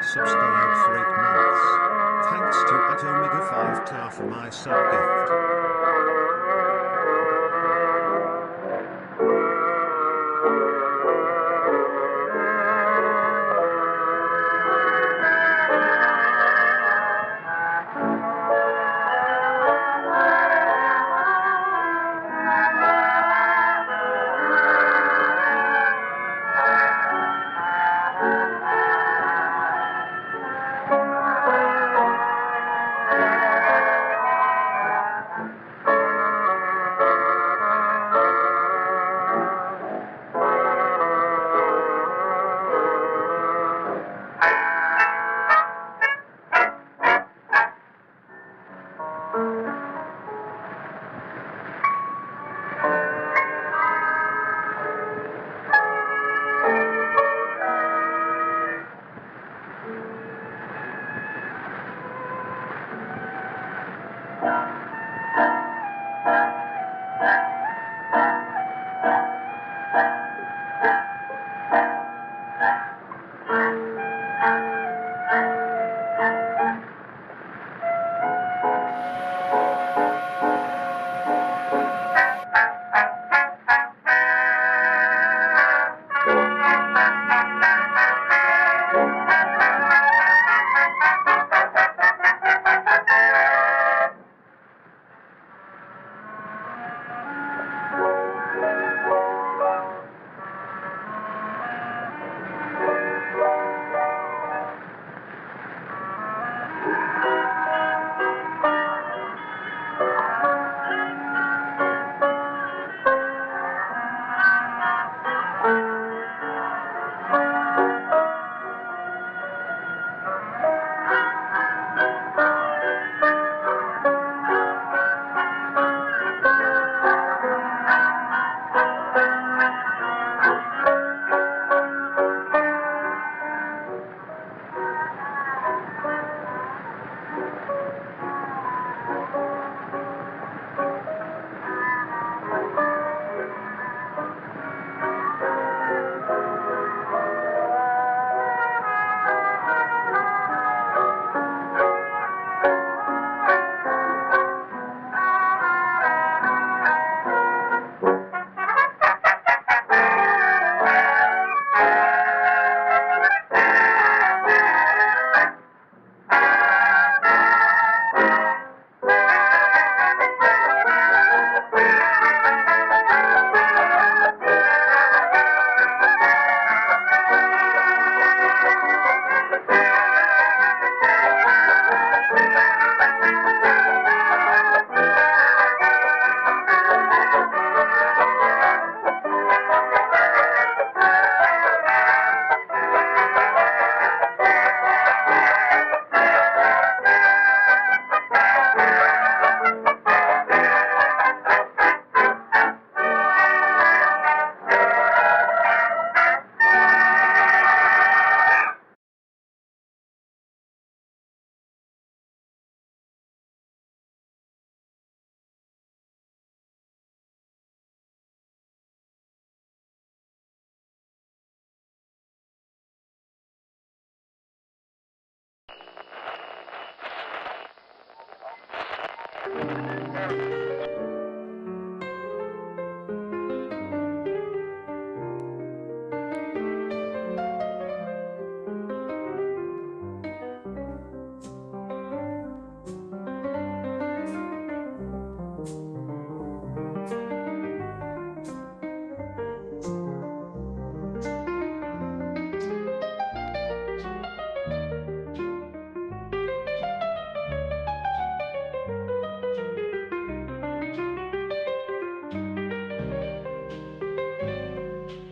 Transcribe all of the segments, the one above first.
Subscribed for 8 months. Thanks to @Omega5 for my sub-gift.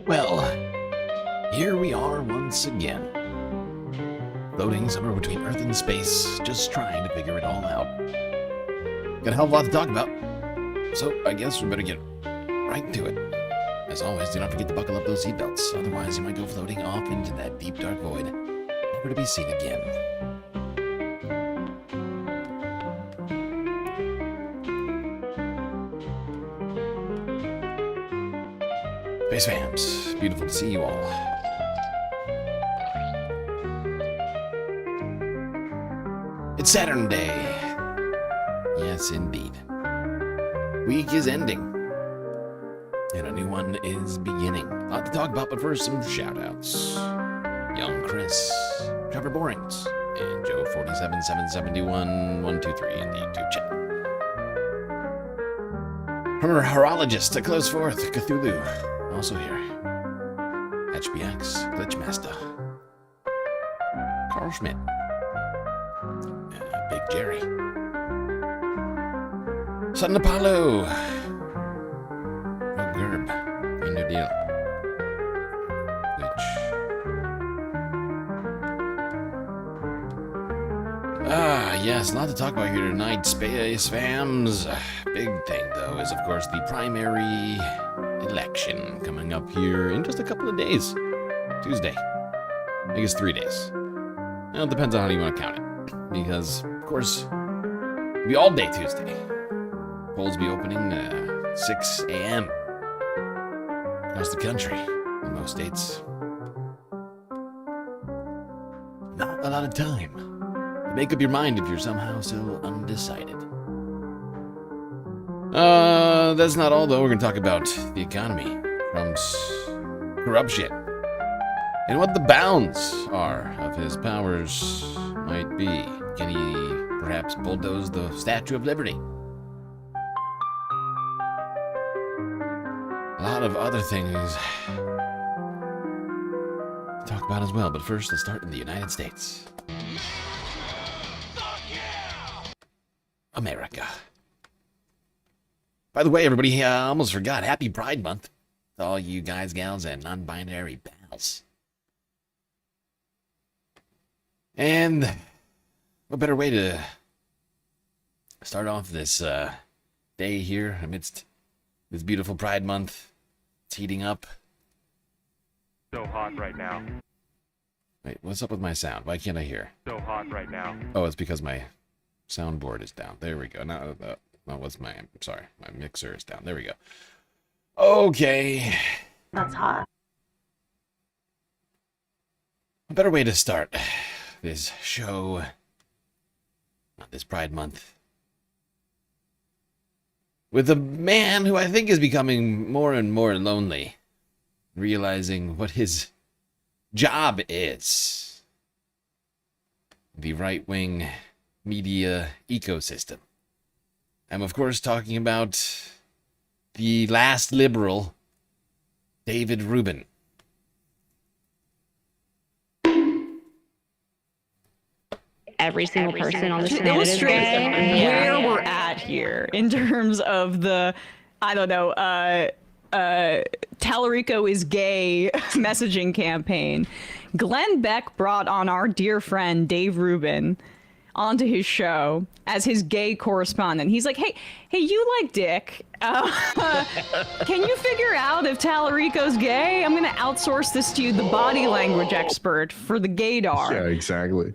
Well, here we are once again. Floating somewhere between Earth and space, just trying to figure it all out. Got a hell of a lot to talk about, so I guess we better get right to it. As always, do not forget to buckle up those seatbelts, otherwise you might go floating off into that deep dark void, never to be seen again. Space fams, beautiful to see you all. It's Saturn Day. Yes, indeed. Week is ending, and a new one is beginning. A lot to talk about, but first some shout-outs. Young Chris, Trevor Borings, and Joe47771 in the YouTube chat. From our horologist, a close fourth, Cthulhu, also here. HBX, Glitchmaster, Carl Schmidt, Big Jerry, Sudden Apollo, Rogue Gerb, Green New Deal, yes, a lot to talk about here tonight, Space Fams. Big thing, though, is, of course, the primary election coming up here in just a couple of days. Tuesday. I think it's 3 days. Well, it depends on how you want to count it. Because, of course, it'll be all day Tuesday. Polls be opening 6 a.m. across the country in most states. Not a lot of time to make up your mind if you're somehow still undecided. That's not all, though. We're going to talk about the economy, Trump's corruption, and what the bounds are of his powers might be. Can he perhaps bulldoze the Statue of Liberty? A lot of other things to talk about as well, but first, let's start in the United States. America. By the way, everybody, I almost forgot. Happy Pride Month to all you guys, gals, and non-binary pals. And what better way to start off this day here amidst this beautiful Pride Month? It's heating up. So hot right now. Wait, what's up with my sound? Why can't I hear? So hot right now. Oh, it's because my soundboard is down. There we go. Now, sorry, my mixer is down. There we go. Okay. That's hot. A better way to start this show, this Pride Month, with a man who I think is becoming more and more lonely, realizing what his job is. The right-wing media ecosystem. I'm, of course, talking about the last liberal, David Rubin. Every single person on this planet illustrate is where we're at here in terms of the, I don't know, Tallarico is gay messaging campaign. Glenn Beck brought on our dear friend Dave Rubin onto his show as his gay correspondent. He's like, hey, you like dick. Can you figure out if Tallarico's gay? I'm going to outsource this to you, the body language expert for the gaydar. Yeah, exactly.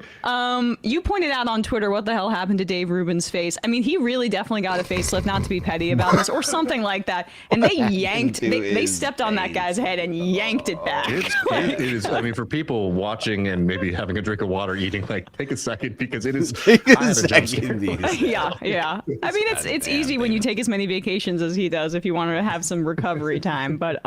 You pointed out on Twitter what the hell happened to Dave Rubin's face. I mean, he really definitely got a facelift, not to be petty about this, or something like that. And they yanked, they stepped on that guy's head and yanked it back. It is, I mean, for people watching and maybe having a drink of water, eating, like, take a second, because it is. Yeah. I mean, it's easy when you take as many vacations as he does if you want to have some recovery time. But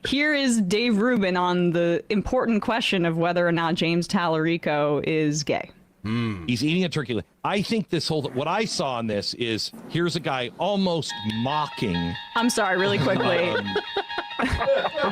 here is Dave Rubin on the important question of whether or not James Tallarico is gay. He's eating a turkey leg. I think what I saw in this is, here's a guy almost mocking. I'm sorry, really quickly.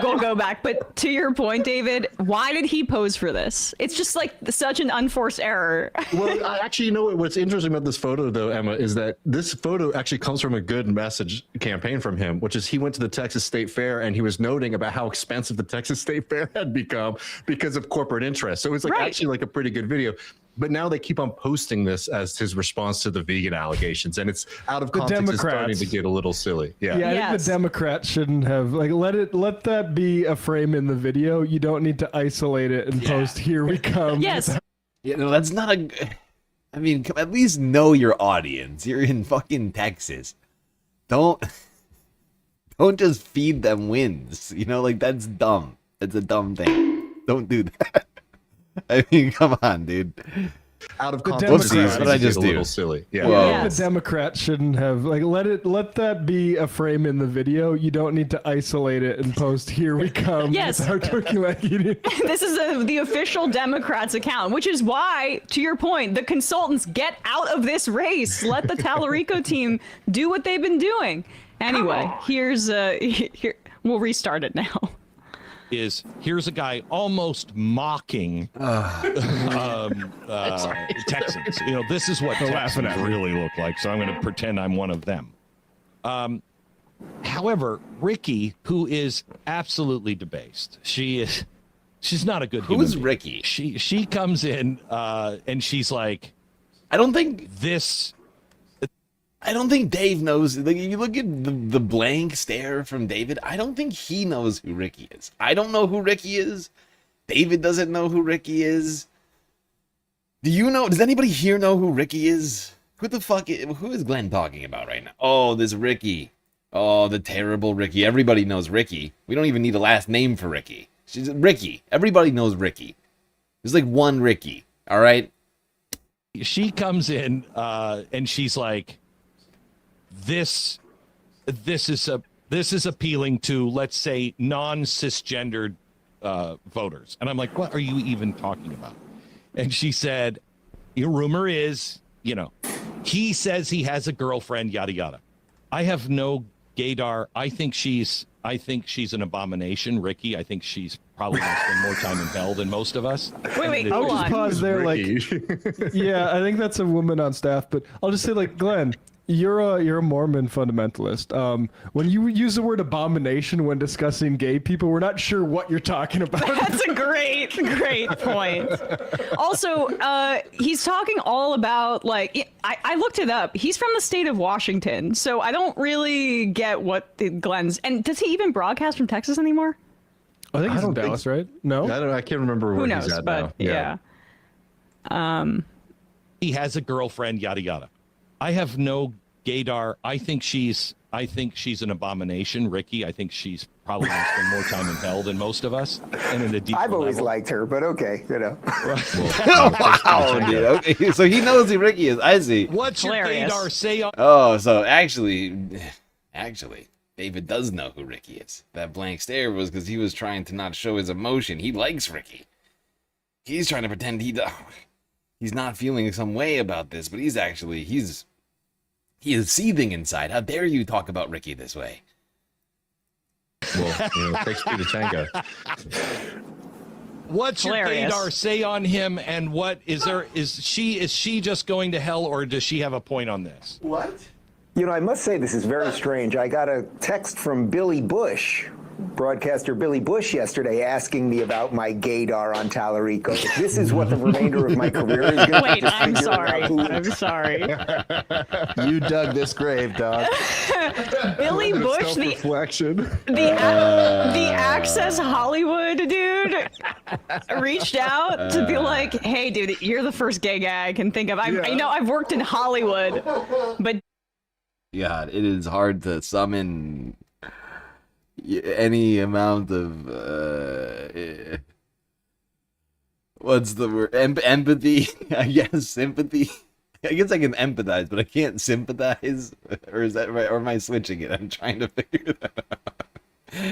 we'll go back. But to your point, David, why did he pose for this? It's just like such an unforced error. Well, actually, you know what's interesting about this photo, though, Emma, is that this photo actually comes from a good message campaign from him, which is he went to the Texas State Fair and he was noting about how expensive the Texas State Fair had become because of corporate interest. So it's like actually like a pretty good video. But now they keep on posting this as his response to the vegan allegations, and it's out of context. It's starting to get a little silly. Yeah, I think the Democrats shouldn't have let that be a frame in the video. You don't need to isolate it and post "Here we come." Yes. Yeah, no, that's not a. I mean, at least know your audience. You're in fucking Texas. Don't just feed them wins. You know, like that's dumb. That's a dumb thing. Don't do that. I mean, come on, dude. Out of The context, Democrats- what did I just a do? little silly. Yeah. Whoa. Yes. The Democrats shouldn't have let that be a frame in the video. You don't need to isolate it and post "Here we come." Yes. With our turkey leg eating. This is the official Democrats account, which is why, to your point, the consultants get out of this race. Let the Tallarico team do what they've been doing. Anyway, here's here. We'll restart it now. Here's a guy almost mocking Texans. You know, this is what Texans really look like, so I'm going to pretend I'm one of them. However, Ricky, who is absolutely debased, she's not a good human Who's being. Ricky? She comes in and she's like, I don't think this. I don't think Dave knows. Like, you look at the blank stare from David. I don't think he knows who Ricky is. I don't know who Ricky is. David doesn't know who Ricky is. Do you know? Does anybody here know who Ricky is? Who the fuck? Who is Glenn talking about right now? Oh, this Ricky. Oh, the terrible Ricky. Everybody knows Ricky. We don't even need a last name for Ricky. She's Ricky. Everybody knows Ricky. There's like one Ricky. All right. She comes in and she's like, This is appealing to, let's say, non-cisgendered voters. And I'm like, what are you even talking about? And she said, your rumor is, you know, he says he has a girlfriend, yada yada. I have no gaydar. I think she's an abomination, Ricky. I think she's probably gonna spend more time in hell than most of us. Wait, I'll hold just on. pause there. Yeah, I think that's a woman on staff, but I'll just say, like, Glenn, you're a Mormon fundamentalist. When you use the word abomination when discussing gay people, we're not sure what you're talking about. That's a great point. Also, he's talking all about, like, I looked it up. He's from the state of Washington, so I don't really get what Glenn's. And does he even broadcast from Texas anymore? I think he's in Dallas, right? No, I can't remember where Who knows? he's at But now. yeah. He has a girlfriend, yada yada. I have no gaydar. I think she's an abomination, Ricky. I think she's probably going to spend more time in hell than most of us. And in a deeper I've always level. liked her, but okay, you know. Wow, dude. Okay, so he knows who Ricky is. I see. What's Hilarious. your gaydar say on? Oh, so actually, David does know who Ricky is. That blank stare was because he was trying to not show his emotion. He likes Ricky. He's trying to pretend he's not feeling some way about this, but he is seething inside. How dare you talk about Ricky this way? Well, you know, it takes two to tango. What's Hilarious. your gaydar say on him? And what is she just going to hell, or does she have a point on this? What? You know, I must say this is very strange. I got a text from Billy Bush, broadcaster Billy Bush, yesterday asking me about my gaydar on Tallarico. This is what the remainder of my career is going to be. Wait, just I'm figuring sorry. out who- I'm sorry. You dug this grave, dog. Billy Bush, the Self-reflection. Access Hollywood dude, reached out to be like, "Hey, dude, you're the first gay guy I can think of. I've worked in Hollywood, but God, it is hard to summon any amount of what's the word? Empathy, I guess. Sympathy. I guess I can empathize, but I can't sympathize. Or is that right? Or am I switching it? I'm trying to figure that out.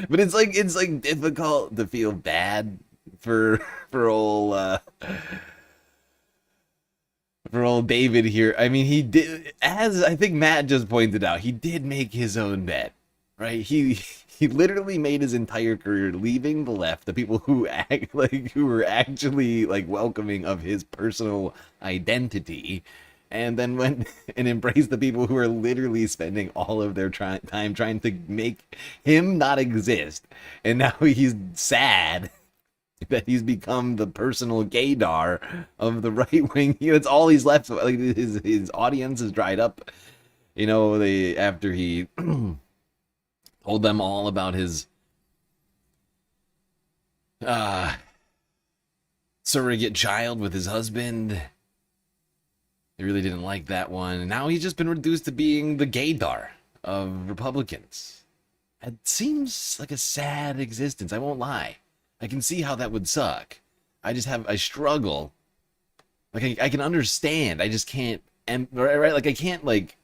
But it's like difficult to feel bad for old David here. I mean, he did, as I think Matt just pointed out, he did make his own bet. right? He literally made his entire career leaving the left, the people who who were actually like welcoming of his personal identity, and then went and embraced the people who are literally spending all of their time trying to make him not exist. And now he's sad that he's become the personal gaydar of the right wing. It's all he's left. Like his audience is dried up. You know, after he told them all about his surrogate child with his husband. They really didn't like that one. And now he's just been reduced to being the gaydar of Republicans. It seems like a sad existence, I won't lie. I can see how that would suck. I struggle. Like, I can understand. I just can't, right? Like, I can't, like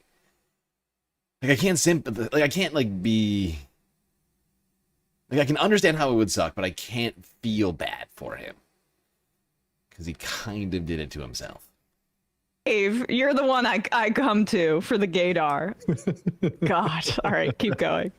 I can't sympathize. Like, I can't, like, be... Like, I can understand how it would suck, but I can't feel bad for him. Because he kind of did it to himself. Dave, you're the one I come to for the gaydar. God. All right, keep going.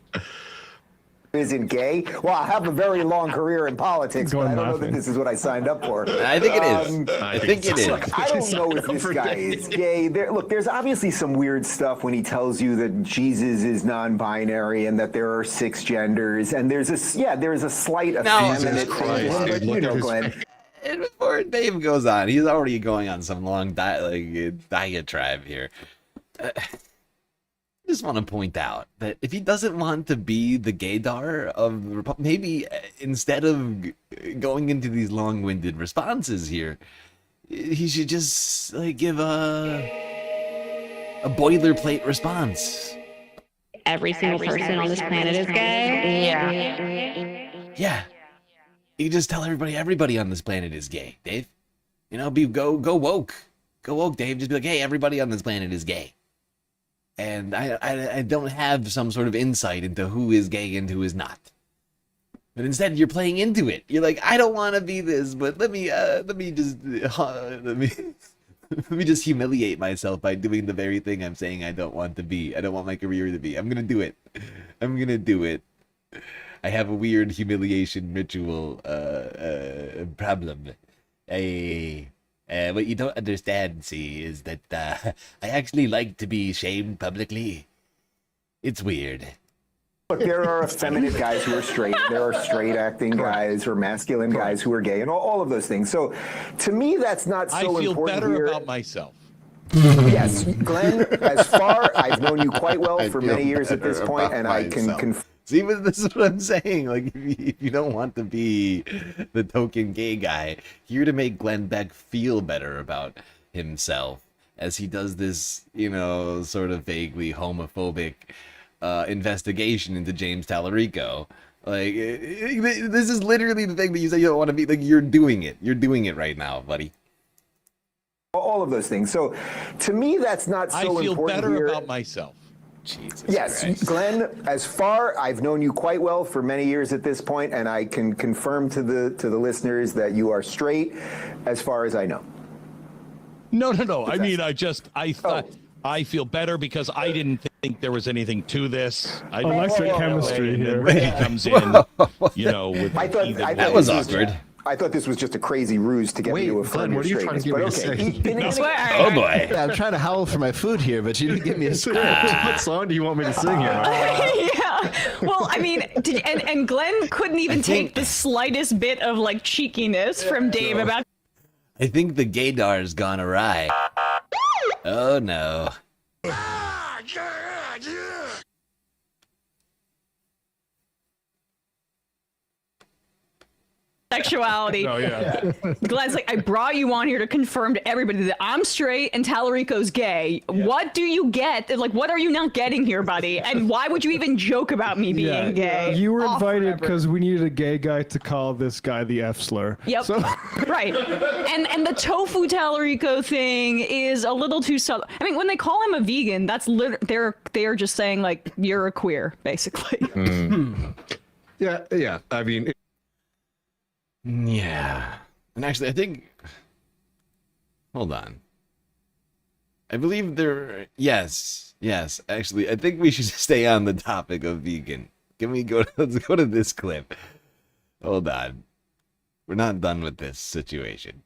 Isn't gay? Well, I have a very long career in politics, but I don't know that this is what I signed up for. I think it is. I think it is. Look, I don't know if this guy is gay. Look, there's obviously some weird stuff when he tells you that Jesus is non-binary and that there are 6 genders, and there's a slight effeminate Christ, you know, Glenn. And before Dave goes on, he's already going on some long diatribe here. I just want to point out that if he doesn't want to be the gaydar of the Republic, maybe instead of going into these long-winded responses here, he should just like give a boilerplate response. Every single person on this planet is gay? Yeah. Yeah. You just tell everybody on this planet is gay, Dave. You know, go woke. Go woke, Dave. Just be like, hey, everybody on this planet is gay. And I don't have some sort of insight into who is gay and who is not. But instead, you're playing into it. You're like, I don't want to be this, but let me just humiliate myself by doing the very thing I'm saying I don't want to be. I don't want my career to be. I'm gonna do it. I'm gonna do it. I have a weird humiliation ritual problem. What you don't understand, see, is that I actually like to be shamed publicly. It's weird. Look, there are effeminate guys who are straight. There are straight acting guys or masculine guys who are gay, and all of those things. So, to me, that's not so important. I feel better here. about myself. Yes, Glenn, as far, I've known you quite well for many years at this point, and I can confirm. See, but this is what I'm saying. Like, if you don't want to be the token gay guy, here to make Glenn Beck feel better about himself as he does this, you know, sort of vaguely homophobic investigation into James Tallarico. Like, this is literally the thing that you say you don't want to be. Like, you're doing it. You're doing it right now, buddy. All of those things. So, to me, that's not so important. I feel better here. About myself. Jesus yes, Christ. Glenn, as far, I've known you quite well for many years at this point, and I can confirm to the listeners that you are straight as far as I know. No. I mean, I thought I feel better because I didn't think there was anything to this. I Electric chemistry here. He comes in, you know, with that was awkward. I thought this was just a crazy ruse to get me to affirm Glenn, your what are you straightness. trying to get me to Okay. Oh boy. Yeah, I'm trying to howl for my food here, but you didn't give me a script. What song do you want me to sing here? Yeah. Well, I mean, and Glenn couldn't even take the slightest bit of like cheekiness from Dave about. I think the gaydar's gone awry. Oh no. Sexuality. Oh yeah. Glenn's like, I brought you on here to confirm to everybody that I'm straight and Tallarico's gay. Yeah. What do you get? Like, what are you not getting here, buddy? And why would you even joke about me being gay? You were invited because we needed a gay guy to call this guy the F slur. Yep. So. Right. And the tofu Tallarico thing is a little too subtle. I mean, when they call him a vegan, that's they're just saying like you're a queer, basically. Yeah. I mean. Yeah. And actually, I think... Hold on. I believe there. Yes. Actually, I think we should stay on the topic of vegan. Can we go? Let's go to this clip. Hold on. We're not done with this situation.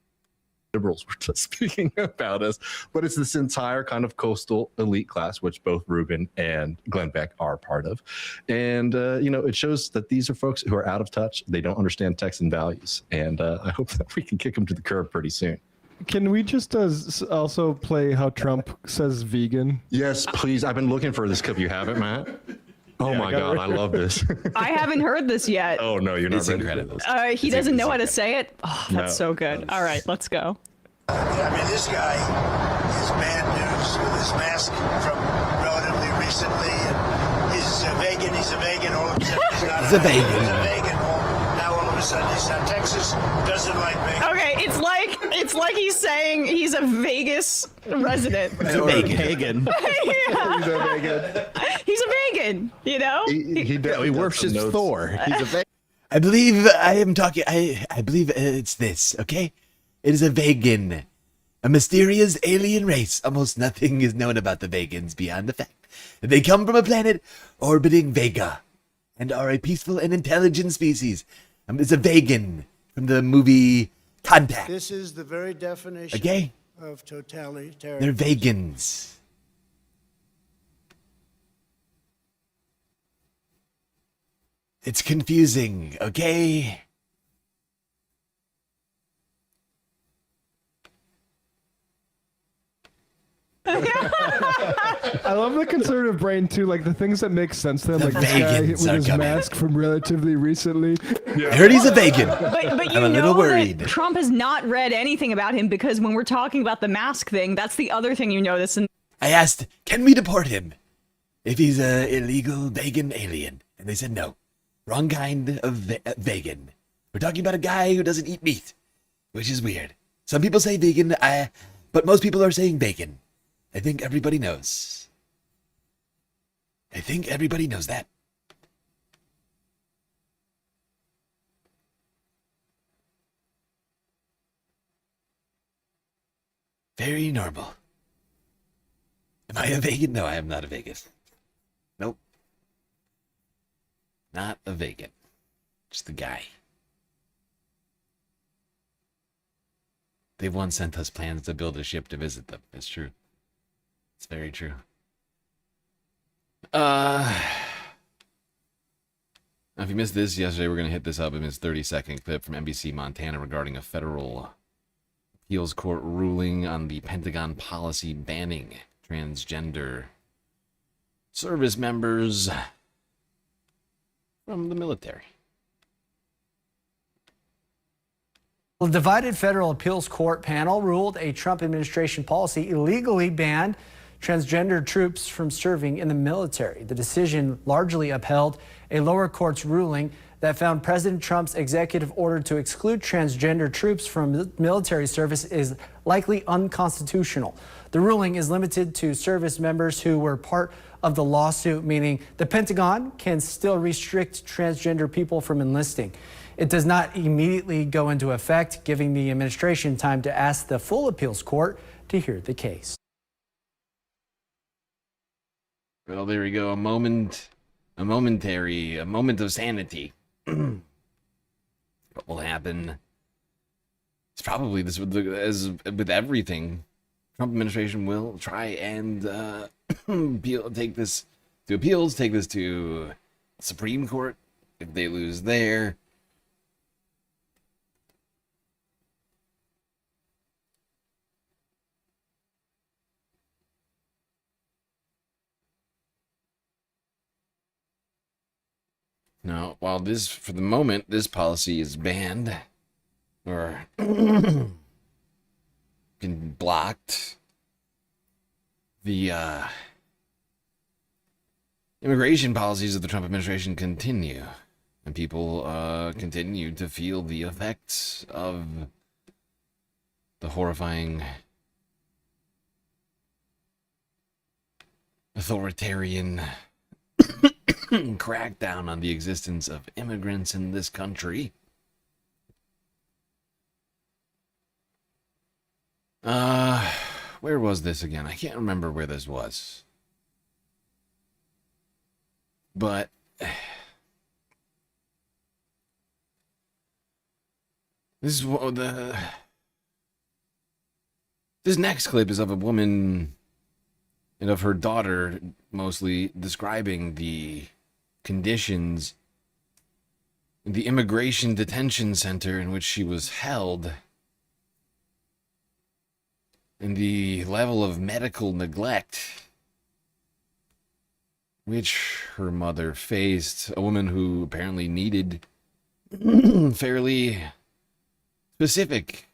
Liberals were just speaking about us, but it's this entire kind of coastal elite class, which both Ruben and Glenn Beck are part of. And, it shows that these are folks who are out of touch. They don't understand Texan values. And I hope that we can kick them to the curb pretty soon. Can we just also play how Trump says vegan? Yes, please. I've been looking for this clip. You have it, Matt? Oh my God, I love this. I haven't heard this yet. Oh no, you're not It's ready. incredible. He doesn't know how to say it. Oh, that's so good. All right, let's go. I mean, this guy is bad news with his mask from relatively recently. And he's a vegan. He's a vegan. All of a sudden, he's not. He's a vegan. He's a vegan. Now all of a sudden, he's not. Texas doesn't like bacon. Okay, it's like he's saying he's a Vegas resident. He's a vegan. Pagan. Yeah. He's a vegan. He's a vegan, you know? He worships Thor. He's a vegan. I believe I am talking. I believe it's this. Okay, it is a vegan, a mysterious alien race. Almost nothing is known about the vegans beyond the fact that they come from a planet orbiting Vega, and are a peaceful and intelligent species. It's a vegan from the movie Contact. This is the very definition Okay, of totalitarian. they're vegans. It's confusing, okay? I love the conservative brain too, like the things that make sense to them, The like this guy vegans with are his coming. mask from relatively recently. I heard he's a vegan. But you I'm a little know worried. that Trump has not read anything about him, because when we're talking about the mask thing, that's the other thing you notice. And I asked, can we deport him if he's a illegal vegan alien? And they said no. Wrong kind of vegan. We're talking about a guy who doesn't eat meat, which is weird. Some people say vegan, but most people are saying vegan. I think everybody knows. I think everybody knows that. Very normal. Am I a vegan? No, I am not a vegan. Nope. Not a vegan. Just a guy. They once sent us plans to build a ship to visit them. It's true. It's very true. Now if you missed this yesterday, we're going to hit this up in this 30-second clip from NBC Montana regarding a federal appeals court ruling on the Pentagon policy banning transgender service members from the military. The divided federal appeals court panel ruled a Trump administration policy illegally banned transgender troops from serving in the military. The decision largely upheld a lower court's ruling that found President Trump's executive order to exclude transgender troops from military service is likely unconstitutional. The ruling is limited to service members who were part of the lawsuit, meaning the Pentagon can still restrict transgender people from enlisting. It does not immediately go into effect, giving the administration time to ask the full appeals court to hear the case. Well, there we go. A moment of sanity. What will happen? It's probably this as with everything. Trump administration will try and take this to appeals, take this to Supreme Court. If they lose there, now, while this, for the moment, this policy is banned or been blocked, the immigration policies of the Trump administration continue, and people continue to feel the effects of the horrifying authoritarian crackdown on the existence of immigrants in this country. where was this again? I can't remember where this was. But this is what this next clip is of a woman and of her daughter, mostly describing the conditions in the immigration detention center in which she was held, and the level of medical neglect which her mother faced. A woman who apparently needed fairly specific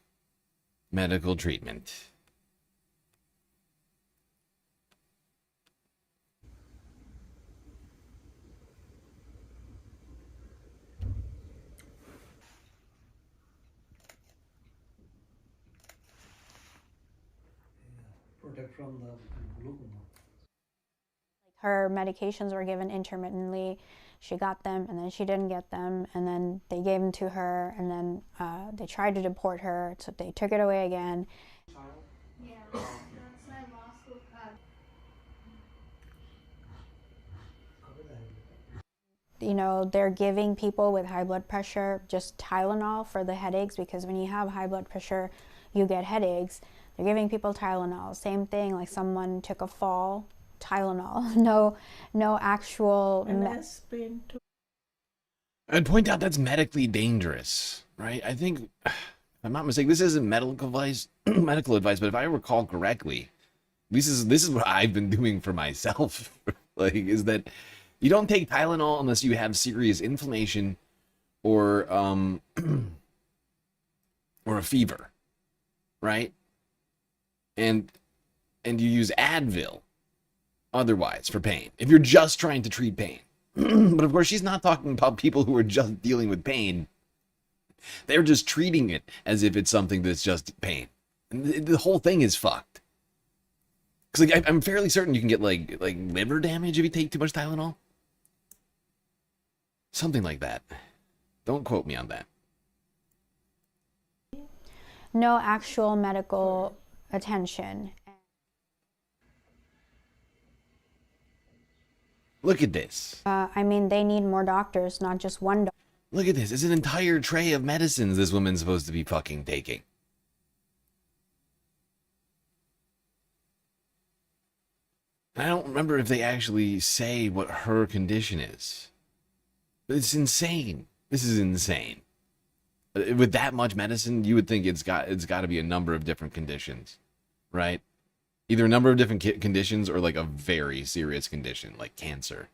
medical treatment. Protect from the glucose. Her medications were given intermittently. She got them, and then she didn't get them, and then they gave them to her, and then they tried to deport her, so they took it away again. Yeah, that's my law school card. You know, they're giving people with high blood pressure just Tylenol for the headaches, because when you have high blood pressure, you get headaches. They're giving people Tylenol. Same thing, like someone took a fall, Tylenol. No actual. I'd point out that's medically dangerous, right? I think, if I'm not mistaken, this isn't medical advice, but if I recall correctly, this is what I've been doing for myself. Like, is that you don't take Tylenol unless you have serious inflammation or or a fever, right? And you use Advil otherwise for pain, if you're just trying to treat pain. But of course, she's not talking about people who are just dealing with pain. They're just treating it as if it's something that's just pain. And the whole thing is fucked. Because like, I'm fairly certain you can get like liver damage if you take too much Tylenol. Something like that. Don't quote me on that. No actual medical attention. Look at this. I mean, they need more doctors, not just one doctor. Look at this. It's an entire tray of medicines this woman's supposed to be fucking taking. I don't remember if they actually say what her condition is. But it's insane. This is insane. With that much medicine, you would think it's got to be a number of different conditions, right? Either a number of different conditions or like a very serious condition like cancer.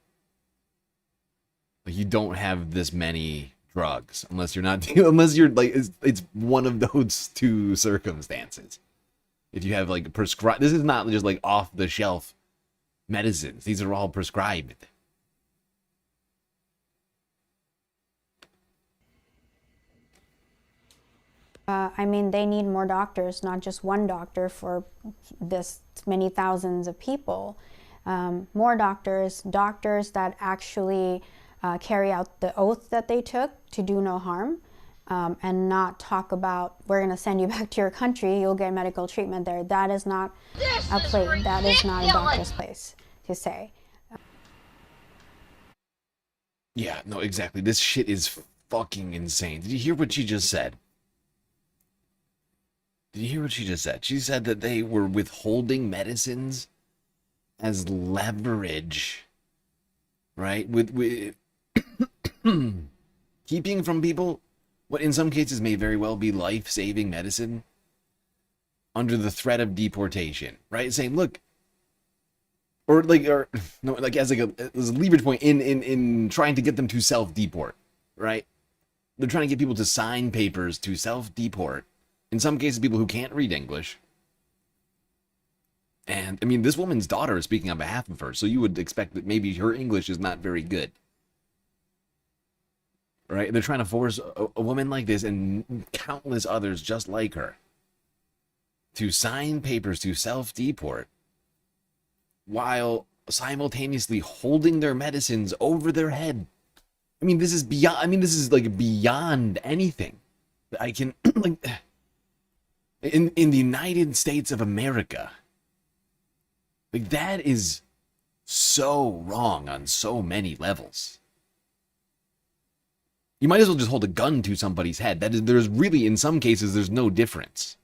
Like you don't have this many drugs unless you're not unless you're like it's one of those two circumstances. If you have like prescribed, this is not just like off the shelf medicines. These are all prescribed. I mean, they need more doctors, not just one doctor for this many thousands of people. More doctors that actually carry out the oath that they took to do no harm, and not talk about, we're going to send you back to your country, you'll get medical treatment there. That is not a place, that is not a doctor's place to say. Yeah, no, exactly. This shit is fucking insane. Did you hear what she just said? Did you hear what she just said? She said that they were withholding medicines as leverage, right? With keeping from people what in some cases may very well be life-saving medicine under the threat of deportation, right? Saying, look, or as a leverage point in trying to get them to self-deport, right? They're trying to get people to sign papers to self-deport. In some cases, people who can't read English. And, I mean, this woman's daughter is speaking on behalf of her, so you would expect that maybe her English is not very good. Right? They're trying to force a woman like this and countless others just like her to sign papers to self-deport while simultaneously holding their medicines over their head. I mean, this is beyond anything. I can, like... In the United States of America, Like, that is so wrong on so many levels. You might as well just hold a gun to somebody's head. There's really, in some cases, there's no difference.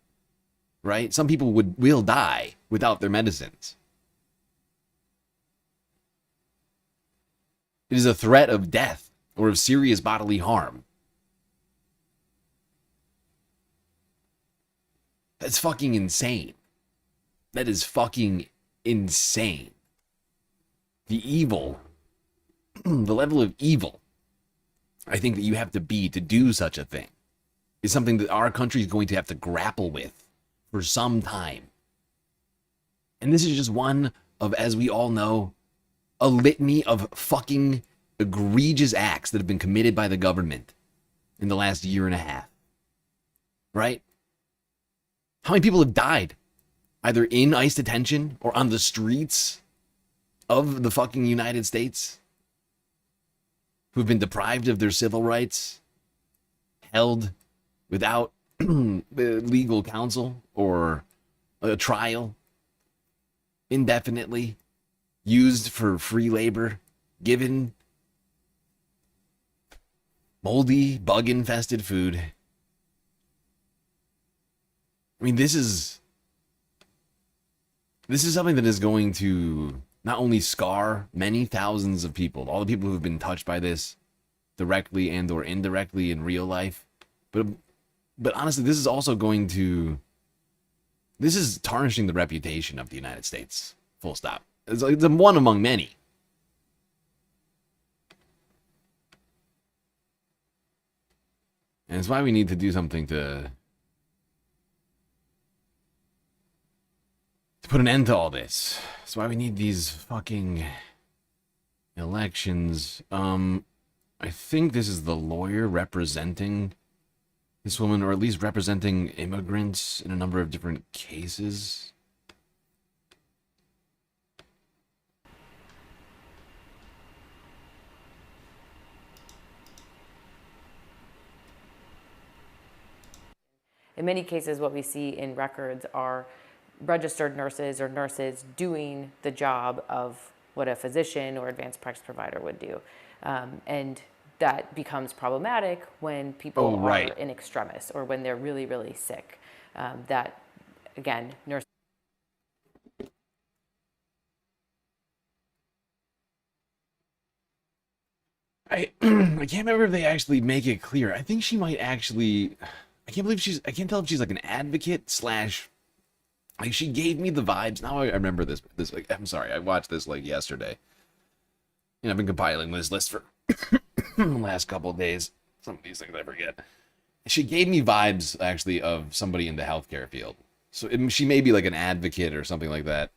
Right? Some people will die without their medicines. It is a threat of death or of serious bodily harm. That's fucking insane. That is fucking insane. The evil, the level of evil I think that you have to be to do such a thing is something that our country is going to have to grapple with for some time. And this is just one of, as we all know, a litany of fucking egregious acts that have been committed by the government in the last year and a half. Right? How many people have died? Either in ICE detention or on the streets of the fucking United States? Who've been deprived of their civil rights? Held without legal counsel or a trial? Indefinitely? Used for free labor? Given moldy, bug-infested food? I mean, this is something that is going to not only scar many thousands of people, all the people who have been touched by this directly and or indirectly in real life, but honestly, this is also this is tarnishing the reputation of the United States. Full stop. It's one among many. And it's why we need to do something to put an end to all this. That's why we need these fucking elections. I think this is the lawyer representing this woman, or at least representing immigrants in a number of different cases. In many cases, what we see in records are registered nurses or nurses doing the job of what a physician or advanced practice provider would do. And that becomes problematic when people are in extremis or when they're really, really sick. That, again, nurses. I can't remember if they actually make it clear. I think she might actually... I can't tell if she's like an advocate slash... Like, she gave me the vibes. Now I remember this. Like, I'm sorry, I watched this like yesterday. You know, I've been compiling this list for the last couple of days. Some of these things I forget. She gave me vibes, actually, of somebody in the healthcare field. So she may be like an advocate or something like that.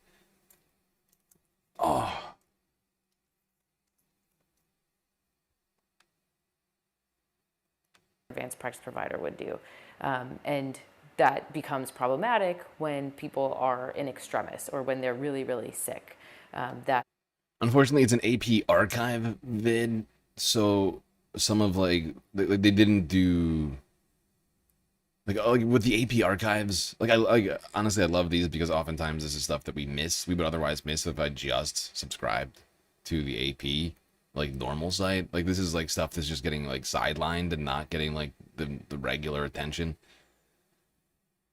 Oh. Advanced practice provider would do. And that becomes problematic when people are in extremis or when they're really, really sick. Unfortunately, it's an AP archive vid, so some of like they didn't do like with the AP archives. Like honestly, I love these because oftentimes this is stuff that we would otherwise miss if I just subscribed to the AP like normal site. Like this is like stuff that's just getting like sidelined and not getting like the regular attention.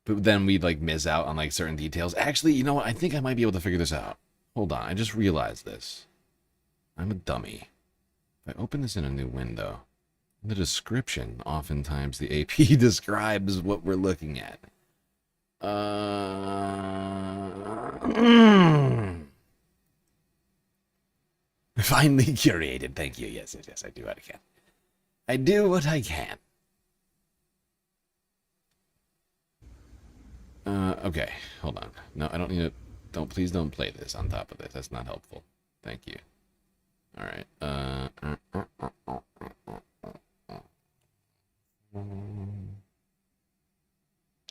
But then we'd like miss out on like certain details. Actually, you know what? I think I might be able to figure this out. Hold on, I just realized this. I'm a dummy. If I open this in a new window, in the description, oftentimes the AP describes what we're looking at. Finally curated. Thank you. Yes, I do what I can. I do what I can. Okay, hold on. No, I don't need to. Please don't play this on top of this. That's not helpful. Thank you. All right.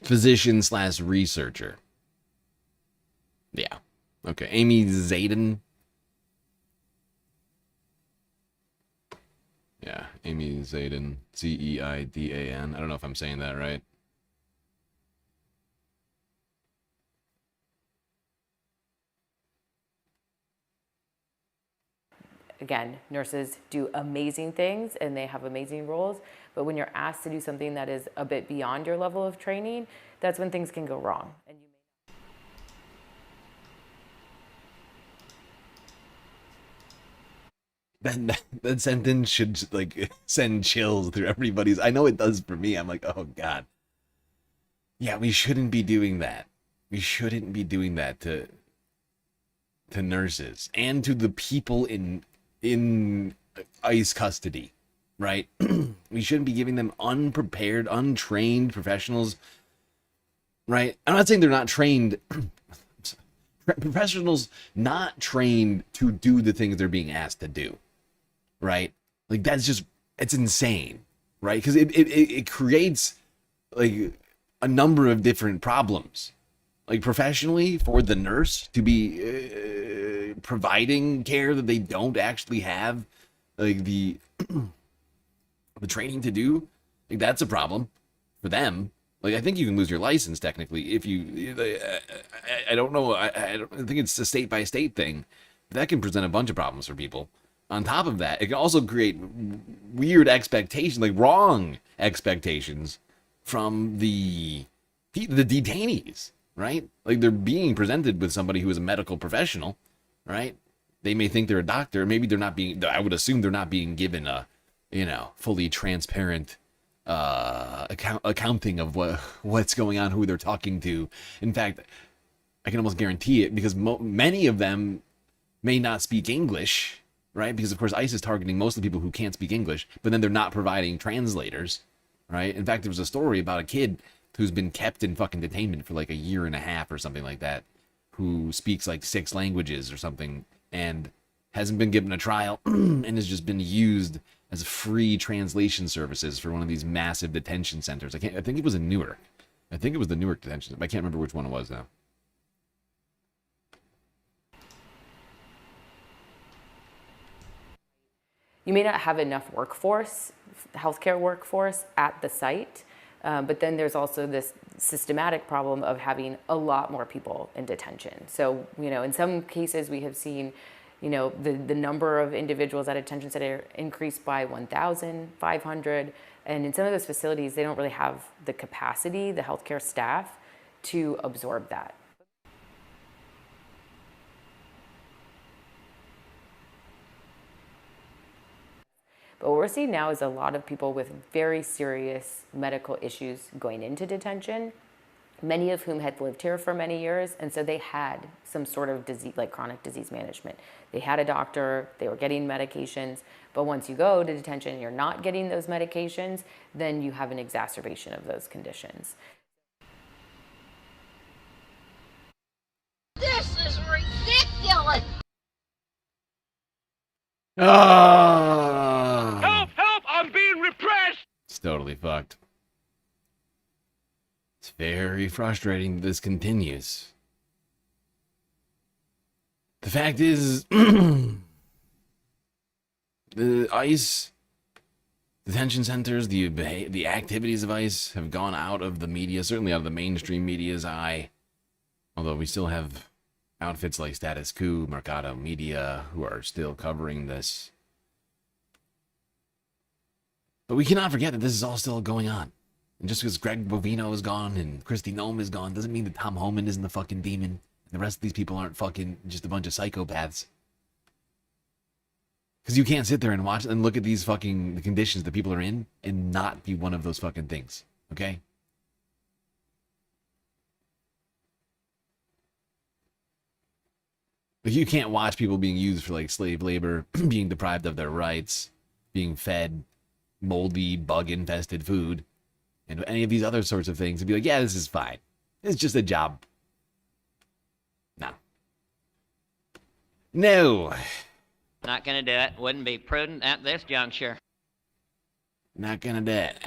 Physician / researcher. Yeah. Okay. Amy Zayden. Yeah, Amy Zayden. Zeidan. I don't know if I'm saying that right. again, nurses do amazing things and they have amazing roles, but when you're asked to do something that is a bit beyond your level of training, that's when things can go wrong. And that sentence should like send chills through everybody's. I know it does for me. I'm like, oh God. Yeah, we shouldn't be doing that. We shouldn't be doing that to nurses and to the people in ICE custody, right? We shouldn't be giving them unprepared, untrained professionals, right? I'm not saying they're not trained. Professionals not trained to do the things they're being asked to do, right? Like that's just, it's insane, right? Because it creates like a number of different problems. Like professionally, for the nurse to be providing care that they don't actually have, like the training to do, like that's a problem for them. Like I think you can lose your license technically if you. I don't know. I don't think it's a state by state thing. That can present a bunch of problems for people. On top of that, it can also create weird expectations, like wrong expectations from the detainees. Right? Like they're being presented with somebody who is a medical professional, right? They may think they're a doctor. Maybe they're not being, I would assume they're not being given a, fully transparent accounting of what's going on, who they're talking to. In fact, I can almost guarantee it because many of them may not speak English, right? Because of course ICE is targeting most of the people who can't speak English, but then they're not providing translators, right? In fact, there was a story about a kid who's been kept in fucking detainment for like a year and a half or something like that, who speaks like 6 languages or something and hasn't been given a trial and has just been used as free translation services for one of these massive detention centers. I think it was in Newark. I think it was the Newark detention. I can't remember which one it was now. you may not have enough workforce, healthcare workforce at the site. But then there's also this systematic problem of having a lot more people in detention. So, in some cases we have seen, the number of individuals at a detention center increased by 1,500. And in some of those facilities, they don't really have the capacity, the healthcare staff, to absorb that. But what we're seeing now is a lot of people with very serious medical issues going into detention, many of whom had lived here for many years, and so they had some sort of disease, like chronic disease management. They had a doctor, they were getting medications, but once you go to detention and you're not getting those medications, then you have an exacerbation of those conditions. This is ridiculous! Help! Help! I'm being repressed! It's totally fucked. It's very frustrating that this continues. The fact is, the ICE detention centers, the activities of ICE have gone out of the media, certainly out of the mainstream media's eye. Although we still have outfits like Status Quo, Mercado Media, who are still covering this. But we cannot forget that this is all still going on. And just because Greg Bovino is gone and Kristi Noem is gone doesn't mean that Tom Homan isn't the fucking demon. And the rest of these people aren't fucking just a bunch of psychopaths. Because you can't sit there and watch and look at these fucking the conditions that people are in and not be one of those fucking things. Okay? Like you can't watch people being used for like slave labor, being deprived of their rights, being fed moldy, bug-infested food, and any of these other sorts of things and be like, yeah, this is fine. It's just a job. No. No. Not gonna do it. Wouldn't be prudent at this juncture. Not gonna do it.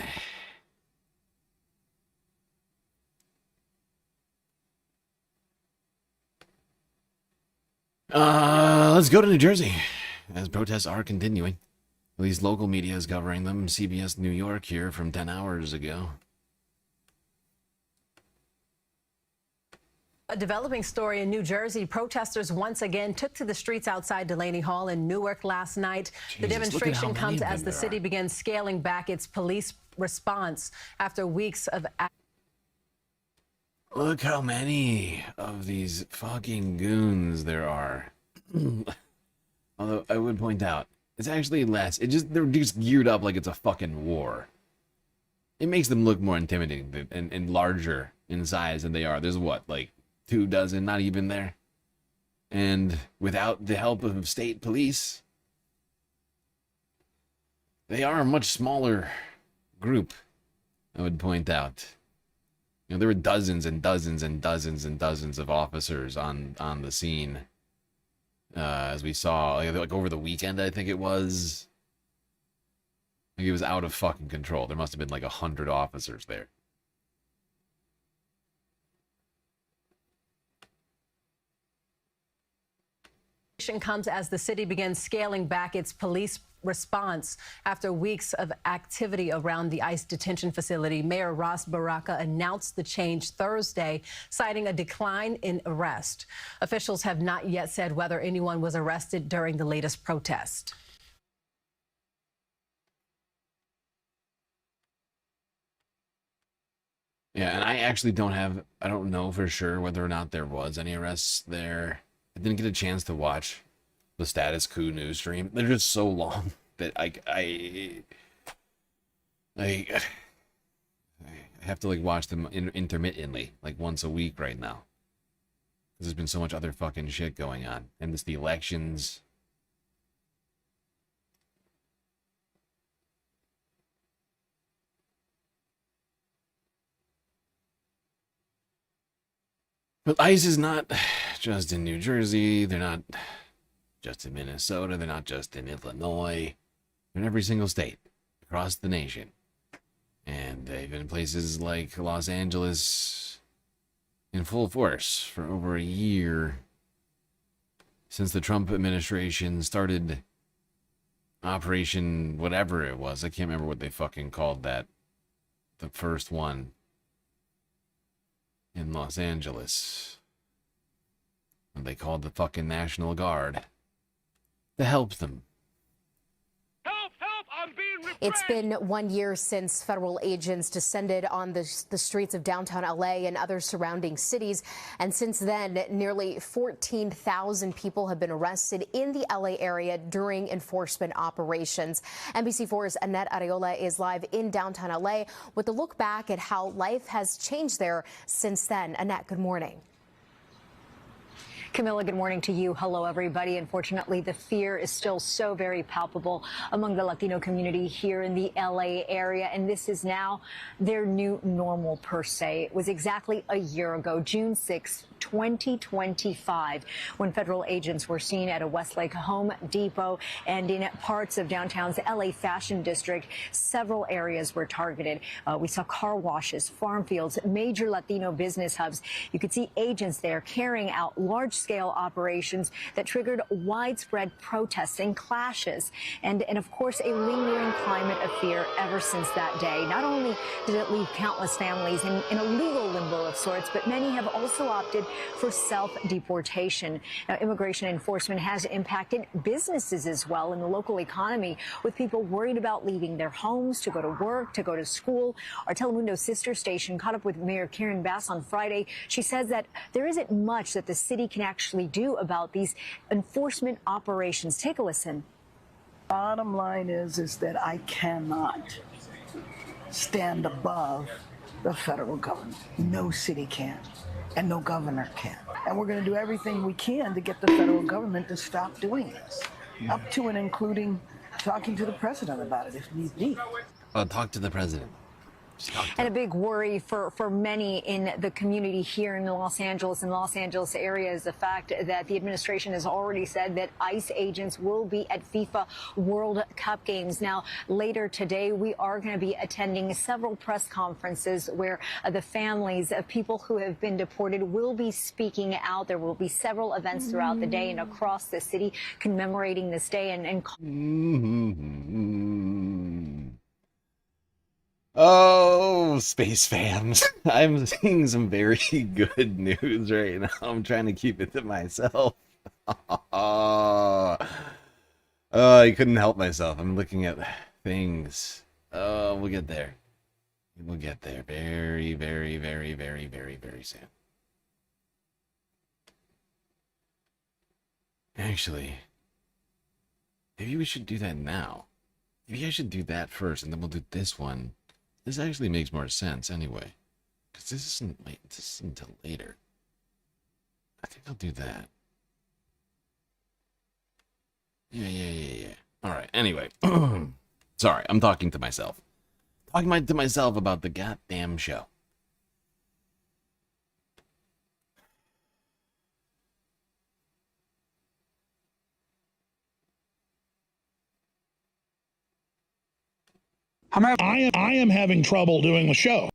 Let's go to New Jersey, as protests are continuing. At least local media is covering them. CBS New York here from 10 hours ago. A developing story in New Jersey. Protesters once again took to the streets outside Delaney Hall in Newark last night. The demonstration comes as the city begins scaling back its police response after weeks of... Look how many of these fucking goons there are. Although I would point out, it's actually less. They're just geared up like it's a fucking war. It makes them look more intimidating and larger in size than they are. There's what, like 2 dozen, not even there. And without the help of state police, they are a much smaller group, I would point out. You know, there were dozens and dozens and dozens and dozens of officers on the scene. As we saw, like over the weekend, I think it was. Like it was out of fucking control. There must have been like 100 officers there. Comes as the city begins scaling back its police response after weeks of activity around the ICE detention facility. Mayor Ras Baraka announced the change Thursday, citing a decline in arrest. Officials have not yet said whether anyone was arrested during the latest protest. Yeah, and I actually I don't know for sure whether or not there was any arrests there. I didn't get a chance to watch the Status Quo news stream. They're just so long that I have to like watch them intermittently, like once a week right now. Because there's been so much other fucking shit going on, and it's the elections. But ICE is not just in New Jersey. They're not just in Minnesota. They're not just in Illinois. They're in every single state across the nation. And they've been in places like Los Angeles in full force for over a year since the Trump administration started Operation whatever it was. I can't remember what they fucking called that. The first one in Los Angeles. And they called the fucking National Guard to help them. It's been 1 year since federal agents descended on the streets of downtown LA and other surrounding cities. And since then, nearly 14,000 people have been arrested in the LA area during enforcement operations. NBC4's Annette Areola is live in downtown LA with a look back at how life has changed there since then. Annette, good morning. Camilla, good morning to you. Hello, everybody. Unfortunately, the fear is still so very palpable among the Latino community here in the LA area, and this is now their new normal, per se. It was exactly a year ago, June 6, 2025, when federal agents were seen at a Westlake Home Depot and in parts of downtown's LA Fashion District. Several areas were targeted. We saw car washes, farm fields, major Latino business hubs. You could see agents there carrying out large-scale operations that triggered widespread protests and clashes, and of course, a lingering climate of fear ever since that day. Not only did it leave countless families in a legal limbo of sorts, but many have also opted for self-deportation. Now, immigration enforcement has impacted businesses as well in the local economy, with people worried about leaving their homes to go to work, to go to school. Our Telemundo sister station caught up with Mayor Karen Bass on Friday. She says that there isn't much that the city can actually do about these enforcement operations. Take a listen. Bottom line is that I cannot stand above the federal government. No city can, and no governor can. And we're going to do everything we can to get the federal government to stop doing this, up to and including talking to the president about it if need be. Talk to the president. And a big worry for many in the community here in Los Angeles and Los Angeles area is the fact that the administration has already said that ICE agents will be at FIFA World Cup games. Now, later today, we are going to be attending several press conferences where the families of people who have been deported will be speaking out. There will be several events throughout the day and across the city commemorating this day and Oh, space fams. I'm seeing some very good news right now. I'm trying to keep it to myself. I couldn't help myself. I'm looking at things. Oh, we'll get there. We'll get there very, very, very, very, very, very soon. Actually, maybe we should do that now. Maybe I should do that first, and then we'll do this one. This actually makes more sense anyway. Because this isn't until later. I think I'll do that. Yeah. Alright, anyway. Sorry, I'm talking to myself. Talking to myself about the goddamn show. I am having trouble doing the show.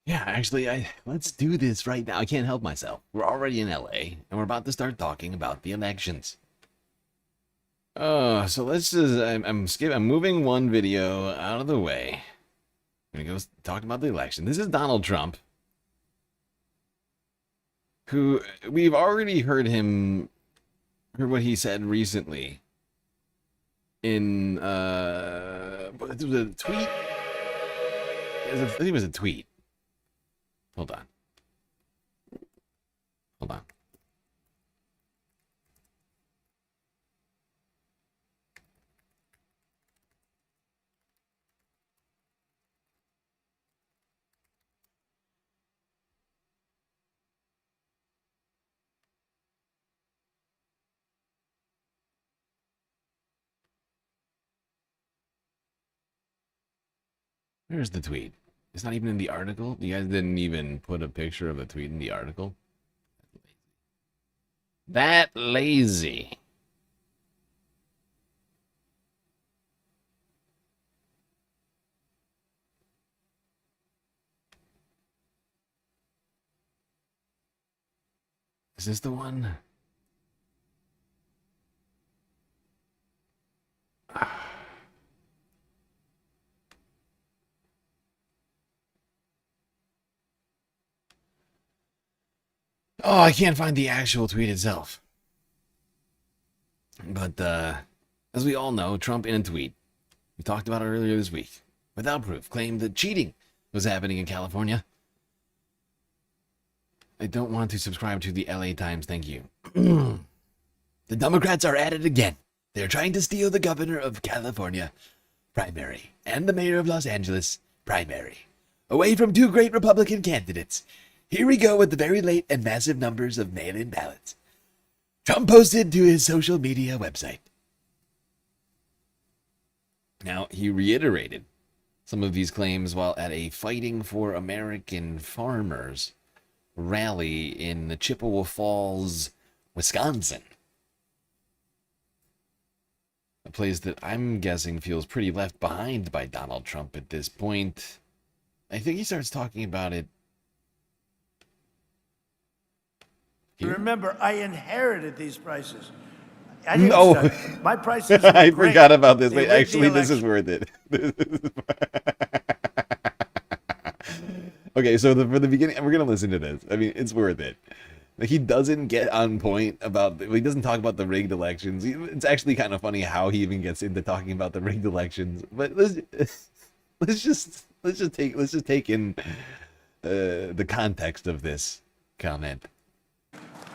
Yeah, actually, let's do this right now. I can't help myself. We're already in LA, and we're about to start talking about the elections. So let's just, I'm moving one video out of the way. I'm gonna go talk about the election. This is Donald Trump, who we've already heard what he said recently in, it was a tweet. I think it was a tweet. Hold on. Where's the tweet? It's not even in the article? You guys didn't even put a picture of the tweet in the article? That lazy. Is this the one? Oh, I can't find the actual tweet itself. But, as we all know, Trump in a tweet, we talked about it earlier this week, without proof, claimed that cheating was happening in California. I don't want to subscribe to the LA Times, thank you. The Democrats are at it again. They're trying to steal the governor of California primary and the mayor of Los Angeles primary away from two great Republican candidates. Here we go with the very late and massive numbers of mail-in ballots. Trump posted to his social media website. Now, he reiterated some of these claims while at a Fighting for American Farmers rally in the Chippewa Falls, Wisconsin. A place that I'm guessing feels pretty left behind by Donald Trump at this point. I think he starts talking about it. Remember, I inherited these prices. I didn't No, start. My prices were I great. forgot about this. They Wait, rigged the actually, this is election. worth it. Okay, so for the beginning, we're gonna listen to this. I mean, it's worth it. Like, he doesn't get on point about. He doesn't talk about the rigged elections. It's actually kind of funny how he even gets into talking about the rigged elections. But let's just take in the context of this comment.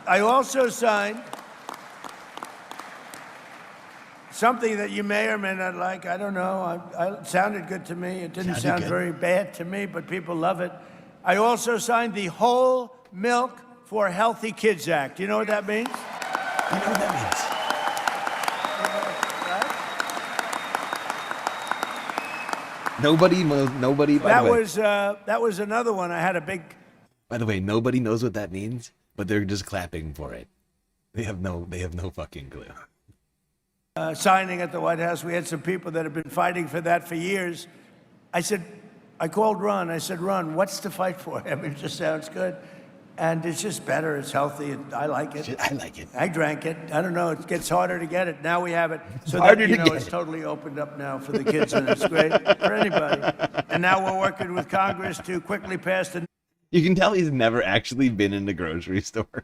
I also signed something that you may or may not like. I don't know. It sounded good to me. It didn't sound very bad to me, but people love it. I also signed the Whole Milk for Healthy Kids Act. You know what that means? I know what that means. Nobody. That was another one. I had a big. By the way, nobody knows what that means, but they're just clapping for it. They have no fucking clue. Signing at the White House. We had some people that have been fighting for that for years. I called Ron. I said, Ron, what's to fight for? I mean, it just sounds good. And it's just better. It's healthy. I like it. I like it. I drank it. I don't know. It gets harder to get it. Now we have it. So Harder that, to get it's it. totally opened up now for the kids, and it's great for anybody. And now we're working with Congress to quickly pass the... You can tell he's never actually been in a grocery store.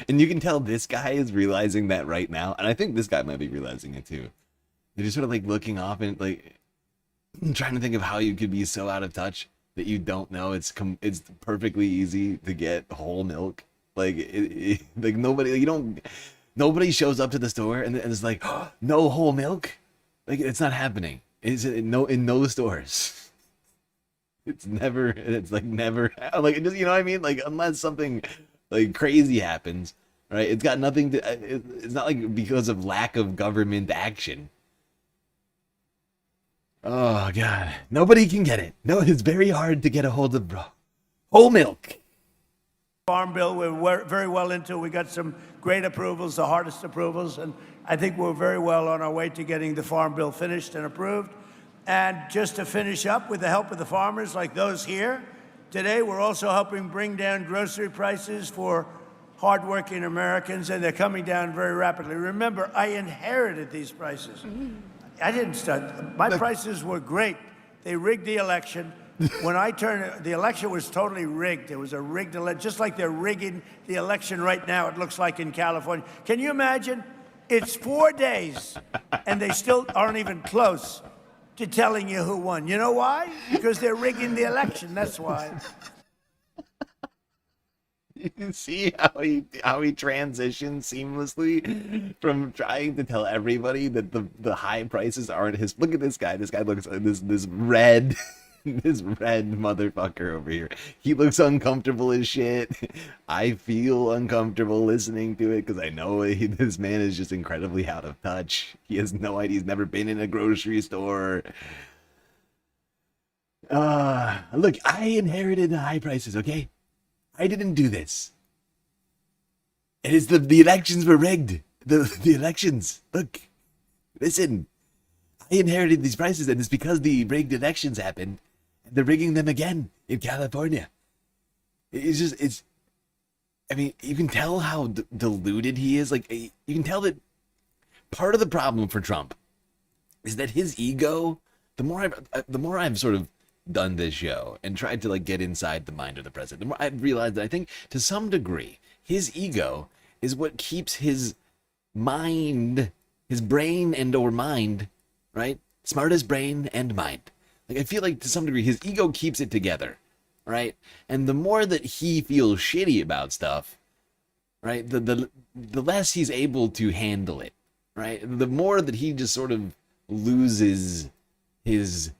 And you can tell this guy is realizing that right now. And I think this guy might be realizing it too. They're just sort of like looking off and like trying to think of how you could be so out of touch that you don't know it's perfectly easy to get whole milk. Like like nobody shows up to the store and it's like, oh, no whole milk. Like it's not happening. It's in no stores. It's never like it just, you know what I mean? Like unless something like crazy happens, right? It's got nothing to. It's not like because of lack of government action. Oh God, nobody can get it. No, it's very hard to get a hold of whole milk. Farm bill, we're very well into. We got some great approvals, the hardest approvals, and I think we're very well on our way to getting the farm bill finished and approved. And just to finish up, with the help of the farmers like those here, today we're also helping bring down grocery prices for hardworking Americans, and they're coming down very rapidly. Remember, I inherited these prices. I didn't start. My prices were great. They rigged the election. When I turned, the election was totally rigged. It was a rigged election, just like they're rigging the election right now, it looks like in California. Can you imagine? It's 4 days, and they still aren't even close to telling you who won. You know why? Because they're rigging the election. That's why. You can see how he transitions seamlessly from trying to tell everybody that the high prices aren't his. Look at this guy. This guy looks like this red this red motherfucker over here. He looks uncomfortable as shit. I feel uncomfortable listening to it because I know this man is just incredibly out of touch. He has no idea. He's never been in a grocery store. Look, I inherited the high prices, okay? I didn't do this. It is the elections were rigged. The elections. Look, listen. I inherited these prices, and it's because the rigged elections happened. And they're rigging them again in California. I mean, you can tell how deluded he is. Like, you can tell that part of the problem for Trump is that his ego, the more I've sort of done this show and tried to like get inside the mind of the president, the more I've realized that I think to some degree his ego is what keeps his mind, his brain and or mind, right? Smartest brain and mind. Like I feel like to some degree his ego keeps it together, right? And the more that he feels shitty about stuff, right, the less he's able to handle it, right? The more that he just sort of loses his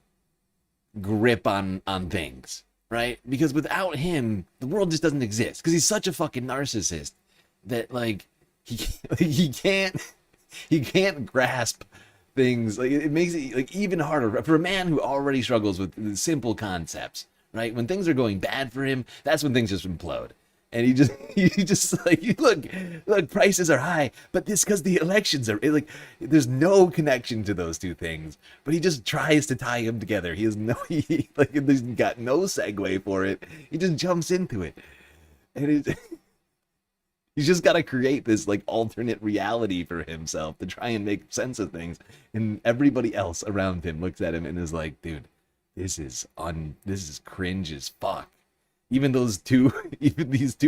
grip on things, right? Because without him, the world just doesn't exist. Because he's such a fucking narcissist that like he can't grasp things. Like it makes it like even harder for a man who already struggles with simple concepts, right? When things are going bad for him, that's when things just implode. And he just like, look, prices are high, but this because the elections are like, there's no connection to those two things. But he just tries to tie them together. He has he's got no segue for it. He just jumps into it, and he's just got to create this like alternate reality for himself to try and make sense of things. And everybody else around him looks at him and is like, dude, this is cringe as fuck. Even these two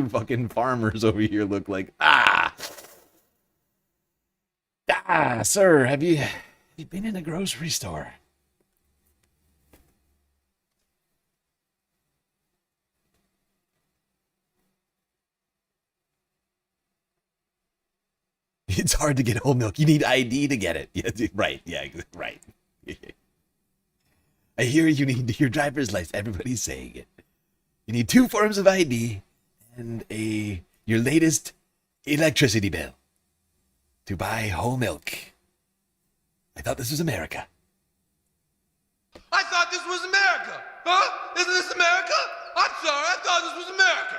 fucking farmers over here look like, sir, have you been in a grocery store? It's hard to get whole milk. You need ID to get it. Yeah, right. Yeah, right. I hear you need your driver's license. Everybody's saying it. You need 2 forms of ID and your latest electricity bill to buy whole milk. I thought this was America. I thought this was America. Huh? Isn't this America? I'm sorry, I thought this was America.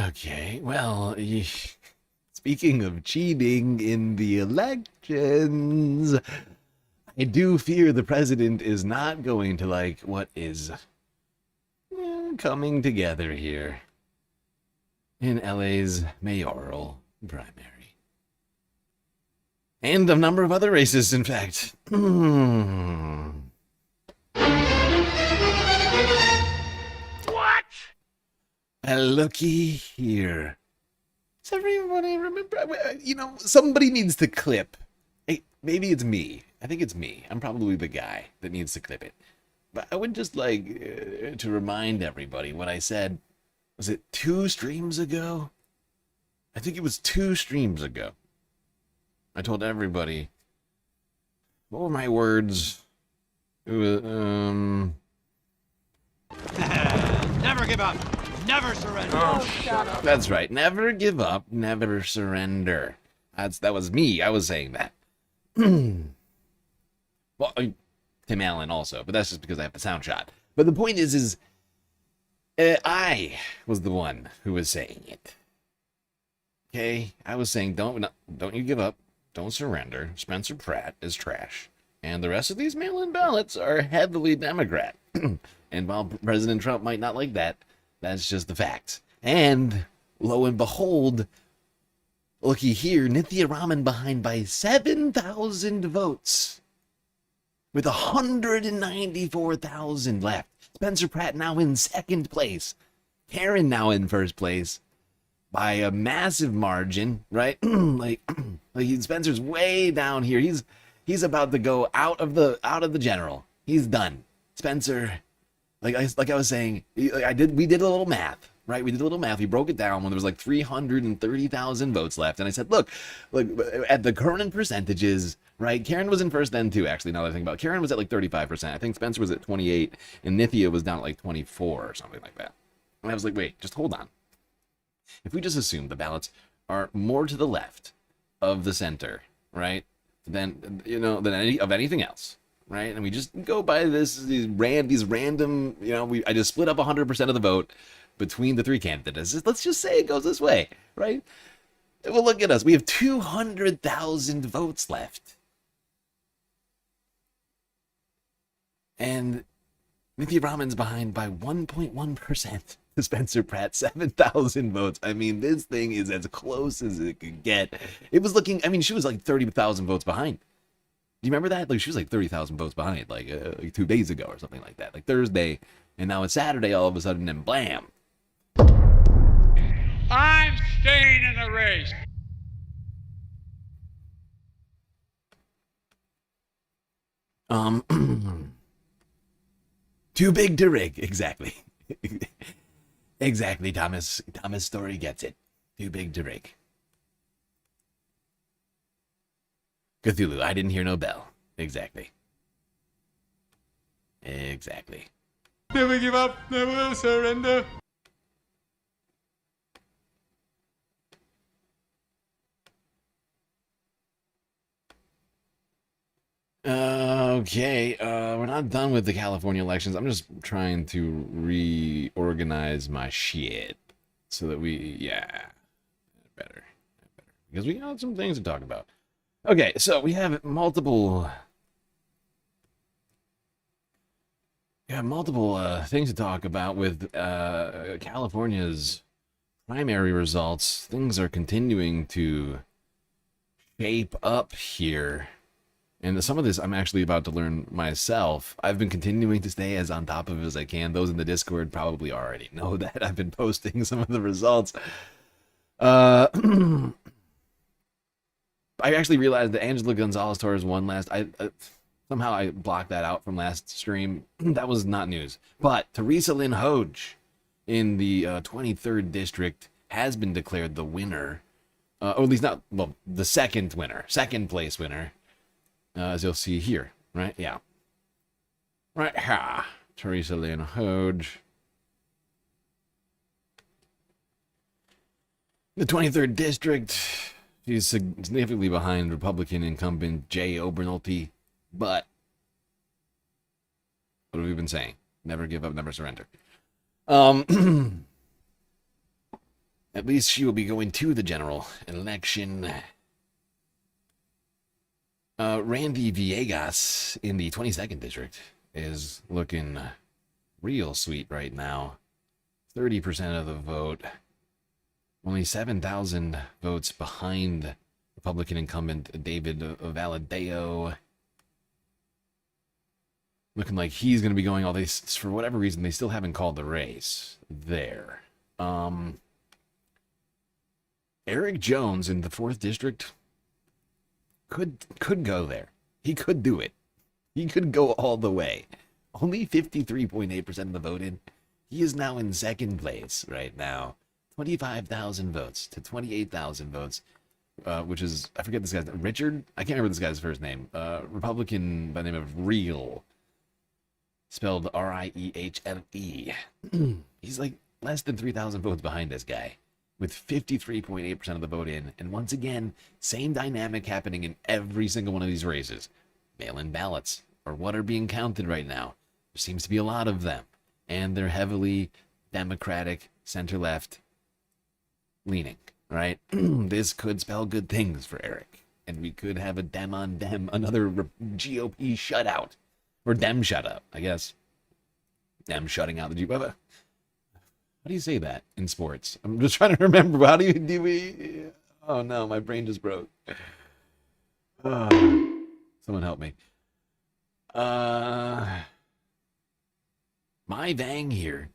Okay, well, speaking of cheating in the elections, I do fear the president is not going to like what is coming together here in LA's mayoral primary. And a number of other races, in fact. What? Looky here. Does everybody remember? You know, somebody needs to clip. Hey, maybe it's me. I think it's me. I'm probably the guy that needs to clip it. But I would just like to remind everybody what I said. Was it 2 streams ago? I think it was 2 streams ago. I told everybody. What were my words? It was, Never give up. Never surrender. Shut up. That's right. Never give up. Never surrender. That was me. I was saying that. Well, Tim Allen also, but that's just because I have the sound shot. But the point is I was the one who was saying it. Okay, I was saying don't you give up, don't surrender. Spencer Pratt is trash, and the rest of these mail-in ballots are heavily Democrat. And while President Trump might not like that, that's just the facts. And lo and behold, looky here, Nithya Raman behind by 7,000 votes. With 194,000 left. Spencer Pratt now in second place. Karen now in first place. By a massive margin, right? like Spencer's way down here. He's about to go out of the general. He's done. Spencer, like I was saying, we did a little math, right? We did a little math. We broke it down when there was like 330,000 votes left. And I said, look, at the current percentages, right? Karen was in first then too, actually, now that I think about it. Karen was at like 35%. I think Spencer was at 28, and Nithya was down at like 24 or something like that. And I was like, wait, just hold on. If we just assume the ballots are more to the left of the center, right, than anything else, right? And we just go by these random, I just split up 100% of the vote between the 3 candidates. Let's just say it goes this way, right? Well, look at us. We have 200,000 votes left. And Nithya Raman's behind by 1.1%. Spencer Pratt, 7,000 votes. I mean, this thing is as close as it could get. It was looking, she was like 30,000 votes behind. Do you remember that? Like, she was like 30,000 votes behind, like 2 days ago or something like that. Like Thursday, and now it's Saturday all of a sudden, and blam. I'm staying in the race. Too big to rig, exactly. Exactly, Thomas. Thomas Story gets it. Too big to rig. Cthulhu, I didn't hear no bell. Exactly. Exactly. Never give up, never surrender. Okay, we're not done with the California elections. I'm just trying to reorganize my shit so that better. Because we got some things to talk about. Okay, so we have multiple things to talk about with California's primary results. Things are continuing to shape up here. And some of this I'm actually about to learn myself. I've been continuing to stay as on top of it as I can. Those in the Discord probably already know that I've been posting some of the results. I actually realized that Angela Gonzalez Torres won last. Somehow I blocked that out from last stream. That was not news. But Teresa Lynn Hoge in the 23rd district has been declared the winner. Or at least the second place winner. As you'll see here, right? Yeah. Right here. Teresa Lynn Hoge. The 23rd district. She's significantly behind Republican incumbent Jay Obernolte. But what have we been saying? Never give up, never surrender. And At least she will be going to the general election. Randy Villegas in the 22nd district is looking real sweet right now. 30% of the vote. Only 7,000 votes behind Republican incumbent David Valadao. Looking like he's going to be going all this. For whatever reason, they still haven't called the race there. Eric Jones in the 4th district could go there. He could do it. He could go all the way. Only 53.8% of the vote in. He is now in 2nd place right now. 25,000 votes to 28,000 votes, which is, I forget this guy's name. Richard? I can't remember this guy's first name. Republican by the name of Real. Spelled R-I-E-H-L-E. He's like less than 3,000 votes behind this guy, with 53.8% of the vote in. And once again, same dynamic happening in every single one of these races. Mail-in ballots are what are being counted right now. There seems to be a lot of them. And they're heavily Democratic, center-left leaning, right? This could spell good things for Eric. And we could have a Dem on Dem, another GOP shutout. Or Dem shutout, I guess. Dem shutting out the GOP. How do you say that in sports? I'm just trying to remember. How do we... Oh no, my brain just broke. Someone help me. My Vang here.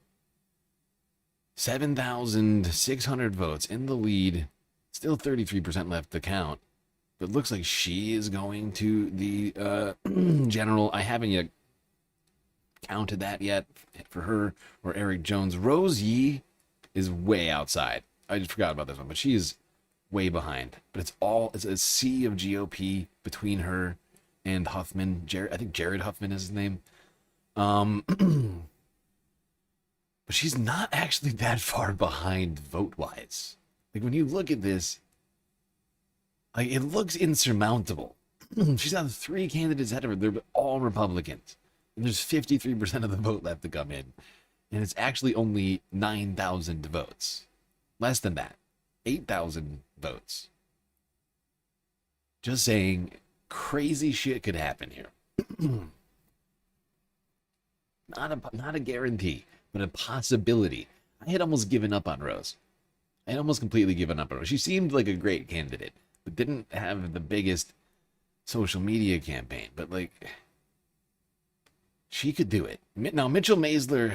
7,600 votes in the lead. Still 33% left to count. But it looks like she is going to the general. I haven't yet counted that yet for her or Eric Jones. Rose Yee is way outside. I just forgot about this one, but she is way behind. But it's a sea of GOP between her and Huffman. I think Jared Huffman is his name. But she's not actually that far behind vote-wise. Like, when you look at this, like, it looks insurmountable. She's got 3 candidates ahead of her. They're all Republicans. And there's 53% of the vote left to come in. And it's actually only 9,000 votes. Less than that. 8,000 votes. Just saying, crazy shit could happen here. Not a guarantee, but a possibility. I had almost given up on Rose. I had almost completely given up on Rose. She seemed like a great candidate, but didn't have the biggest social media campaign. But, like, she could do it. Now, Mitchell Maisler,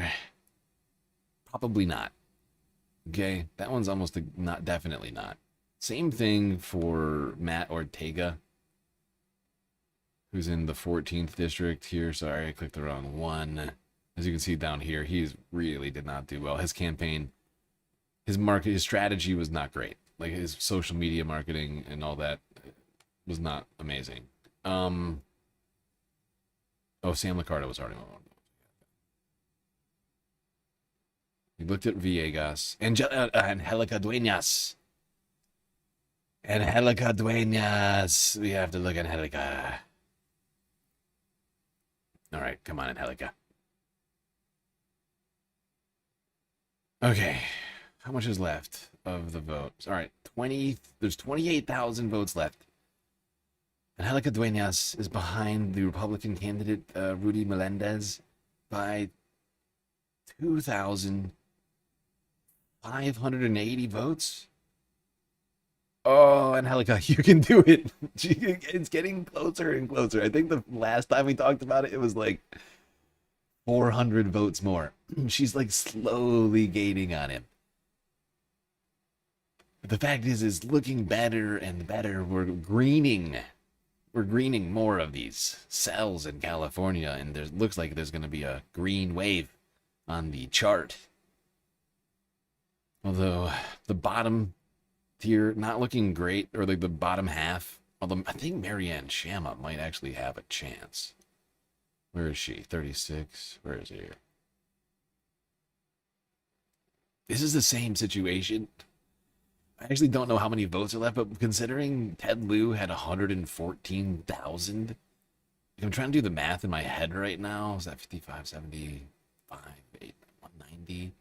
probably not. Okay? That one's almost not, definitely not. Same thing for Matt Ortega, who's in the 14th district here. Sorry, I clicked the wrong one. As you can see down here, he really did not do well. His campaign, his strategy was not great. Like, his social media marketing and all that was not amazing. Oh, Sam Liccardo was already on. We looked at Villegas. Angelica Dueñas. Angelica Dueñas. We have to look at Angelica. All right, come on, Angelica. Okay, how much is left of the votes? All right, there's 28,000 votes left. Angelica Dueñas is behind the Republican candidate, Rudy Melendez, by 2,580 votes. Oh, Angelica, you can do it. It's getting closer and closer. I think the last time we talked about it, it was like 400 votes more. She's like slowly gaining on him. But the fact is looking better and better. We're greening more of these cells in California, and looks like there's going to be a green wave on the chart. Although the bottom tier not looking great, or like the bottom half. Although I think Marianne Shamma might actually have a chance. Where is she? 36. Where is she here? This is the same situation. I actually don't know how many votes are left, but considering Ted Lieu had 114,000, I'm trying to do the math in my head right now. Is that 55, 75, 8, 190?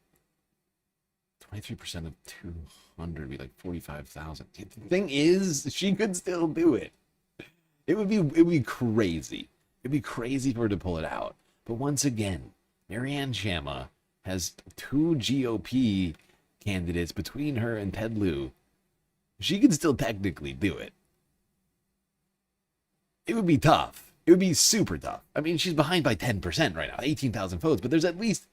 23% of 200 would be like 45,000. The thing is, she could still do it. It would be crazy. It'd be crazy for her to pull it out. But once again, Marianne Shamma has 2 GOP candidates between her and Ted Lieu. She could still technically do it. It would be tough. It would be super tough. I mean, she's behind by 10% right now, 18,000 votes, but there's at least,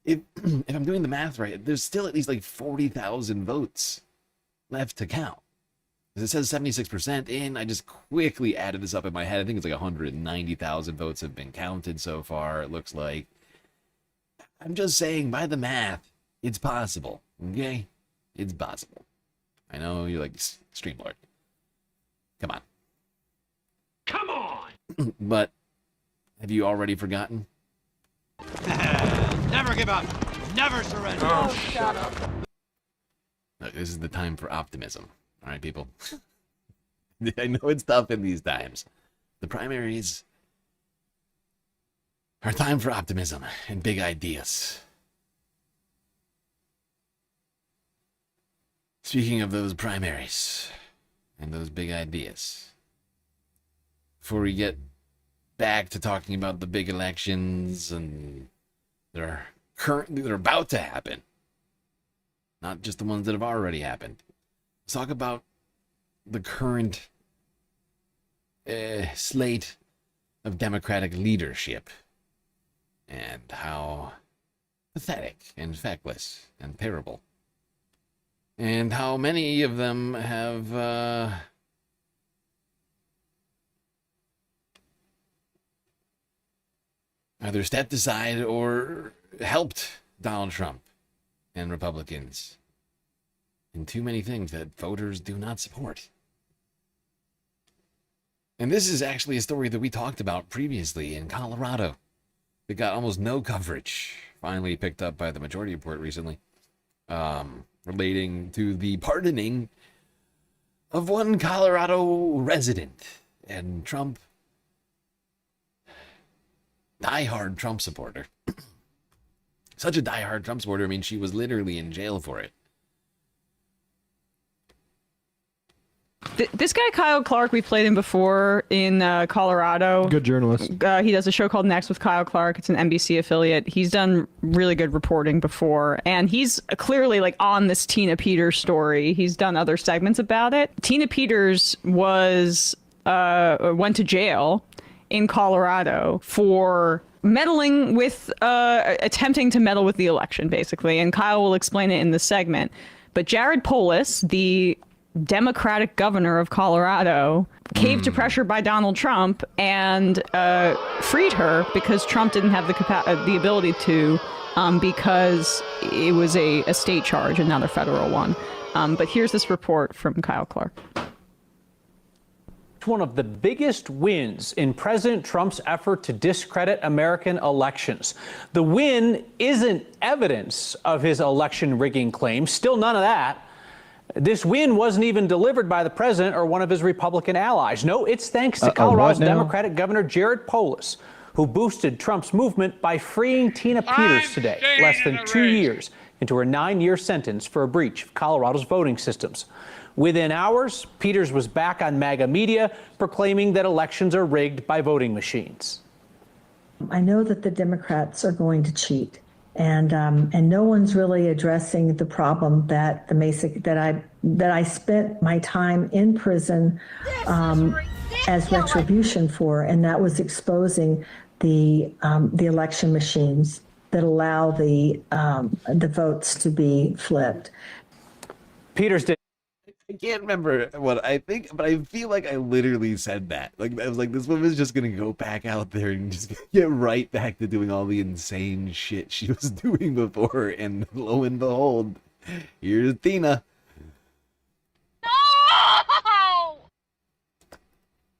if I'm doing the math right, there's still at least like 40,000 votes left to count. It says 76% in. I just quickly added this up in my head. I think it's like 190,000 votes have been counted so far, it looks like. I'm just saying, by the math, it's possible, okay? It's possible. I know you're like, Streamlord. Come on. Come on! But have you already forgotten? Never give up. Never surrender. Oh, shut up. Look, this is the time for optimism. All right, people. I know it's tough in these times. The primaries are time for optimism and big ideas. Speaking of those primaries and those big ideas, before we get back to talking about the big elections and that are about to happen, not just the ones that have already happened, let's talk about the current slate of Democratic leadership and how pathetic and feckless and terrible, and how many of them have either stepped aside or helped Donald Trump and Republicans in too many things that voters do not support. And this is actually a story that we talked about previously in Colorado. It got almost no coverage, finally picked up by the Majority Report recently, relating to the pardoning of one Colorado resident. And Trump, diehard Trump supporter. Such a diehard Trump supporter, I mean, she was literally in jail for it. This guy, Kyle Clark, we played him before in Colorado. Good journalist. He does a show called Next with Kyle Clark. It's an NBC affiliate. He's done really good reporting before, and he's clearly like on this Tina Peters story. He's done other segments about it. Tina Peters went to jail in Colorado for meddling with, attempting to meddle with the election, basically. And Kyle will explain it in the segment. But Jared Polis, the Democratic governor of Colorado, caved to pressure by Donald Trump and freed her because Trump didn't have the ability to, because it was a state charge and not a federal one. But here's this report from Kyle Clark. One of the biggest wins in President Trump's effort to discredit American elections. The win isn't evidence of his election rigging claims, still none of that. This win wasn't even delivered by the president or one of his Republican allies. No, it's thanks to Colorado's Democratic Governor Jared Polis, who boosted Trump's movement by freeing Tina Peters today, less than 2 years into her 9-year sentence for a breach of Colorado's voting systems. Within hours, Peters was back on MAGA media, proclaiming that elections are rigged by voting machines. I know that the Democrats are going to cheat, and no one's really addressing the problem that I spent my time in prison as retribution for, and that was exposing the election machines that allow the votes to be flipped. Peters did. I can't remember what I think, but I feel like I literally said that. Like, I was like, this woman's just gonna go back out there and just get right back to doing all the insane shit she was doing before, and lo and behold, here's Tina. No!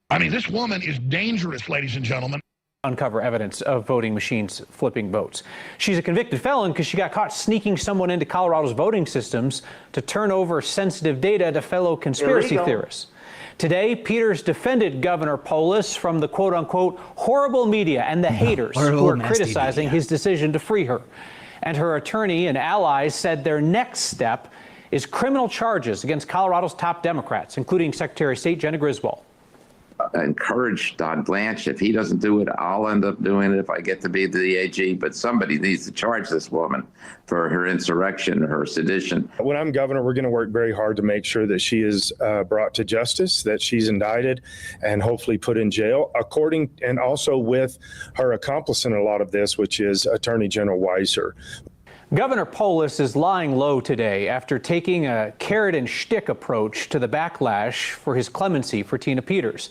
I mean, this woman is dangerous, ladies and gentlemen. Uncover evidence of voting machines flipping votes. She's a convicted felon because she got caught sneaking someone into Colorado's voting systems to turn over sensitive data to fellow conspiracy theorists. Today, Peters defended Governor Polis from the quote-unquote horrible media and the haters who are criticizing his decision to free her. And her attorney and allies said their next step is criminal charges against Colorado's top Democrats, including Secretary of State Jenna Griswold. Encourage Don Blanche. If he doesn't do it, I'll end up doing it if I get to be the AG. But somebody needs to charge this woman for her insurrection, her sedition. When I'm governor, we're going to work very hard to make sure that she is brought to justice, that she's indicted, and hopefully put in jail, and also with her accomplice in a lot of this, which is Attorney General Weiser. Governor Polis is lying low today after taking a carrot and stick approach to the backlash for his clemency for Tina Peters.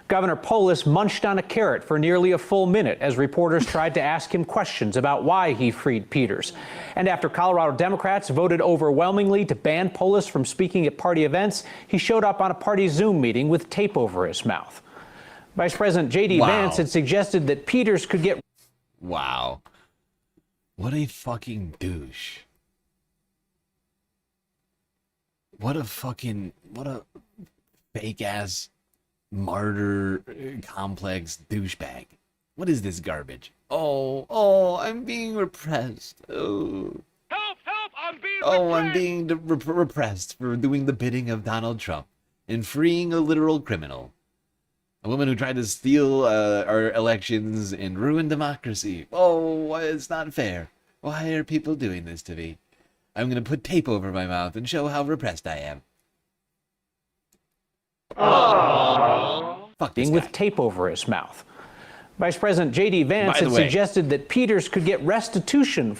Governor Polis munched on a carrot for nearly a full minute as reporters tried to ask him questions about why he freed Peters. And after Colorado Democrats voted overwhelmingly to ban Polis from speaking at party events, he showed up on a party Zoom meeting with tape over his mouth. Vice President J.D. Vance had suggested that Peters could get... Wow. What a fucking douche. What a fake-ass martyr complex douchebag. What is this garbage? Oh, I'm being repressed. Oh. Help, I'm being I'm being repressed for doing the bidding of Donald Trump and freeing a literal criminal. A woman who tried to steal our elections and ruin democracy. Oh, it's not fair. Why are people doing this to me? I'm going to put tape over my mouth and show how repressed I am. Fuck this guy. With tape over his mouth. Vice President J.D. Vance had suggested that Peters could get restitution.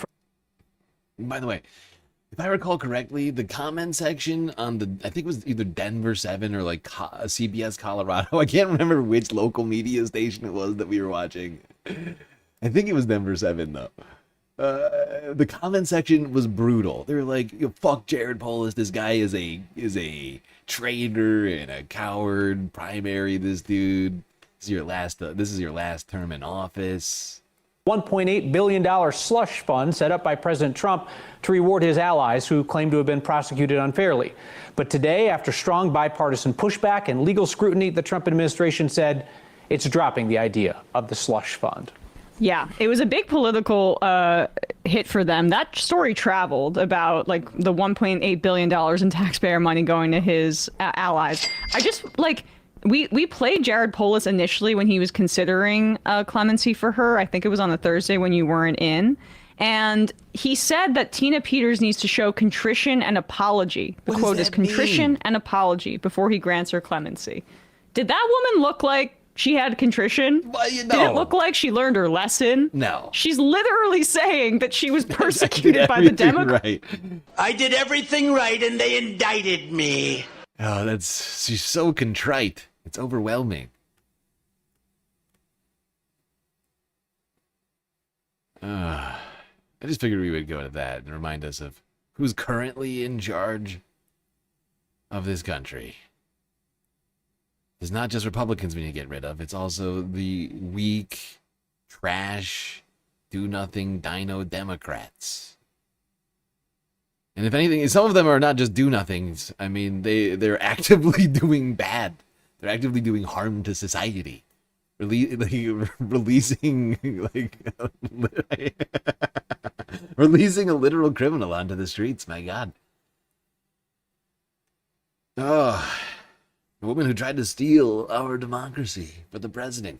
By the way, if I recall correctly, the comment section on I think it was either Denver 7 or like CBS Colorado. I can't remember which local media station it was that we were watching. I think it was Denver 7 though. The comment section was brutal. They were like, "Fuck Jared Polis. This guy is a traitor and a coward. Primary this dude. This is your last term in office." $1.8 billion slush fund set up by President Trump to reward his allies who claim to have been prosecuted unfairly. But today, after strong bipartisan pushback and legal scrutiny, the Trump administration said it's dropping the idea of the slush fund. Yeah, it was a big political hit for them. That story traveled about like the $1.8 billion in taxpayer money going to his allies. I just like... We played Jared Polis initially when he was considering clemency for her. I think it was on the Thursday when you weren't in. And he said that Tina Peters needs to show contrition and apology. The quote is contrition and apology before he grants her clemency. Did that woman look like she had contrition? Well, Did it look like she learned her lesson? No. She's literally saying that she was persecuted by the Democrats. Right. I did everything right and they indicted me. Oh, she's so contrite. It's overwhelming. I just figured we would go to that and remind us of who's currently in charge of this country. It's not just Republicans we need to get rid of. It's also the weak, trash, do-nothing dino Democrats. And if anything, some of them are not just do-nothings. I mean, they're actively doing bad. They're actively doing harm to society. Releasing releasing a literal criminal onto the streets, my God. Oh, a woman who tried to steal our democracy for the president.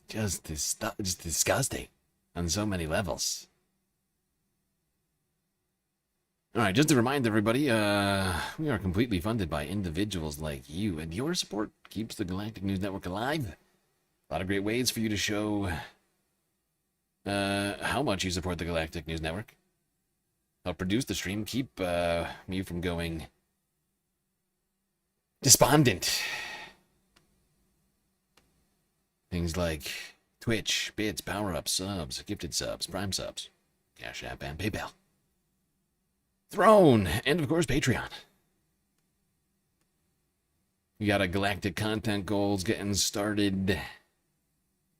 Just disgusting on so many levels. All right, just to remind everybody, we are completely funded by individuals like you, and your support keeps the Galactic News Network alive. A lot of great ways for you to show how much you support the Galactic News Network. Help produce the stream, keep me from going despondent. Things like Twitch, bits, power-ups, subs, gifted subs, prime subs, Cash App, and PayPal. Throne, and of course Patreon. We got a Galactic Content Goals getting started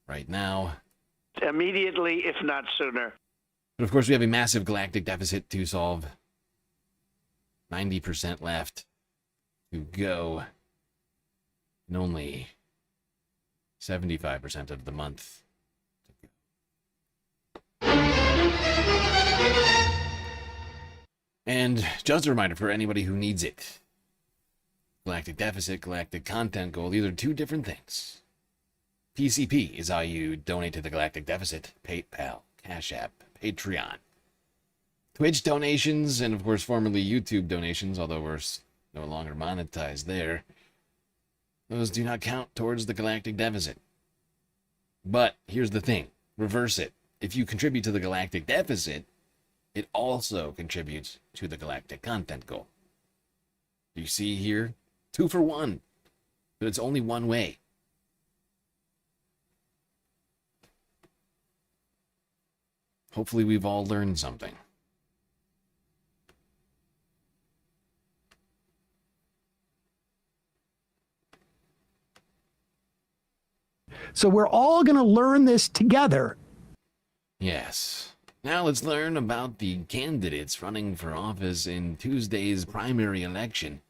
right now. Immediately, if not sooner. But of course we have a massive galactic deficit to solve. 90% left to go. And only 75% of the month. And just a reminder for anybody who needs it. Galactic deficit, galactic content goal, these are two different things. PCP is how you donate to the galactic deficit. PayPal, Cash App, Patreon. Twitch donations, and of course formerly YouTube donations, although we're no longer monetized there. Those do not count towards the galactic deficit. But here's the thing. Reverse it. If you contribute to the galactic deficit, it also contributes to the galactic content goal. You see here? 2 for 1. But it's only one way. Hopefully we've all learned something. So we're all going to learn this together. Yes. Now let's learn about the candidates running for office in Tuesday's primary election.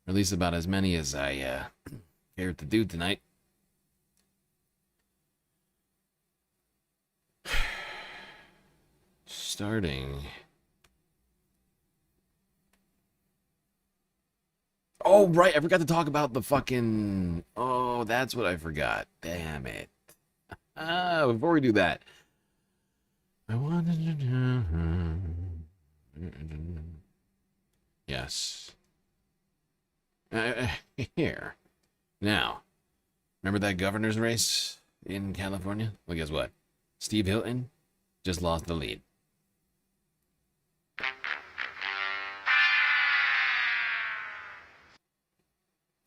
Or at least about as many as I care to do tonight. Starting. Oh, right. I forgot to talk about the fucking... Oh, that's what I forgot. Damn it. Before we do that. I wanted to... Yes. Here. Now. Remember that governor's race in California? Well, guess what? Steve Hilton just lost the lead.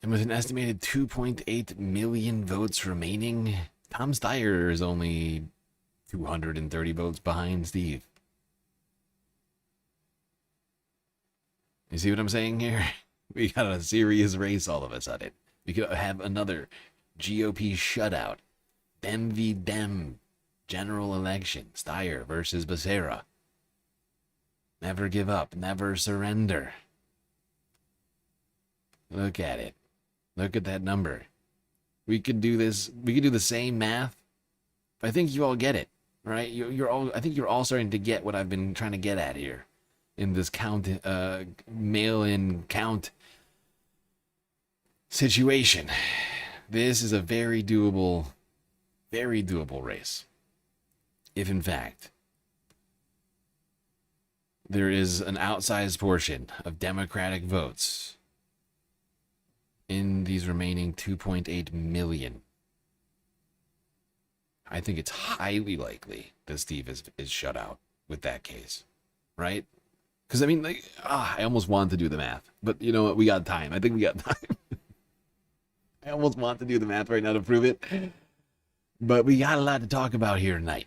And with an estimated 2.8 million votes remaining, Tom Steyer is only 230 votes behind Steve. You see what I'm saying here? We got a serious race all of a sudden. We could have another GOP shutout. Dem v. Dem. General election. Steyer versus Becerra. Never give up. Never surrender. Look at it. Look at that number. We could do this. We could do the same math. I think you all get it, right? You're all. I think you're all starting to get what I've been trying to get at here, in this mail-in count situation. This is a very doable race. If in fact there is an outsized portion of Democratic votes in these remaining 2.8 million, I think it's highly likely that Steve is shut out with that case, right? Because, I mean, like, I almost want to do the math, but you know what? We got time. I think we got time. I almost want to do the math right now to prove it, but we got a lot to talk about here tonight.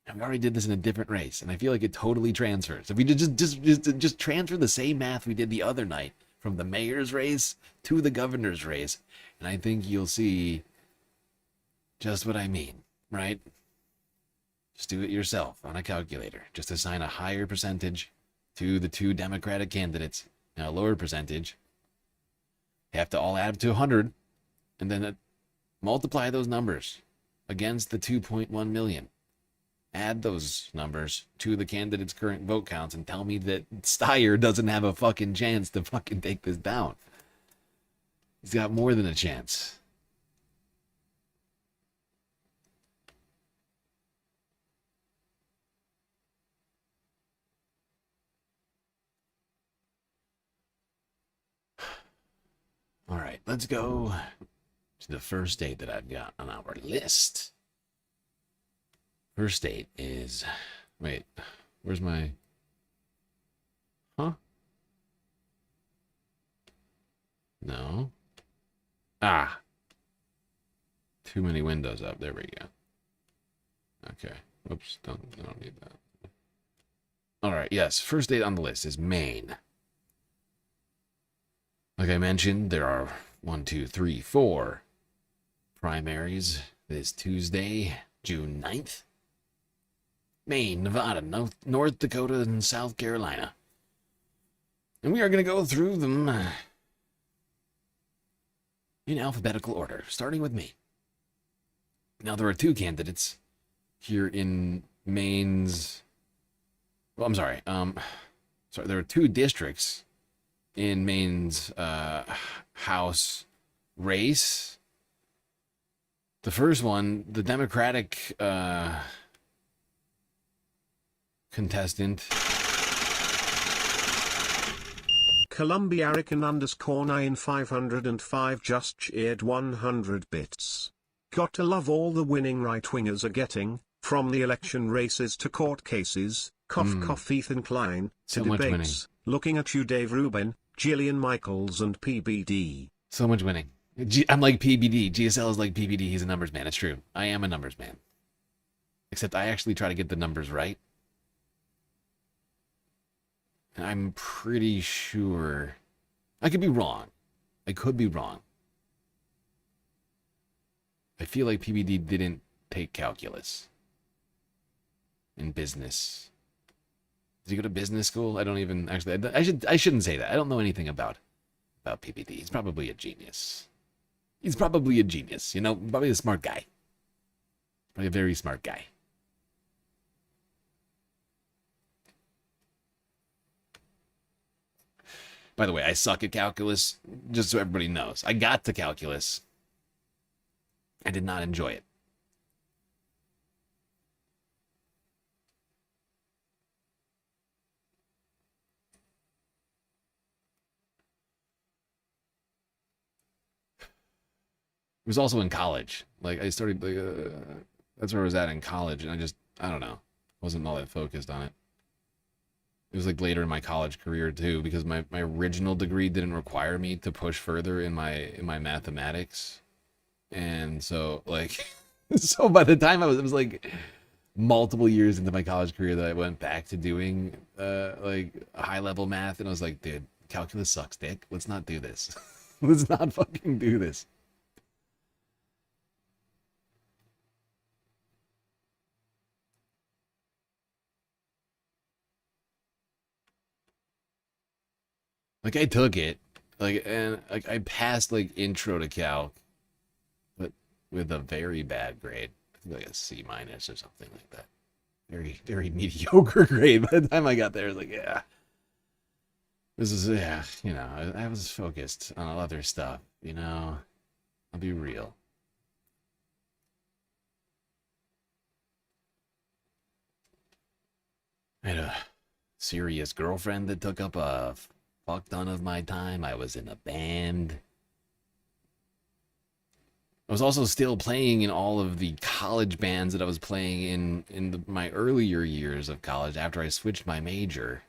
And we already did this in a different race, and I feel like it totally transfers. If we just transfer the same math we did the other night from the mayor's race to the governor's race, and I think you'll see just what I mean, right? Just do it yourself on a calculator. Just assign a higher percentage to the two Democratic candidates and a lower percentage. They have to all add up to 100, and then multiply those numbers against the 2.1 million. Add those numbers to the candidates' current vote counts and tell me that Steyer doesn't have a fucking chance to fucking take this down. He's got more than a chance. All right, let's go to the first date that I've got on our list. First date is... Wait, where's my... Huh? No. Ah. Too many windows up. There we go. Okay. Whoops. I don't need that. All right. Yes. First date on the list is Maine. Like I mentioned, there are 4 primaries this Tuesday, June 9th. Maine, Nevada, North Dakota, and South Carolina. And we are going to go through them in alphabetical order, starting with me. Now, there are two candidates here in Maine's... Well, I'm sorry. Sorry, there are two districts in Maine's House race. The first one, the Democratic contestant... Columbiarican_9505 just cheered 100 bits. Got to love all the winning right-wingers are getting, from the election races to court cases, cough Ethan Klein, to So much debates. Looking at you, Dave Rubin, Jillian Michaels and PBD. So much winning. I'm like PBD. GSL is like PBD. He's a numbers man. It's true. I am a numbers man. Except I actually try to get the numbers right. And I'm pretty sure... I could be wrong. I could be wrong. I feel like PBD didn't take calculus in business. Did he go to business school? I don't even... Actually, I shouldn't say that. I don't know anything about PBD. He's probably a genius. He's probably a genius. You know, probably a smart guy. Probably a very smart guy. By the way, I suck at calculus, just so everybody knows. I got to calculus. I did not enjoy it. It was also in college. Like, I started, that's where I was at in college, and I don't know, wasn't all that focused on it. It was like later in my college career too, because my original degree didn't require me to push further in my mathematics. And so like, so by the time it was like multiple years into my college career that I went back to doing like high level math, and I was like, dude, calculus sucks, dick. Let's not do this. Let's not fucking do this. Like, I took it, like, and like I passed like intro to calc, but with a very bad grade. I think like a C- or something like that. Very, very mediocre grade. By the time I got there, I was like, yeah, this is, yeah, you know, I was focused on other stuff, you know. I'll be real. I had a serious girlfriend that took up a fuck ton of my time. I was in a band. I was also still playing in all of the college bands that I was playing in my earlier years of college after I switched my major.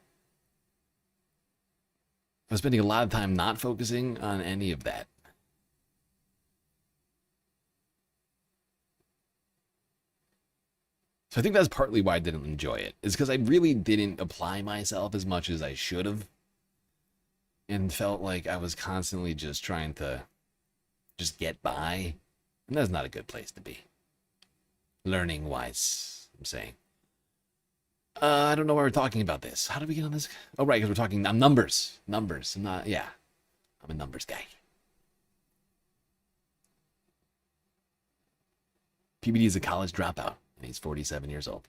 I was spending a lot of time not focusing on any of that. So I think that's partly why I didn't enjoy it. It's because I really didn't apply myself as much as I should have. And felt like I was constantly just trying to just get by. And that's not a good place to be. Learning wise, I'm saying. I don't know why we're talking about this. How did we get on this? Oh, right, because we're talking numbers. Numbers. I'm not, yeah. I'm a numbers guy. PBD is a college dropout, and he's 47 years old.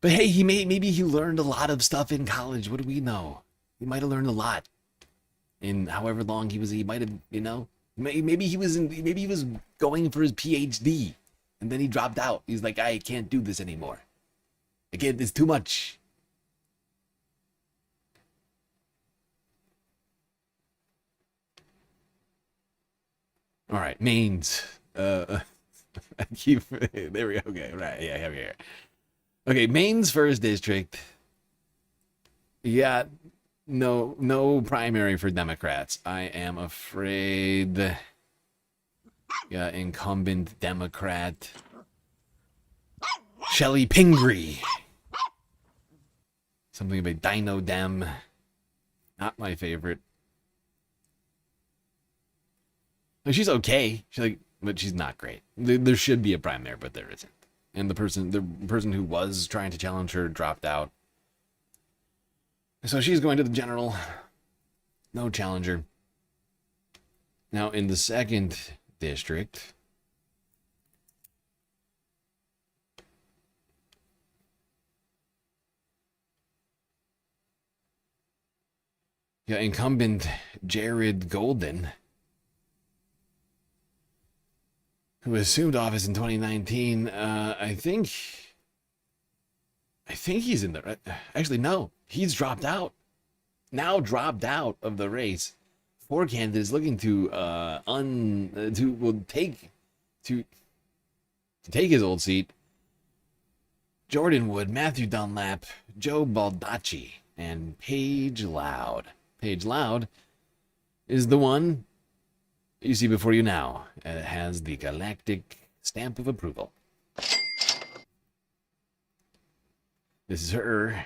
But hey, maybe he learned a lot of stuff in college. What do we know? He might have learned a lot in however long he was. He might have, you know, maybe he was going for his PhD, and then he dropped out. He's like, I can't do this anymore. I can't. It's too much. All right, mains. I keep. There we go. Okay, right. Yeah, have here. Okay, Maine's first district. Yeah, no primary for Democrats. I am afraid. Yeah, incumbent Democrat Shelley Pingree. Something about Dino Dem. Not my favorite. She's okay. She's like, but she's not great. There should be a primary, but there isn't. And the person who was trying to challenge her dropped out. So she's going to the general. No challenger. Now, in the 2nd district, incumbent Jared Golden, who assumed office in 2019, I think he's in the... Actually, no. He's dropped out. Now dropped out of the race. 4 candidates looking to take his old seat. Jordan Wood, Matthew Dunlap, Joe Baldacci, and Paige Loud. Paige Loud is the one you see before you now. It has the galactic stamp of approval. This is her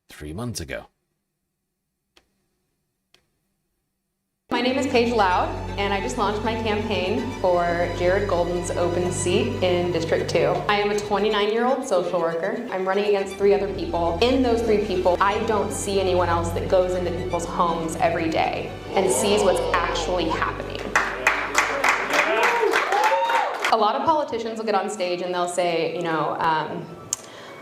3 months ago. My name is Paige Loud, and I just launched my campaign for Jared Golden's open seat in District 2. I am a 29-year-old social worker. I'm running against 3 other people. In those 3 people, I don't see anyone else that goes into people's homes every day and sees what's actually happening. A lot of politicians will get on stage and they'll say, you know,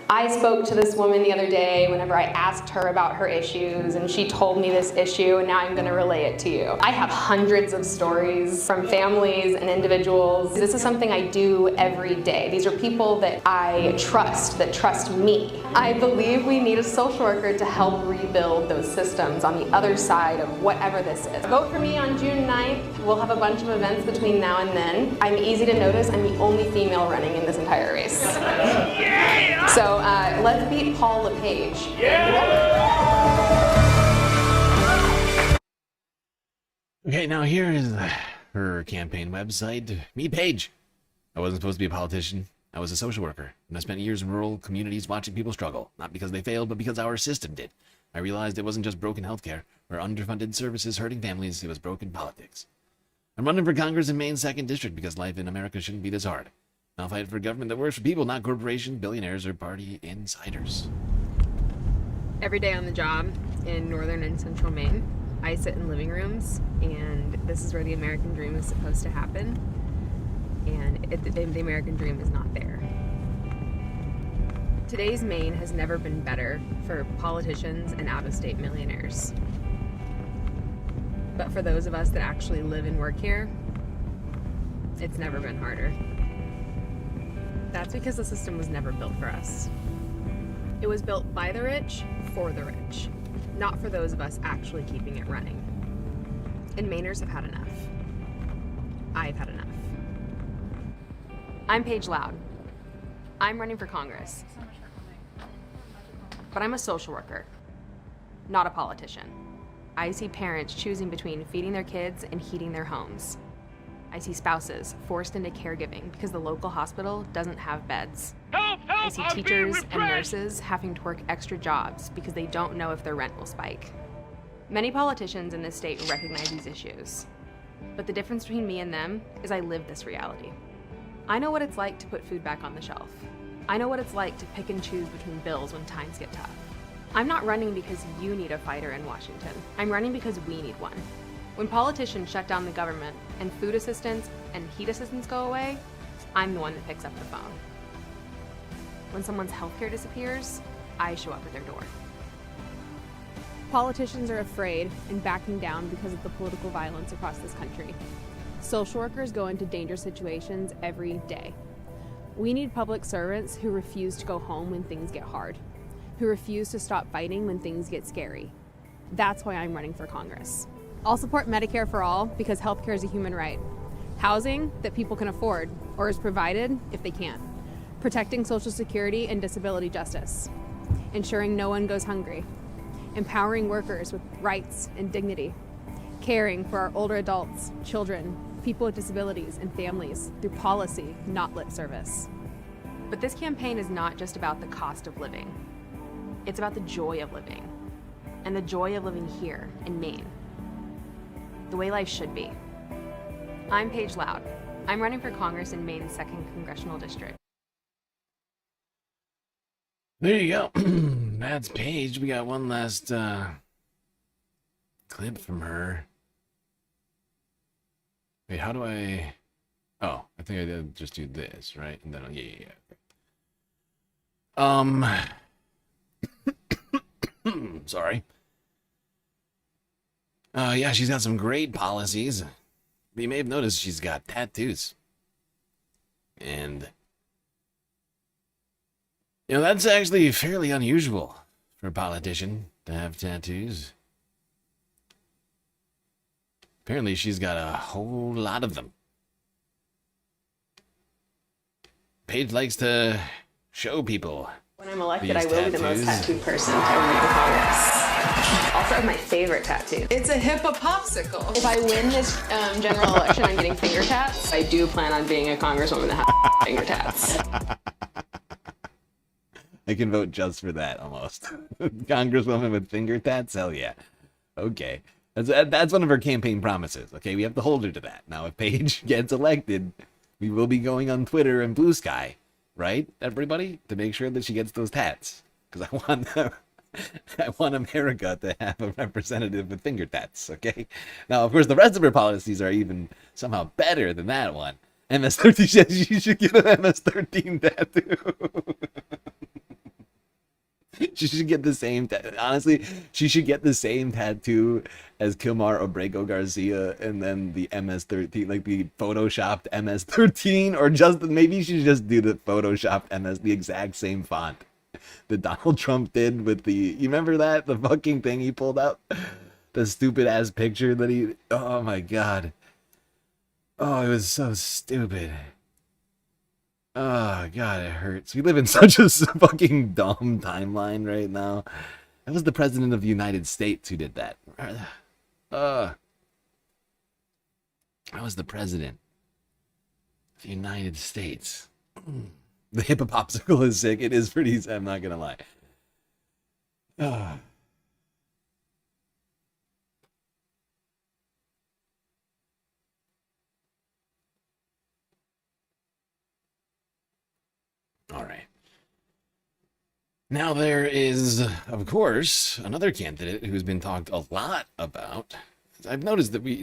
I spoke to this woman the other day whenever I asked her about her issues, and she told me this issue, and now I'm going to relay it to you. I have hundreds of stories from families and individuals. This is something I do every day. These are people that I trust, that trust me. I believe we need a social worker to help rebuild those systems on the other side of whatever this is. Vote for me on June 9th. We'll have a bunch of events between now and then. I'm easy to notice. I'm the only female running in this entire race. Yeah! So let's beat Paul LePage. Yeah! Okay, now here is her campaign website. Me, Paige. I wasn't supposed to be a politician. I was a social worker, and I spent years in rural communities watching people struggle, not because they failed, but because our system did. I realized it wasn't just broken healthcare or underfunded services hurting families, it was broken politics. I'm running for Congress in Maine's 2nd district because life in America shouldn't be this hard. I'll fight for a government that works for people, not corporations, billionaires, or party insiders. Every day on the job in northern and central Maine, I sit in living rooms, and this is where the American dream is supposed to happen. And the American dream is not there. Today's Maine has never been better for politicians and out-of-state millionaires. But for those of us that actually live and work here, it's never been harder. That's because the system was never built for us. It was built by the rich, for the rich, not for those of us actually keeping it running. And Mainers have had enough. I've had enough. I'm Paige Loud. I'm running for Congress. But I'm a social worker, not a politician. I see parents choosing between feeding their kids and heating their homes. I see spouses forced into caregiving because the local hospital doesn't have beds. I see teachers and nurses having to work extra jobs because they don't know if their rent will spike. Many politicians in this state recognize these issues. But the difference between me and them is I live this reality. I know what it's like to put food back on the shelf. I know what it's like to pick and choose between bills when times get tough. I'm not running because you need a fighter in Washington. I'm running because we need one. When politicians shut down the government and food assistance and heat assistance go away, I'm the one that picks up the phone. When someone's healthcare disappears, I show up at their door. Politicians are afraid and backing down because of the political violence across this country. Social workers go into dangerous situations every day. We need public servants who refuse to go home when things get hard, who refuse to stop fighting when things get scary. That's why I'm running for Congress. I'll support Medicare for all because healthcare is a human right. Housing that people can afford or is provided if they can't. Protecting Social Security and disability justice. Ensuring no one goes hungry. Empowering workers with rights and dignity. Caring for our older adults, children, people with disabilities, and families through policy, not lip service. But this campaign is not just about the cost of living. It's about the joy of living, and the joy of living here in Maine. The way life should be. I'm Paige Loud. I'm running for Congress in Maine's 2nd Congressional District. There you go. That's Paige. We got one last clip from her. Wait, how do I... Oh, I think I did just do this, right? And then, yeah. Sorry. Yeah, she's got some great policies. You may have noticed she's got tattoos. And, you know, that's actually fairly unusual for a politician to have tattoos. Apparently, she's got a whole lot of them. Paige likes to show people. When I'm elected, I will be the most tattooed person to ever make the Congress. Also, my favorite tattoo. It's a hippopopsicle. If I win this general election, I'm getting finger tats. I do plan on being a congresswoman that has finger tats. I can vote just for that, almost. Congresswoman with finger tats? Hell yeah. Okay. That's one of her campaign promises. Okay, we have to hold her to that. Now, if Paige gets elected, we will be going on Twitter and Blue Sky, right, everybody, to make sure that she gets those tats. Because I want America to have a representative with finger tats, okay? Now, of course, the rest of her policies are even somehow better than that one. MS-13 says you should get an MS-13 tattoo. She should get the same, honestly, she should get the same tattoo as Kilmar Obrego Garcia, and then the MS-13, like the photoshopped MS-13, or just, maybe she should just do the photoshopped MS, the exact same font that Donald Trump did with the, you remember that? The fucking thing he pulled up? The stupid ass picture that he, oh my God. Oh, it was so stupid. Oh, God, it hurts. We live in such a fucking dumb timeline right now. That was the President of the United States who did that. That was the President of the United States. The hippopopsicle is sick. It is pretty, I'm not going to lie. All right. Now there is, of course, another candidate who's been talked a lot about. I've noticed that we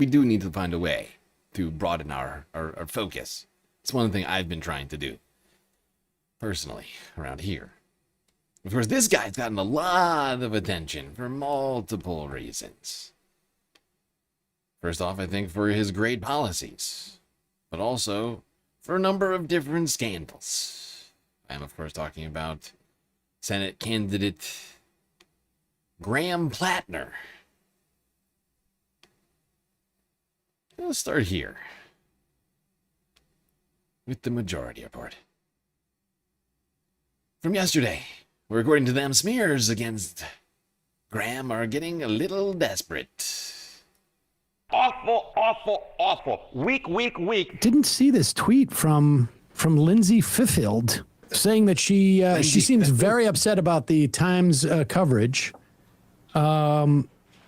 do need to find a way to broaden our focus. It's one thing I've been trying to do personally around here. Of course, this guy's gotten a lot of attention for multiple reasons. First off, I think for his great policies, but also for a number of different scandals. I'm, of course, talking about Senate candidate Graham Plattner. Let's start here with the majority report. From yesterday, where according to them, smears against Graham are getting a little desperate. Awful, awful, awful. Weak. Didn't see this tweet from Lindsay Fiffield saying that she seems very upset about the Times coverage.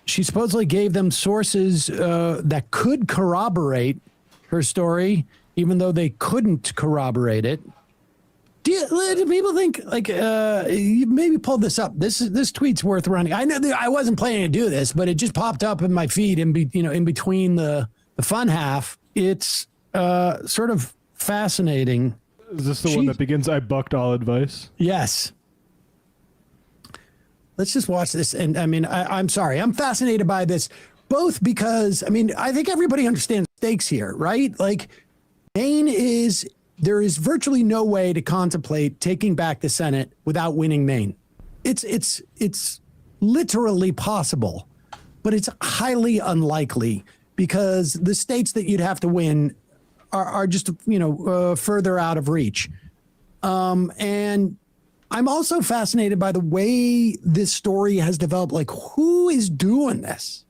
She supposedly gave them sources that could corroborate her story, even though they couldn't corroborate it. Do people think, like, you maybe pulled this up? This tweet's worth running. I know I wasn't planning to do this, but it just popped up in my feed in between the fun half. It's sort of fascinating. Is this the one that begins, I bucked all advice? Yes. Let's just watch this. And I mean, I'm sorry. I'm fascinated by this, both because, I mean, I think everybody understands stakes here, right? Like, there is virtually no way to contemplate taking back the Senate without winning Maine. It's literally possible, but it's highly unlikely because the states that you'd have to win are just, further out of reach. And I'm also fascinated by the way this story has developed. Like, who is doing this?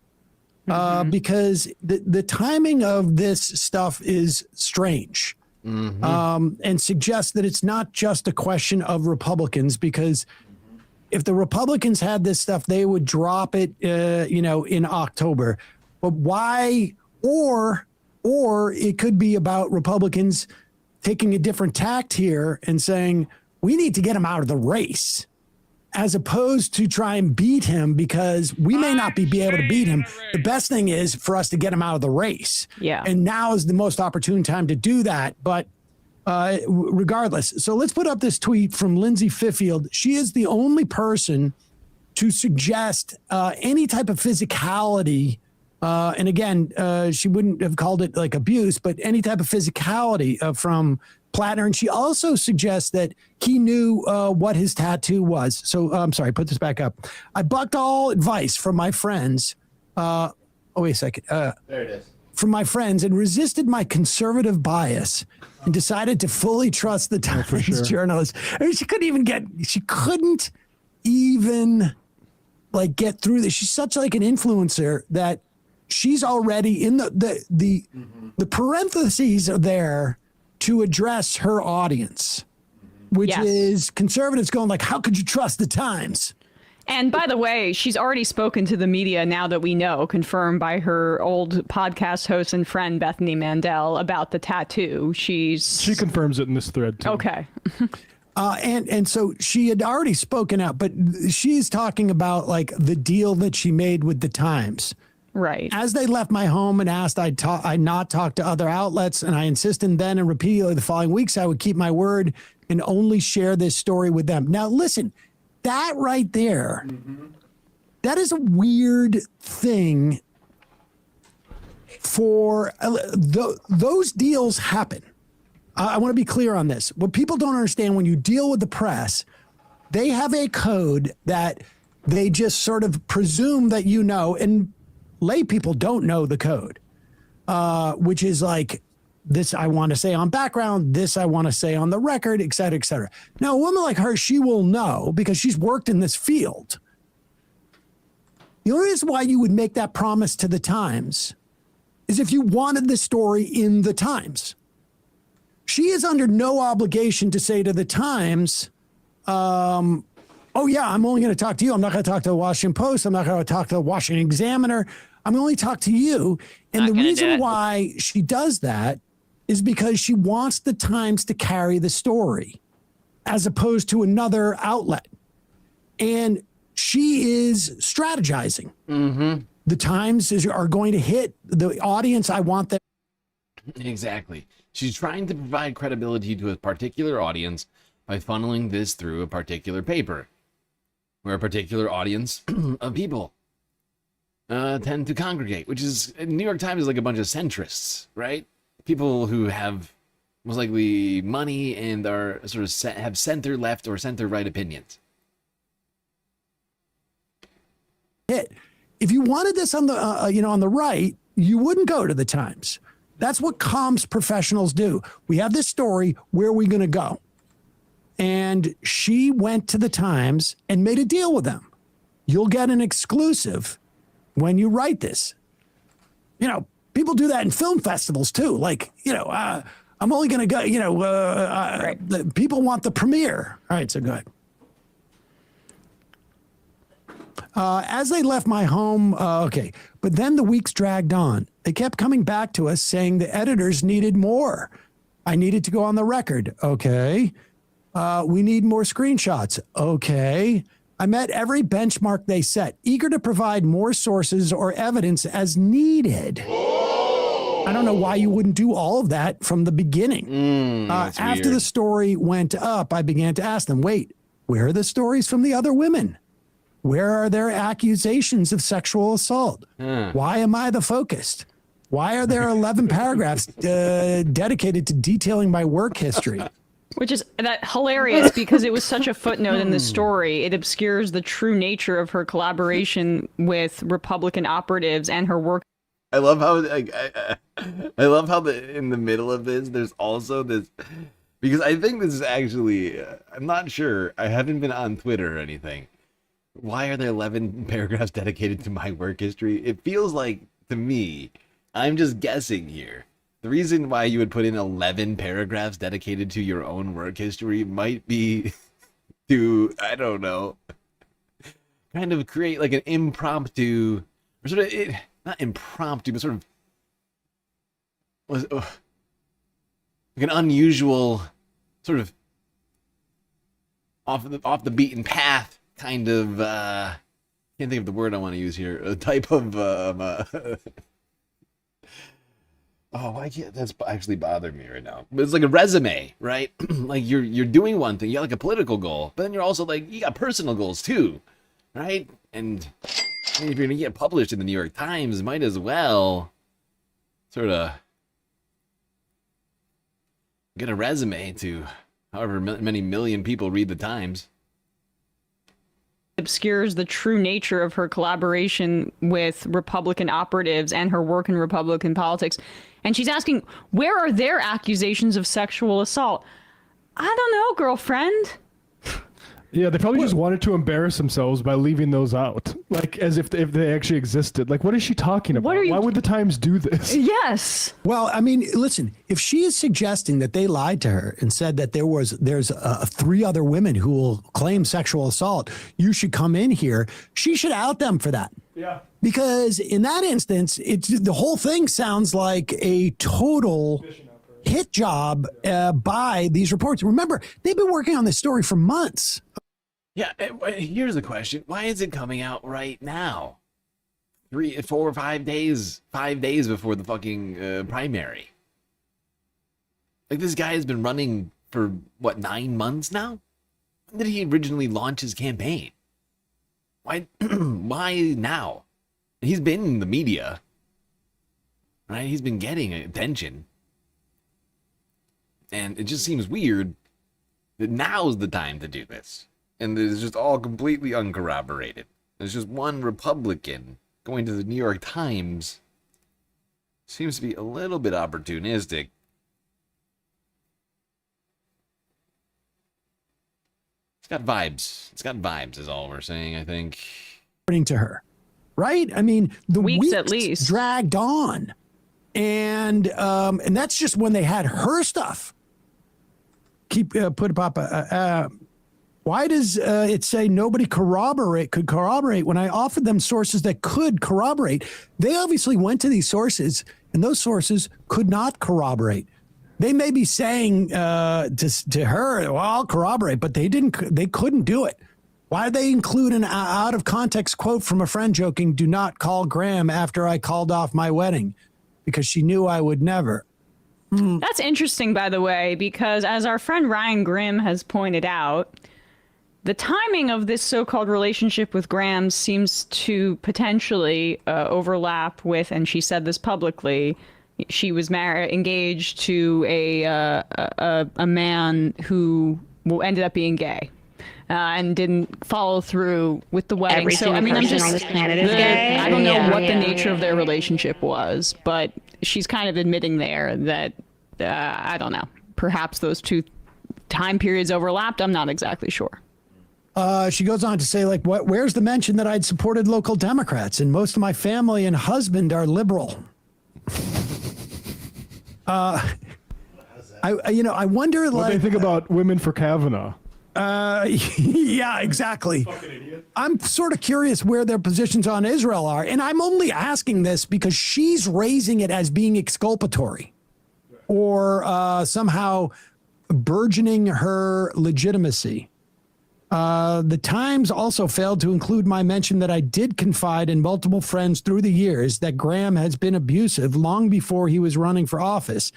Because the timing of this stuff is strange. And suggests that it's not just a question of Republicans, because if the Republicans had this stuff, they would drop it, in October. But why? Or it could be about Republicans taking a different tact here and saying, we need to get him out of the race, as opposed to try and beat him, because we may not be able to beat him. The best thing is for us to get him out of the race. Yeah. And now is the most opportune time to do that. But regardless, so let's put up this tweet from Lindsay Fiffield. She is the only person to suggest any type of physicality. And again, she wouldn't have called it like abuse, but any type of physicality from Plattner. And she also suggests that he knew what his tattoo was. So I'm sorry, put this back up. I bucked all advice from my friends. Oh, wait a second. There it is. From my friends, and resisted my conservative bias and decided to fully trust the Times journalist. I mean, she couldn't even like get through this. She's such like an influencer that she's already in the parentheses are there to address her audience, which is conservatives going like, how could you trust the Times? And by the way, she's already spoken to the media now that we know, confirmed by her old podcast host and friend, Bethany Mandel, about the tattoo. She confirms it in this thread, too. Okay. And so she had already spoken out, but she's talking about like the deal that she made with the Times. Right. As they left my home and asked I not talk to other outlets, and I insisted then and repeatedly the following weeks I would keep my word and only share this story with them. Now, listen, that right there, that is a weird thing for those deals happen. I want to be clear on this. What people don't understand, when you deal with the press, they have a code that they just sort of presume that you know, and lay people don't know the code, which is like, this I want to say on background, this I want to say on the record, et cetera, et cetera. Now, a woman like her, she will know because she's worked in this field. The only reason why you would make that promise to the Times is if you wanted the story in the Times. She is under no obligation to say to the Times, oh yeah, I'm only going to talk to you. I'm not going to talk to the Washington Post. I'm not going to talk to the Washington Examiner. I'm going to only talk to you. And the reason why she does that is because she wants the Times to carry the story as opposed to another outlet. And she is strategizing. The Times are going to hit the audience I want them. Exactly. She's trying to provide credibility to a particular audience by funneling this through a particular paper, where a particular audience of people tend to congregate, which is, New York Times is like a bunch of centrists, right? People who have most likely money and are sort of have center left or center right opinions. If you wanted this on the on the right, you wouldn't go to the Times. That's what comms professionals do. We have this story. Where are we going to go? And she went to the Times and made a deal with them. You'll get an exclusive when you write this. You know, people do that in film festivals too. Like, I'm only going to go, the people want the premiere. All right, so go ahead. As they left my home, okay, but then the weeks dragged on. They kept coming back to us saying the editors needed more. I needed to go on the record. Okay. We need more screenshots. Okay. I met every benchmark they set, eager to provide more sources or evidence as needed. I don't know why you wouldn't do all of that from the beginning. After the story went up, I began to ask them, wait, where are the stories from the other women? Where are their accusations of sexual assault? Why am I the focus? Why are there 11 paragraphs dedicated to detailing my work history? Which is that hilarious because it was such a footnote in the story. It obscures the true nature of her collaboration with Republican operatives and her work. I love how I love how in the middle of this, there's also this, because I think this is actually, I'm not sure. I haven't been on Twitter or anything. Why are there 11 paragraphs dedicated to my work history? It feels like, to me, I'm just guessing here. The reason why you would put in 11 paragraphs dedicated to your own work history might be to, I don't know, kind of create like an impromptu, or sort of, not impromptu, but sort of, like an unusual sort of off the beaten path kind of can't think of the word I want to use here. A type of oh, why can't that's actually bothering me right now? But it's like a resume, right? Like you're doing one thing, you got like a political goal, but then you're also like you got personal goals too, right? And I mean, if you're gonna get published in the New York Times, might as well sort of get a resume to however many million people read the Times. Obscures the true nature of her collaboration with Republican operatives and her work in Republican politics. And she's asking, where are their accusations of sexual assault? I don't know, girlfriend. Yeah, they probably just wanted to embarrass themselves by leaving those out, like as if they actually existed. Like, what is she talking about? Why would the Times do this? Yes. Well, I mean, listen, if she is suggesting that they lied to her and said that there's 3 other women who will claim sexual assault, you should come in here, she should out them for that. Yeah. Because in that instance, the whole thing sounds like a total hit job by these reports. Remember, they've been working on this story for months. Yeah, here's the question. Why is it coming out right now? 3, 4, 5 days, 5 days before the fucking primary. Like, this guy has been running for, what, 9 months now? When did he originally launch his campaign? Why, why now? He's been in the media, right? He's been getting attention. And it just seems weird that now's the time to do this. And it's just all completely uncorroborated. There's just one Republican going to the New York Times. Seems to be a little bit opportunistic. It's got vibes. It's got vibes is all we're saying, I think. According to her, right? I mean, the weeks at least dragged on. And that's just when they had her stuff. Why does it say nobody could corroborate when I offered them sources that could corroborate? They obviously went to these sources, and those sources could not corroborate. They may be saying to her, well, I'll corroborate, but they couldn't do it. Why did they include an out of context quote from a friend joking, do not call Graham after I called off my wedding? Because she knew I would never. That's interesting, by the way, because as our friend Ryan Grimm has pointed out, the timing of this so-called relationship with Graham seems to potentially overlap with, and she said this publicly, she was engaged to a man who ended up being gay. And didn't follow through with the wedding. Every single person on this planet is gay. I don't know what the nature of their relationship was, but she's kind of admitting there that, I don't know, perhaps those 2 time periods overlapped. I'm not exactly sure. She goes on to say, like, where's the mention that I'd supported local Democrats and most of my family and husband are liberal? I wonder, what they think about women for Kavanaugh. Yeah, exactly. I'm sort of curious where their positions on Israel are. And I'm only asking this because she's raising it as being exculpatory or somehow burgeoning her legitimacy. The Times also failed to include my mention that I did confide in multiple friends through the years that Graham has been abusive long before he was running for office.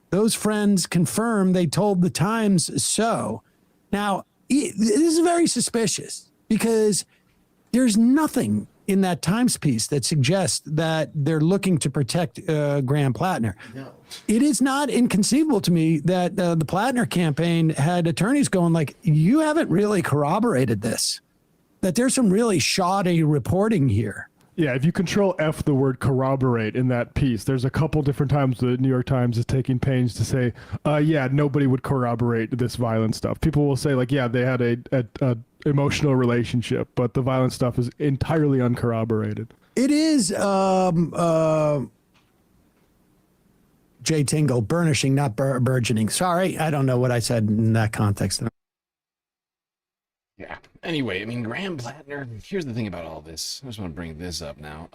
Those friends confirmed they told the Times so. Now, this is very suspicious because there's nothing in that Times piece that suggests that they're looking to protect Graham Plattner. No. It is not inconceivable to me that the Plattner campaign had attorneys going like, you haven't really corroborated this, that there's some really shoddy reporting here. Yeah, if you control F the word corroborate in that piece, there's a couple different times the New York Times is taking pains to say, yeah, nobody would corroborate this violent stuff. People will say, like, yeah, they had a emotional relationship, but the violent stuff is entirely uncorroborated. It is Jay Tingle, burnishing, not burgeoning. Sorry, I don't know what I said in that context. Yeah. Anyway, I mean, Graham Plattner, here's the thing about all this. I just want to bring this up now.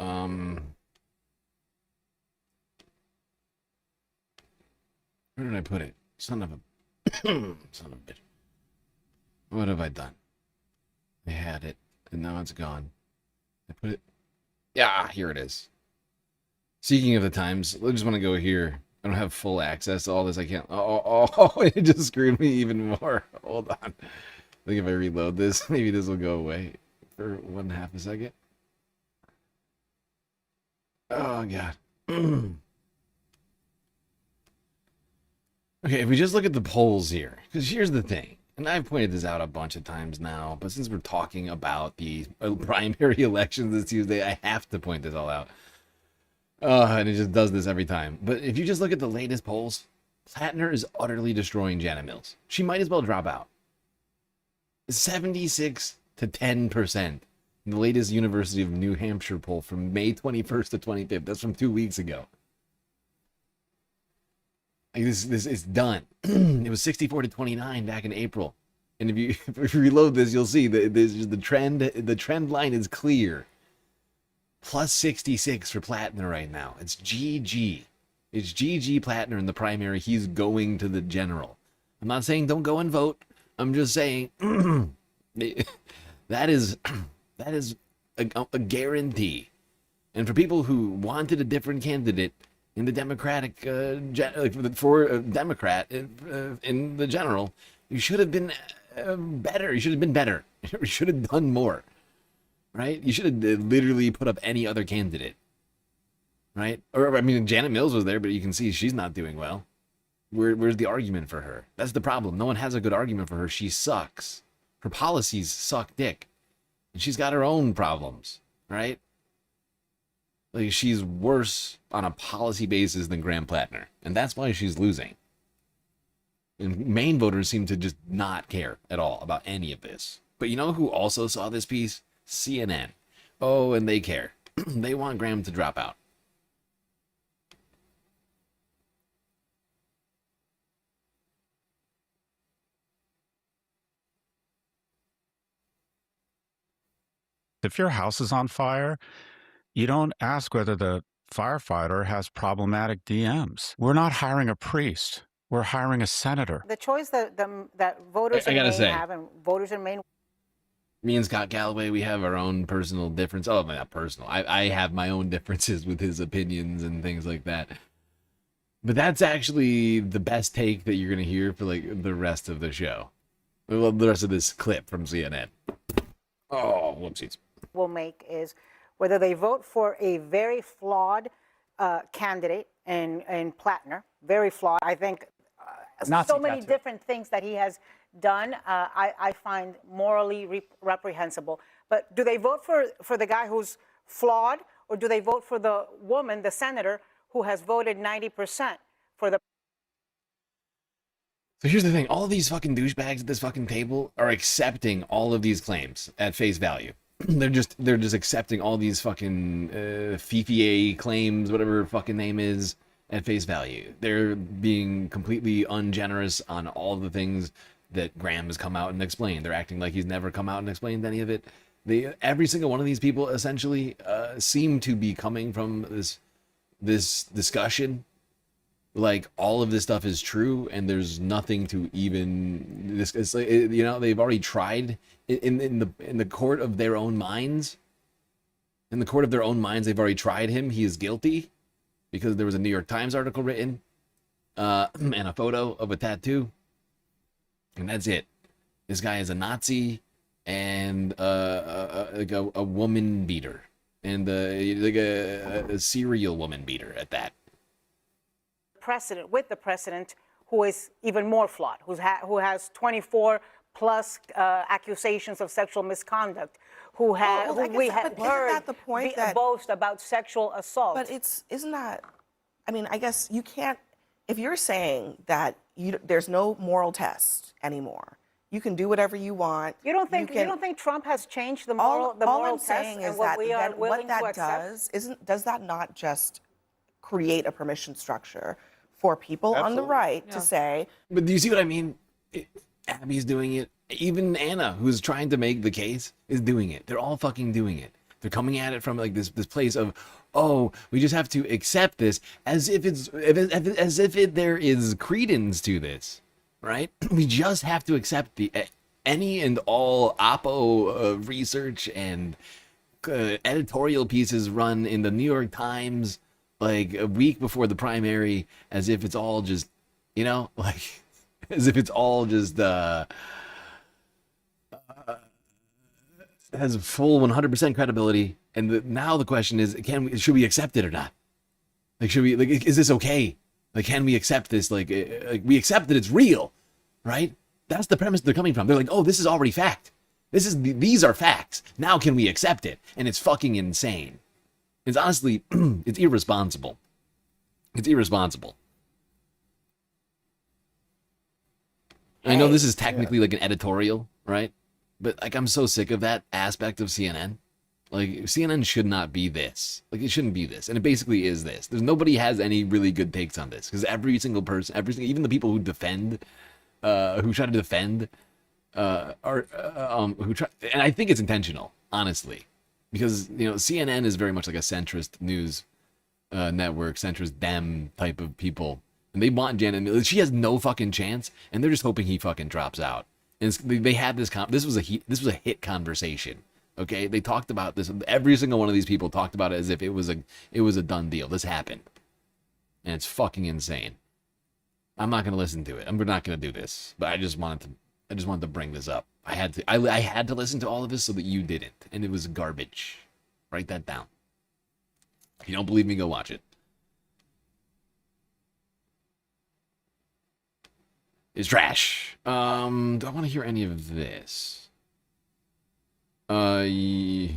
Where did I put it? Son of a bitch. What have I done? I had it, and now it's gone. I put it... Yeah, here it is. Speaking of the times, I just want to go here. I don't have full access to all this. I can't... Oh, it just screwed me even more. Hold on. I think if I reload this, maybe this will go away for 1/2 a second. Oh, God. Okay, if we just look at the polls here, because here's the thing, and I've pointed this out a bunch of times now, but since we're talking about the primary elections this Tuesday, I have to point this all out. And it just does this every time. But if you just look at the latest polls, Plattner is utterly destroying Janet Mills. She might as well drop out. 76 to 10%. The latest University of New Hampshire poll from May 21st to 25th. That's from 2 weeks ago. Like this is done. It was 64 to 29 back in April. And if you reload this, you'll see that the trend line is clear. Plus 66 for Plattner right now. It's GG. It's GG Plattner in the primary. He's going to the general. I'm not saying don't go and vote. I'm just saying that is a guarantee. And for people who wanted a different candidate in the Democratic for a Democrat in the general, you should have been better. You should have been better. You should have done more. Right? You should have literally put up any other candidate. Right? Or, I mean, Janet Mills was there, but you can see she's not doing well. Where's the argument for her? That's the problem. No one has a good argument for her. She sucks. Her policies suck dick. And she's got her own problems. Right? Like, she's worse on a policy basis than Graham Plattner. And that's why she's losing. And Maine voters seem to just not care at all about any of this. But you know who also saw this piece? CNN. Oh, and they care. They want Graham to drop out. If your house is on fire, you don't ask whether the firefighter has problematic DMs. We're not hiring a priest. We're hiring a senator. The choice that voters in Maine have, and voters in Maine... Me and Scott Galloway, we have our own personal difference. Oh, not personal. I have my own differences with his opinions and things like that. But that's actually the best take that you're going to hear for like the rest of the show. Well, the rest of this clip from CNN. Oh, whoopsies. Will make is whether they vote for a very flawed candidate in Plattner, very flawed. I think so many different things that he has done, I find morally reprehensible. But do they vote for the guy who's flawed, or do they vote for the woman, the senator, who has voted 90% for the... So here's the thing. All of these fucking douchebags at this fucking table are accepting all of these claims at face value. They're just accepting all these fucking FIFIA claims, whatever her fucking name is, at face value. They're being completely ungenerous on all the things that Graham has come out and explained. They're acting like he's never come out and explained any of it. Every single one of these people essentially seem to be coming from this discussion like all of this stuff is true and there's nothing to even this. It's like, you know, they've already tried in the court of their own minds. In the court of their own minds, they've already tried him. He is guilty because there was a New York Times article written and a photo of a tattoo. And that's it. This guy is a Nazi and like a woman beater, and like a serial woman beater at that. Precedent with the president, who is even more flawed, who has 24 plus accusations of sexual misconduct, who has we have heard the point boast about sexual assault. But isn't that? I mean, I guess you can't. If you're saying that there's no moral test anymore, you can do whatever you want. You don't think Trump has changed the moral test? All I'm saying is that what that does that not just create a permission structure for people on the right to say? But do you see what I mean? Abby's doing it. Even Anna, who's trying to make the case, is doing it. They're all fucking doing it. They're coming at it from like this place of, oh, we just have to accept this as if there is credence to this, right? We just have to accept any and all Oppo research and editorial pieces run in the New York Times like a week before the primary, as if it's all just, you know, like as if it's all just has full 100% credibility. And now the question is, should we accept it or not? Like, is this okay? Like, can we accept this? Like we accept that it's real, right? That's the premise they're coming from. They're like, oh, this is already fact. These are facts. Now can we accept it? And it's fucking insane. It's honestly, it's irresponsible. It's irresponsible. I know this is technically like an editorial, right? But like, I'm so sick of that aspect of CNN. Like, CNN should not be this. Like, it shouldn't be this. And it basically is this. Nobody has any really good takes on this. Because every single person, even the people who defend, who try to defend, and I think it's intentional, honestly. Because, you know, CNN is very much like a centrist news network, centrist Dem type of people. And they want Janet Mills. She has no fucking chance, and they're just hoping he fucking drops out. And they had this was a hit conversation. Okay, they talked about this. Every single one of these people talked about it as if it was a done deal. This happened, and it's fucking insane. I'm not gonna listen to it. I'm not gonna do this. But I just wanted to bring this up. I had to listen to all of this so that you didn't, and it was garbage. Write that down. If you don't believe me, go watch it. It's trash. Do I want to hear any of this? It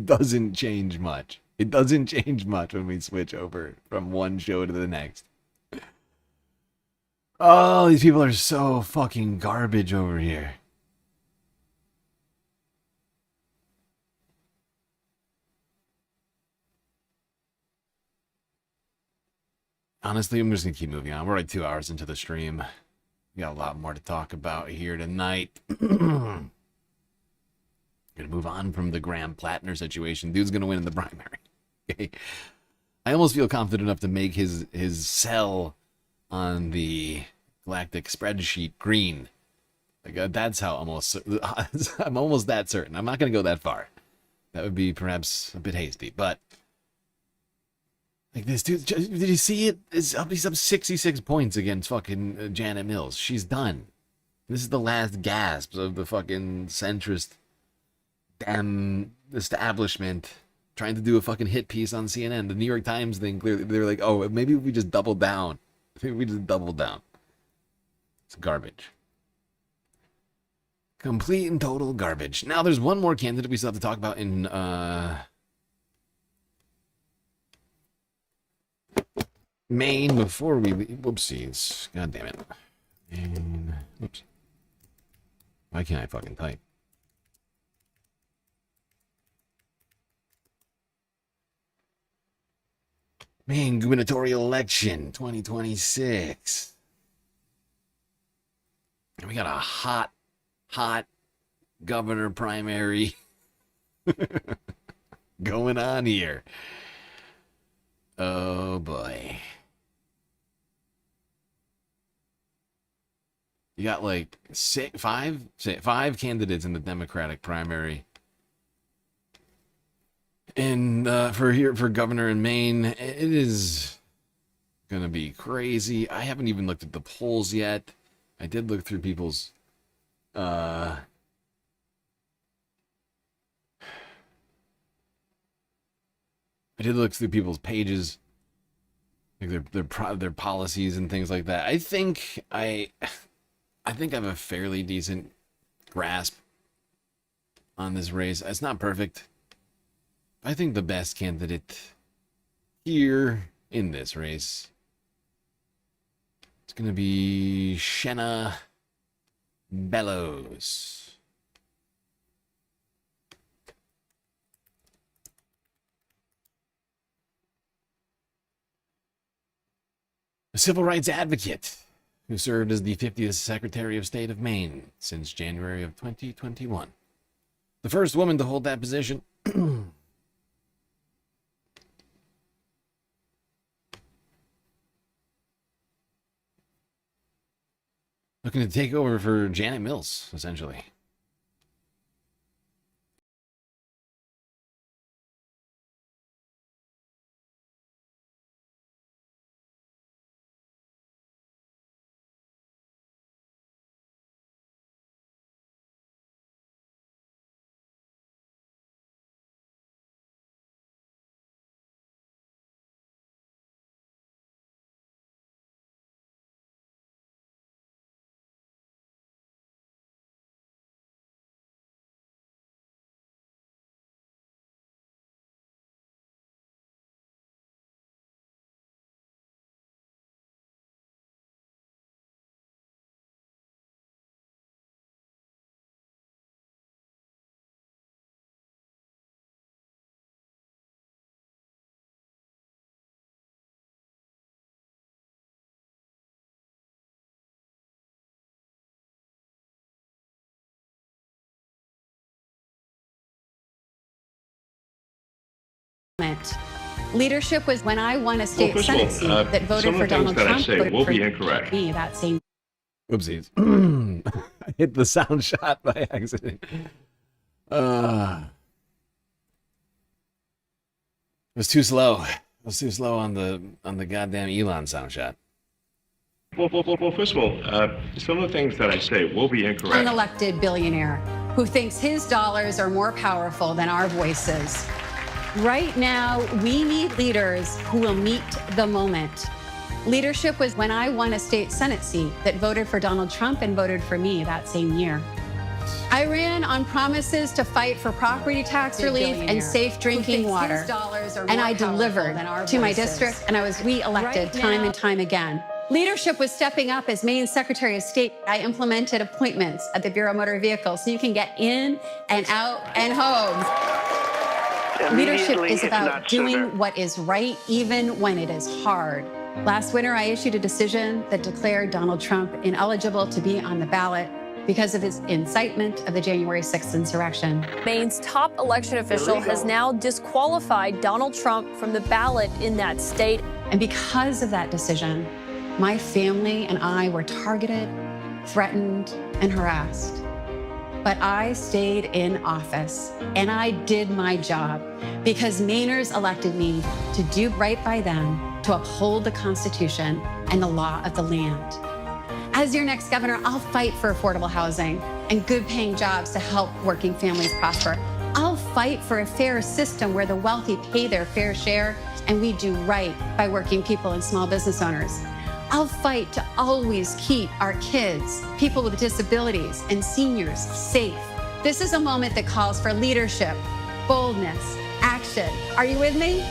doesn't change much. It doesn't change much when we switch over from one show to the next. Oh, these people are so fucking garbage over here. Honestly, I'm just going to keep moving on. We're like 2 hours into the stream. We got a lot more to talk about here tonight. Gonna move on from the Graham Plattner situation. Dude's going to win in the primary. Okay. I almost feel confident enough to make his cell on the galactic spreadsheet green. Like, that's how I'm almost that certain. I'm not going to go that far. That would be perhaps a bit hasty, but like, this dude, did you see it? He's up 66 points against fucking Janet Mills. She's done. This is the last gasp of the fucking centrist damn establishment trying to do a fucking hit piece on CNN. The New York Times thing, clearly, they're like, oh, maybe we just double down. Maybe we just double down. It's garbage. Complete and total garbage. Now, there's one more candidate we still have to talk about in, Maine before we leave. Whoopsies. God damn it. Maine. Oops. Why can't I fucking type? Maine gubernatorial election 2026. We got a hot governor primary going on here. Oh boy. You got like five candidates in the Democratic primary. And for governor in Maine, it is gonna be crazy. I haven't even looked at the polls yet. I did look through people's I did look through people's pages, like their policies and things like that. I think I have a fairly decent grasp on this race. It's not perfect. I think the best candidate here in this race, it's going to be Shenna Bellows. A civil rights advocate who served as the 50th Secretary of State of Maine since January of 2021. The first woman to hold that position. Looking to take over for Janet Mills, essentially. Leadership was when I won a state Senate seat that voted for Donald Trump. Some of the things that I say will be incorrect. Me that same. Whoopsies. I hit the sound shot by accident. It was too slow. It was too slow on the goddamn Elon sound shot. Well, first of all, some of the things that I say will be incorrect. Unelected billionaire who thinks his dollars are more powerful than our voices. Right now, we need leaders who will meet the moment. Leadership was when I won a state Senate seat that voted for Donald Trump and voted for me that same year. I ran on promises to fight for property tax relief and safe drinking water. And I delivered to my district, and I was re-elected time and time again. Leadership was stepping up as Maine's Secretary of State. I implemented appointments at the Bureau of Motor Vehicles so you can get in and out and home. Leadership is about doing what is right, even when it is hard. Last winter, I issued a decision that declared Donald Trump ineligible to be on the ballot because of his incitement of the January 6th insurrection. Maine's top election official has now disqualified Donald Trump from the ballot in that state. And because of that decision, my family and I were targeted, threatened, and harassed. But I stayed in office, and I did my job because Mainers elected me to do right by them, to uphold the Constitution and the law of the land. As your next governor, I'll fight for affordable housing and good-paying jobs to help working families prosper. I'll fight for a fair system where the wealthy pay their fair share and we do right by working people and small business owners. I'll fight to always keep our kids, people with disabilities, and seniors safe. This is a moment that calls for leadership, boldness, action. Are you with me?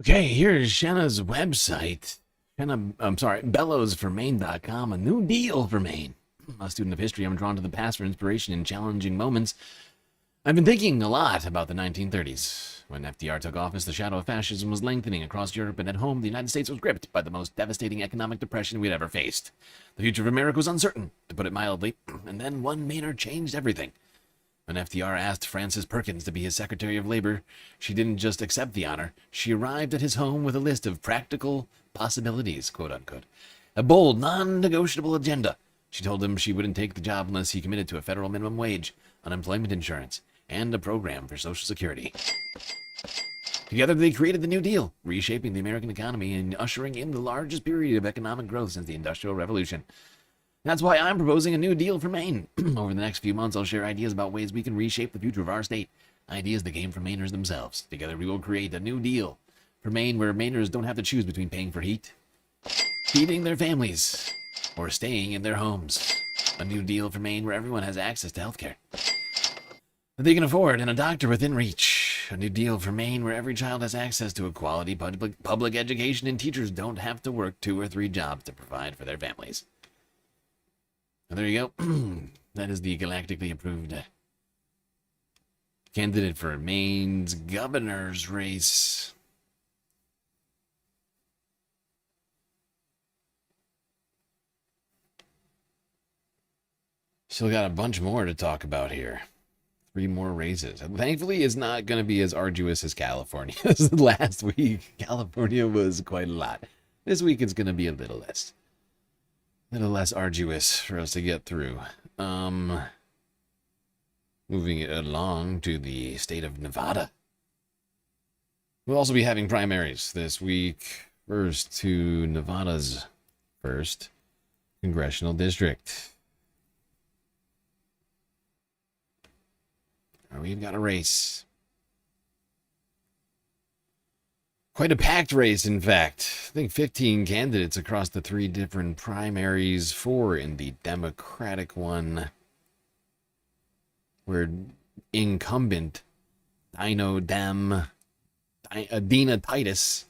Okay, here's Shanna's website. Bellowsformaine.com, a new deal for Maine. A student of history, I'm drawn to the past for inspiration in challenging moments. I've been thinking a lot about the 1930s. When FDR took office, the shadow of fascism was lengthening across Europe, and at home, the United States was gripped by the most devastating economic depression we'd ever faced. The future of America was uncertain, to put it mildly, and then one Maynard changed everything. When FDR asked Frances Perkins to be his Secretary of Labor, she didn't just accept the honor, she arrived at his home with a list of practical possibilities, quote-unquote. A bold, non-negotiable agenda. She told him she wouldn't take the job unless he committed to a federal minimum wage, unemployment insurance, and a program for Social Security. Together, they created the New Deal, reshaping the American economy and ushering in the largest period of economic growth since the Industrial Revolution. That's why I'm proposing a new deal for Maine. Over the next few months, I'll share ideas about ways we can reshape the future of our state. Ideas that came from Mainers themselves. Together, we will create a new deal for Maine where Mainers don't have to choose between paying for heat, feeding their families, or staying in their homes. A new deal for Maine where everyone has access to health care that they can afford and a doctor within reach. A new deal for Maine where every child has access to a quality public education and teachers don't have to work 2 or 3 jobs to provide for their families. And there you go. That is the galactically approved candidate for Maine's governor's race. Still got a bunch more to talk about here. 3 more races. And thankfully, it's not going to be as arduous as California. Last week, California was quite a lot. This week, it's going to be a little less arduous for us to get through. Moving it along to the state of Nevada. We'll also be having primaries this week. First to Nevada's first congressional district. We've got a race. Quite a packed race, in fact. I think 15 candidates across the 3 different primaries, 4 in the Democratic one, where incumbent Dina Titus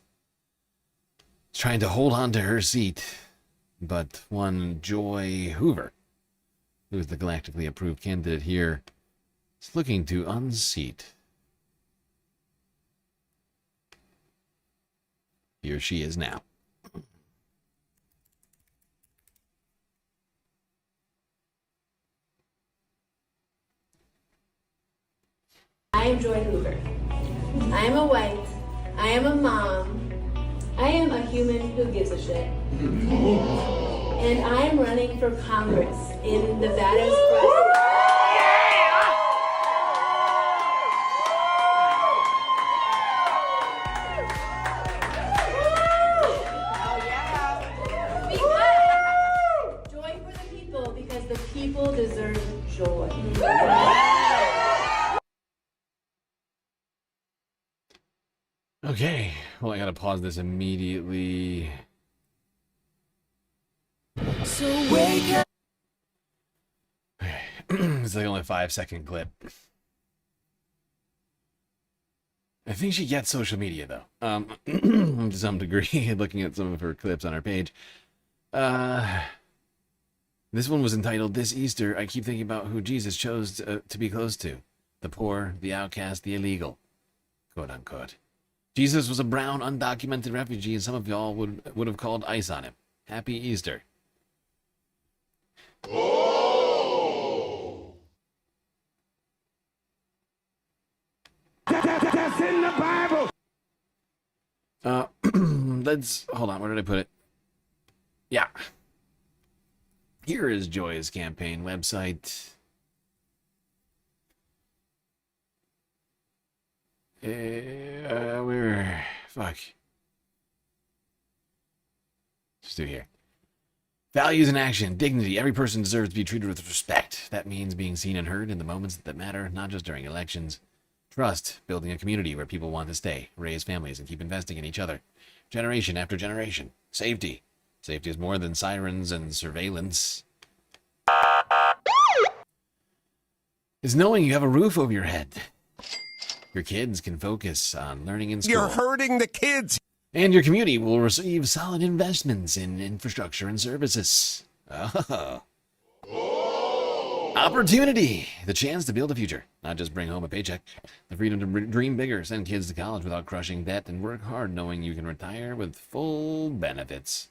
is trying to hold on to her seat, but one Joy Hoover, who is the galactically approved candidate here, is looking to unseat. Here she is now. I am Joy Hoover. I am a wife. I am a mom. I am a human who gives a shit. And I am running for Congress in Nevada's first. Joy for the people, because the people deserve joy. Okay, well, I gotta pause this immediately. So wake up. It's like only a 5-second clip. I think she gets social media, though. To some degree, looking at some of her clips on her page. This one was entitled, "This Easter, I keep thinking about who Jesus chose to be close to. The poor, the outcast, the illegal." Quote unquote. Jesus was a brown, undocumented refugee, and some of y'all would have called ICE on him. Happy Easter. Oh! That's in the Bible. Let's hold on. Where did I put it? Yeah. Here is Joy's campaign website. Fuck. Let's do here. Values in action, dignity. Every person deserves to be treated with respect. That means being seen and heard in the moments that matter, not just during elections. Trust, building a community where people want to stay, raise families, and keep investing in each other. Generation after generation. Safety. Safety is more than sirens and surveillance. It's knowing you have a roof over your head. Your kids can focus on learning in school. You're hurting the kids. And your community will receive solid investments in infrastructure and services. Oh. Opportunity. The chance to build a future. Not just bring home a paycheck. The freedom to dream bigger, send kids to college without crushing debt, and work hard knowing you can retire with full benefits.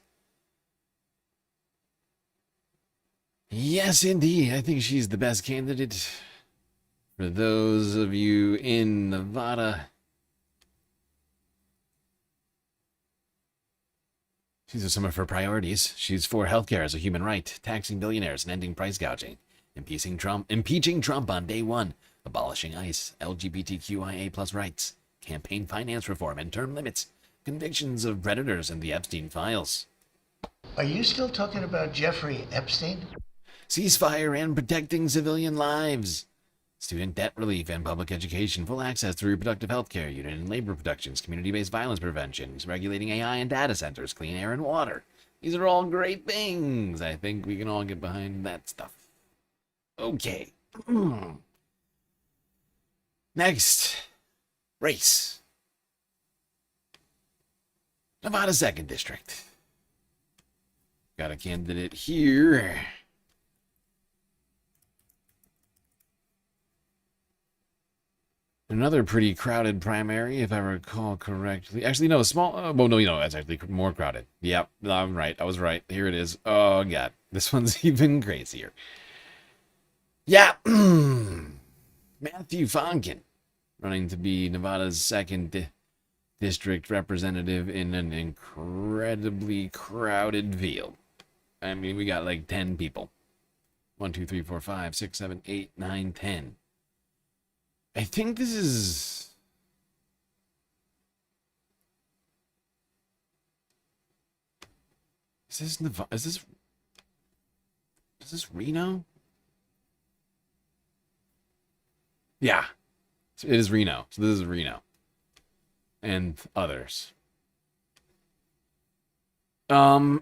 Yes, indeed. I think she's the best candidate. For those of you in Nevada, these are some of her priorities. She's for healthcare as a human right, taxing billionaires and ending price gouging, impeaching Trump on day one, abolishing ICE, LGBTQIA plus rights, campaign finance reform and term limits, convictions of predators in the Epstein files. Are you still talking about Jeffrey Epstein? Ceasefire and protecting civilian lives. Student debt relief and public education, full access to reproductive health care, union and labor protections, community-based violence prevention, regulating AI and data centers, clean air and water. These are all great things. I think we can all get behind that stuff. Okay. Next. Race. Nevada 2nd District. Got a candidate here. Another pretty crowded primary, if I recall correctly. Actually, no, small. Well, no, it's actually more crowded. Yep, I'm right. I was right. Here it is. Oh, God. This one's even crazier. Yeah. Matthew Fonkin, running to be Nevada's second district representative in an incredibly crowded field. I mean, we got like 10 people. 1, 2, 3, 4, 5, 6, 7, 8, 9, 10. I think this is... Is this Nevada? Is this Reno? Yeah. It is Reno. So this is Reno. And others. I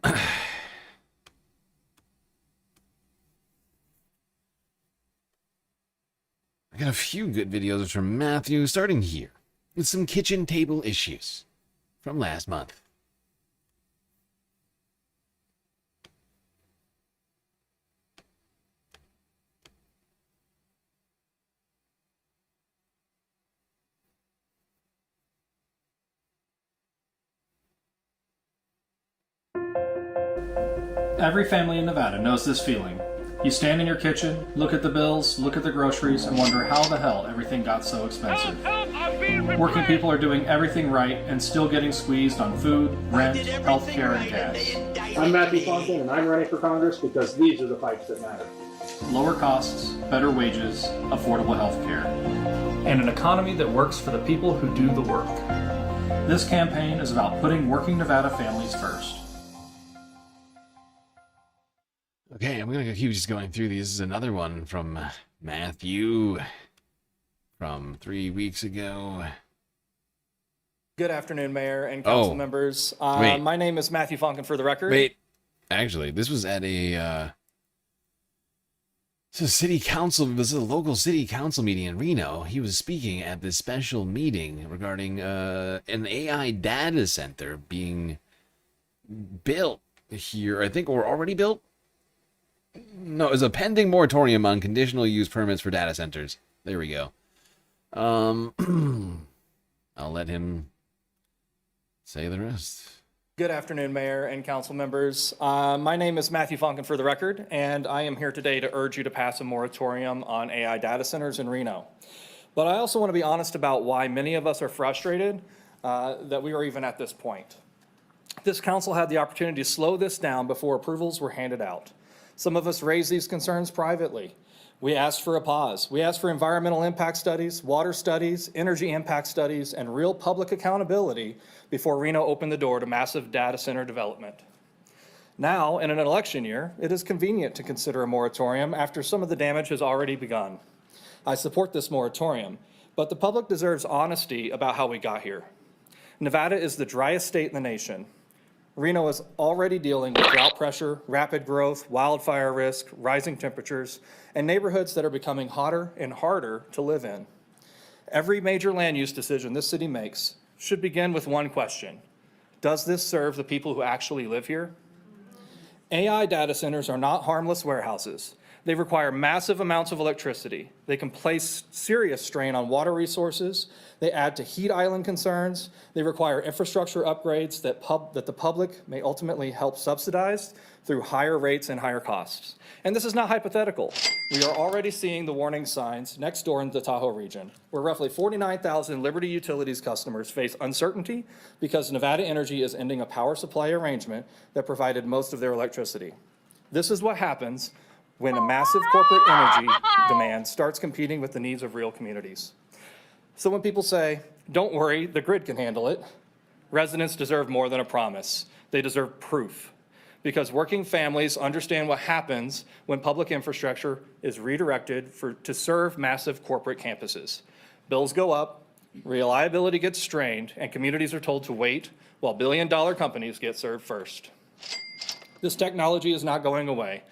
got a few good videos from Matthew, starting here with some kitchen table issues from last month. Every family in Nevada knows this feeling. You stand in your kitchen, look at the bills, look at the groceries, and wonder how the hell everything got so expensive. Working people are doing everything right and still getting squeezed on food, rent, healthcare, and gas. I'm Matthew Fontaine, and I'm running for Congress because these are the fights that matter. Lower costs, better wages, affordable healthcare, and an economy that works for the people who do the work. This campaign is about putting working Nevada families first. Okay, I'm going to keep just going through these. This is another one from Matthew from 3 weeks ago. Good afternoon, Mayor and council members. My name is Matthew Fonkin, for the record. Wait, actually, this was at a city council. This is a local city council meeting in Reno. He was speaking at this special meeting regarding an AI data center being built here. I think, or already built. No, it's a pending moratorium on conditional use permits for data centers. There we go. I'll let him say the rest. Good afternoon, Mayor and council members. My name is Matthew Fonkin, for the record, and I am here today to urge you to pass a moratorium on AI data centers in Reno. But I also want to be honest about why many of us are frustrated that we are even at this point. This council had the opportunity to slow this down before approvals were handed out. Some of us raised these concerns privately. We asked for a pause. We asked for environmental impact studies, water studies, energy impact studies, and real public accountability before Reno opened the door to massive data center development. Now, in an election year, it is convenient to consider a moratorium after some of the damage has already begun. I support this moratorium, but the public deserves honesty about how we got here. Nevada is the driest state in the nation. Reno is already dealing with drought pressure, rapid growth, wildfire risk, rising temperatures, and neighborhoods that are becoming hotter and harder to live in. Every major land use decision this city makes should begin with one question: does this serve the people who actually live here? AI data centers are not harmless warehouses. They require massive amounts of electricity. They can place serious strain on water resources. They add to heat island concerns. They require infrastructure upgrades that the public may ultimately help subsidize through higher rates and higher costs. And this is not hypothetical. We are already seeing the warning signs next door in the Tahoe region, where roughly 49,000 Liberty Utilities customers face uncertainty because Nevada Energy is ending a power supply arrangement that provided most of their electricity. This is what happens when a massive corporate energy demand starts competing with the needs of real communities. So when people say, don't worry, the grid can handle it, residents deserve more than a promise. They deserve proof. Because working families understand what happens when public infrastructure is redirected to serve massive corporate campuses. Bills go up, reliability gets strained, and communities are told to wait while billion-dollar companies get served first. This technology is not going away.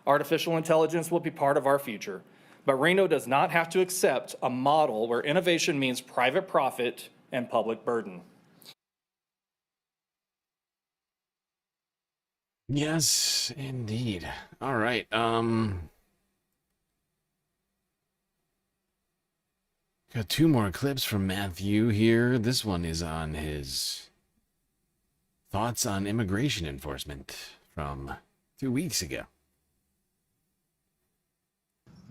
Artificial intelligence will be part of our future. But Reno does not have to accept a model where innovation means private profit and public burden. Yes, indeed. All right. Got two more clips from Matthew here. This one is on his thoughts on immigration enforcement from 2 weeks ago.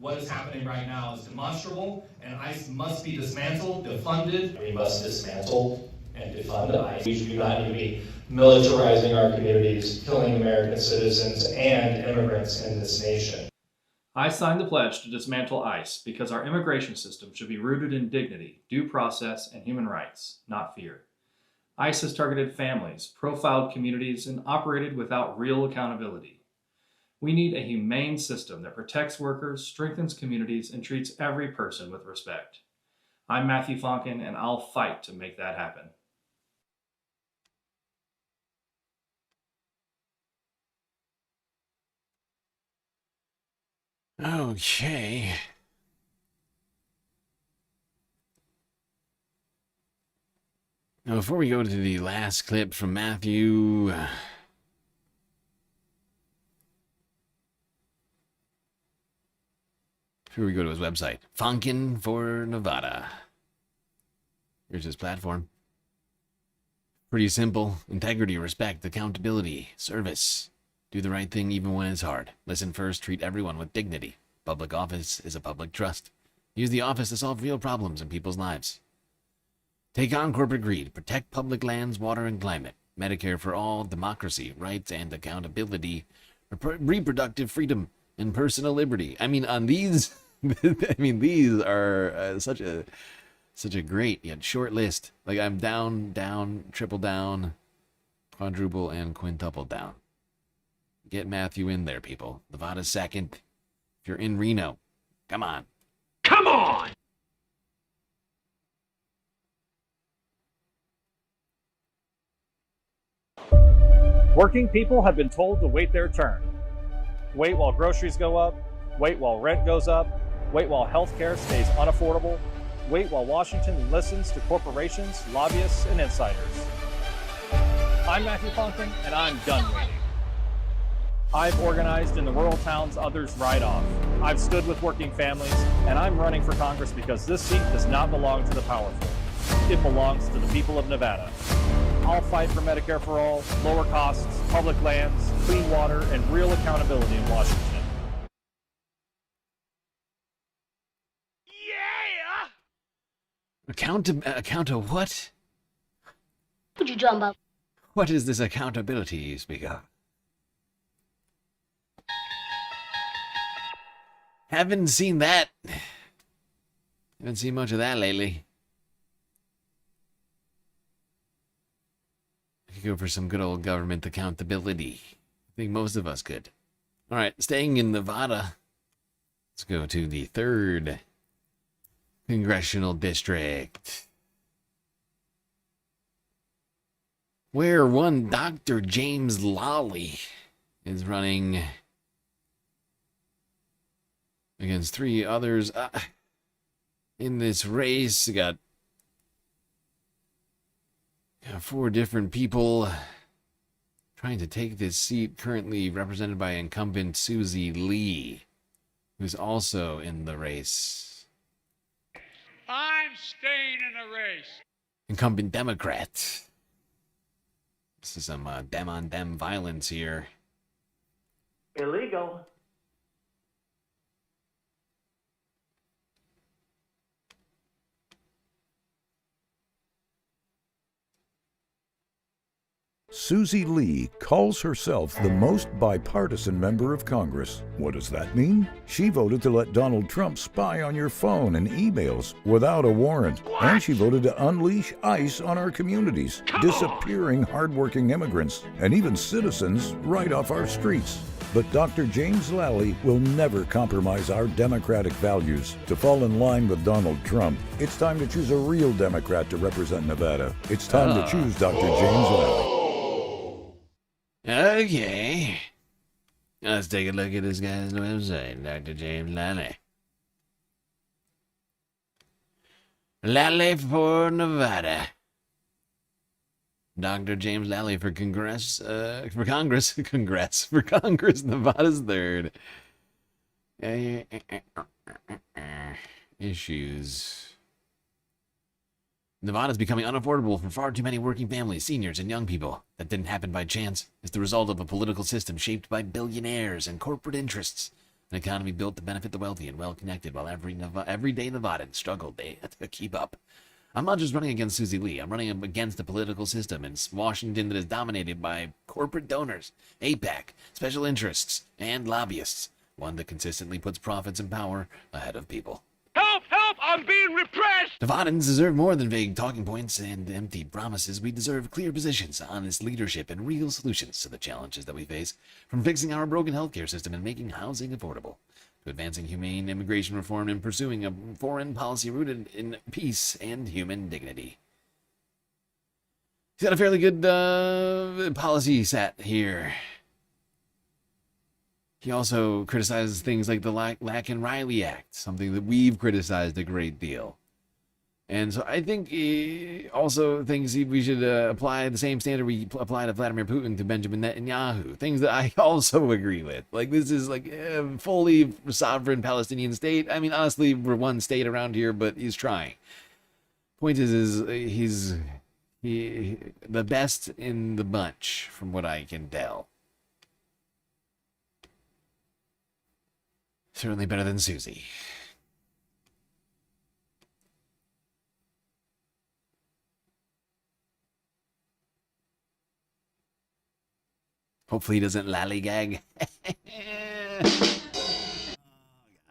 What is happening right now is demonstrable, and ICE must be dismantled, defunded. We must dismantle and defund ICE. We do not need to be militarizing our communities, killing American citizens and immigrants in this nation. I signed the pledge to dismantle ICE because our immigration system should be rooted in dignity, due process, and human rights, not fear. ICE has targeted families, profiled communities, and operated without real accountability. We need a humane system that protects workers, strengthens communities, and treats every person with respect. I'm Matthew Fonkin, and I'll fight to make that happen. Okay. Now, before we go to the last clip from Matthew, before we go to his website, Fonkin for Nevada. Here's his platform. Pretty simple. Integrity, respect, accountability, service. Do the right thing even when it's hard. Listen first, treat everyone with dignity. Public office is a public trust. Use the office to solve real problems in people's lives. Take on corporate greed. Protect public lands, water, and climate. Medicare for all, democracy, rights, and accountability. Reproductive freedom and personal liberty. I mean, on these, these are such a great yet short list. Like, I'm down, triple down, quadruple, and quintuple down. Get Matthew in there, people. Nevada's second. If you're in Reno, come on. Come on! Working people have been told to wait their turn. Wait while groceries go up. Wait while rent goes up. Wait while healthcare stays unaffordable. Wait while Washington listens to corporations, lobbyists, and insiders. I'm Matthew Fonkin, and I'm done waiting. I've organized in the rural towns others ride off. I've stood with working families, and I'm running for Congress because this seat does not belong to the powerful. It belongs to the people of Nevada. I'll fight for Medicare for all, lower costs, public lands, clean water, and real accountability in Washington. Account of what? What you talking about? What is this accountability you speak of? Haven't seen that. Haven't seen much of that lately. I could go for some good old government accountability. I think most of us could. All right, staying in Nevada. Let's go to the 3rd Congressional District, where one Dr. James Lawley is running against 3 others in this race. You got 4 different people trying to take this seat, currently represented by incumbent Susie Lee, who's also in the race. I'm staying in the race. Incumbent Democrat. This is some dem-on-dem violence here. Illegal. Susie Lee calls herself the most bipartisan member of Congress. What does that mean? She voted to let Donald Trump spy on your phone and emails without a warrant. And she voted to unleash ICE on our communities, disappearing hardworking immigrants and even citizens right off our streets. But Dr. James Lawley will never compromise our democratic values. To fall in line with Donald Trump, it's time to choose a real Democrat to represent Nevada. It's time to choose Dr. James Lawley. Okay. Let's take a look at this guy's website, Dr. James Lawley. Lawley for Nevada. Dr. James Lawley for Congress, Nevada's 3rd. Issues. Nevada's becoming unaffordable for far too many working families, seniors, and young people. That didn't happen by chance. It's the result of a political system shaped by billionaires and corporate interests. An economy built to benefit the wealthy and well-connected, while everyday Nevadans struggled to keep up. I'm not just running against Susie Lee. I'm running against a political system in Washington that is dominated by corporate donors, APAC, special interests, and lobbyists. One that consistently puts profits and power ahead of people. Help! Help! I'm being repressed! Nevadans deserve more than vague talking points and empty promises. We deserve clear positions, honest leadership, and real solutions to the challenges that we face, from fixing our broken healthcare system and making housing affordable, to advancing humane immigration reform and pursuing a foreign policy rooted in peace and human dignity. He's got a fairly good policy set here. He also criticizes things like the Lack and Riley Act, something that we've criticized a great deal. And so I think he also thinks we should apply the same standard we apply to Vladimir Putin to Benjamin Netanyahu. Things that I also agree with. Like, this is like a fully sovereign Palestinian state. I mean, honestly, we're one state around here, but he's trying. Point is he's the best in the bunch, from what I can tell. Certainly better than Susie. Hopefully he doesn't lollygag. Oh,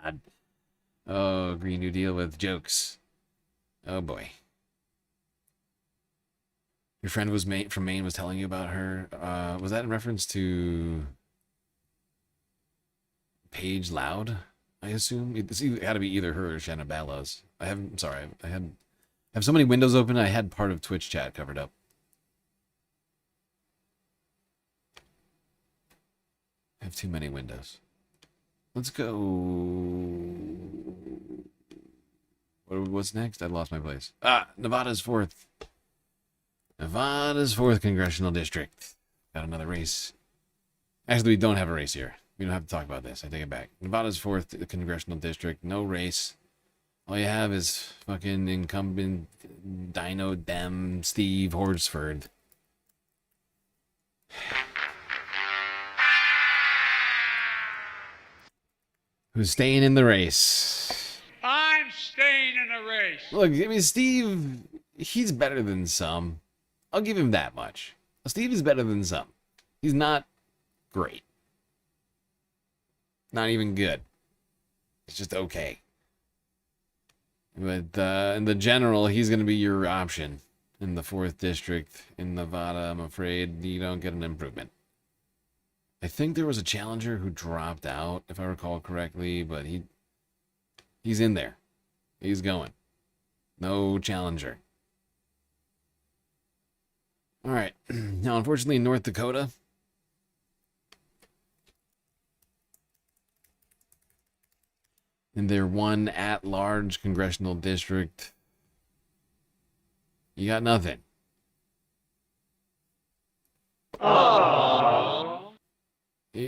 God. Oh, Green New Deal with jokes. Oh, boy. Your friend was from Maine was telling you about her. Was that in reference to Paige Loud, I assume? It had to be either her or Shanna Ballas. I have so many windows open, I had part of Twitch chat covered up. I have too many windows. Let's go. What's next? I lost my place. Nevada's 4th. Nevada's 4th congressional district. Got another race. Actually, we don't have a race here. We don't have to talk about this. I take it back. Nevada's 4th congressional district. No race. All you have is fucking incumbent Dino Dem Steve Horsford. Who's staying in the race. I'm staying in the race. Look, I mean, Steve, he's better than some. I'll give him that much. Steve is better than some. He's not great. Not even good. It's just okay. But in the general, he's going to be your option in the 4th district in Nevada. I'm afraid you don't get an improvement. I think there was a challenger who dropped out, if I recall correctly, but he's in there. He's going. No challenger. All right. Now, unfortunately, in North Dakota, in their one at-large congressional district, you got nothing. Aww.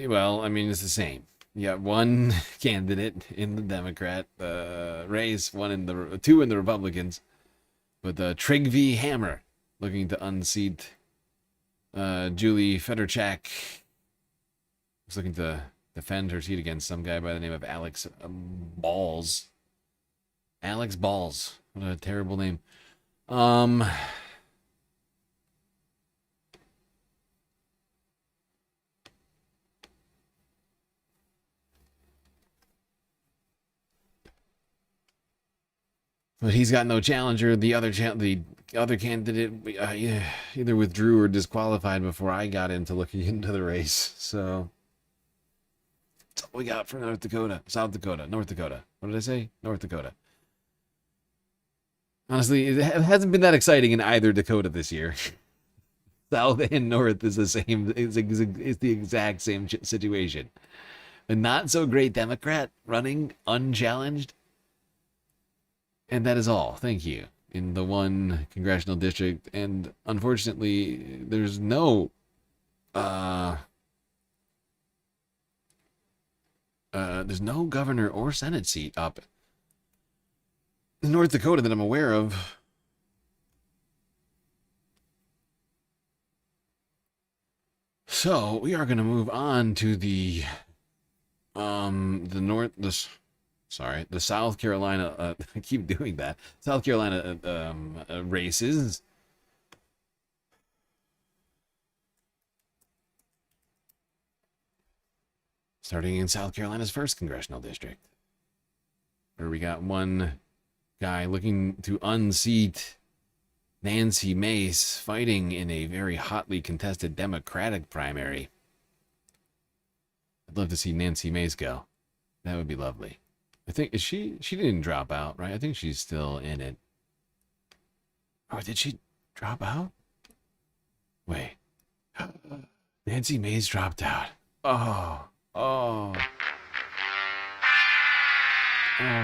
Well, I mean, it's the same. You got one candidate in the Democrat race, two in the Republicans, with Trygve Hammer looking to unseat Julie Fedorchak, who's looking to defend her seat against some guy by the name of Alex Balls. Alex Balls. What a terrible name. But he's got no challenger. The other candidate either withdrew or disqualified before I got into looking into the race. So that's all we got for North Dakota. South Dakota. North Dakota. What did I say? North Dakota. Honestly, it hasn't been that exciting in either Dakota this year. South and North is the same. It's the exact same situation. A not so great Democrat running unchallenged. And that is all. Thank you. In the one congressional district. And unfortunately, there's no governor or Senate seat up in North Dakota that I'm aware of. So we are going to move on to the the South Carolina, I keep doing that. South Carolina races. Starting in South Carolina's 1st congressional district, where we got one guy looking to unseat Nancy Mace, fighting in a very hotly contested Democratic primary. I'd love to see Nancy Mace go. That would be lovely. I think, she didn't drop out, right? I think she's still in it. Oh, did she drop out? Wait. Nancy Mace dropped out. Oh,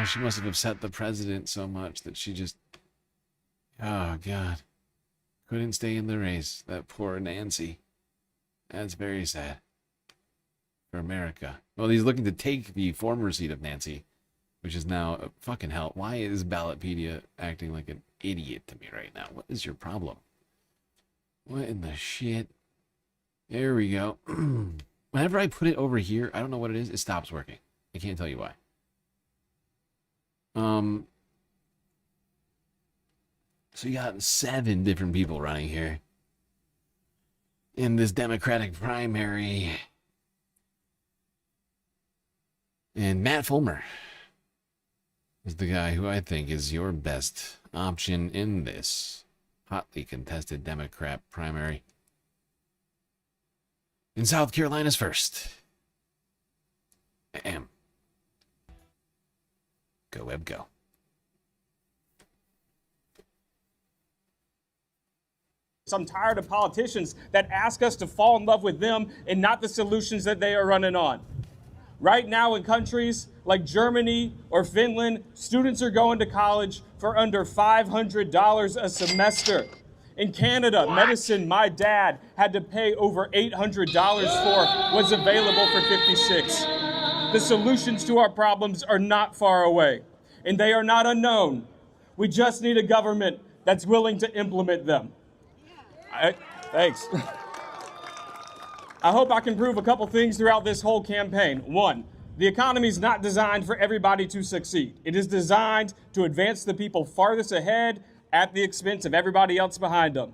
she must have upset the president so much that she just... Oh, God. Couldn't stay in the race. That poor Nancy. That's very sad. For America. Well, he's looking to take the former seat of Nancy, which is now... fucking hell. Why is Ballotpedia acting like an idiot to me right now? What is your problem? What in the shit? There we go. Whenever I put it over here, I don't know what it is, it stops working. I can't tell you why. So you got 7 different people running here in this Democratic primary. And Matt Fulmer is the guy who I think is your best option in this hotly contested Democrat primary. In South Carolina's 1st. Go, Web, go. I'm tired of politicians that ask us to fall in love with them and not the solutions that they are running on. Right now in countries like Germany or Finland, students are going to college for under $500 a semester. In Canada, medicine my dad had to pay over $800 for was available for $56. The solutions to our problems are not far away, and they are not unknown. We just need a government that's willing to implement them. Thanks. I hope I can prove a couple things throughout this whole campaign. 1, the economy is not designed for everybody to succeed. It is designed to advance the people farthest ahead at the expense of everybody else behind them.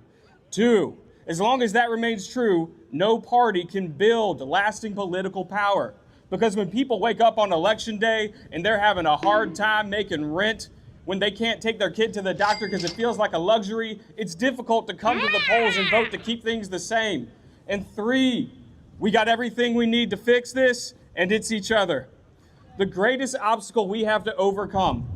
2, as long as that remains true, no party can build lasting political power. Because when people wake up on election day and they're having a hard time making rent, when they can't take their kid to the doctor because it feels like a luxury, it's difficult to come to the polls and vote to keep things the same. And 3, we got everything we need to fix this, and it's each other. The greatest obstacle we have to overcome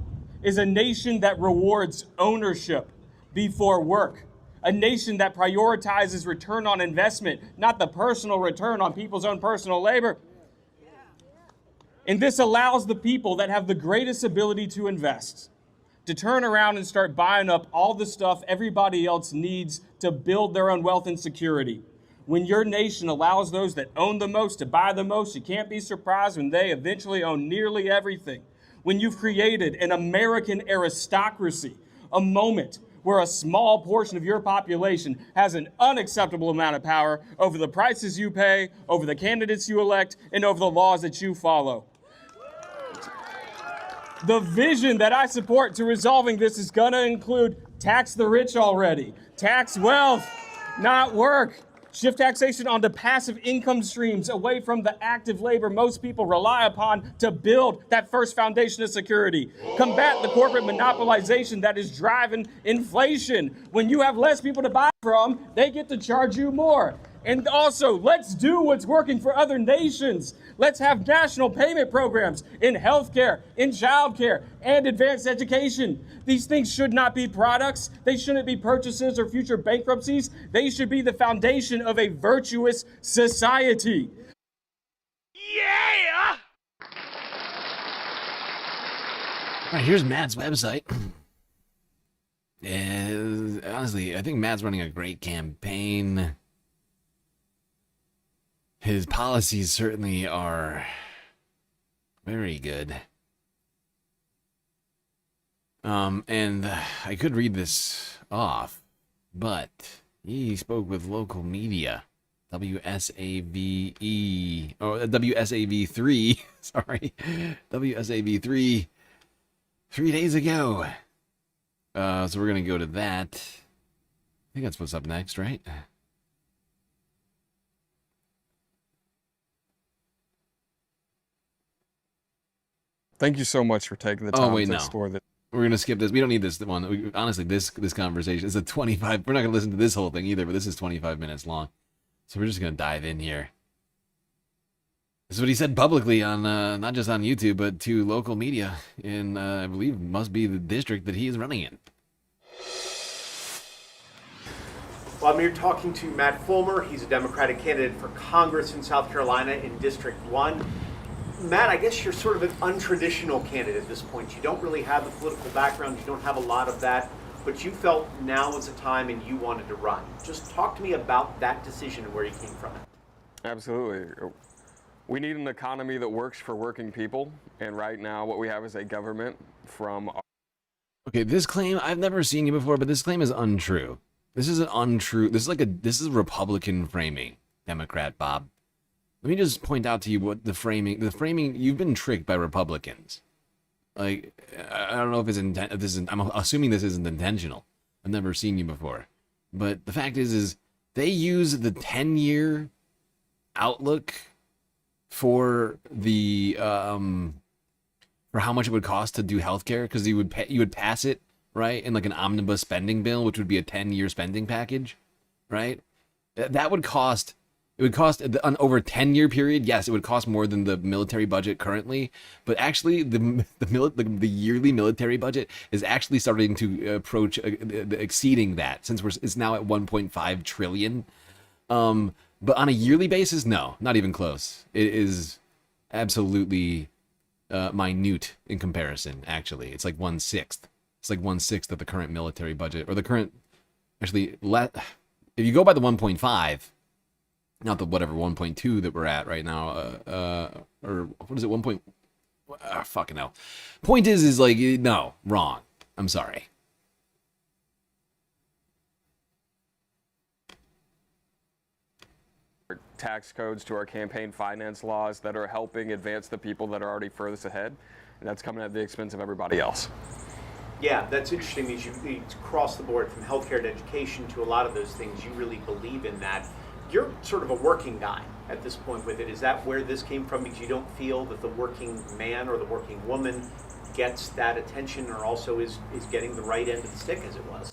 is a nation that rewards ownership before work. A nation that prioritizes return on investment, not the personal return on people's own personal labor. And this allows the people that have the greatest ability to invest to turn around and start buying up all the stuff everybody else needs to build their own wealth and security. When your nation allows those that own the most to buy the most, you can't be surprised when they eventually own nearly everything. When you've created an American aristocracy, a moment where a small portion of your population has an unacceptable amount of power over the prices you pay, over the candidates you elect, and over the laws that you follow. The vision that I support to resolving this is going to include tax the rich already, tax wealth, not work, shift taxation onto passive income streams away from the active labor most people rely upon to build that first foundation of security. Combat the corporate monopolization that is driving inflation. When you have less people to buy from, they get to charge you more. And also, let's do what's working for other nations. Let's have national payment programs in healthcare, in childcare, and advanced education. These things should not be products. They shouldn't be purchases or future bankruptcies. They should be the foundation of a virtuous society. Yeah! All right, here's Matt's website. And honestly, I think Matt's running a great campaign. His policies certainly are very good. And I could read this off, but he spoke with local media WSAVE, or WSAV3, sorry, WSAV3, 3 days ago. So we're going to go to that. I think that's what's up next, right? Thank you so much for taking the time to explore this. We're going to skip this. We don't need this one. Honestly, this conversation is a 25. We're not going to listen to this whole thing either, but this is 25 minutes long. So we're just going to dive in here. This is what he said publicly on, not just on YouTube, but to local media in, I believe, must be the district that he is running in. Well, I'm here talking to Matt Fulmer. He's a Democratic candidate for Congress in South Carolina in District 1. Matt, I guess you're sort of an untraditional candidate at this point. You don't really have the political background. You don't have a lot of that. But you felt now was the time and you wanted to run. Just talk to me about that decision and where you came from. Absolutely. We need an economy that works for working people. And right now what we have is a government from... Okay, this claim, I've never seen you before, but this claim is untrue. This is an untrue, this is Republican framing, Democrat Bob. Let me just point out to you what the framing, you've been tricked by Republicans. Like, I don't know if I'm assuming this isn't intentional. I've never seen you before. But the fact is they use the 10-year outlook for the, for how much it would cost to do healthcare, because you would pass it, right, in like an omnibus spending bill, which would be a 10-year spending package, right? That would cost... It would cost over a 10-year period. Yes, it would cost more than the military budget currently, but actually the yearly military budget is actually starting to approach exceeding that, since it's now at 1.5 trillion. But on a yearly basis, no, not even close. It is absolutely minute in comparison. Actually, it's like 1/6. It's like 1/6 of the current military budget, or the current. Actually, if you go by the 1.5. Not the whatever 1.2 that we're at right now, or what is it? 1. Fucking hell. Point is like, no, wrong. I'm sorry. Tax codes to our campaign finance laws that are helping advance the people that are already furthest ahead, and that's coming at the expense of everybody else. Yeah, that's interesting. It's across the board, from healthcare to education to a lot of those things. You really believe in that. You're sort of a working guy at this point with it. Is that where this came from? Because you don't feel that the working man or the working woman gets that attention, or also is getting the right end of the stick, as it was?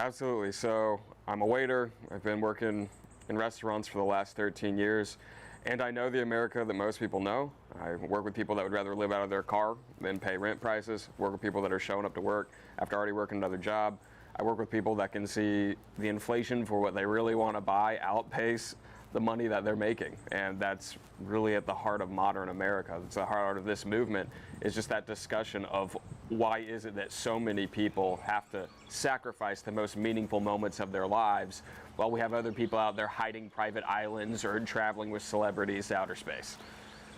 Absolutely. So I'm a waiter. I've been working in restaurants for the last 13 years. And I know the America that most people know. I work with people that would rather live out of their car than pay rent prices. Work with people that are showing up to work after already working another job. I work with people that can see the inflation for what they really want to buy outpace the money that they're making. And that's really at the heart of modern America. It's the heart of this movement, is just that discussion of why is it that so many people have to sacrifice the most meaningful moments of their lives while we have other people out there hiding private islands or traveling with celebrities to outer space.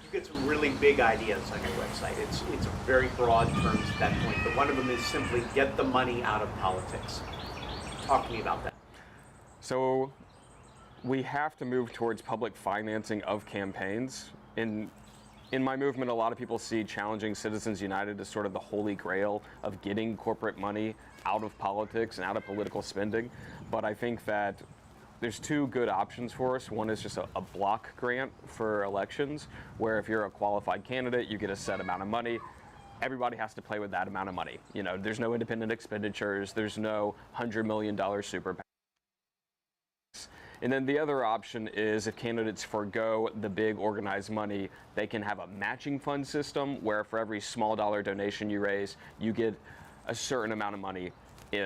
You get some really big ideas on your website. It's very broad terms at that point, but one of them is simply get the money out of politics. Talk to me about that. So we have to move towards public financing of campaigns. In my movement, a lot of people see Challenging Citizens United as sort of the holy grail of getting corporate money out of politics and out of political spending. But I think that there's two good options for us. One is just a block grant for elections, where if you're a qualified candidate, you get a set amount of money. Everybody has to play with that amount of money. You know, there's no independent expenditures. There's no $100 million super PACs. And then the other option is if candidates forego the big organized money, they can have a matching fund system where for every small dollar donation you raise, you get a certain amount of money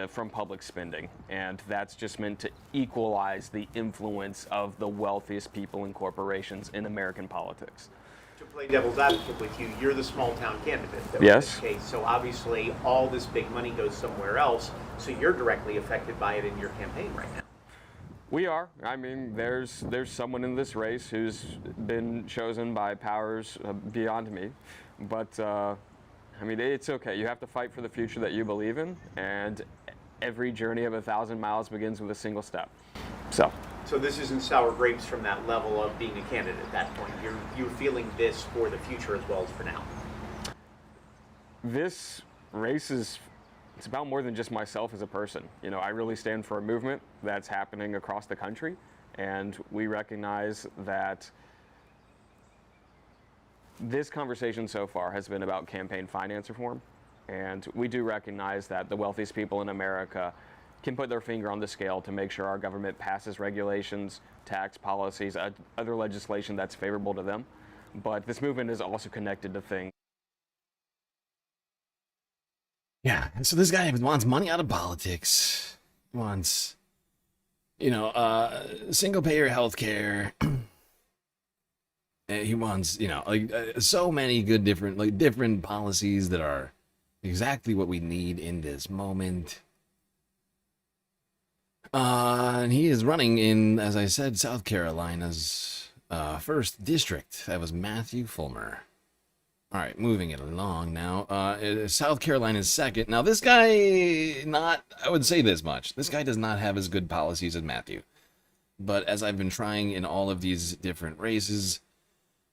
from public spending, and that's just meant to equalize the influence of the wealthiest people and corporations in American politics. To play devil's advocate with you, you're the small town candidate, though, yes. in this case. So obviously all this big money goes somewhere else, so you're directly affected by it in your campaign right now. We are. I mean, there's someone in this race who's been chosen by powers beyond me, but I mean, it's okay. You have to fight for the future that you believe in, and every journey of 1,000 miles begins with a single step. So this isn't sour grapes from that level of being a candidate at that point. You're feeling this for the future as well as for now. This race it's about more than just myself as a person. You know, I really stand for a movement that's happening across the country, and we recognize that this conversation so far has been about campaign finance reform, and we do recognize that the wealthiest people in America can put their finger on the scale to make sure our government passes regulations, tax policies, other legislation that's favorable to them. But this movement is also connected to things. Yeah, so this guy wants money out of politics. He wants, single-payer health care. He wants, so many good different policies that are exactly what we need in this moment. And he is running in, as I said, South Carolina's 1st district. That was Matthew Fulmer. All right, moving it along now. South Carolina's 2nd. Now, this guy, I would say this much. This guy does not have as good policies as Matthew. But as I've been trying in all of these different races,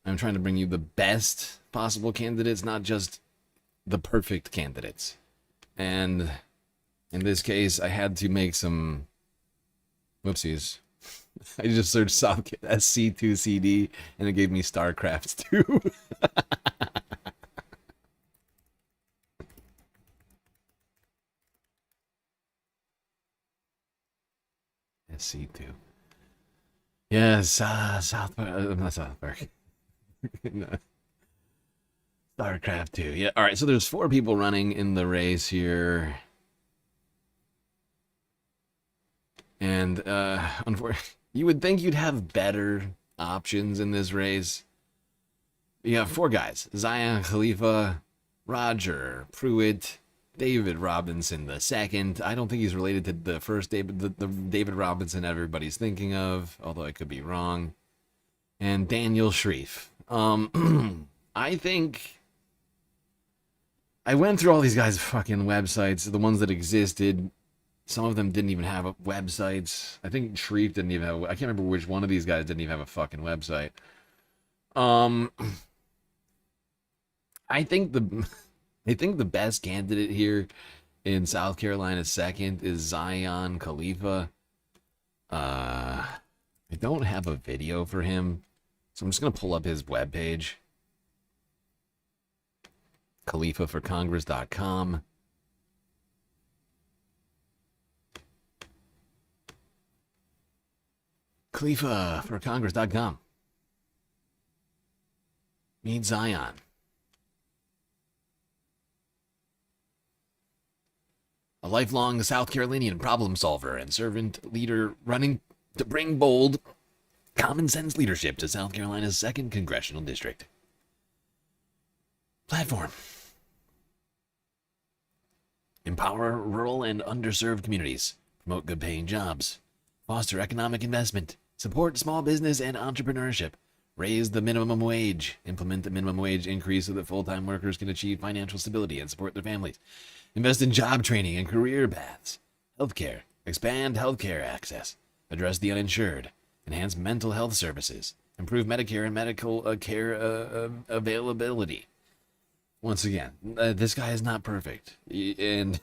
I'm trying to bring you the best possible candidates, not just the perfect candidates. And in this case, I had to make some whoopsies. I just searched SC2CD, and it gave me StarCraft 2. SC2. Yes, not South Park. No. StarCraft 2. Yeah, all right, so there's 4 people running in the race here. And, unfortunately, you would think you'd have better options in this race. You have 4 guys. Zion Khalifa, Roger Pruitt, David Robinson II. I don't think he's related to the first David, the David Robinson everybody's thinking of, although I could be wrong. And Daniel Shreve. I think I went through all these guys' fucking websites, the ones that existed. Some of them didn't even have websites. I think Shreve didn't even have. I can't remember which one of these guys didn't even have a fucking website. I think the best candidate here in South Carolina's 2nd is Zion Khalifa. I don't have a video for him, so I'm just gonna pull up his webpage. KhalifaForCongress.com. KhalifaForCongress.com. Meet Zion. A lifelong South Carolinian problem solver and servant leader running to bring bold, common sense leadership to South Carolina's 2nd Congressional District. Platform. Empower rural and underserved communities. Promote good paying jobs. Foster economic investment. Support small business and entrepreneurship. Raise the minimum wage. Implement the minimum wage increase so that full-time workers can achieve financial stability and support their families. Invest in job training and career paths. Healthcare. Expand healthcare access. Address the uninsured. Enhance mental health services. Improve Medicare and medical care availability. Once again, this guy is not perfect. And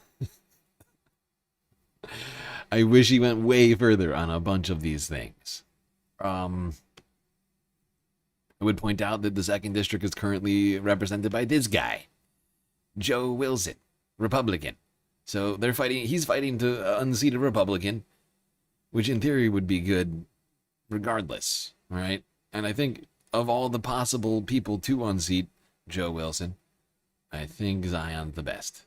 I wish he went way further on a bunch of these things. I would point out that the 2nd District is currently represented by this guy, Joe Wilson, Republican. So they're fighting. He's fighting to unseat a Republican, which in theory would be good regardless, right? And I think of all the possible people to unseat Joe Wilson, I think Zion's the best.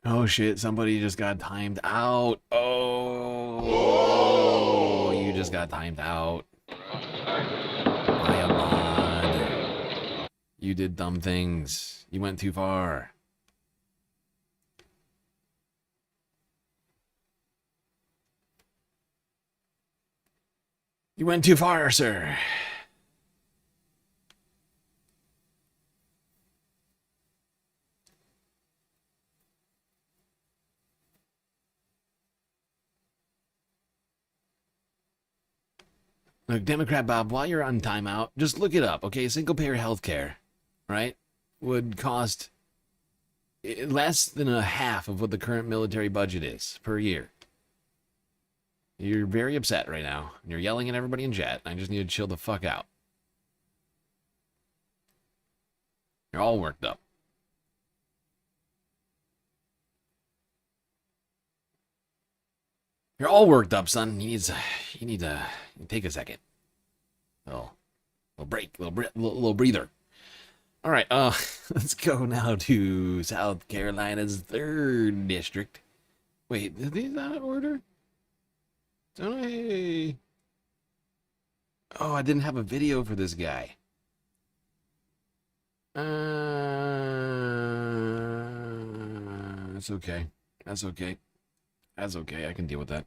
Oh shit, somebody just got timed out. Oh, you just got timed out. By a mod. You did dumb things. You went too far. You went too far, sir. Look, Democrat Bob, while you're on timeout, just look it up, okay? Single-payer health care, right, would cost less than a half of what the current military budget is per year. You're very upset right now. You're yelling at everybody in chat. I just need to chill the fuck out. You're all worked up. You're all worked up, son. You need to take a second. Little break, little breather. All right, let's go now to South Carolina's 3rd district. Wait, is these out of order? Don't I? Oh, I didn't have a video for this guy. That's okay. That's okay. That's okay. I can deal with that.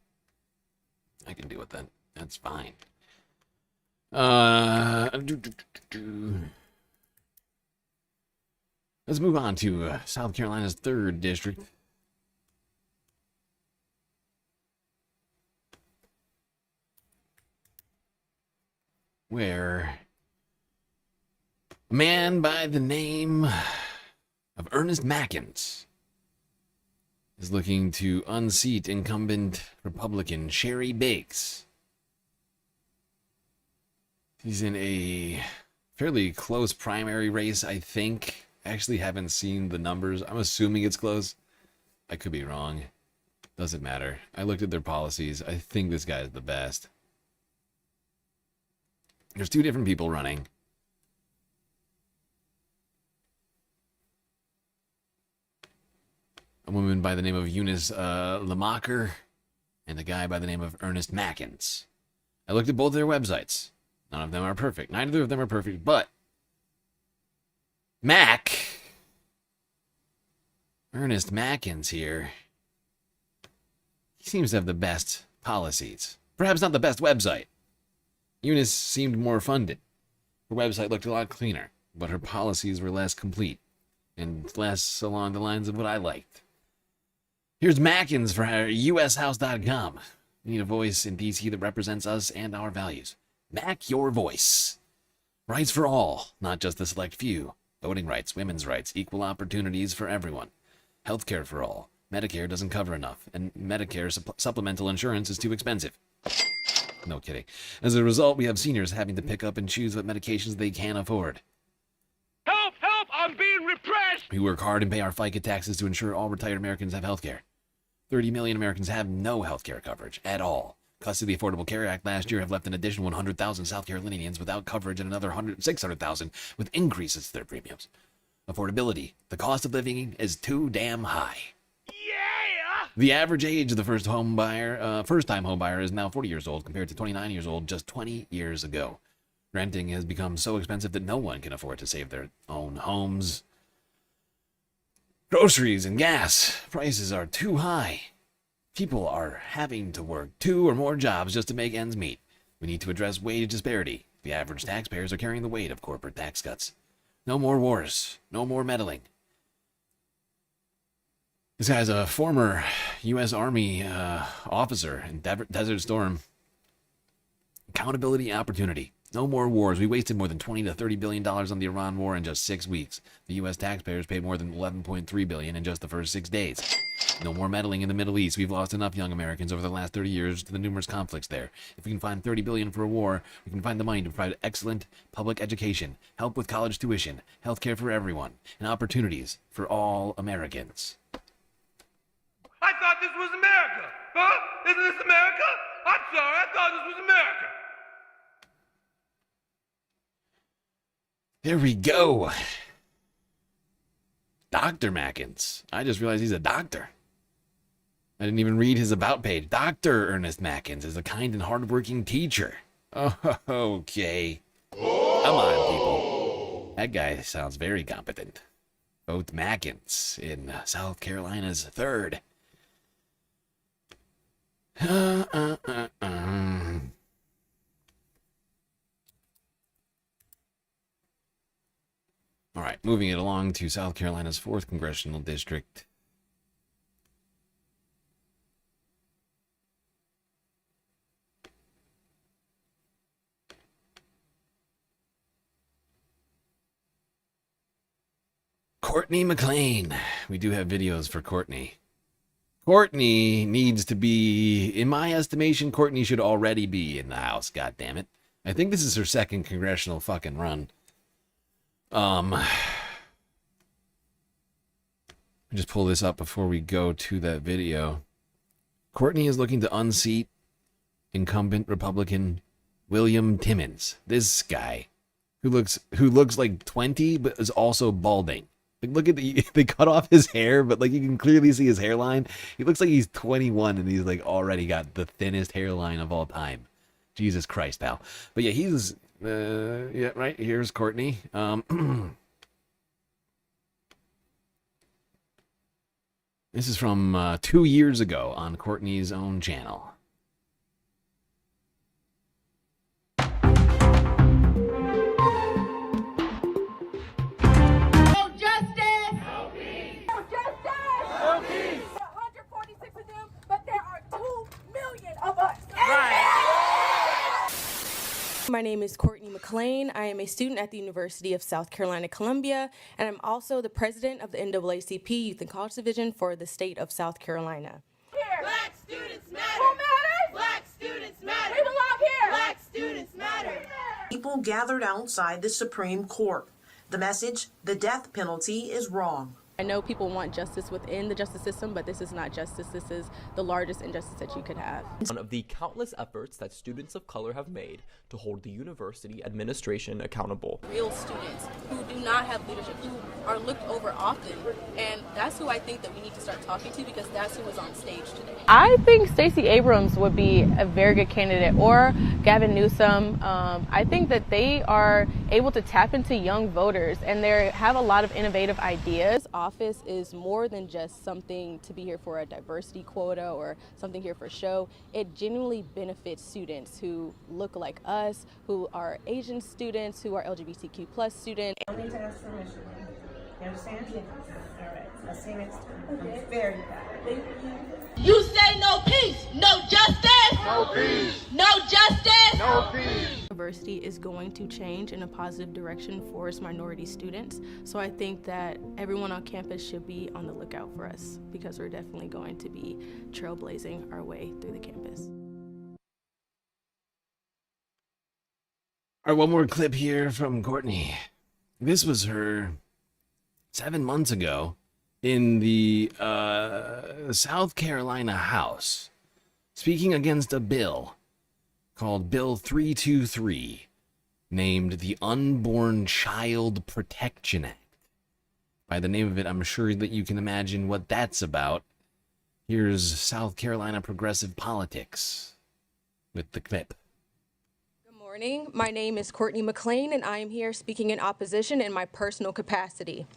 I can deal with that. That's fine. Let's move on to South Carolina's 3rd district. Where a man by the name of Ernest Mackins is looking to unseat incumbent Republican Sherry Bakes. He's in a fairly close primary race, I think. I actually haven't seen the numbers. I'm assuming it's close. I could be wrong. Doesn't matter. I looked at their policies. I think this guy is the best. There's 2 different people running. A woman by the name of Eunice Lamacher and a guy by the name of Ernest Mackins. I looked at both their websites. None of them are perfect. Neither of them are perfect, but Ernest Mackins here, he seems to have the best policies. Perhaps not the best website. Eunice seemed more funded. Her website looked a lot cleaner, but her policies were less complete and less along the lines of what I liked. Here's Mackins for ushouse.com. We need a voice in DC that represents us and our values. Mac your voice. Rights for all, not just the select few. Voting rights, women's rights, equal opportunities for everyone. Healthcare for all. Medicare doesn't cover enough, and Medicare supplemental insurance is too expensive. No kidding. As a result, we have seniors having to pick up and choose what medications they can afford. Help! Help! I'm being repressed! We work hard and pay our FICA taxes to ensure all retired Americans have health care. 30 million Americans have no health care coverage at all. Costs of the Affordable Care Act last year have left an additional 100,000 South Carolinians without coverage and another 600,000 with increases to their premiums. Affordability. The cost of living is too damn high. Yeah! The average age of the first-time home buyer is now 40 years old compared to 29 years old just 20 years ago. Renting has become so expensive that no one can afford to save their own homes. Groceries and gas prices are too high. People are having to work 2 or more jobs just to make ends meet. We need to address wage disparity. The average taxpayers are carrying the weight of corporate tax cuts. No more wars. No more meddling. This guy's a former U.S. Army officer in Desert Storm. Accountability and opportunity. No more wars. We wasted more than $20 to $30 billion on the Iran war in just 6 weeks. The U.S. taxpayers paid more than $11.3 billion in just the first 6 days. No more meddling in the Middle East. We've lost enough young Americans over the last 30 years to the numerous conflicts there. If we can find $30 billion for a war, we can find the money to provide excellent public education, help with college tuition, health care for everyone, and opportunities for all Americans. I thought this was America! Huh? Isn't this America? I'm sorry, I thought this was America! There we go. Dr. Mackins. I just realized he's a doctor. I didn't even read his about page. Dr. Ernest Mackins is a kind and hardworking teacher. Oh, okay. Come on, people. That guy sounds very competent. Vote Mackins in South Carolina's 3rd. All right, moving it along to South Carolina's 4th Congressional District. Courtney McLean. We do have videos for Courtney. Courtney needs to be, in my estimation, Courtney should already be in the House, goddammit. I think this is her 2nd congressional fucking run. Just pull this up before we go to that video. Courtney is looking to unseat incumbent Republican William Timmons. This guy who looks like 20 but is also balding. Like, look at they cut off his hair, but like you can clearly see his hairline. He looks like he's 21 and he's like already got the thinnest hairline of all time. Jesus Christ, pal. But yeah, he's yeah, right. Here's Courtney. This is from 2 years ago on Courtney's own channel. My name is Courtney McLean. I am a student at the University of South Carolina, Columbia, and I'm also the president of the NAACP Youth and College Division for the state of South Carolina. Black students matter. Who matters? Black students matter. We belong here. Black students matter. People gathered outside the Supreme Court. The message, the death penalty is wrong. I know people want justice within the justice system, but this is not justice. This is the largest injustice that you could have. One of the countless efforts that students of color have made to hold the university administration accountable. Real students who do not have leadership, who are looked over often, and that's who I think that we need to start talking to, because that's who was on stage today. I think Stacey Abrams would be a very good candidate, or Gavin Newsom. I think that they are able to tap into young voters, and they have a lot of innovative ideas. Office is more than just something to be here for a diversity quota or something here for show. It genuinely benefits students who look like us, who are Asian students, who are LGBTQ plus students. I need to ask permission. You understand? Yes. All right. I'll see you next time. Okay. I'm very proud. Thank you. You say no peace, no justice. No peace. No justice. No peace. University is going to change in a positive direction for its minority students. So I think that everyone on campus should be on the lookout for us, because we're definitely going to be trailblazing our way through the campus. All right, one more clip here from Courtney. This was her 7 months ago in the South Carolina House, speaking against a bill called Bill 323, named the Unborn Child Protection Act. By the name of it, I'm sure that you can imagine what that's about. Here's South Carolina progressive politics with the clip. Good morning. My name is Courtney McLean, and I am here speaking in opposition in my personal capacity.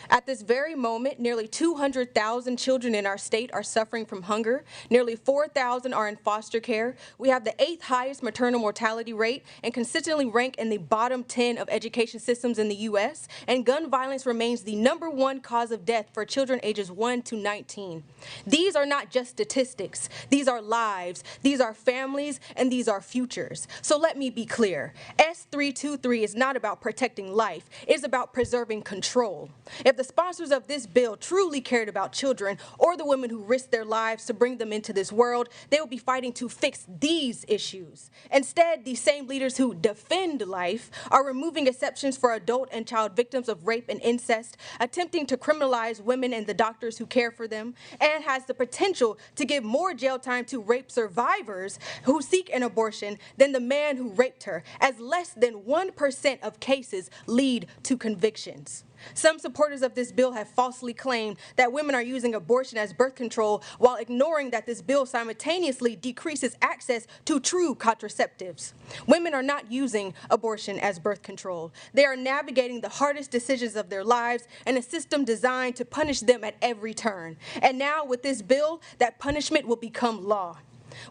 At this very moment, nearly 200,000 children in our state are suffering from hunger. Nearly 4,000 are in foster care. We have the 8th highest maternal mortality rate and consistently rank in the bottom 10 of education systems in the U.S., and gun violence remains the #1 cause of death for children ages 1 to 19. These are not just statistics. These are lives, these are families, and these are futures. So let me be clear. S323 is not about protecting life. It's about preserving control. If the sponsors of this bill truly cared about children or the women who risked their lives to bring them into this world, they would be fighting to fix these issues. Instead, these same leaders who defend life are removing exceptions for adult and child victims of rape and incest, attempting to criminalize women and the doctors who care for them, and has the potential to give more jail time to rape survivors who seek an abortion than the man who raped her, as less than 1% of cases lead to convictions. Some supporters of this bill have falsely claimed that women are using abortion as birth control, while ignoring that this bill simultaneously decreases access to true contraceptives. Women are not using abortion as birth control. They are navigating the hardest decisions of their lives in a system designed to punish them at every turn. And now with this bill, that punishment will become law.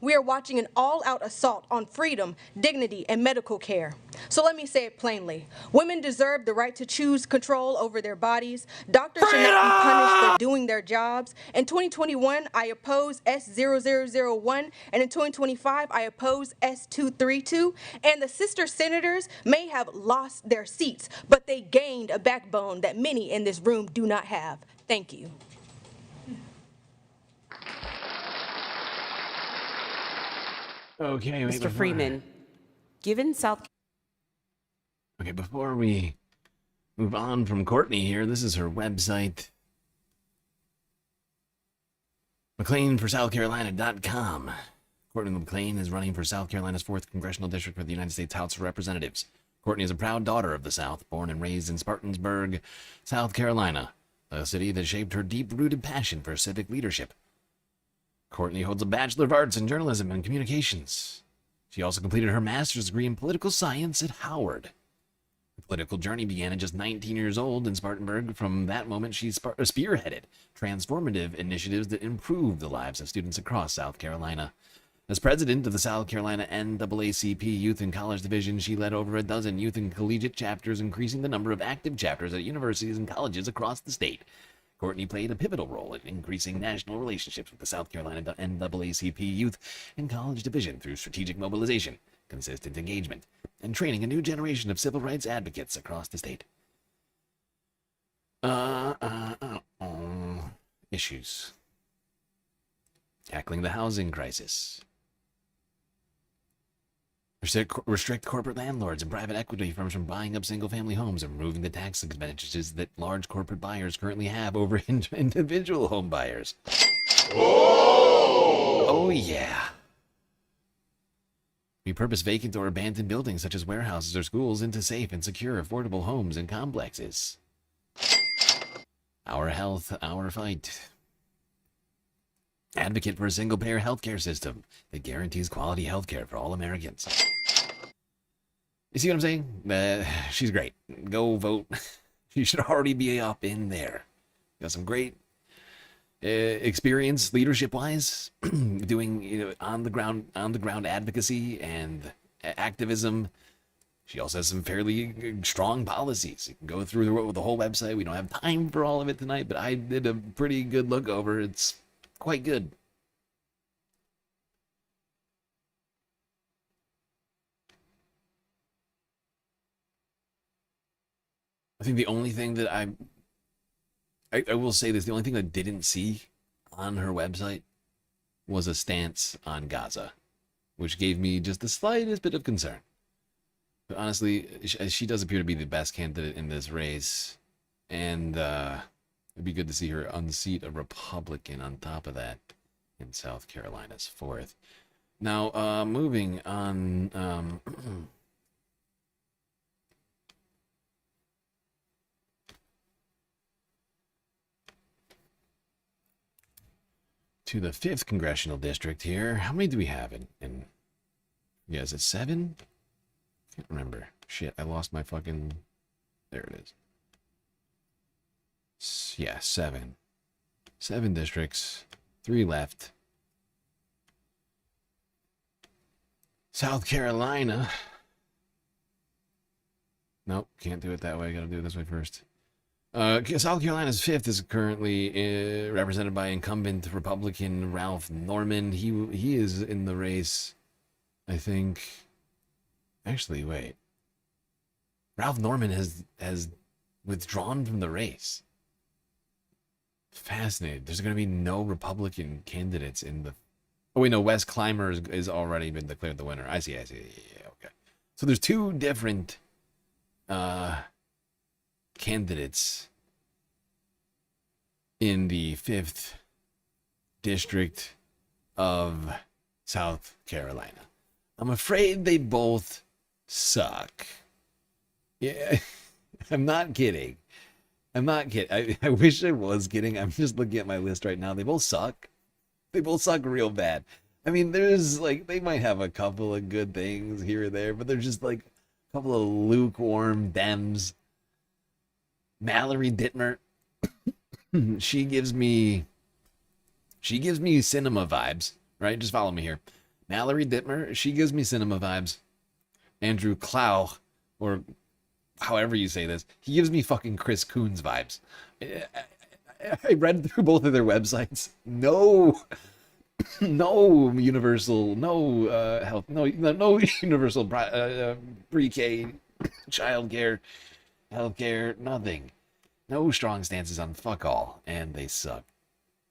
We are watching an all-out assault on freedom, dignity, and medical care. So let me say it plainly. Women deserve the right to choose control over their bodies. Doctors should not be punished for doing their jobs. In 2021, I oppose S0001, and in 2025, I oppose S232. And the sister senators may have lost their seats, but they gained a backbone that many in this room do not have. Thank you. Okay, wait, Mr. Freeman, given South. Okay, before we move on from Courtney here, this is her website. McLean4SouthCarolina.com. Courtney McLean is running for South Carolina's 4th Congressional District for the United States House of Representatives. Courtney is a proud daughter of the South, born and raised in Spartansburg, South Carolina, a city that shaped her deep-rooted passion for civic leadership. Courtney holds a Bachelor of Arts in Journalism and Communications. She also completed her master's degree in political science at Howard. Her political journey began at just 19 years old in Spartanburg. From that moment, she spearheaded transformative initiatives that improved the lives of students across South Carolina. As president of the South Carolina NAACP Youth and College Division, she led over a dozen youth and collegiate chapters, increasing the number of active chapters at universities and colleges across the state. Courtney played a pivotal role in increasing national relationships with the South Carolina NAACP Youth and College Division through strategic mobilization, consistent engagement, and training a new generation of civil rights advocates across the state. Issues. Tackling the housing crisis. Restrict corporate landlords and private equity firms from buying up single-family homes and removing the tax advantages that large corporate buyers currently have over individual home buyers. Oh yeah. Repurpose vacant or abandoned buildings such as warehouses or schools into safe and secure affordable homes and complexes. Our health, our fight. Advocate for a single-payer healthcare system that guarantees quality healthcare for all Americans. You see what I'm saying? She's great. Go vote. She should already be up in there. Got some great experience leadership-wise, doing on the ground advocacy and activism. She also has some fairly strong policies. You can go through the whole website. We don't have time for all of it tonight, but I did a pretty good look over. It's quite good. I think the only thing that I will say this, the only thing I didn't see on her website was a stance on Gaza, which gave me just the slightest bit of concern. But honestly, she does appear to be the best candidate in this race, and it'd be good to see her unseat a Republican on top of that in South Carolina's 4th. Now, moving on, to the 5th Congressional District here. How many do we have in yeah, is it 7? Can't remember. Shit, I lost my fucking... There it is. Yeah, 7. 7 districts. 3 left. South Carolina. Nope, can't do it that way. Gotta do it this way first. South Carolina's 5th is currently represented by incumbent Republican Ralph Norman. He is in the race, I think. Actually, wait. Ralph Norman has withdrawn from the race. Fascinating. There's going to be no Republican candidates in the... Oh, wait, no. Wes Clymer is already been declared the winner. I see. Yeah, okay. So there's 2 different candidates in the 5th district of South Carolina. I'm afraid they both suck. Yeah, I'm not kidding. I wish I was kidding. I'm just looking at my list right now. They both suck. They both suck real bad. I mean, there's like, they might have a couple of good things here or there, but they're just like a couple of lukewarm Dems. Mallory Dittmer, she gives me cinema vibes, right? Just follow me here. Mallory Dittmer, she gives me cinema vibes. Andrew Clow, or however you say this, he gives me fucking Chris Coons vibes. I read through both of their websites. No universal, no health, no universal pre-K childcare, healthcare, nothing. No strong stances on fuck all, and they suck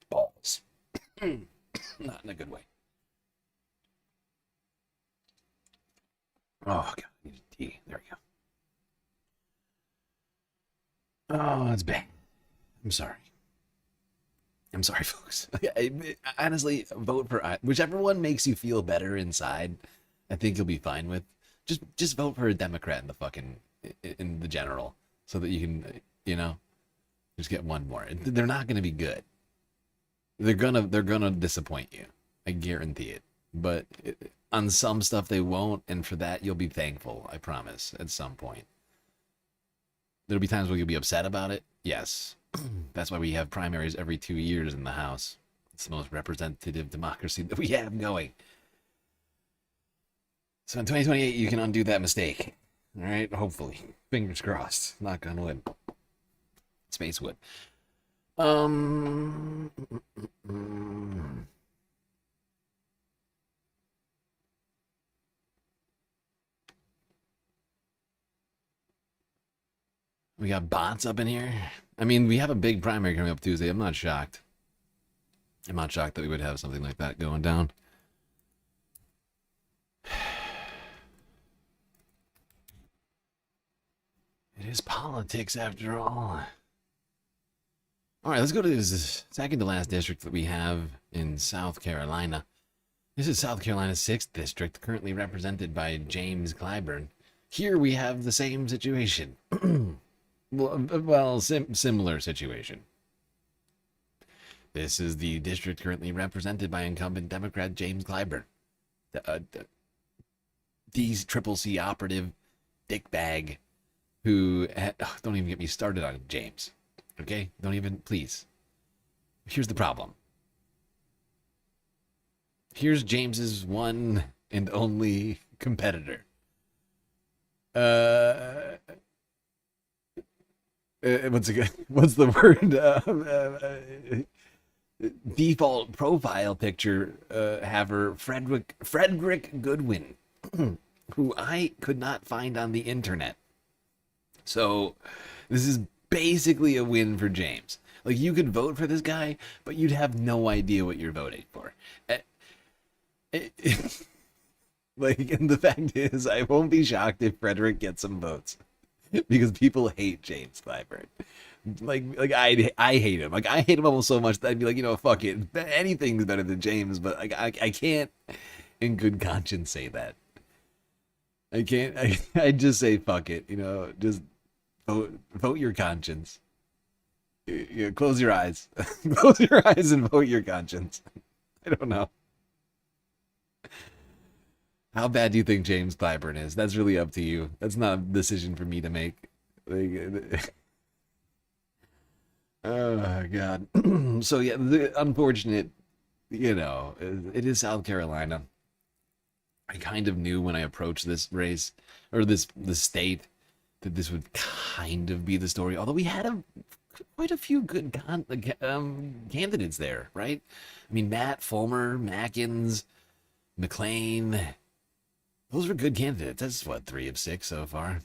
balls. Not in a good way. Oh god, I need a tea. There we go. Oh, it's bad. I'm sorry. I'm sorry, folks. Honestly, vote for whichever one makes you feel better inside. I think you'll be fine with. Just vote for a Democrat in the general, so that you can, just get one more. They're not going to be good. They're gonna disappoint you. I guarantee it. But on some stuff they won't, and for that you'll be thankful. I promise. At some point, there'll be times where you'll be upset about it. Yes. That's why we have primaries every 2 years in the House. It's the most representative democracy that we have going. So in 2028, you can undo that mistake. All right? Hopefully. Fingers crossed. Knock on wood. Space wood. We got bots up in here. I mean, we have a big primary coming up Tuesday. I'm not shocked. I'm not shocked that we would have something like that going down. It is politics after all. All right, let's go to this second to last district that we have in South Carolina. This is South Carolina's 6th district, currently represented by James Clyburn. Here we have the same situation. Well, similar situation. This is the district currently represented by incumbent Democrat James Clyburn. These Triple C operative dickbag who... don't even get me started on James. Okay? Don't even... Please. Here's the problem. Here's James's one and only competitor. What's the word? Default profile picture haver Frederick Goodwin, who I could not find on the internet. So this is basically a win for James. Like, you could vote for this guy, but you'd have no idea what you're voting for. Like, and the fact is, I won't be shocked if Frederick gets some votes. Because people hate James Clyburn. Like I hate him. Like, I hate him almost so much that I'd be like, fuck it. Anything's better than James, but I can't in good conscience say that. I can't. I just say fuck it. Just vote your conscience. Close your eyes. Close your eyes and vote your conscience. I don't know. How bad do you think James Clyburn is? That's really up to you. That's not a decision for me to make. Oh, God. So, yeah, the unfortunate, it is South Carolina. I kind of knew when I approached this race, or this state, that this would kind of be the story. Although we had quite a few good candidates there, right? I mean, Matt, Fulmer, Mackins, McLean... Those were good candidates. That's, 3 of 6 so far.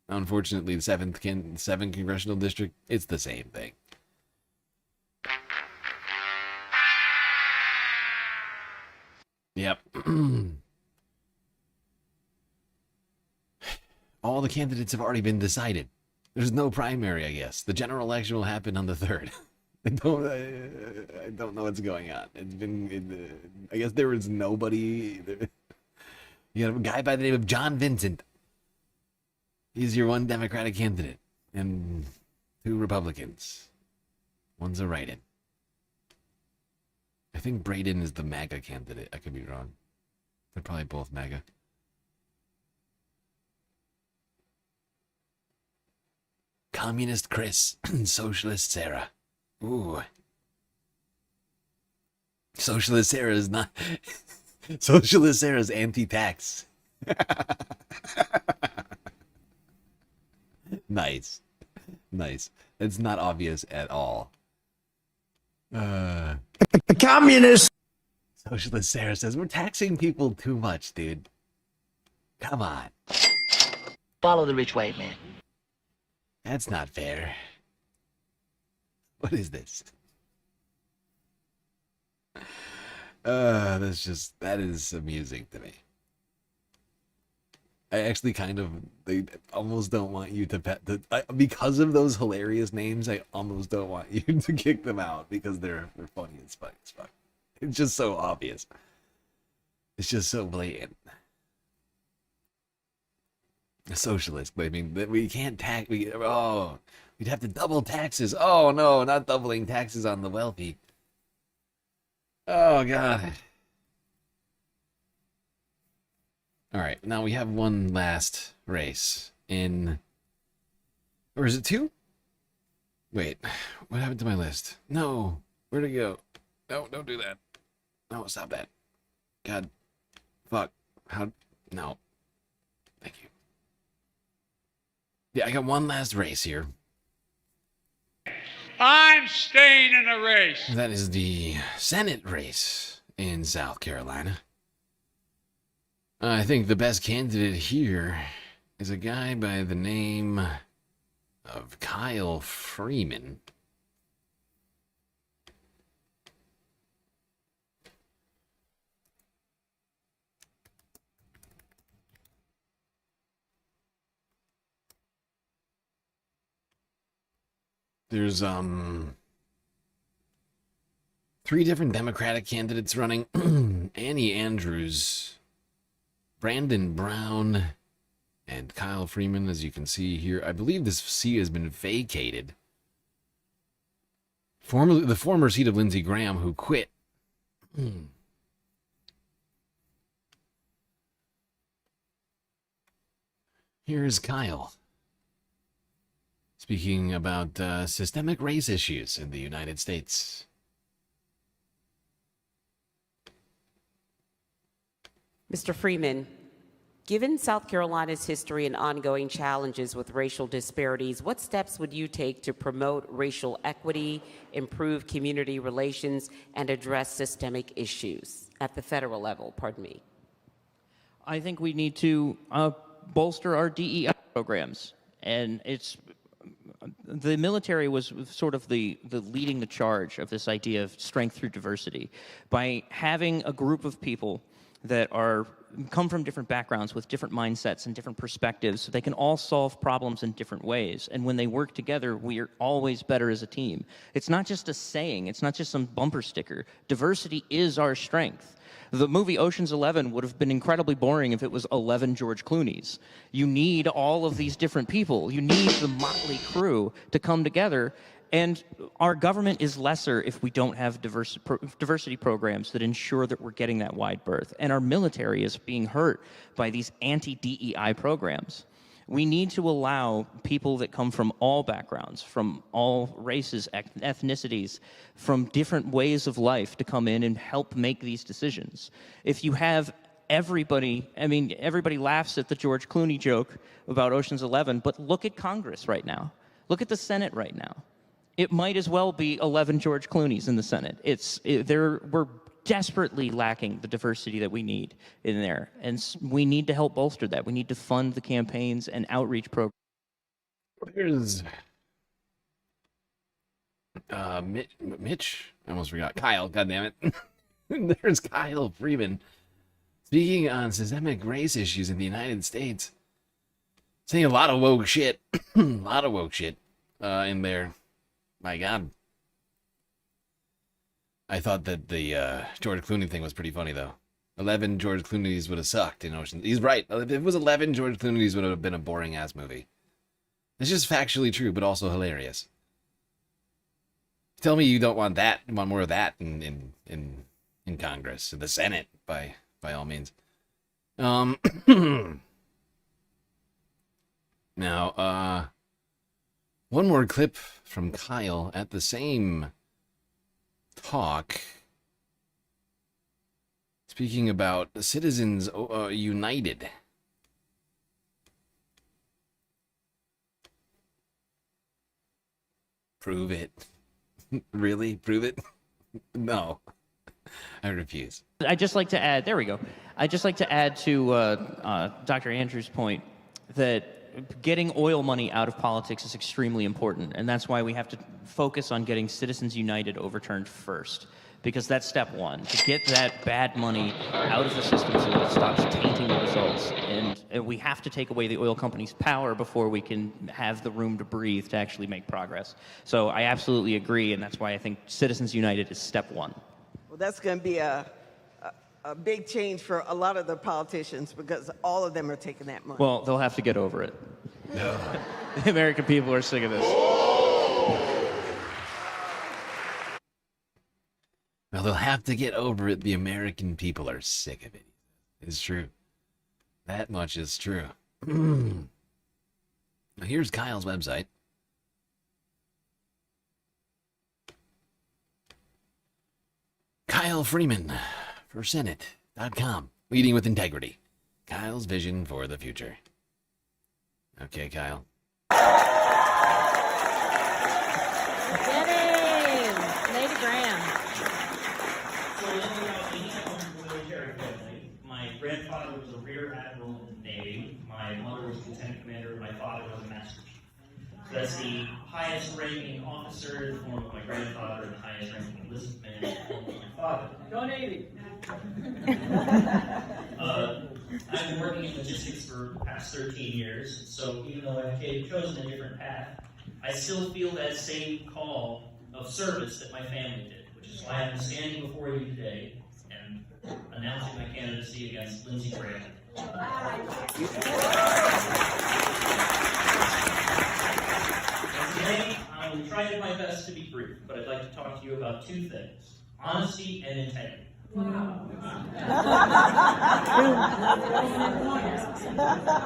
Unfortunately, the 7th congressional district, it's the same thing. Yep. All the candidates have already been decided. There's no primary, I guess. The general election will happen on the 3rd. I don't know what's going on. I guess there was nobody... You got a guy by the name of John Vincent. He's your one Democratic candidate. And 2 Republicans. One's a write-in. I think Braden is the MAGA candidate. I could be wrong. They're probably both MAGA. Communist Chris and Socialist Sarah. Ooh. Socialist Sarah is not. Socialist Sarah's anti-tax. Nice. Nice. It's not obvious at all. Communist. Socialist Sarah says, we're taxing people too much, dude. Come on. Follow the rich white man. That's not fair. What is this? That is amusing to me. I actually they almost don't want you to because of those hilarious names, I almost don't want you to kick them out because they're funny as fuck. It's just so obvious. It's just so blatant. A socialist, but I mean, we can't tax, we'd have to double taxes. Oh no, not doubling taxes on the wealthy. Oh God. All right, now we have one last race in, or is it two? Wait, what happened to my list? No, where'd it go? No, don't do that. No, stop that. God, fuck, no. Thank you. Yeah, I got one last race here. I'm staying in the race. That is the Senate race in South Carolina. I think the best candidate here is a guy by the name of Kyle Freeman. There's 3 different Democratic candidates running. Annie Andrews, Brandon Brown, and Kyle Freeman, as you can see here. I believe this seat has been vacated. The former seat of Lindsey Graham, who quit. Here's Kyle, speaking about systemic race issues in the United States. Mr. Freeman, given South Carolina's history and ongoing challenges with racial disparities, what steps would you take to promote racial equity, improve community relations, and address systemic issues at the federal level? Pardon me. I think we need to bolster our DEI programs, and the military was sort of the leading the charge of this idea of strength through diversity by having a group of people that come from different backgrounds with different mindsets and different perspectives, so they can all solve problems in different ways. And when they work together, we are always better as a team. It's not just a saying. It's not just some bumper sticker. Diversity is our strength. The movie Ocean's 11 would have been incredibly boring if it was 11 George Clooney's. You need all of these different people. You need the motley crew to come together. And our government is lesser if we don't have diversity programs that ensure that we're getting that wide berth. And our military is being hurt by these anti-DEI programs. We need to allow people that come from all backgrounds, from all races, ethnicities, from different ways of life to come in and help make these decisions. If you have everybody laughs at the George Clooney joke about Ocean's 11, but look at Congress right now. Look at the Senate right now. It might as well be 11 George Clooney's in the Senate. We're desperately lacking the diversity that we need in there, and we need to help bolster that. We need to fund the campaigns and outreach programs. There's Mitch. I almost forgot. Kyle, goddammit. There's Kyle Freeman speaking on systemic race issues in the United States. Saying a lot of woke shit. A lot of woke shit in there. My God. I thought that the George Clooney thing was pretty funny, though. 11 George Clooney's would have sucked in Ocean. He's right. If it was 11 George Clooney's, would have been a boring-ass movie. It's just factually true, but also hilarious. Tell me you don't want that, want more of that in Congress, in the Senate, by all means. Now, one more clip from Kyle at the same talk. Speaking about the citizens united. Prove it. Really? Prove it? No. I refuse. I'd just like to add, there we go. I'd just like to add to Dr. Andrews' point that getting oil money out of politics is extremely important, and that's why we have to focus on getting Citizens United overturned first, because that's step one, to get that bad money out of the system so that it stops tainting the results. And we have to take away the oil companies' power before we can have the room to breathe to actually make progress. So I absolutely agree, and that's why I think Citizens United is step one. Well, that's going to be a big change for a lot of the politicians because all of them are taking that money. Well, they'll have to get over it. No. The American people are sick of this. Well, they'll have to get over it. The American people are sick of it. It's true. That much is true. Now, here's Kyle's website. Kyle Freeman for Senate.com. Leading with integrity. Kyle's vision for the future. Okay, Kyle. Get in! Lady Graham. My grandfather was a rear admiral in the Navy. My mother was lieutenant commander. My father was a master chief. That's the highest ranking officer in the form of my grandfather and the highest ranking enlisted man in the form of my father. Go Navy! I've been working in logistics for the past 13 years, so even though I've chosen a different path, I still feel that same call of service that my family did, which is why I'm standing before you today and announcing my candidacy against Lindsey Graham. Today, I will try my best to be brief, but I'd like to talk to you about two things: honesty and integrity.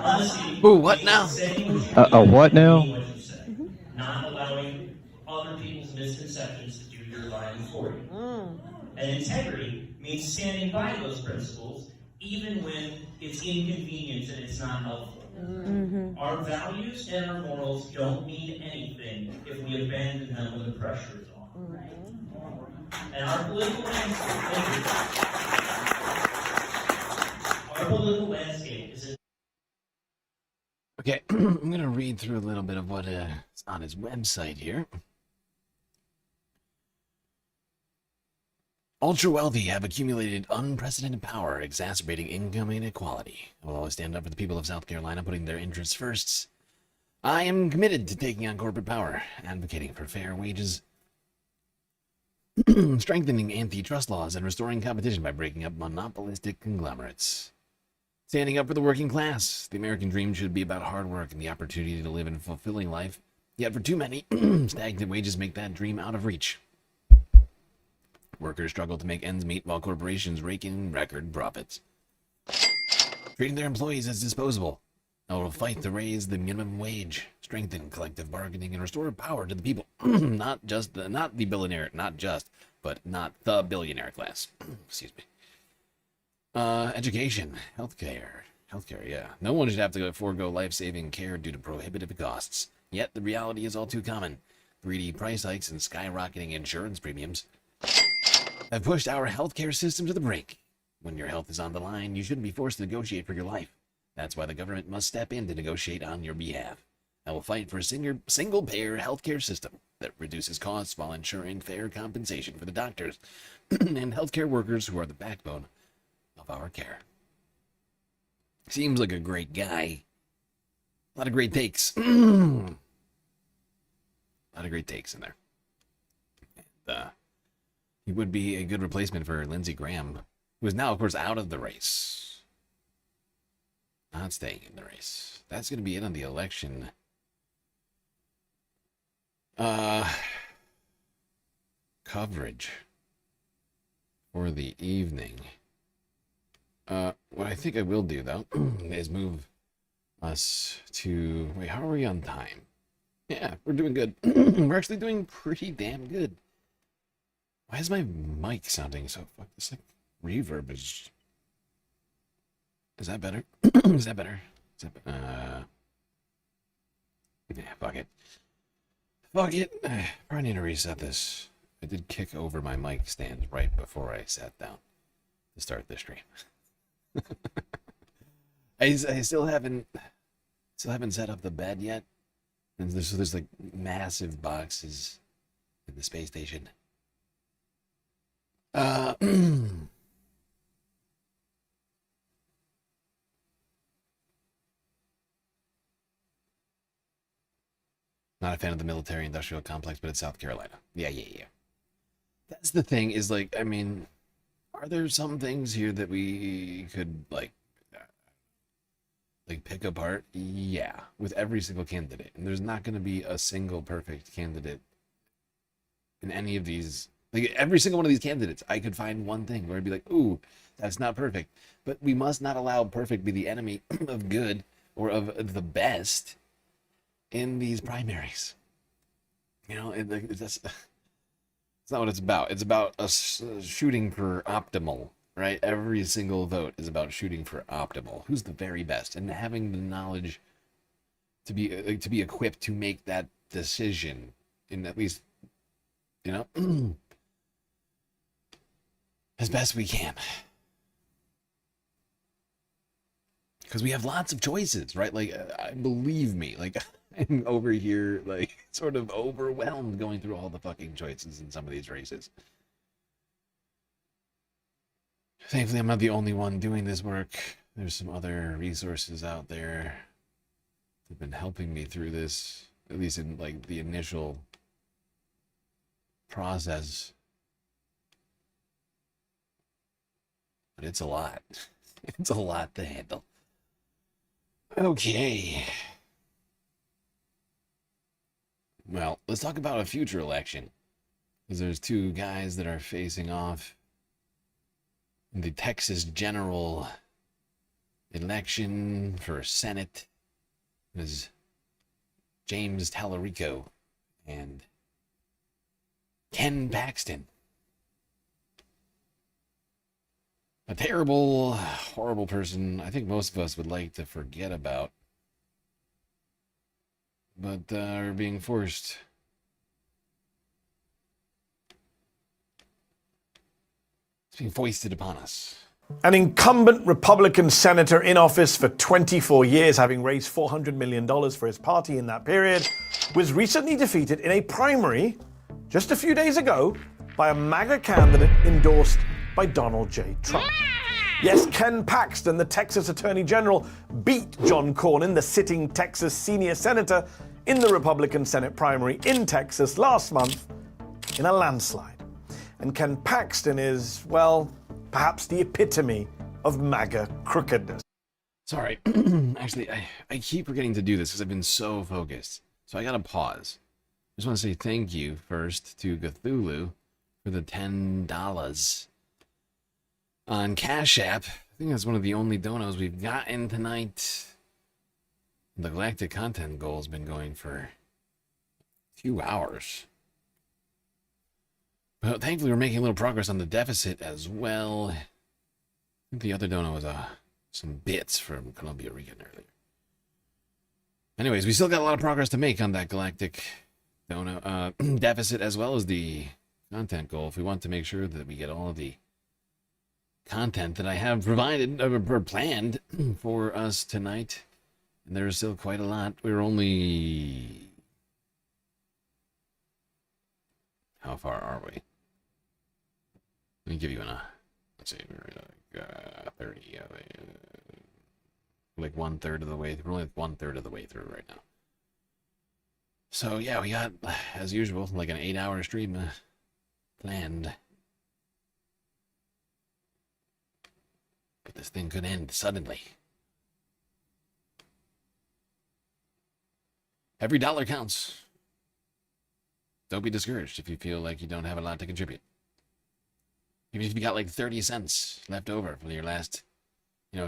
Honesty. Ooh, what now? What now? Not allowing other people's misconceptions to do your lying for you. And integrity means standing by those principles even when it's inconvenient and it's not helpful. Our values and our morals don't mean anything if we abandon them when the pressure is on. And our political landscape is Okay, I'm going to read through a little bit of what is on his website here. Ultra-wealthy have accumulated unprecedented power, exacerbating income inequality. I will always stand up for the people of South Carolina, putting their interests first. I am committed to taking on corporate power, advocating for fair wages, strengthening antitrust laws, and restoring competition by breaking up monopolistic conglomerates. Standing up for the working class. The American dream should be about hard work and the opportunity to live a fulfilling life. Yet for too many, stagnant wages make that dream out of reach. Workers struggle to make ends meet while corporations rake in record profits, treating their employees as disposable. I will fight to raise the minimum wage, strengthen collective bargaining, and restore power to the people. Not the billionaire class. Excuse me. Education, healthcare, yeah. No one should have to forego life-saving care due to prohibitive costs. Yet the reality is all too common. 3D price hikes and skyrocketing insurance premiums have pushed our healthcare system to the brink. When your health is on the line, you shouldn't be forced to negotiate for your life. That's why the government must step in to negotiate on your behalf. I will fight for a single-payer healthcare system that reduces costs while ensuring fair compensation for the doctors and healthcare workers who are the backbone of our care. Seems like a great guy. A lot of great takes. A lot of great takes in there. And, he would be a good replacement for Lindsey Graham, who is now, of course, out of the race. Not staying in the race. That's going to be it on the election. Coverage for the evening. What I think I will do, though, is move us to... Wait, how are we on time? Yeah, we're doing good. We're actually doing pretty damn good. Why is my mic sounding so... This like reverb is Is that better? Is that better? Yeah, fuck it. Fuck it. Probably need to reset this. I did kick over my mic stand right before I sat down to start the stream. I still haven't set up the bed yet. And there's like massive boxes in the space station. Not a fan of the military-industrial complex, but it's South Carolina. Yeah. That's the thing, is like, I mean, are there some things here that we could, like pick apart? Yeah, with every single candidate. And there's not going to be a single perfect candidate in any of these. Like, every single one of these candidates, I could find one thing where I'd be like, ooh, that's not perfect. But we must not allow perfect be the enemy of good or of the best in these primaries. You know, that's not what it's about. It's about us shooting for optimal, right? Every single vote is about shooting for optimal. Who's the very best? And having the knowledge to be equipped to make that decision in at least, you know, as best we can. Because we have lots of choices, right? Like, believe me, like, I'm over here, like, sort of overwhelmed going through all the fucking choices in some of these races. Thankfully, I'm not the only one doing this work. There's some other resources out there that have been helping me through this, at least in, like, the initial process. But it's a lot. It's a lot to handle. Okay. Well, let's talk about a future election. Because there's two guys that are facing off in the Texas general election for Senate. There's James Tallarico and Ken Paxton. A terrible, horrible person I think most of us would like to forget about, but are being forced. It's being foisted upon us. An incumbent Republican senator in office for 24 years, having raised $400 million for his party in that period, was recently defeated in a primary just a few days ago by a MAGA candidate endorsed by Donald J. Trump. Yes, Ken Paxton, the Texas Attorney General, beat John Cornyn, the sitting Texas senior senator, in the Republican Senate primary in Texas last month in a landslide. And Ken Paxton is, well, perhaps the epitome of MAGA crookedness. Sorry, actually, I keep forgetting to do this because I've been so focused. So I gotta pause. I just want to say thank you first to Cthulhu for the $10 on Cash App. I think that's one of the only donos we've gotten tonight. The Galactic content goal has been going for a few hours. But thankfully we're making a little progress on the deficit as well. I think the other dono was some bits from Columbia Regan earlier. Anyways, we still got a lot of progress to make on that Galactic dono deficit as well as the content goal if we want to make sure that we get all of the content that I have provided or planned for us tonight. And there's still quite a lot. We're only... How far are we? Let me give you let's see, we're like 30, like 1/3 of the way. We're only like 1/3 of the way through right now. So yeah, we got, as usual, like an 8-hour stream planned. But this thing could end suddenly. Every dollar counts. Don't be discouraged if you feel like you don't have a lot to contribute. Even if you got like 30 cents left over from your last,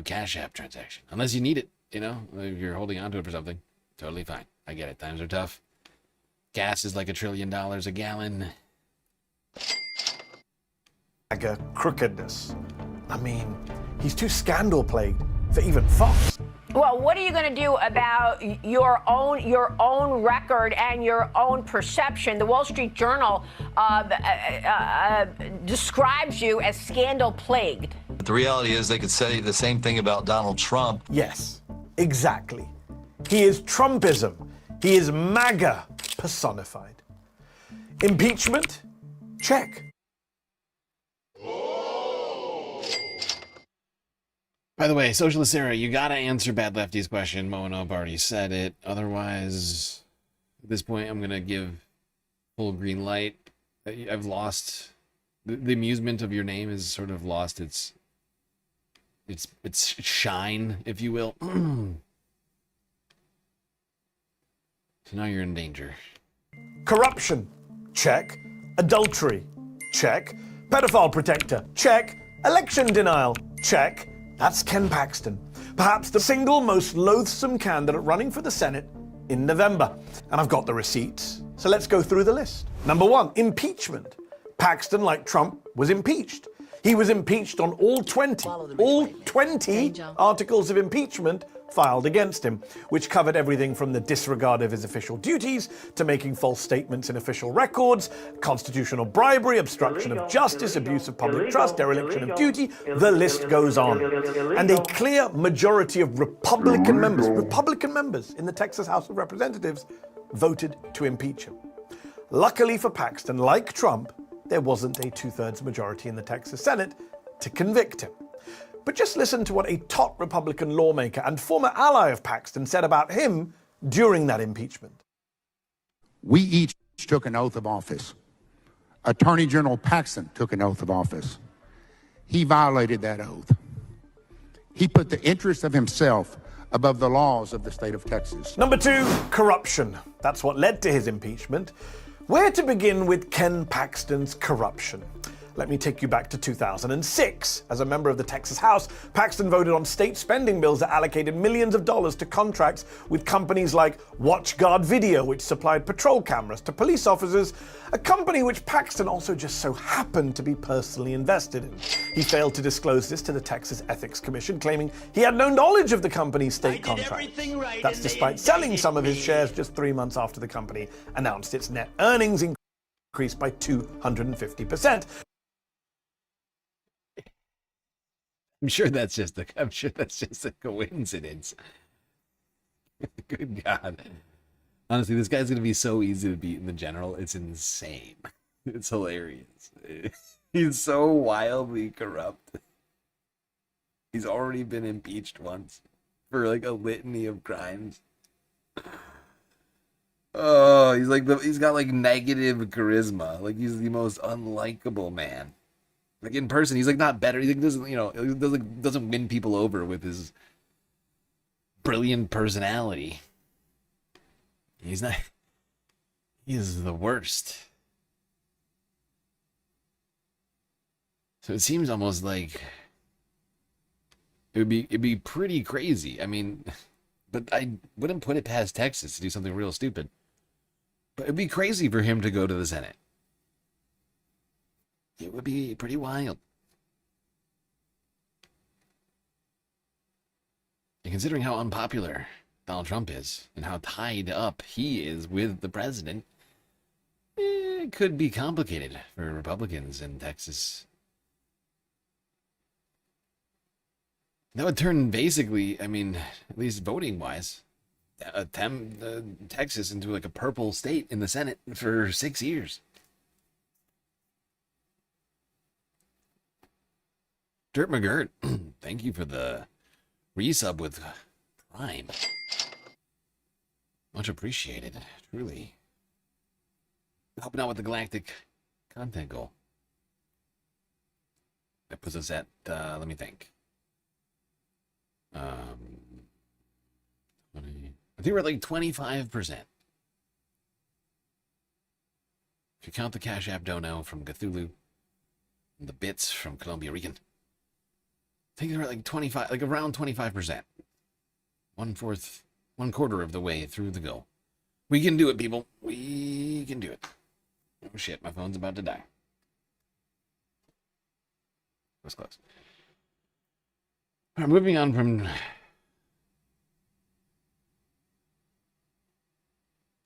Cash App transaction. Unless you need it, if you're holding on to it for something. Totally fine. I get it. Times are tough. Gas is like $1 trillion a gallon. MAGA crookedness. I mean, he's too scandal-plagued for even Fox. Well, what are you going to do about your own record and your own perception? The Wall Street Journal describes you as scandal-plagued. But the reality is they could say the same thing about Donald Trump. Yes, exactly. He is Trumpism. He is MAGA personified. Impeachment? Check. By the way, Socialist Sarah, you gotta answer Bad Lefty's question. Mono already said it. Otherwise, at this point, I'm gonna give full green light. I've lost the amusement of your name has sort of lost its shine, if you will. So now you're in danger. Corruption? Check. Adultery? Check. Pedophile protector? Check. Election denial? Check. That's Ken Paxton, perhaps the single most loathsome candidate running for the Senate in November. And I've got the receipts, so let's go through the list. Number 1, impeachment. Paxton, like Trump, was impeached. He was impeached on all 20 articles of impeachment filed against him, which covered everything from the disregard of his official duties to making false statements in official records, constitutional bribery, obstruction of justice, abuse of public trust, dereliction of duty. The list goes on. And a clear majority of Republican members in the Texas House of Representatives voted to impeach him. Luckily for Paxton, like Trump, there wasn't a 2/3 majority in the Texas Senate to convict him. But just listen to what a top Republican lawmaker and former ally of Paxton said about him during that impeachment. We each took an oath of office. Attorney General Paxton took an oath of office. He violated that oath. He put the interest of himself above the laws of the state of Texas. Number 2, corruption. That's what led to his impeachment. Where to begin with Ken Paxton's corruption? Let me take you back to 2006. As a member of the Texas House, Paxton voted on state spending bills that allocated millions of dollars to contracts with companies like WatchGuard Video, which supplied patrol cameras to police officers, a company which Paxton also just so happened to be personally invested in. He failed to disclose this to the Texas Ethics Commission, claiming he had no knowledge of the company's state contracts. That's despite selling some of his shares just 3 months after the company announced its net earnings increased by 250%. I'm sure that's just a coincidence. Good God. Honestly, this guy's gonna be so easy to beat in the general. It's insane. It's hilarious. He's so wildly corrupt. He's already been impeached once for like a litany of crimes. Oh, he's got like negative charisma. Like he's the most unlikable man. Like in person, he's like not better. He doesn't, doesn't win people over with his brilliant personality. He's not. He is the worst. So it seems almost like it'd be pretty crazy. I mean, but I wouldn't put it past Texas to do something real stupid. But it'd be crazy for him to go to the Senate. It would be pretty wild. And considering how unpopular Donald Trump is and how tied up he is with the president, it could be complicated for Republicans in Texas. That would turn basically, I mean, at least voting-wise, Texas into like a purple state in the Senate for 6 years. Dirt McGirt, thank you for the resub with Prime. Much appreciated, truly. Helping out with the Galactic content goal. That puts us at, let me think. I think we're at like 25%. If you count the Cash App dono from Cthulhu, and the bits from Columbia Rican. I think they're at like 25, like around 25%. 1/4 of the way through the goal. We can do it, people. We can do it. Oh shit, my phone's about to die. That was close. All right, moving on from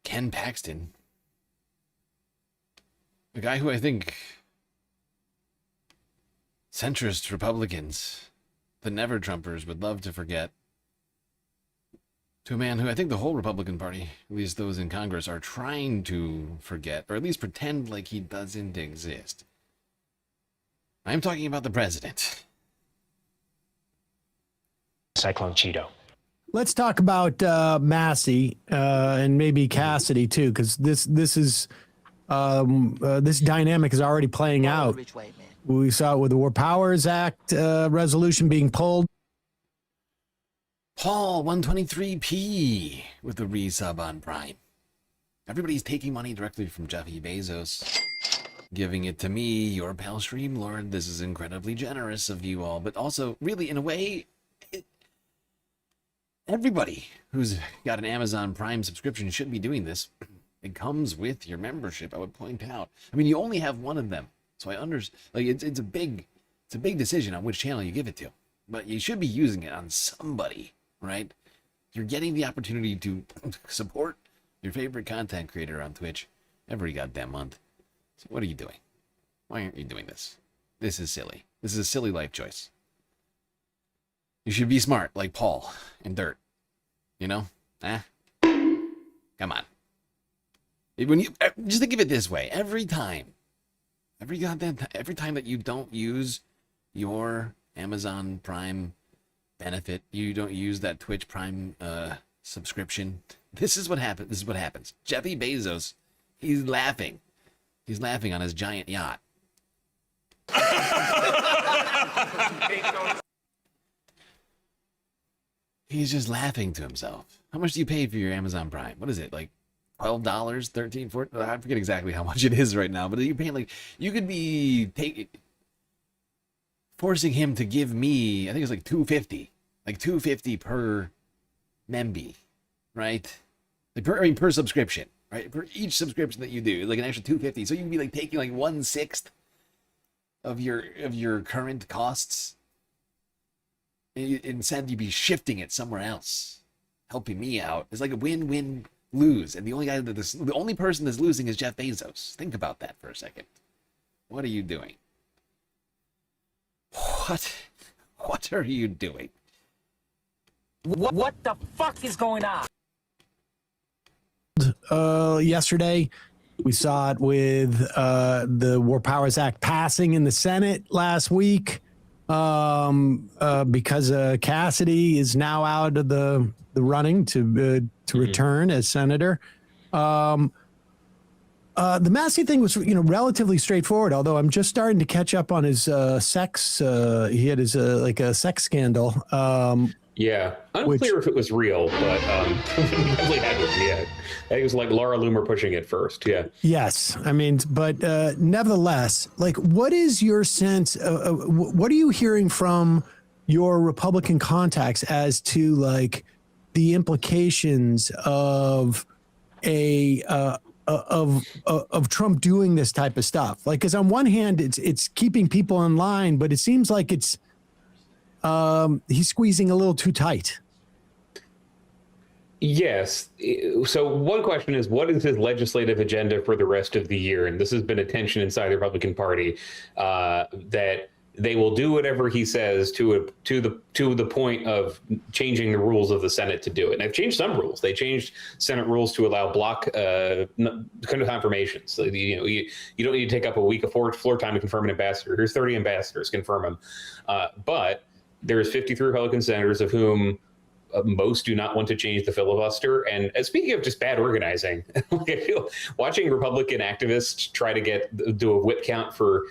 Ken Paxton, a guy who I think centrist Republicans, the never-Trumpers, would love to forget, to a man who I think the whole Republican Party, at least those in Congress, are trying to forget, or at least pretend like he doesn't exist. I'm talking about the president. Cyclone Cheeto. Let's talk about Massey and maybe Cassidy too, because this dynamic is already playing out. We saw it with the War Powers Act resolution being pulled. Paul 123p with the resub on Prime. Everybody's taking money directly from Jeffy Bezos, giving it to me, your pal StreamLord. This is incredibly generous of you all, but also, really, in a way, everybody who's got an Amazon Prime subscription should be doing this. It comes with your membership, I would point out. I mean, you only have one of them, so I understand. Like, it's a big decision on which channel you give it to, but you should be using it on somebody, right? You're getting the opportunity to support your favorite content creator on Twitch every goddamn month. So what are you doing? Why aren't you doing this? This is silly. This is a silly life choice. You should be smart, like Paul and Dirt. You know? Come on. When you just think of it this way, every time that you don't use your Amazon Prime benefit, you don't use that Twitch Prime subscription, this is what happens. Jeffy Bezos, he's laughing. He's laughing on his giant yacht. He's just laughing to himself. How much do you pay for your Amazon Prime? What is it, like $12, $13, $14? I forget exactly how much it is right now, but you're paying, like, you could be forcing him to give me, I think it's like $250 per memby, right? Like per subscription, right? For each subscription that you do, like an extra $250. So you can be like taking like 1/6 of your current costs. Instead, you'd be shifting it somewhere else, helping me out. It's like a win-win-lose, and the only person that's losing is Jeff Bezos. Think about that for a second. What are you doing? What are you doing? What the fuck is going on? Yesterday, we saw it with the War Powers Act passing in the Senate last week. Because Cassidy is now out of the running to return as senator. The Massey thing was, relatively straightforward. Although I'm just starting to catch up on his sex. He had his like a sex scandal. Yeah, unclear if it was real, but definitely had it. Yeah, it was like Laura Loomer pushing it first. Yeah. Yes, I mean, but nevertheless, like, what is your sense? What are you hearing from your Republican contacts as to like the implications of of Trump doing this type of stuff? Like, because on one hand, it's keeping people in line, but it seems like it's he's squeezing a little too tight. Yes. So one question is, what is his legislative agenda for the rest of the year? And this has been a tension inside the Republican Party, that they will do whatever he says to the point of changing the rules of the Senate to do it. And they've changed some rules. They changed Senate rules to allow block confirmations. So, you don't need to take up a week of floor time to confirm an ambassador. Here's 30 ambassadors, confirm them. But there's 53 Republican senators, of whom most do not want to change the filibuster. And speaking of just bad organizing, I feel watching Republican activists try to do a whip count for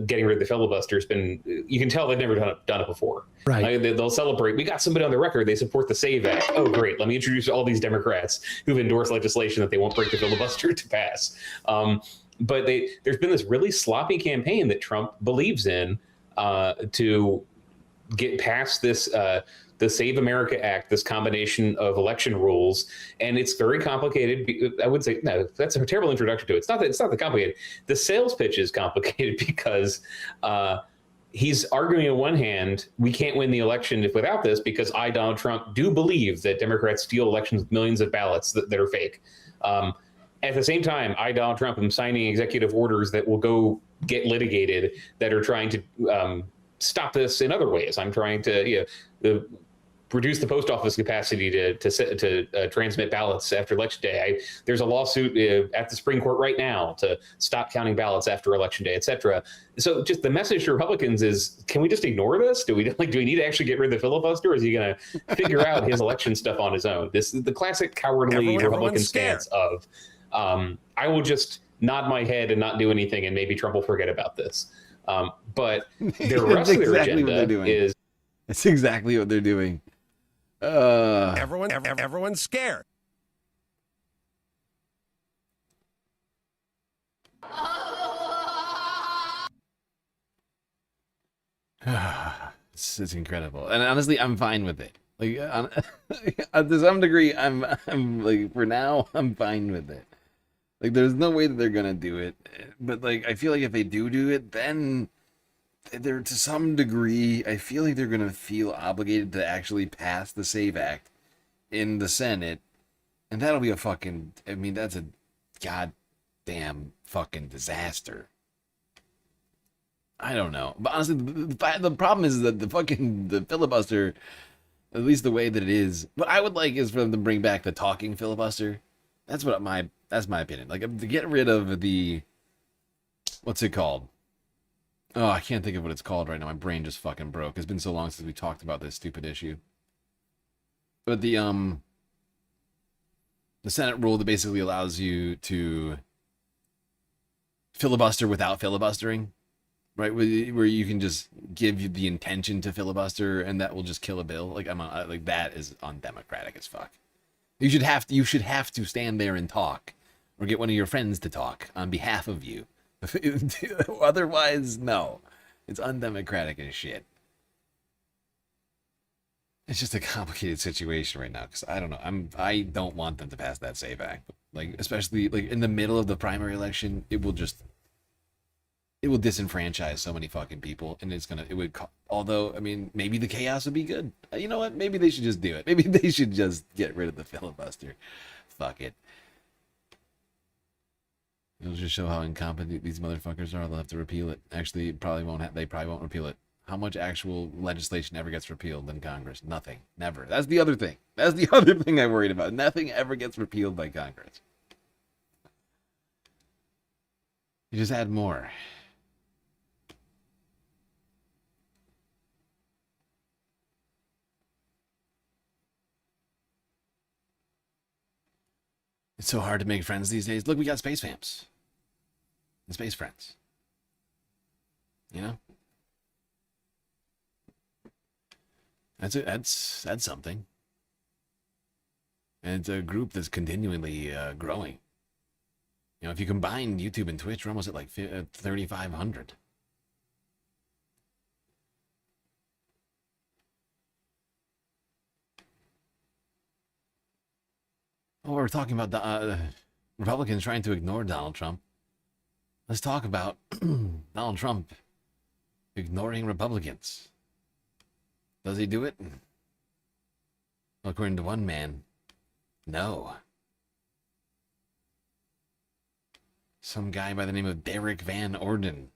getting rid of the filibuster has been, you can tell they've never done it before. Right. They'll celebrate. We got somebody on the record. They support the SAVE Act. Oh, great. Let me introduce all these Democrats who've endorsed legislation that they won't break the filibuster to pass. But there's been this really sloppy campaign that Trump believes in to get past this the Save America Act, this combination of election rules, and it's very complicated. I would say, no, that's a terrible introduction to it. It's not that complicated. The sales pitch is complicated because he's arguing on one hand, we can't win the election without this because I, Donald Trump, do believe that Democrats steal elections with millions of ballots that are fake. At the same time, I, Donald Trump, am signing executive orders that will go get litigated that are trying to stop this in other ways. I'm trying to reduce the post office capacity to transmit ballots after Election Day. There's a lawsuit at the Supreme Court right now to stop counting ballots after Election Day, et cetera. So just the message to Republicans is, can we just ignore this? Do we need to actually get rid of the filibuster? Or is he going to figure out his election stuff on his own? This is the classic cowardly Republican stance of, I will just nod my head and not do anything, and maybe Trump will forget about this. But the rest of their agenda is... That's exactly what they're doing. Everyone's scared. It's incredible, and honestly, I'm fine with it. Like, to some degree, I'm like, for now, I'm fine with it. Like, there's no way that they're gonna do it, but like, I feel like if they do it, then they're, to some degree, I feel like they're gonna feel obligated to actually pass the SAVE Act in the Senate, and that'll be a fucking, I mean, that's a goddamn fucking disaster. I don't know, but honestly, the problem is that the filibuster, at least the way that it is, what I would like is for them to bring back the talking filibuster. That's my opinion. Like, to get rid of the, what's it called? Oh, I can't think of what it's called right now. My brain just fucking broke. It's been so long since we talked about this stupid issue. But the Senate rule that basically allows you to filibuster without filibustering, right? Where you can just give you the intention to filibuster, and that will just kill a bill. Like, like, that is undemocratic as fuck. You should have to stand there and talk, or get one of your friends to talk on behalf of you. Otherwise, no. It's undemocratic as shit. It's just a complicated situation right now, because I don't know. I don't want them to pass that SAVE Act. Like, especially like in the middle of the primary election, it will disenfranchise so many fucking people, and although, I mean, maybe the chaos would be good. You know what? Maybe they should just do it. Maybe they should just get rid of the filibuster. Fuck it. It'll just show how incompetent these motherfuckers are. They'll have to repeal it. Actually, they probably won't repeal it. How much actual legislation ever gets repealed in Congress? Nothing. Never. That's the other thing. That's the other thing I'm worried about. Nothing ever gets repealed by Congress. You just add more. It's so hard to make friends these days. Look, we got space fams. And space friends. You know? That's something. And it's a group that's continually growing. You know, if you combine YouTube and Twitch, we're almost at like 3,500. Well, we're talking about the Republicans trying to ignore Donald Trump. Let's talk about Donald Trump ignoring Republicans. Does he do it? Well, according to one man, no. Some guy by the name of Derek Van Orden.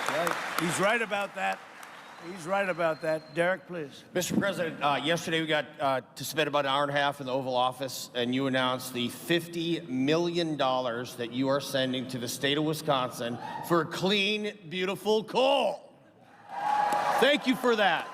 Right. He's right about that. He's right about that. Derek, please. Mr. President, yesterday we got to spend about an hour and a half in the Oval Office, and you announced the $50 million that you are sending to the state of Wisconsin for clean, beautiful coal. Thank you for that.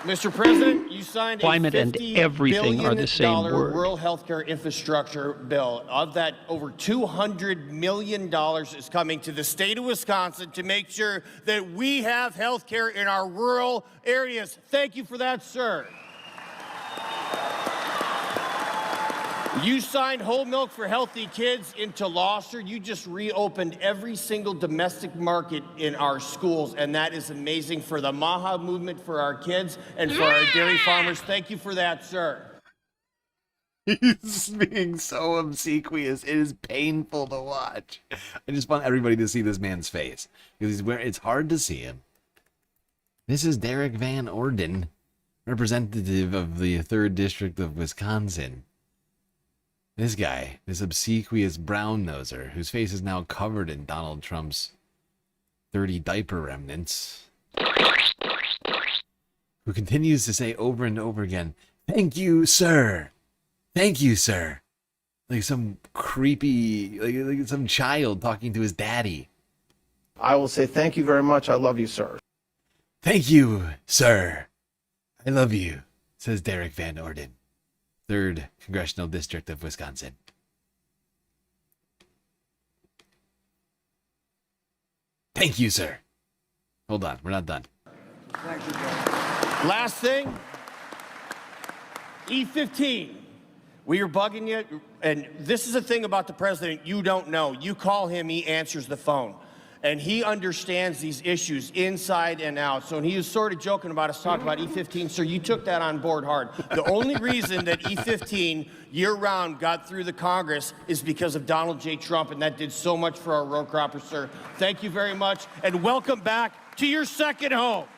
Mr. President, you signed Climate a and $50 everything are the same billion word. rural healthcare infrastructure bill. Of that, over $200 million is coming to the state of Wisconsin to make sure that we have healthcare in our rural areas. Thank you for that, sir. You signed whole milk for healthy kids into law, sir. You just reopened every single domestic market in our schools, and that is amazing for the MAHA movement for our kids and for our dairy farmers. Thank you for that, sir. He's being so obsequious. It is painful to watch. I just want everybody to see this man's face because it's hard to see him. This is Derek Van Orden, representative of the 3rd District of Wisconsin. This guy, this obsequious brown-noser, whose face is now covered in Donald Trump's 30 diaper remnants, who continues to say over and over again, "Thank you, sir. Thank you, sir." Like some creepy, like some child talking to his daddy. I will say thank you very much. I love you, sir. Thank you, sir. I love you, says Derek Van Orden, 3rd Congressional District of Wisconsin. Thank you, sir. Hold on, we're not done. Last thing, E15. We are bugging you, and this is the thing about the president you don't know. You call him, he answers the phone. And he understands these issues inside and out. So when he was sort of joking about us talking about E15, sir, you took that on board hard. The only reason that E15 year-round got through the Congress is because of Donald J. Trump, and that did so much for our road croppers, sir. Thank you very much, and welcome back to your second home.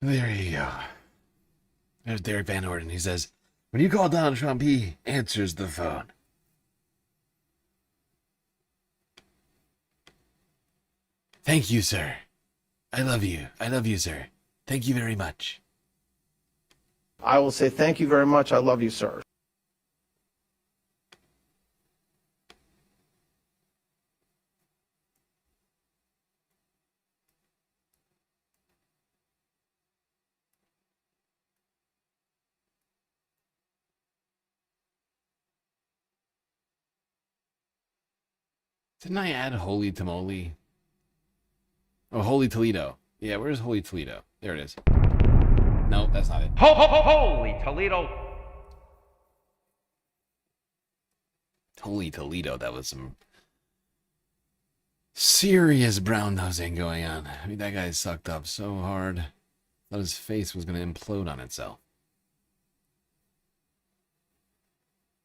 There you go. There's Derek Van Orden. He says, when you call Donald Trump, he answers the phone. Thank you, sir. I love you. I love you, sir. Thank you very much. I will say thank you very much. I love you, sir. Didn't I add Holy Tamale? Oh, Holy Toledo. Yeah, where's Holy Toledo? There it is. No, that's not it. Holy Toledo. Holy Toledo. That was some serious brown nosing going on. I mean, that guy sucked up so hard. Thought his face was going to implode on itself.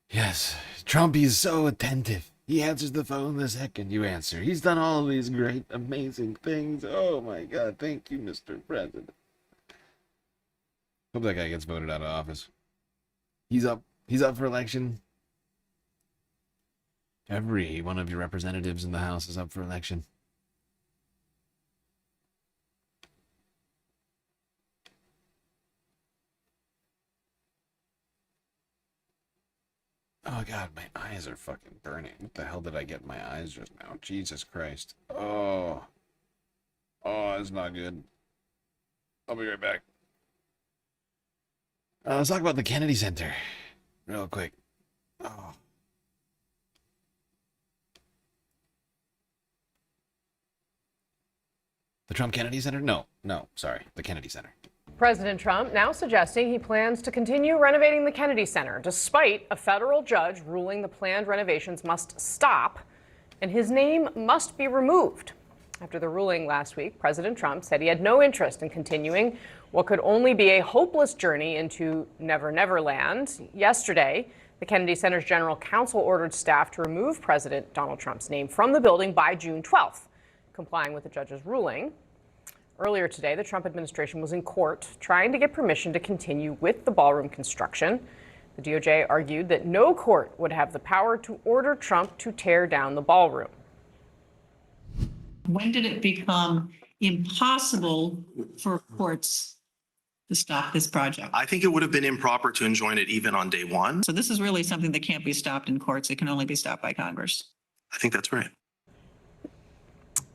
Yes, Trump, he's so attentive. He answers the phone the second you answer. He's done all of these great, amazing things. Oh my God, thank you, Mr. President. Hope that guy gets voted out of office. He's up for election. Every one of your representatives in the House is up for election. Oh God, my eyes are fucking burning. What the hell did I get in my eyes just now? Jesus Christ. Oh, it's not good. I'll be right back. Let's talk about the Kennedy Center real quick. Oh. The Trump Kennedy Center? No, sorry. The Kennedy Center. President Trump now suggesting he plans to continue renovating the Kennedy Center, despite a federal judge ruling the planned renovations must stop and his name must be removed. After the ruling last week, President Trump said he had no interest in continuing what could only be a hopeless journey into Never Never Land. Yesterday, the Kennedy Center's general counsel ordered staff to remove President Donald Trump's name from the building by June 12th, complying with the judge's ruling. Earlier today, the Trump administration was in court trying to get permission to continue with the ballroom construction. The DOJ argued that no court would have the power to order Trump to tear down the ballroom. When did it become impossible for courts to stop this project? I think it would have been improper to enjoin it even on day one. So this is really something that can't be stopped in courts. It can only be stopped by Congress. I think that's right.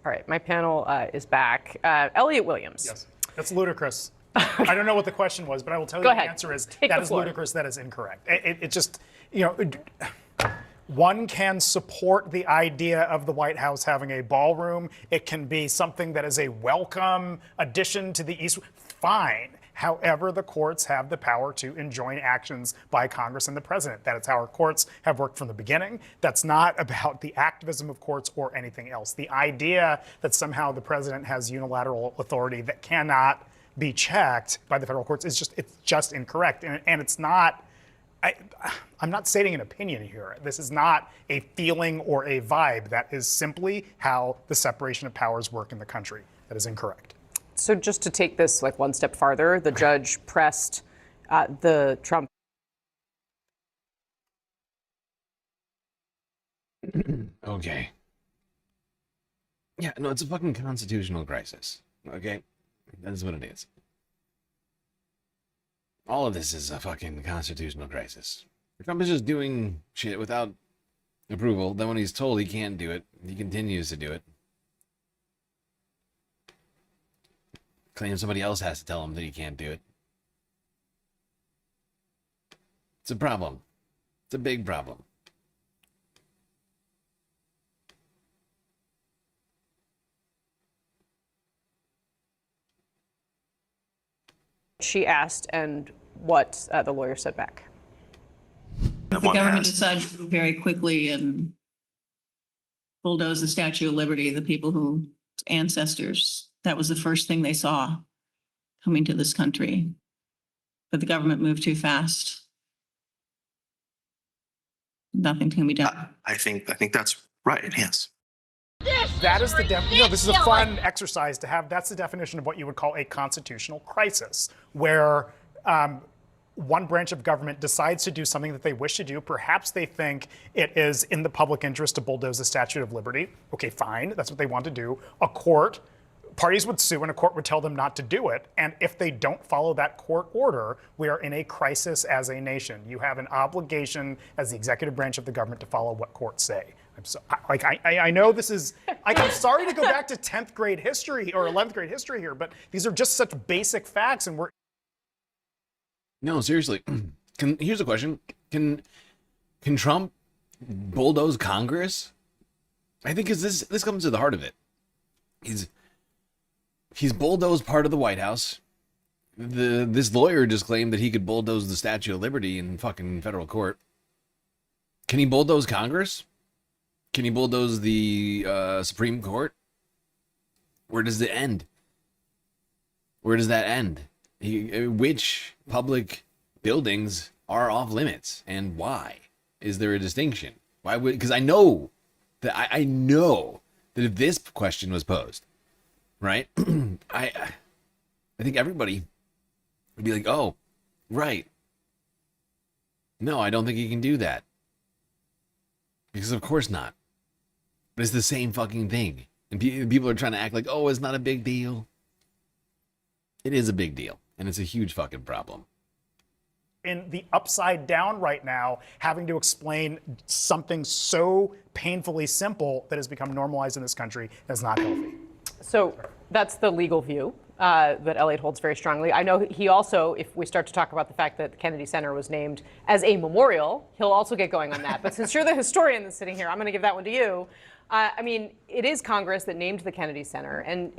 All right, my panel is back. Elliot Williams. Yes, that's ludicrous. I don't know what the question was, but I will tell you the answer is that is ludicrous. That is incorrect. It just, one can support the idea of the White House having a ballroom. It can be something that is a welcome addition to the East. Fine. However, the courts have the power to enjoin actions by Congress and the president. That is how our courts have worked from the beginning. That's not about the activism of courts or anything else. The idea that somehow the president has unilateral authority that cannot be checked by the federal courts is just incorrect. And it's not, I'm not stating an opinion here. This is not a feeling or a vibe. That is simply how the separation of powers work in the country. That is incorrect. So just to take this like one step farther, the judge pressed the Trump. Okay. Yeah, no, it's a fucking constitutional crisis. Okay? That is what it is. All of this is a fucking constitutional crisis. Trump is just doing shit without approval. Then when he's told he can't do it, he continues to do it. Claims somebody else has to tell him that he can't do it. It's a problem. It's a big problem. She asked, and what the lawyer said back. The government decided to move very quickly and bulldoze the Statue of Liberty, the people whose ancestors, that was the first thing they saw coming to this country. But the government moved too fast. Nothing can be done. I think that's right. Yes. That is this is a fun exercise to have. That's the definition of what you would call a constitutional crisis, where one branch of government decides to do something that they wish to do. Perhaps they think it is in the public interest to bulldoze the Statue of Liberty. Okay, fine. That's what they want to do. Parties would sue and a court would tell them not to do it. And if they don't follow that court order, we are in a crisis as a nation. You have an obligation as the executive branch of the government to follow what courts say. I know this is, I'm sorry to go back to 10th grade history or 11th grade history here, but these are just such basic facts and we're. No, seriously. Here's a question. Can Trump bulldoze Congress? I think this comes to the heart of it. He's bulldozed part of the White House. This lawyer just claimed that he could bulldoze the Statue of Liberty in fucking federal court. Can he bulldoze Congress? Can he bulldoze the Supreme Court? Where does it end? Where does that end? Which public buildings are off limits and why? Is there a distinction? Why would? Because I know that I know that if this question was posed, right, I think everybody would be like, oh, right. No, I don't think he can do that. Because of course not. But it's the same fucking thing. And people are trying to act like, oh, it's not a big deal. It is a big deal. And it's a huge fucking problem. In the upside down right now, having to explain something so painfully simple that has become normalized in this country is not healthy. So that's the legal view that Elliot holds very strongly. I know he also, if we start to talk about the fact that the Kennedy Center was named as a memorial, he'll also get going on that. But since you're the historian that's sitting here, I'm going to give that one to you. I mean, it is Congress that named the Kennedy Center. And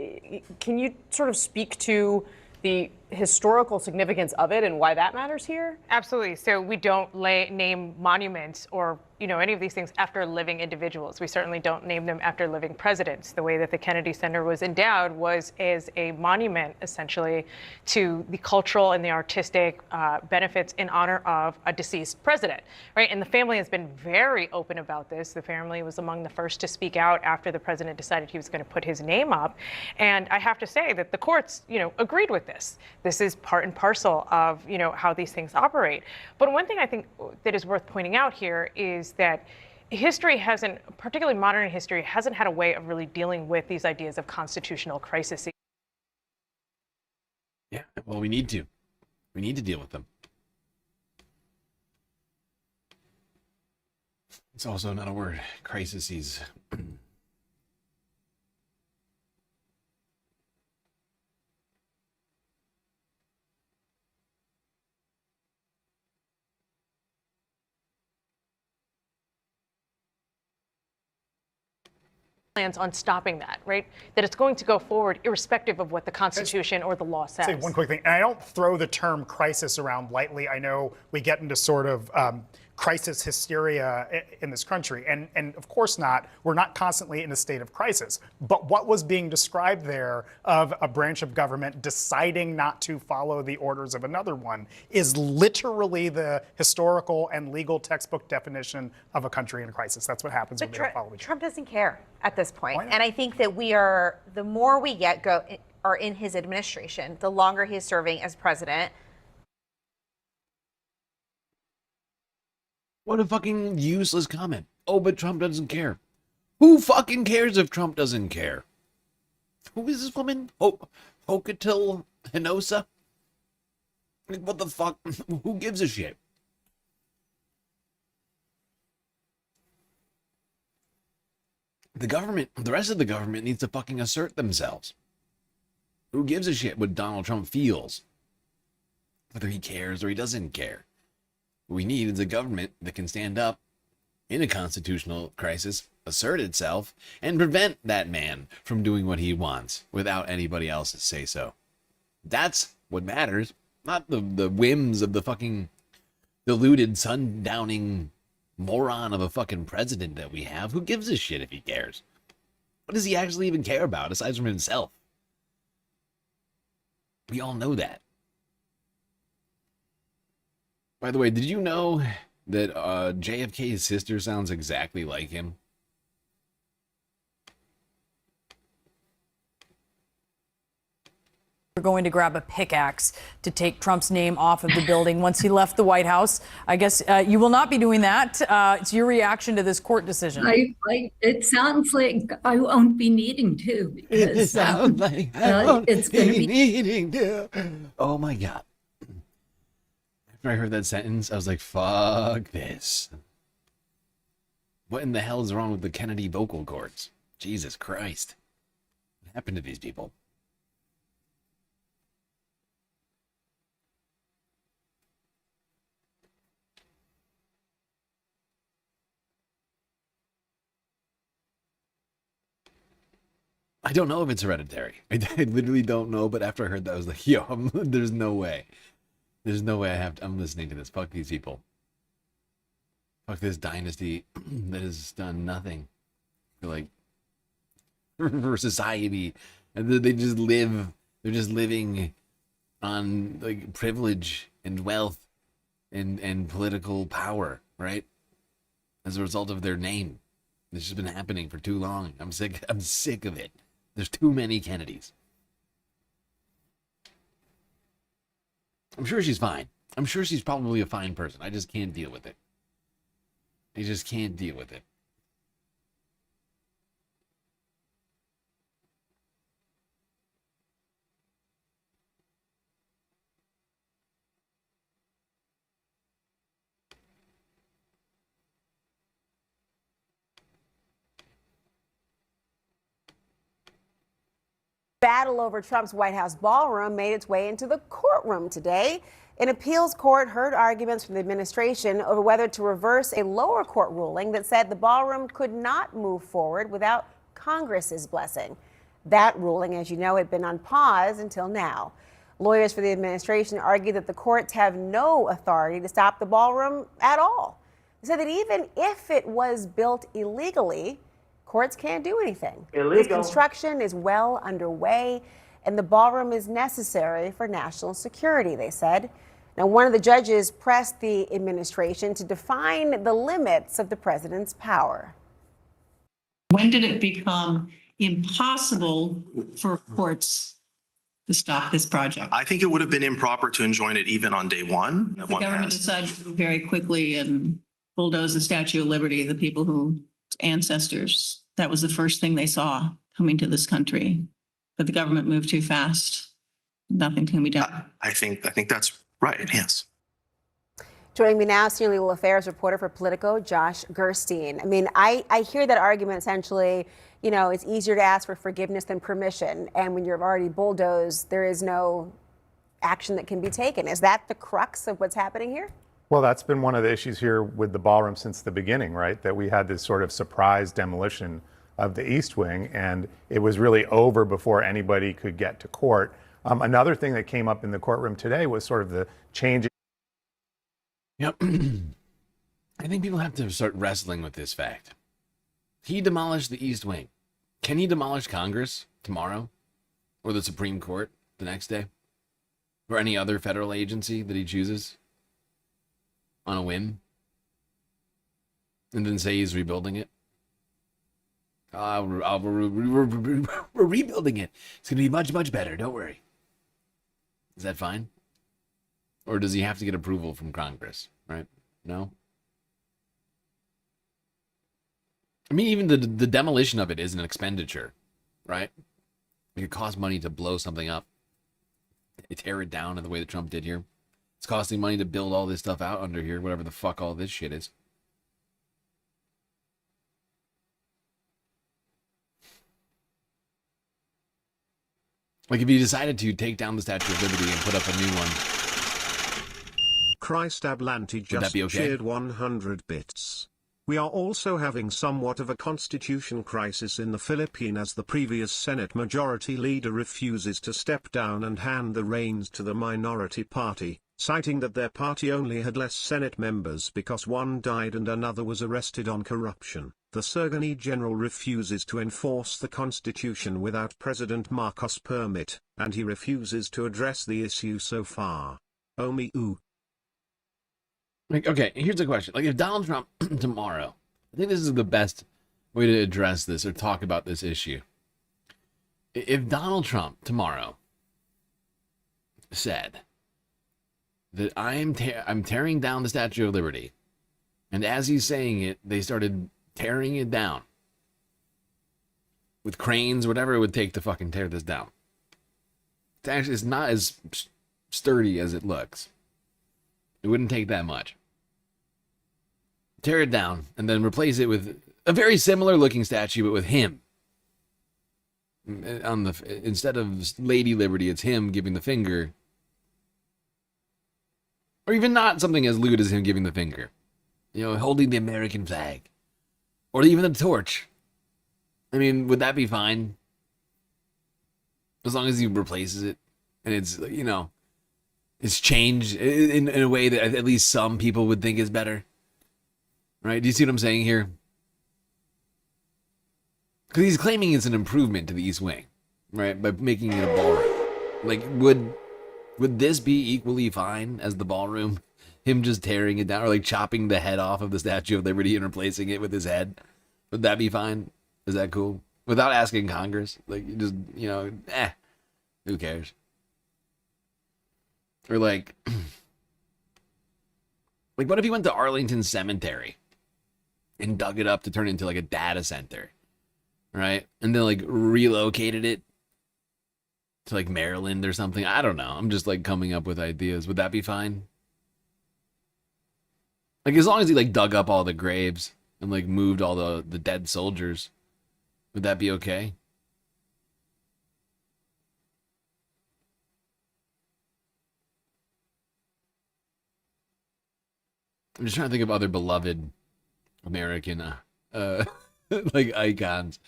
can you sort of speak to the historical significance of it and why that matters here? Absolutely. So we don't name monuments or any of these things after living individuals. We certainly don't name them after living presidents. The way that the Kennedy Center was endowed was as a monument, essentially, to the cultural and the artistic benefits in honor of a deceased president, right? And the family has been very open about this. The family was among the first to speak out after the president decided he was going to put his name up. And I have to say that the courts, agreed with this. This is part and parcel of, how these things operate. But one thing I think that is worth pointing out here is that history hasn't, particularly modern history, hasn't had a way of really dealing with these ideas of constitutional crises. Yeah, well, we need to. We need to deal with them. It's also not a word. Crises. plans on stopping that, right? That it's going to go forward irrespective of what the Constitution or the law says. Say one quick thing, and I don't throw the term crisis around lightly. I know we get into sort of crisis hysteria in this country, and of course not. We're not constantly in a state of crisis. But what was being described there of a branch of government deciding not to follow the orders of another one is literally the historical and legal textbook definition of a country in crisis. That's what happens when they don't follow each other. Trump doesn't care at this point. And I think that the more we are in his administration, the longer he's serving as president. What a fucking useless comment. Oh, but Trump doesn't care. Who fucking cares if Trump doesn't care? Who is this woman? Hokutil Hinosa? Like, what the fuck? Who gives a shit? The government, the rest of the government needs to fucking assert themselves. Who gives a shit what Donald Trump feels? Whether he cares or he doesn't care. What we need is a government that can stand up in a constitutional crisis, assert itself, and prevent that man from doing what he wants without anybody else's say so. That's what matters, not the whims of the fucking deluded, sundowning moron of a fucking president that we have. Who gives a shit if he cares? What does he actually even care about aside from himself? We all know that. By the way, did you know that JFK's sister sounds exactly like him? We're going to grab a pickaxe to take Trump's name off of the building once he left the White House. I guess you will not be doing that. It's your reaction to this court decision. It sounds like I won't be needing to. Because, It sounds like I won't it's going to be be needing to. Oh my God. After I heard that sentence, I was like, fuck this. What in the hell is wrong with the Kennedy vocal cords? Jesus Christ. What happened to these people? I don't know if it's hereditary. I literally don't know, but after I heard that, I was like, yo, there's no way. There's no way I'm listening to this. Fuck these people. Fuck this dynasty that has done nothing for society. And they just live, they're just living on like privilege and wealth and political power, right? As a result of their name. This has been happening for too long. I'm sick of it. There's too many Kennedys. I'm sure she's fine. I'm sure she's probably a fine person. I just can't deal with it. I just can't deal with it. Battle over Trump's White House ballroom made its way into the courtroom today. An appeals court heard arguments from the administration over whether to reverse a lower court ruling that said the ballroom could not move forward without Congress's blessing. That ruling, as you know, had been on pause until now. Lawyers for the administration argue that the courts have no authority to stop the ballroom at all. They said that even if it was built illegally, courts can't do anything. This construction is well underway, and the ballroom is necessary for national security, they said. Now, one of the judges pressed the administration to define the limits of the president's power. When did it become impossible for courts to stop this project? I think it would have been improper to enjoin it even on day one. The government decided to move very quickly and bulldoze the Statue of Liberty, the people whose ancestors, that was the first thing they saw coming to this country. But the government moved too fast. Nothing can be done. I think that's right, yes. Joining me now, senior legal affairs reporter for Politico, Josh Gerstein. I mean, I hear that argument essentially, you know, it's easier to ask for forgiveness than permission. And when you're already bulldozed, there is no action that can be taken. Is that the crux of what's happening here? Well, that's been one of the issues here with the ballroom since the beginning, right? That we had this sort of surprise demolition of the East Wing, and it was really over before anybody could get to court. Another thing that came up in the courtroom today was sort of the change. Yep. I think people have to start wrestling with this fact. He demolished the East Wing. Can he demolish Congress tomorrow? Or the Supreme Court the next day? Or any other federal agency that he chooses? On a whim? And then say he's rebuilding it? We're rebuilding it. It's going to be much, much better. Don't worry. Is that fine? Or does he have to get approval from Congress? Right? No? I mean, even the demolition of it is an expenditure. Right? It costs money to blow something up. Tear it down in the way that Trump did here. It's costing money to build all this stuff out under here, whatever the fuck all this shit is. Like, if you decided to take down the Statue of Liberty and put up a new one, Christ Ablanti just shared 100 bits. We are also having somewhat of a constitution crisis in the Philippines as the previous Senate Majority Leader refuses to step down and hand the reins to the minority party, citing that their party only had less Senate members because one died and another was arrested on corruption. The Surgeon General refuses to enforce the Constitution without President Marcos' permit, and he refuses to address the issue so far. Ooh. Like, okay, here's the question. Like, if Donald Trump tomorrow, I think this is the best way to address this or talk about this issue. If Donald Trump tomorrow said that I'm tearing down the Statue of Liberty, and as he's saying it, they started tearing it down with cranes, whatever it would take to fucking tear this down. It's not as sturdy as it looks. It wouldn't take that much. Tear it down and then replace it with a very similar looking statue, but with him. Instead of Lady Liberty, it's him giving the finger. Or even not something as lewd as him giving the finger. You know, holding the American flag. Or even the torch. I mean, would that be fine? As long as he replaces it. And it's, you know, it's changed in a way that at least some people would think is better. Right? Do you see what I'm saying here? Because he's claiming it's an improvement to the East Wing. Right? By making it a ballroom. Like, would this be equally fine as the ballroom? Him just tearing it down, or like chopping the head off of the Statue of Liberty and replacing it with his head. Would that be fine? Is that cool? Without asking Congress? Like, you just, you know, who cares? Or like, what if he went to Arlington Cemetery and dug it up to turn it into like a data center, right? And then like relocated it to like Maryland or something? I don't know. I'm just like coming up with ideas. Would that be fine? Like, as long as he like dug up all the graves and like moved all the dead soldiers, would that be okay? I'm just trying to think of other beloved American like icons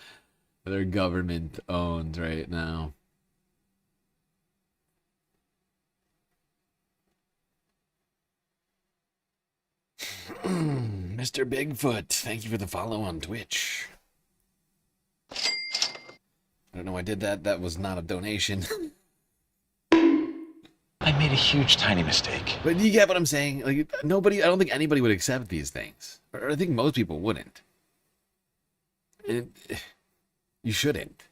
that are government owned right now. Mr. Bigfoot, thank you for the follow on Twitch. I don't know why I did that. That was not a donation. I made a huge, tiny mistake. But you get what I'm saying? Like, I don't think anybody would accept these things. Or I think most people wouldn't. You shouldn't.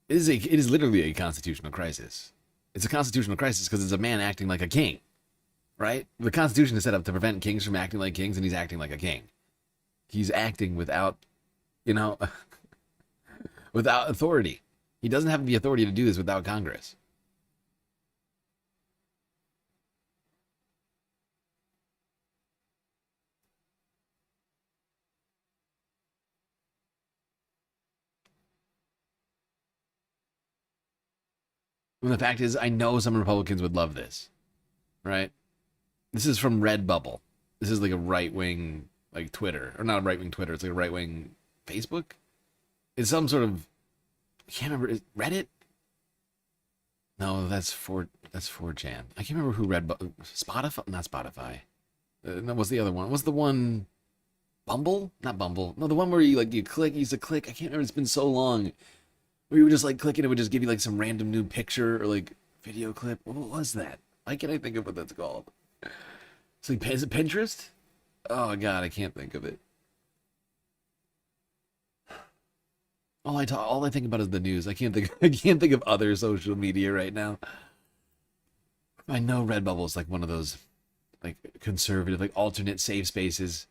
It is literally a constitutional crisis. It's a constitutional crisis because it's a man acting like a king. Right? The Constitution is set up to prevent kings from acting like kings, and he's acting like a king. He's acting without, you know, without authority. He doesn't have the authority to do this without Congress. And the fact is, I know some Republicans would love this. Right? This is from Redbubble. This is like a right-wing, like Twitter. Or not a right-wing Twitter. It's like a right-wing Facebook. It's some sort of, I can't remember, is Reddit? No, that's 4chan. I can't remember who read Spotify, not Spotify. No, what's the other one? What's the one? Bumble? Not Bumble. No, the one where you use a click. I can't remember. It's been so long. Where you would just click and it would just give you some random new picture or video clip. What was that? Why can't I think of what that's called? It's is it Pinterest? Oh God, I can't think of it. All I think about is the news. I can't think of other social media right now. I know Redbubble is one of those conservative, alternate safe spaces.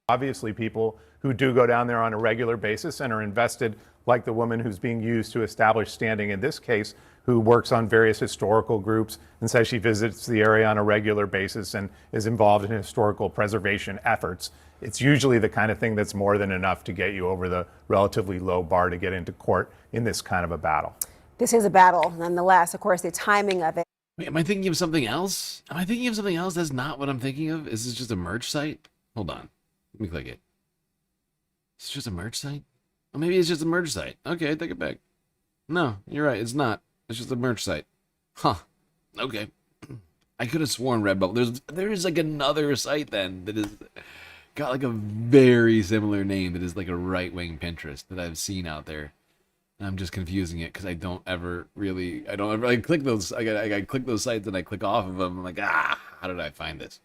Obviously, people who do go down there on a regular basis and are invested, like the woman who's being used to establish standing in this case, who works on various historical groups and says she visits the area on a regular basis and is involved in historical preservation efforts. It's usually the kind of thing that's more than enough to get you over the relatively low bar to get into court in this kind of a battle. This is a battle, nonetheless. Of course, the timing of it. Wait, am I thinking of something else? Am I thinking of something else? That's not what I'm thinking of. Is this just a merch site? Hold on. Let me click it. It's just a merch site? Oh, maybe it's just a merch site. Okay, take it back. No, you're right. It's not. It's just a merch site. Huh. Okay. I could have sworn Redbubble. There's another site then that is got a very similar name that is a right-wing Pinterest that I've seen out there. And I'm just confusing it because I don't ever click those. I click those sites and I click off of them. I'm like, how did I find this?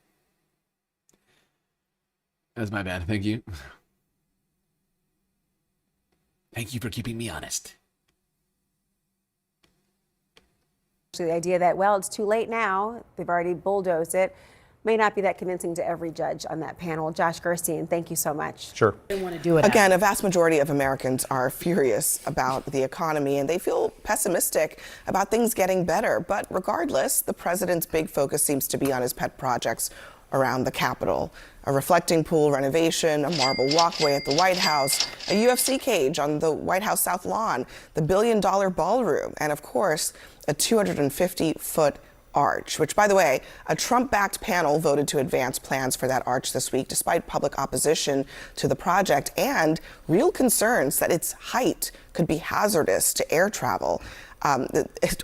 That's my bad. Thank you. Thank you for keeping me honest. The idea that, well, it's too late now, they've already bulldozed it, may not be that convincing to every judge on that panel. Josh Gerstein, thank you so much. Sure. They want to do it. Again, a vast majority of Americans are furious about the economy and they feel pessimistic about things getting better. But regardless, the president's big focus seems to be on his pet projects around the Capitol. A reflecting pool renovation, a marble walkway at the White House, a UFC cage on the White House South Lawn, the billion-dollar ballroom, and of course, a 250-foot arch, which, by the way, a Trump-backed panel voted to advance plans for that arch this week, despite public opposition to the project and real concerns that its height could be hazardous to air travel.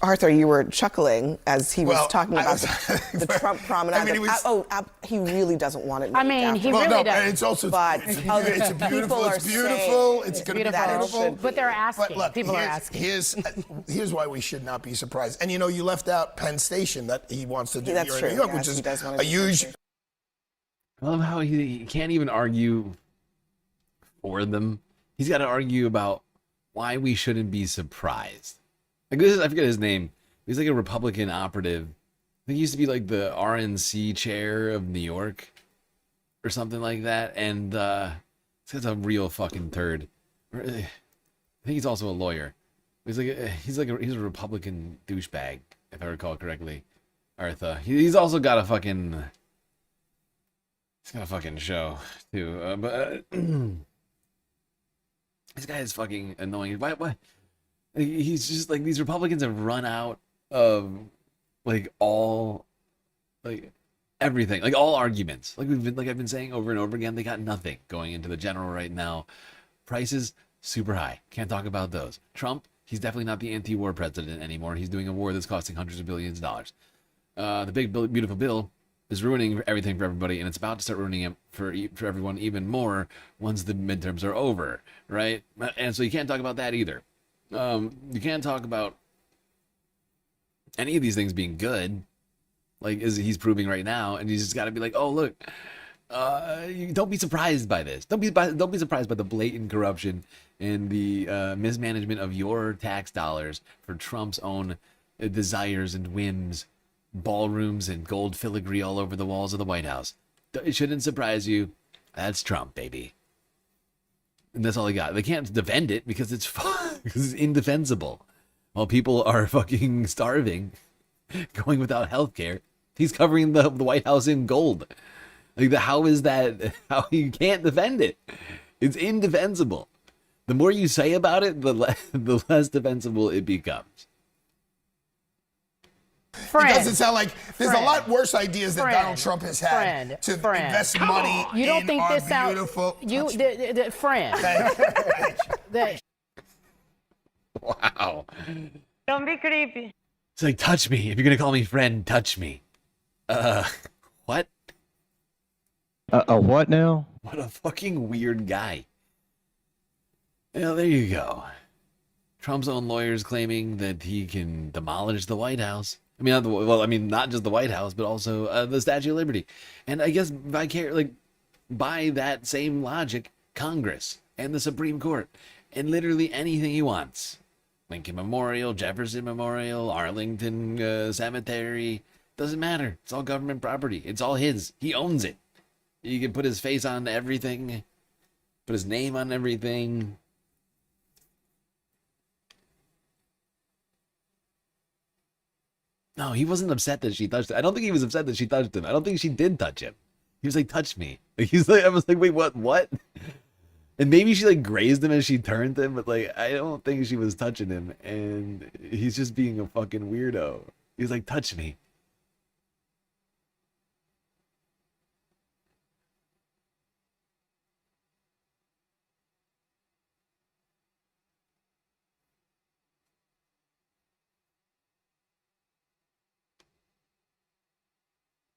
Arthur, you were chuckling as he was talking about the Trump promenade. I mean, he really doesn't want it. I mean, he really does. And it's also But it's beautiful. It's going to be beautiful. But they're asking. But look, People are asking. Here's why we should not be surprised. And you left out Penn Station that he wants to do here in New York, which is a huge. I love how he can't even argue for them. He's got to argue about why we shouldn't be surprised. I forget his name. He's a Republican operative. I think he used to be the RNC chair of New York or something like that. And he's a real fucking turd. I think he's also a lawyer. He's a Republican douchebag, if I recall correctly. Arthur. He's also got a fucking show too. But this guy is fucking annoying. Why? He's just these Republicans have run out of all everything, all arguments. I've been saying over and over again, they got nothing going into the general right now. Prices super high. Can't talk about those. Trump, he's definitely not the anti-war president anymore. He's doing a war that's costing hundreds of billions of dollars. The big beautiful bill is ruining everything for everybody, and it's about to start ruining it for everyone even more once the midterms are over, right? And so you can't talk about that either. You can't talk about any of these things being good, as he's proving right now, and he's just got to be oh look, don't be surprised by this. Don't be surprised by the blatant corruption and the mismanagement of your tax dollars for Trump's own desires and whims, ballrooms and gold filigree all over the walls of the White House. It shouldn't surprise you. That's Trump, baby. And that's all he got. They can't defend it because it's indefensible. While people are fucking starving, going without health care, he's covering the White House in gold. How is that? How you can't defend it? It's indefensible. The more you say about it, the less defensible it becomes. It doesn't sound like there's a lot worse ideas that Donald Trump has had to invest money You don't in think our this sounds beautiful. friend? Wow. Don't be creepy. It's like, touch me. If you're gonna call me friend, touch me. What? A what now? What a fucking weird guy. Well, there you go. Trump's own lawyers claiming that he can demolish the White House. I mean, not just the White House, but also the Statue of Liberty. And I guess by that same logic, Congress and the Supreme Court and literally anything he wants. Lincoln Memorial, Jefferson Memorial, Arlington Cemetery. Doesn't matter. It's all government property. It's all his. He owns it. He can put his face on everything, put his name on everything. No, he wasn't upset that she touched him. I don't think he was upset that she touched him. I don't think she did touch him. He was like, touch me. He's like, I was like, wait, what? And maybe she like grazed him as she turned him, but like, I don't think she was touching him. And he's just being a fucking weirdo. He's like, touch me.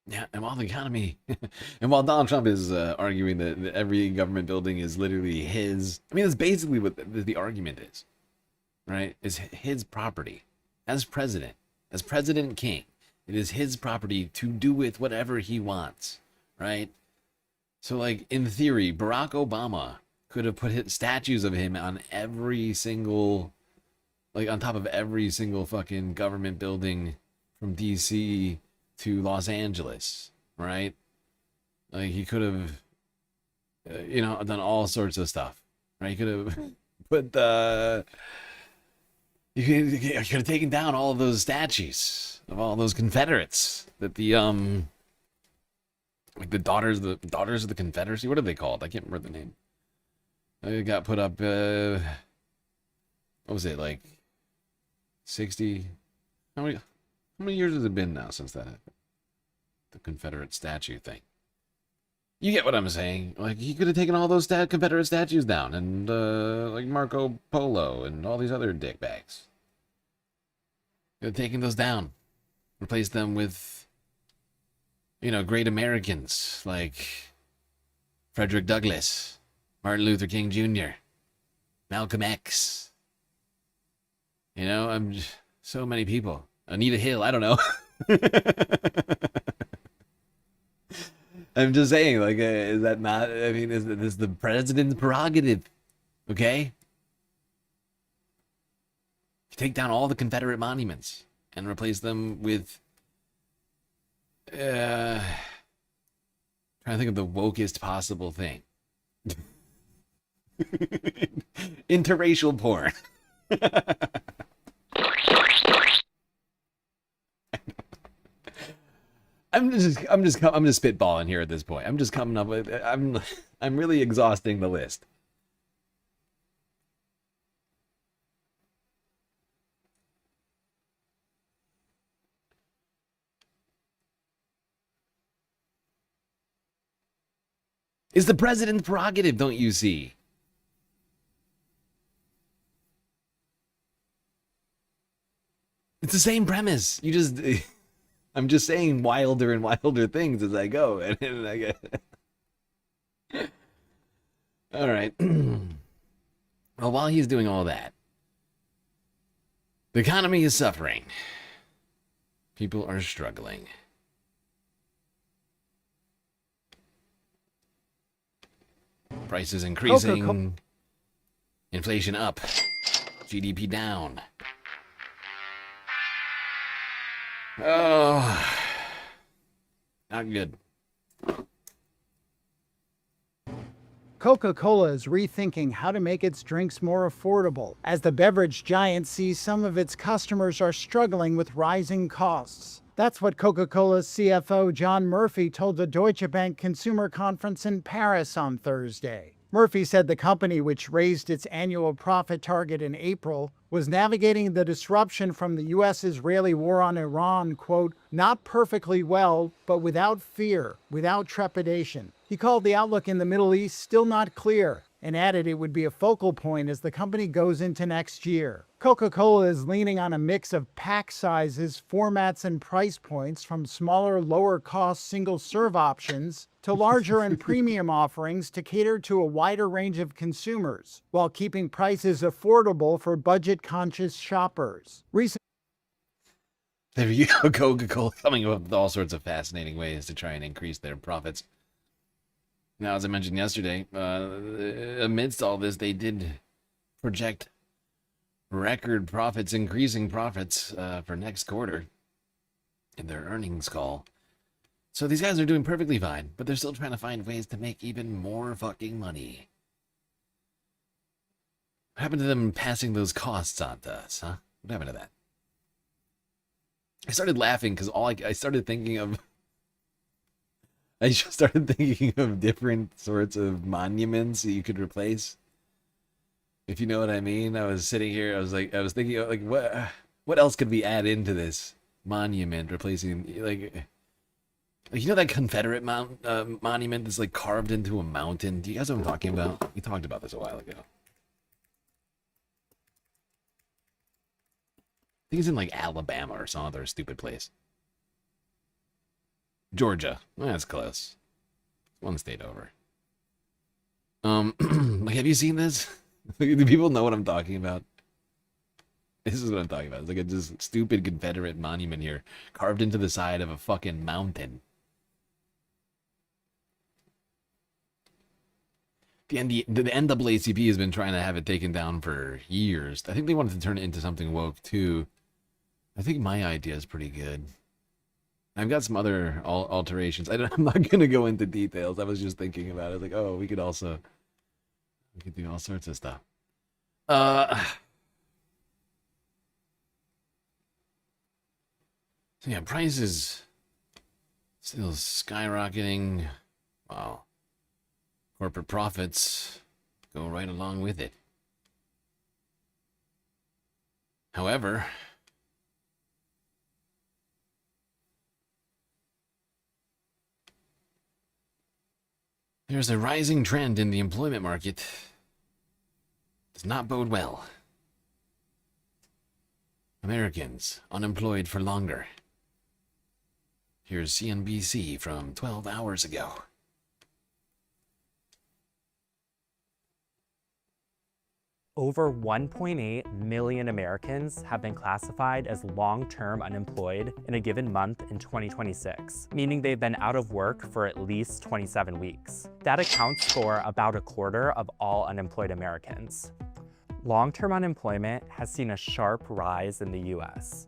Yeah, and while the economy, and while Donald Trump is arguing that every government building is literally his, I mean, that's basically what the argument is, right? It's his property as president king. It is his property to do with whatever he wants, right? So, like, in theory, Barack Obama could have put statues of him on every single, like, on top of every single fucking government building from DC to Los Angeles, right? Like, he could have, done all sorts of stuff, right? He could have put you could have taken down all of those statues of all those Confederates that the like the daughters of the Confederacy. What are they called? I can't remember the name. It got put up. What was it, like 60? How many years has it been now since that happened? The Confederate statue thing. You get what I'm saying? Like, he could have taken all those Confederate statues down, and like Marco Polo and all these other dickbags. Could have taken those down, replaced them with, great Americans like Frederick Douglass, Martin Luther King Jr., Malcolm X. I'm just, so many people. Anita Hill, I don't know. I'm just saying, like, is that not, I mean, is this the president's prerogative? Okay? Take down all the Confederate monuments and replace them with, trying to think of the wokest possible thing. Interracial porn. I'm just spitballing here at this point. I'm just coming up with, I'm really exhausting the list. It's the president's prerogative, don't you see? It's the same premise. You just, I'm just saying wilder and wilder things as I go. And I get... All right. Well, while he's doing all that, the economy is suffering. People are struggling. Prices increasing. Inflation up. GDP down. Oh, not good. Coca-Cola is rethinking how to make its drinks more affordable, as the beverage giant sees some of its customers are struggling with rising costs. That's what Coca-Cola's CFO John Murphy told the Deutsche Bank Consumer Conference in Paris on Thursday. Murphy said the company, which raised its annual profit target in April, was navigating the disruption from the U.S.-Israeli war on Iran, quote, not perfectly well, but without fear, without trepidation. He called the outlook in the Middle East still not clear, and added it would be a focal point as the company goes into next year. Coca-Cola is leaning on a mix of pack sizes, formats, and price points, from smaller, lower-cost single-serve options to larger and premium offerings to cater to a wider range of consumers, while keeping prices affordable for budget-conscious shoppers. There you go, Coca-Cola coming up with all sorts of fascinating ways to try and increase their profits. Now, as I mentioned yesterday, amidst all this, they did project record profits, increasing profits for next quarter in their earnings call. So these guys are doing perfectly fine, but they're still trying to find ways to make even more fucking money. What happened to them passing those costs on to us, huh? What happened to that? I started laughing because I started thinking of different sorts of monuments that you could replace. If you know what I mean. I was sitting here, I was thinking of, like, what else could we add into this monument, replacing, like you know that Confederate monument that's like carved into a mountain? Do you guys know what I'm talking about? We talked about this a while ago. I think it's in like Alabama or some other stupid place. Georgia. That's close. One state over. Like, have you seen this? Do people know what I'm talking about? This is what I'm talking about. It's like a just stupid Confederate monument here, carved into the side of a fucking mountain. The NAACP has been trying to have it taken down for years. I think they wanted to turn it into something woke too. I think my idea is pretty good. I've got some other alterations. I'm not going to go into details. I was just thinking about it. Like, oh, we could do all sorts of stuff. So yeah, prices still skyrocketing. Wow. Corporate profits go right along with it. However, there's a rising trend in the employment market. Does not bode well. Americans unemployed for longer. Here's CNBC from 12 hours ago. Over 1.8 million Americans have been classified as long-term unemployed in a given month in 2026, meaning they've been out of work for at least 27 weeks. That accounts for about a quarter of all unemployed Americans. Long-term unemployment has seen a sharp rise in the US,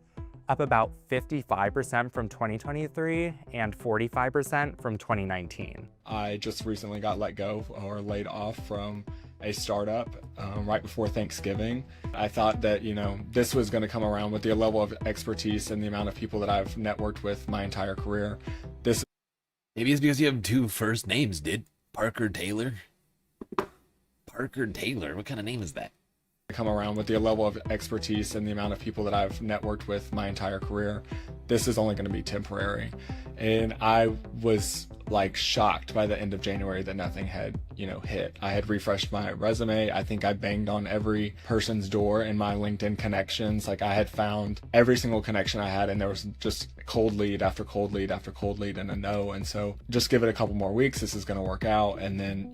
up about 55% from 2023 and 45% from 2019. I just recently got let go or laid off from a startup right before Thanksgiving. I thought that, this was going to come around with the level of expertise and the amount of people that I've networked with my entire career. Maybe it's because you have two first names, dude. Parker Taylor? Parker Taylor? What kind of name is that? Come around with the level of expertise and the amount of people that I've networked with my entire career. This is only going to be temporary. And I was shocked by the end of January that nothing had, hit. I had refreshed my resume. I think I banged on every person's door in my LinkedIn connections. I had found every single connection I had, and there was just cold lead after cold lead after cold lead and a no. And so just give it a couple more weeks. This is going to work out. And then,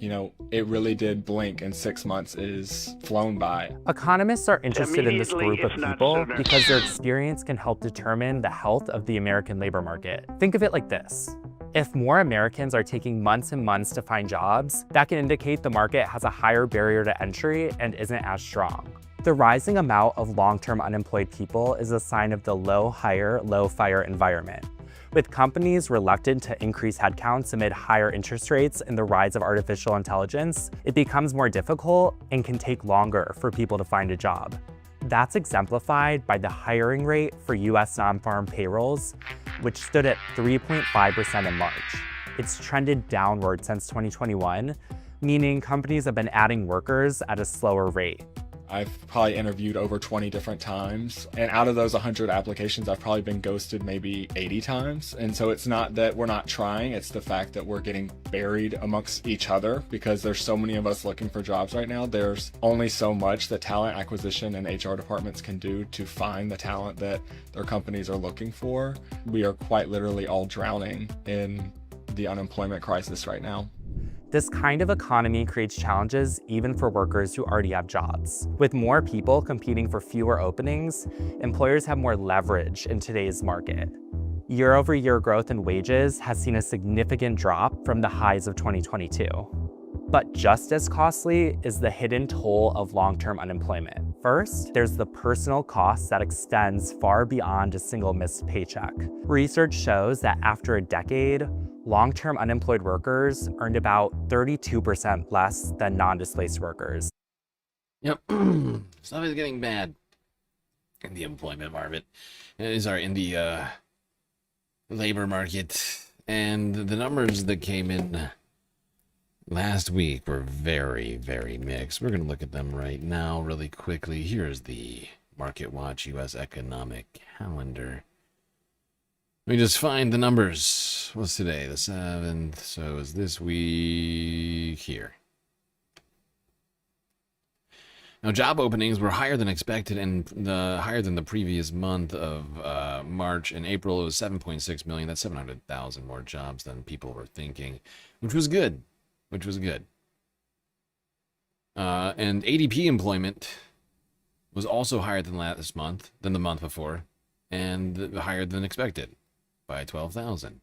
it really did blink, and 6 months is flown by. Economists are interested in this group of people because their experience can help determine the health of the American labor market. Think of it like this. If more Americans are taking months and months to find jobs, that can indicate the market has a higher barrier to entry and isn't as strong. The rising amount of long-term unemployed people is a sign of the low hire, low fire environment. With companies reluctant to increase headcounts amid higher interest rates and the rise of artificial intelligence, it becomes more difficult and can take longer for people to find a job. That's exemplified by the hiring rate for US non-farm payrolls, which stood at 3.5% in March. It's trended downward since 2021, meaning companies have been adding workers at a slower rate. I've probably interviewed over 20 different times, and out of those 100 applications, I've probably been ghosted maybe 80 times. And so it's not that we're not trying, it's the fact that we're getting buried amongst each other because there's so many of us looking for jobs right now. There's only so much that talent acquisition and HR departments can do to find the talent that their companies are looking for. We are quite literally all drowning in the unemployment crisis right now. This kind of economy creates challenges even for workers who already have jobs. With more people competing for fewer openings, employers have more leverage in today's market. Year-over-year growth in wages has seen a significant drop from the highs of 2022. But just as costly is the hidden toll of long-term unemployment. First, there's the personal cost that extends far beyond a single missed paycheck. Research shows that after a decade, long-term unemployed workers earned about 32% less than non-displaced workers. Yep, stuff is getting bad in the employment market. In the labor market. And the numbers that came in last week were very, very mixed. We're going to look at them right now really quickly. Here's the Market Watch U.S. Economic Calendar. Let me just find the numbers. What's today? The 7th. So is this week here. Now, job openings were higher than expected and higher than the previous month of March and April. It was 7.6 million. That's 700,000 more jobs than people were thinking, which was good. And ADP employment was also higher than the month before, and higher than expected by 12,000.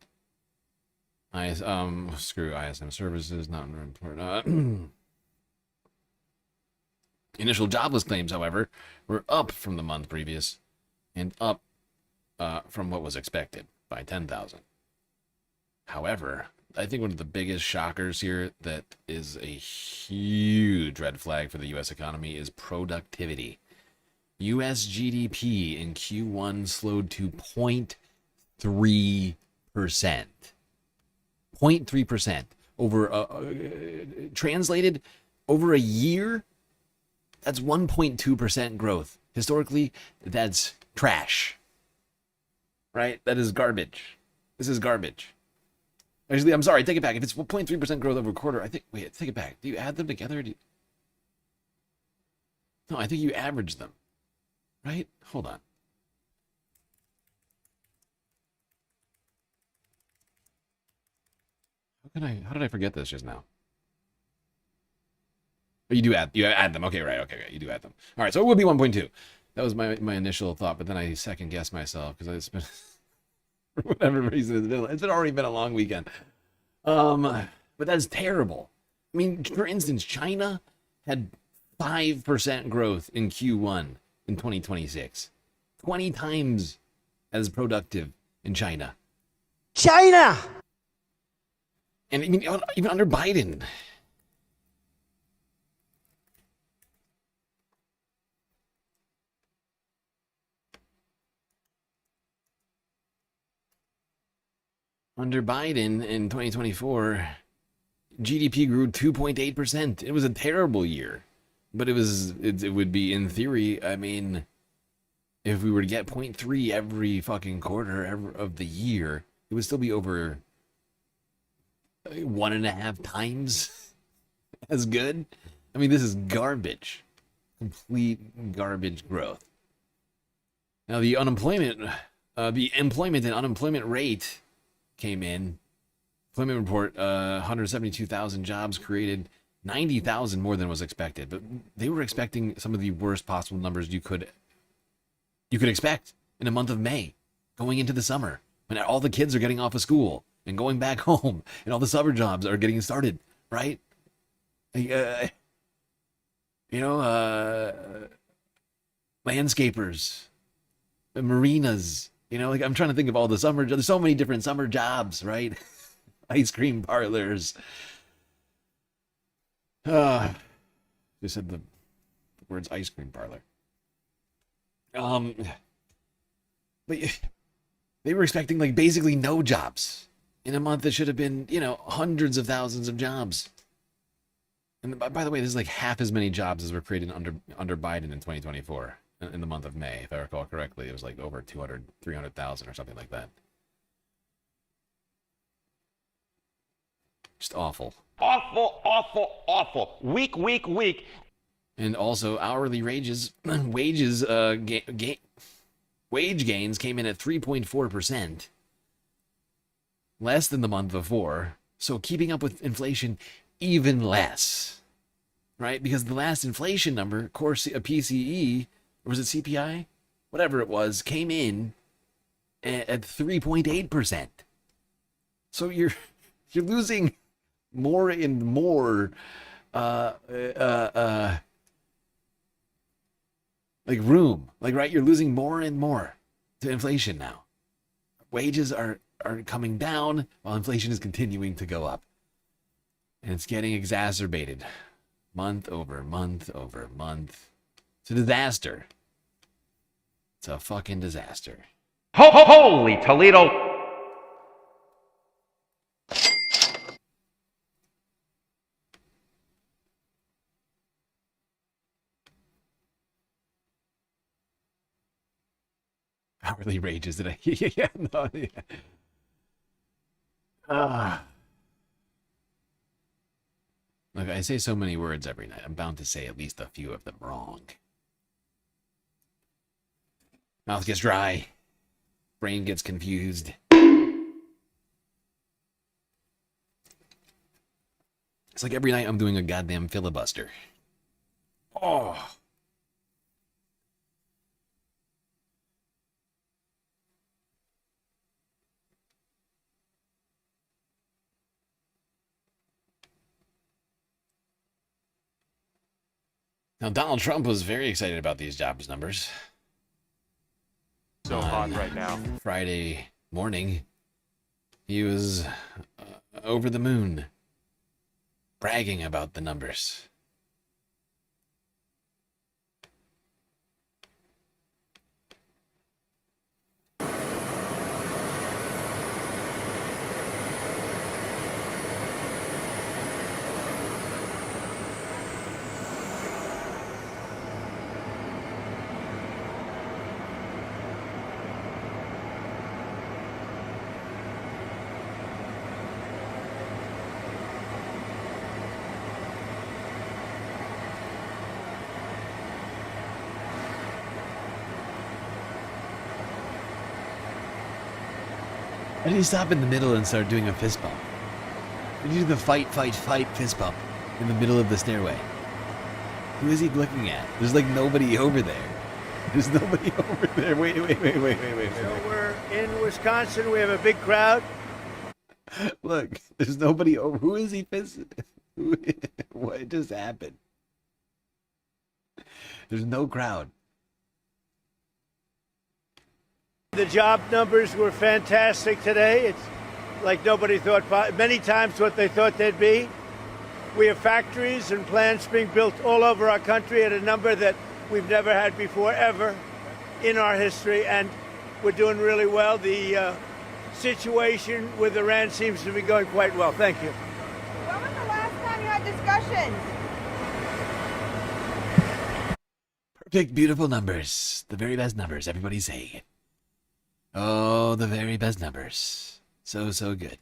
Screw ISM services, not important. Initial jobless claims, however, were up from the month previous and up from what was expected by 10,000. However, I think one of the biggest shockers here that is a huge red flag for the U.S. economy is productivity. U.S. GDP in Q1 slowed to 0.3%. 0.3%. Translated over a year, that's 1.2% growth. Historically, that's trash. Right? That is garbage. This is garbage. Actually, I'm sorry, take it back. If it's 0.3% growth over a quarter, wait, take it back. Do you add them together? No, I think you average them. Right? Hold on. How did I forget this just now? Oh, you add them. Okay, right. Okay, you do add them. All right, so it will be 1.2. That was my initial thought, but then I second guessed myself because it's been, for whatever reason, it's already been a long weekend. But that's terrible. I mean, for instance, China had 5% growth in Q1 in 2026. 20 times as productive in China. China! And I mean, even under Biden. Under Biden in 2024, GDP grew 2.8%. It was a terrible year, but it would be, in theory, I mean, if we were to get 0.3 every fucking quarter of the year, it would still be over 1.5 times as good. I mean, this is garbage. Complete garbage growth. Now, the employment and unemployment rate came in. Employment report, 172,000 jobs created, 90,000 more than was expected. But they were expecting some of the worst possible numbers you could expect in a month of May, going into the summer, when all the kids are getting off of school and going back home, and all the summer jobs are getting started, right? Landscapers, marinas. I'm trying to think of all the summer. There's so many different summer jobs, right? Ice cream parlors. They said the words ice cream parlor. But they were expecting basically no jobs in a month that should have been, hundreds of thousands of jobs. And by the way, this is like half as many jobs as were created under Biden in 2024, in the month of May, if I recall correctly. It was like over 300,000 or something like that. Just awful. Awful, awful, awful. Weak, weak, weak. And also, hourly wage gains came in at 3.4%, less than the month before. So keeping up with inflation even less, right? Because the last inflation number, core PCE, or was it CPI? Whatever it was, came in at 3.8%. So you're losing more and more like room, like, right? You're losing more and more to inflation now. Wages are coming down while inflation is continuing to go up. And it's getting exacerbated month over month over month. It's a disaster. It's a fucking disaster. Holy Toledo. Hourly wages, did I? Yeah, no, yeah. Look, I say so many words every night. I'm bound to say at least a few of them wrong. Mouth gets dry. Brain gets confused. It's like every night I'm doing a goddamn filibuster. Oh. Now, Donald Trump was very excited about these jobs numbers. So hot right now. Friday morning, he was over the moon, bragging about the numbers. Why did he stop in the middle and start doing a fist bump? Why did he do the fight fist bump in the middle of the stairway? Who is he looking at? There's like nobody over there. There's nobody over there. Wait. So we're in Wisconsin. We have a big crowd. Look, there's nobody over. Who is he fisting? What just happened? There's no crowd. The job numbers were fantastic today. It's like nobody thought, many times what they thought they'd be. We have factories and plants being built all over our country at a number that we've never had before, ever, in our history, and we're doing really well. The situation with Iran seems to be going quite well. Thank you. When was the last time you had discussions? Perfect, beautiful numbers. The very best numbers, everybody say it. Oh, the very best numbers. So good.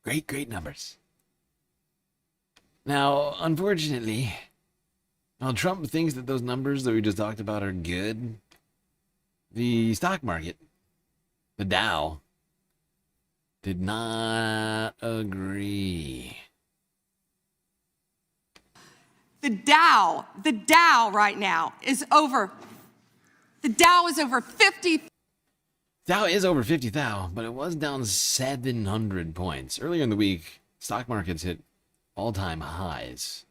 Great numbers. Now, unfortunately, while Trump thinks that those numbers that we just talked about are good, the stock market, the Dow, did not agree. The Dow right now is over. The Dow is over 50. Dow is over 50,000, but it was down 700 points. Earlier in the week, stock markets hit all-time highs.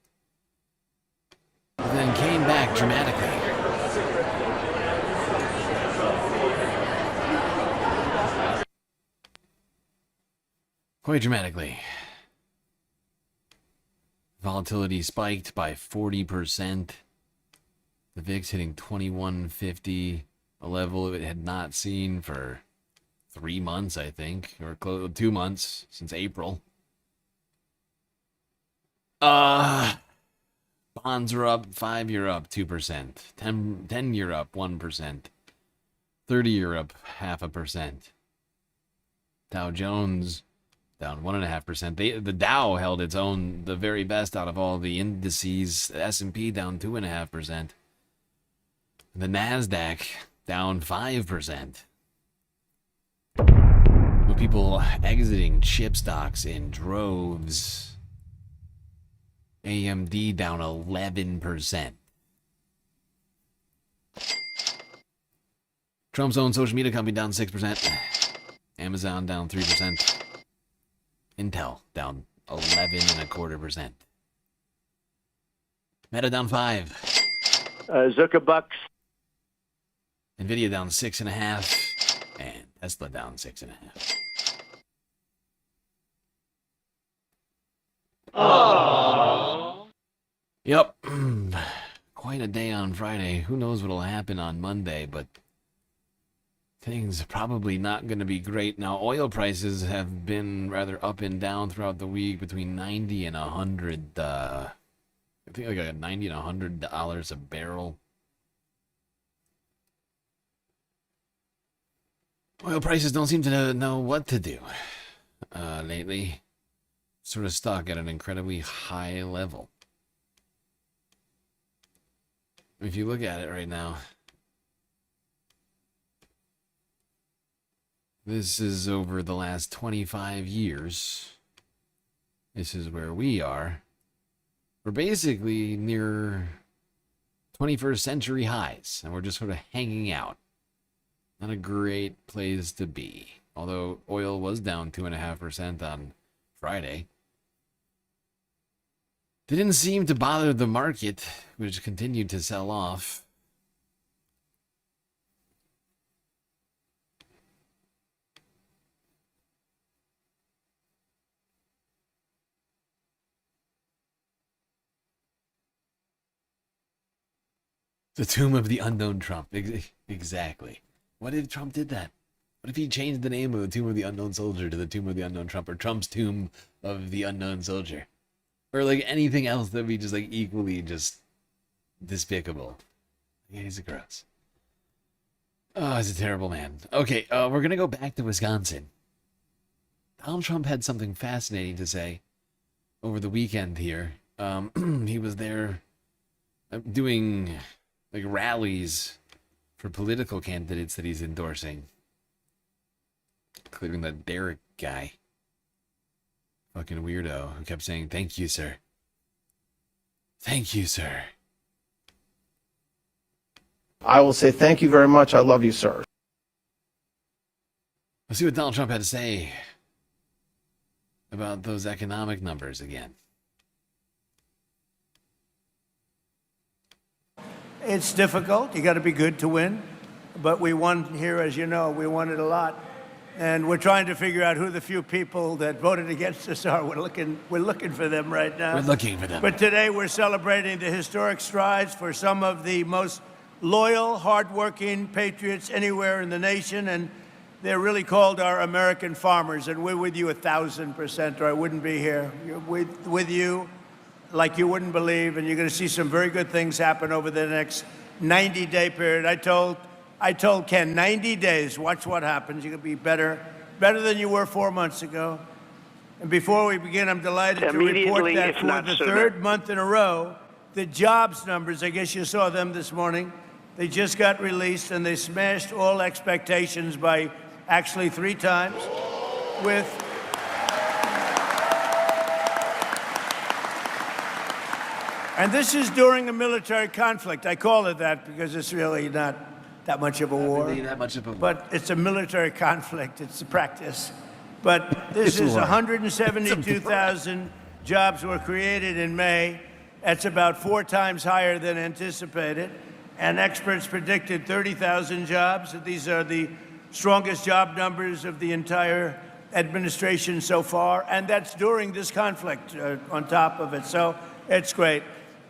But then came back dramatically. Quite dramatically. Volatility spiked by 40%. The VIX hitting 2150, a level it had not seen for 3 months, I think, or 2 months since April. Bonds are up, 5-year up 2%, 10-year up 1%, 30-year up 0.5%. Dow Jones down 1.5%. The Dow held its own, the very best out of all the indices. The S&P down 2.5%. The Nasdaq down 5%. With people exiting chip stocks in droves. AMD down 11%. Trump's own social media company down 6%. Amazon down 3%. Intel down 11.25%. Meta down 5%. Zuckerbucks. Nvidia down 6.5%. And Tesla down 6.5%. Aww. Yep. Quite a day on Friday. Who knows what'll happen on Monday, but things are probably not going to be great. Now, oil prices have been rather up and down throughout the week, between 90 and 100. I think like $90 and $100 a barrel. Oil prices don't seem to know what to do lately. Sort of stuck at an incredibly high level. If you look at it right now, this is over the last 25 years. This is where we are. We're basically near 21st century highs, and we're just sort of hanging out. Not a great place to be. Although oil was down 2.5% on Friday. Didn't seem to bother the market, which continued to sell off. The tomb of the unknown Trump. Exactly. What if Trump did that? What if he changed the name of the tomb of the unknown soldier to the tomb of the unknown Trump, or Trump's tomb of the unknown soldier? Or like anything else that would be just like equally just despicable. Yeah, he's gross. Oh, he's a terrible man. Okay, we're going to go back to Wisconsin. Donald Trump had something fascinating to say over the weekend here. He was there doing like rallies for political candidates that he's endorsing. Including that Derek guy. Fucking weirdo who kept saying, "Thank you, sir. Thank you, sir." I will say thank you very much. I love you, sir. Let's see what Donald Trump had to say about those economic numbers again. It's difficult. You got to be good to win. But we won here, as you know. We won it a lot. And we're trying to figure out who the few people that voted against us are. We're looking for them right now. We're looking for them. But today we're celebrating the historic strides for some of the most loyal, hardworking patriots anywhere in the nation. And they're really called our American farmers. And we're with you 1,000%, or I wouldn't be here. With you like you wouldn't believe. And you're going to see some very good things happen over the next 90-day period. I told Ken, 90 days, watch what happens. You're going to be better than you were 4 months ago. And before we begin, I'm delighted to report that for the third month in a row, the jobs numbers, I guess you saw them this morning, they just got released, and they smashed all expectations by actually 3 times with... And this is during a military conflict. I call it that because it's really not that much of a war. Really that much of a war. But it's a military conflict. It's a practice. But this is 172,000 jobs were created in May. That's about 4 times higher than anticipated. And experts predicted 30,000 jobs. These are the strongest job numbers of the entire administration so far. And that's during this conflict on top of it. So it's great.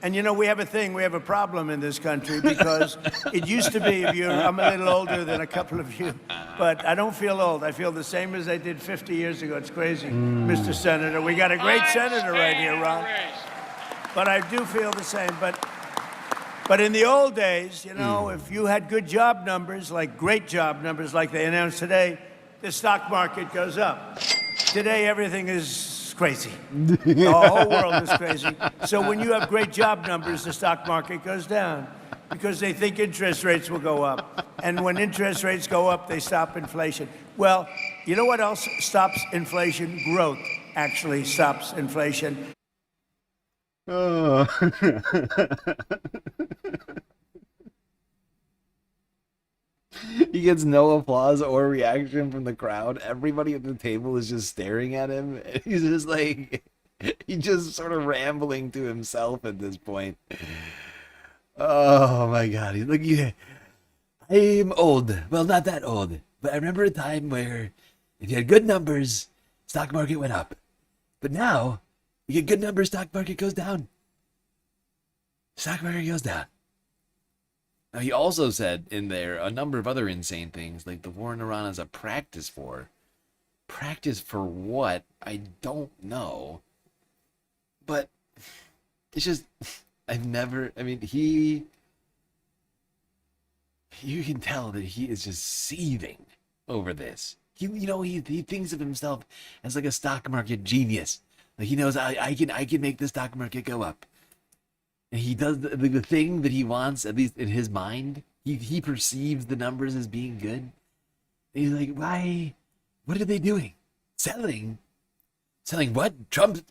And, you know, we have a thing, we have a problem in this country because it used to be, I'm a little older than a couple of you, but I don't feel old. I feel the same as I did 50 years ago. It's crazy, Mr. Senator. We got a great senator right here, Ron. But I do feel the same. But in the old days, you know, if you had good job numbers, like great job numbers, like they announced today, the stock market goes up. Today, everything is crazy. The whole world is crazy. So when you have great job numbers, the stock market goes down because they think interest rates will go up. And when interest rates go up, they stop inflation. Well, you know what else stops inflation? Growth actually stops inflation. Oh. He gets no applause or reaction from the crowd. Everybody at the table is just staring at him. He's just like, he's just sort of rambling to himself at this point. Oh my God. He's like, yeah, I'm old. Well, not that old, but I remember a time where if you had good numbers, stock market went up. But now, you get good numbers, stock market goes down. Stock market goes down. Now, he also said in there a number of other insane things, like the war in Iran is a practice for. Practice for what? I don't know. But it's just, I've never, I mean, you can tell that he is just seething over this. He thinks of himself as like a stock market genius. Like he knows I can make the stock market go up. And he does the thing that he wants, at least in his mind. He perceives the numbers as being good. And he's like, why? What are they doing? Selling what? Trump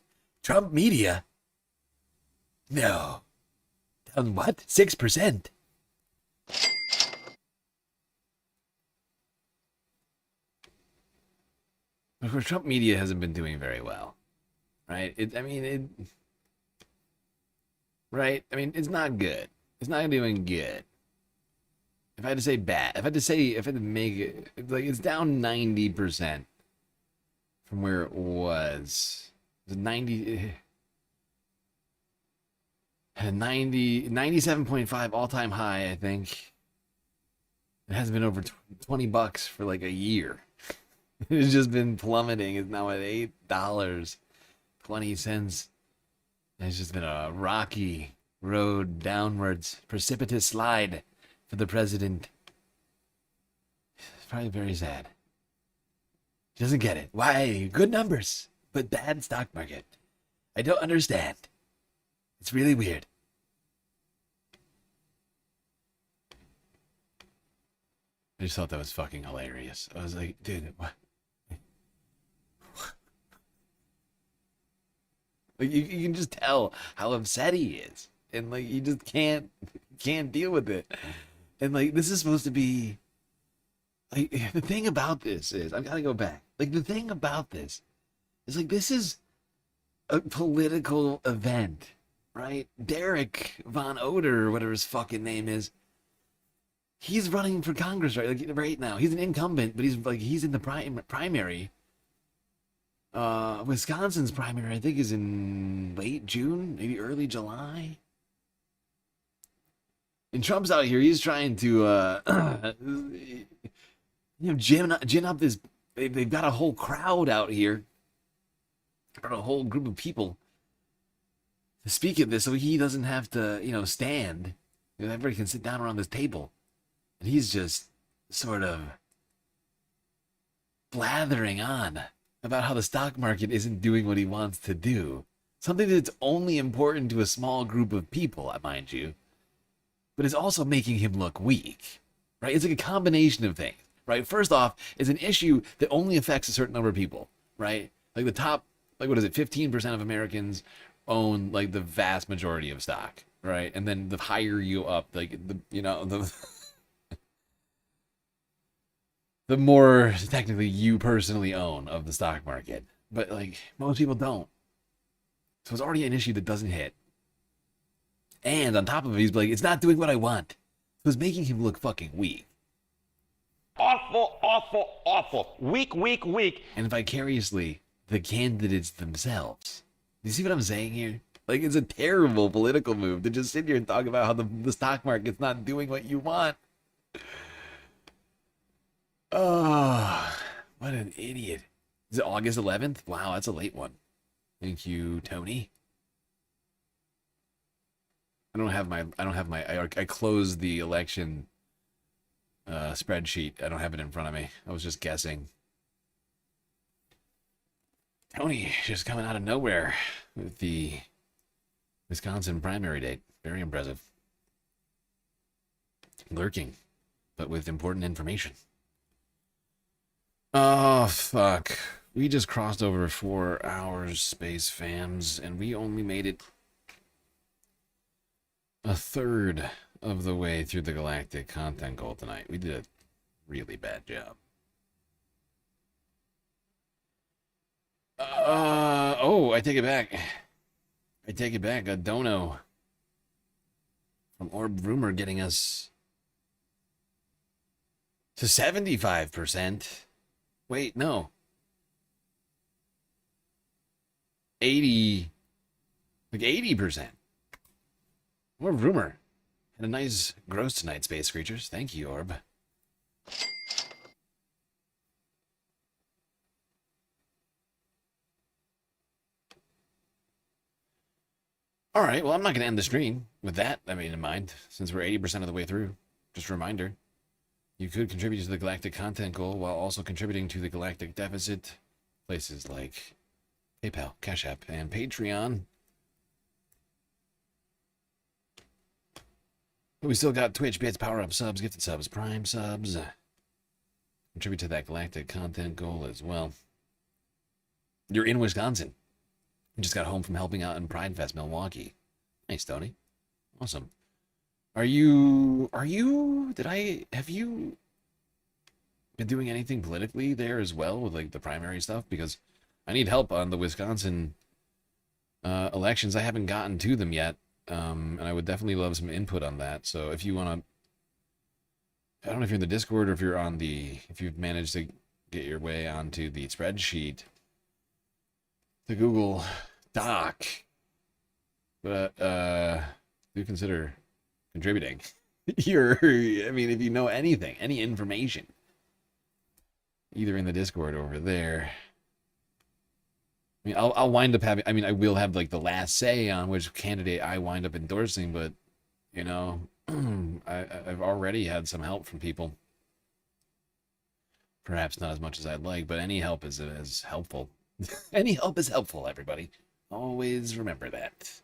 media? No. Down what? 6%. Of course, Trump media hasn't been doing very well, right? Right? I mean, it's not good. It's not doing good. If I had to say bad, if I had to make it, like, it's down 90% from where it was. It was 97.5 all-time high, I think. It hasn't been over $20 for like a year. It's just been plummeting. It's now at $8.20. It's just been a rocky road downwards, precipitous slide for the president. It's probably very sad. He doesn't get it. Why? Good numbers, but bad stock market. I don't understand. It's really weird. I just thought that was fucking hilarious. I was like, dude, what? Like you can just tell how upset he is, and like you just can't deal with it. And like this is supposed to be like the thing about this is I gotta go back. Like the thing about this is like this is a political event, right? Derek Von Oder, or whatever his fucking name is, he's running for Congress right now. He's an incumbent, but he's in the primary. Wisconsin's primary, I think, is in late June, maybe early July. And Trump's out here. He's trying to, gin up this. They've got a whole crowd out here, got a whole group of people to speak at this, so he doesn't have to, stand. Everybody can sit down around this table, and he's just sort of blathering on about how the stock market isn't doing what he wants to do. Something that's only important to a small group of people, mind you. But it's also making him look weak, right? It's like a combination of things, right? First off, it's an issue that only affects a certain number of people, right? Like the top, 15% of Americans own like the vast majority of stock, right? And then the higher you up, the more technically you personally own of the stock market. But like most people don't. So it's already an issue that doesn't hit. And on top of it, he's like, it's not doing what I want. So it's making him look fucking weak. Awful, awful, awful. Weak, weak, weak. And vicariously, the candidates themselves. Do you see what I'm saying here? Like, it's a terrible political move to just sit here and talk about how the stock market's not doing what you want. Oh, what an idiot. Is it August 11th? Wow, that's a late one. Thank you, Tony. I closed the election spreadsheet. I don't have it in front of me. I was just guessing. Tony just coming out of nowhere with the Wisconsin primary date. Very impressive. Lurking, but with important information. Oh, fuck. We just crossed over 4 hours, Space Fams, and we only made it a third of the way through the galactic content goal tonight. We did a really bad job. Oh, I take it back. I take it back. A dono from Orb Rumor getting us to 75%. Wait, no. 80%. Orb Rumor. And a nice gross tonight, space creatures. Thank you, Orb. All right, well, I'm not going to end the stream with that, in mind, since we're 80% of the way through. Just a reminder, you could contribute to the galactic content goal while also contributing to the galactic deficit. Places like PayPal, Cash App, and Patreon. But we still got Twitch bits, power-up subs, gifted subs, prime subs. Contribute to that galactic content goal as well. You're in Wisconsin. You just got home from helping out in Pride Fest, Milwaukee. Nice, Tony. Awesome. Have you been doing anything politically there as well with like the primary stuff? Because I need help on the Wisconsin elections. I haven't gotten to them yet. And I would definitely love some input on that. So if you want to, I don't know if you're in the Discord or if you've managed to get your way onto the spreadsheet, the Google Doc, but do consider contributing. If you know anything, any information, either in the Discord or over there. I'll wind up having, I will have like the last say on which candidate I wind up endorsing, but, I've already had some help from people. Perhaps not as much as I'd like, but any help is helpful. Any help is helpful, everybody. Always remember that.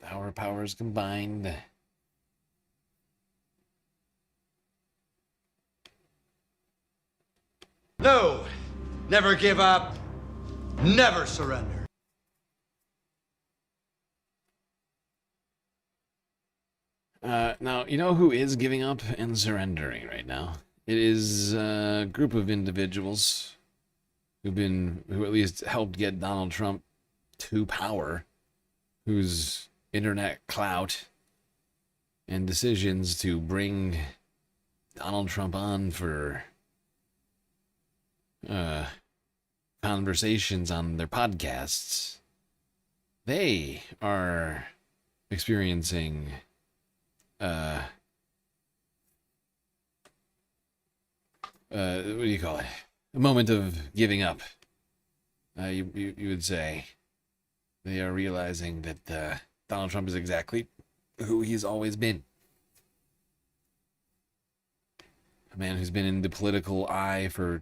Our powers combined. No, never give up, never surrender. Now, you know who is giving up and surrendering right now? It is a group of individuals who at least helped get Donald Trump to power, whose internet clout and decisions to bring Donald Trump on for conversations on their podcasts, they are experiencing what do you call it? A moment of giving up. You would say they are realizing that Donald Trump is exactly who he's always been. A man who's been in the political eye for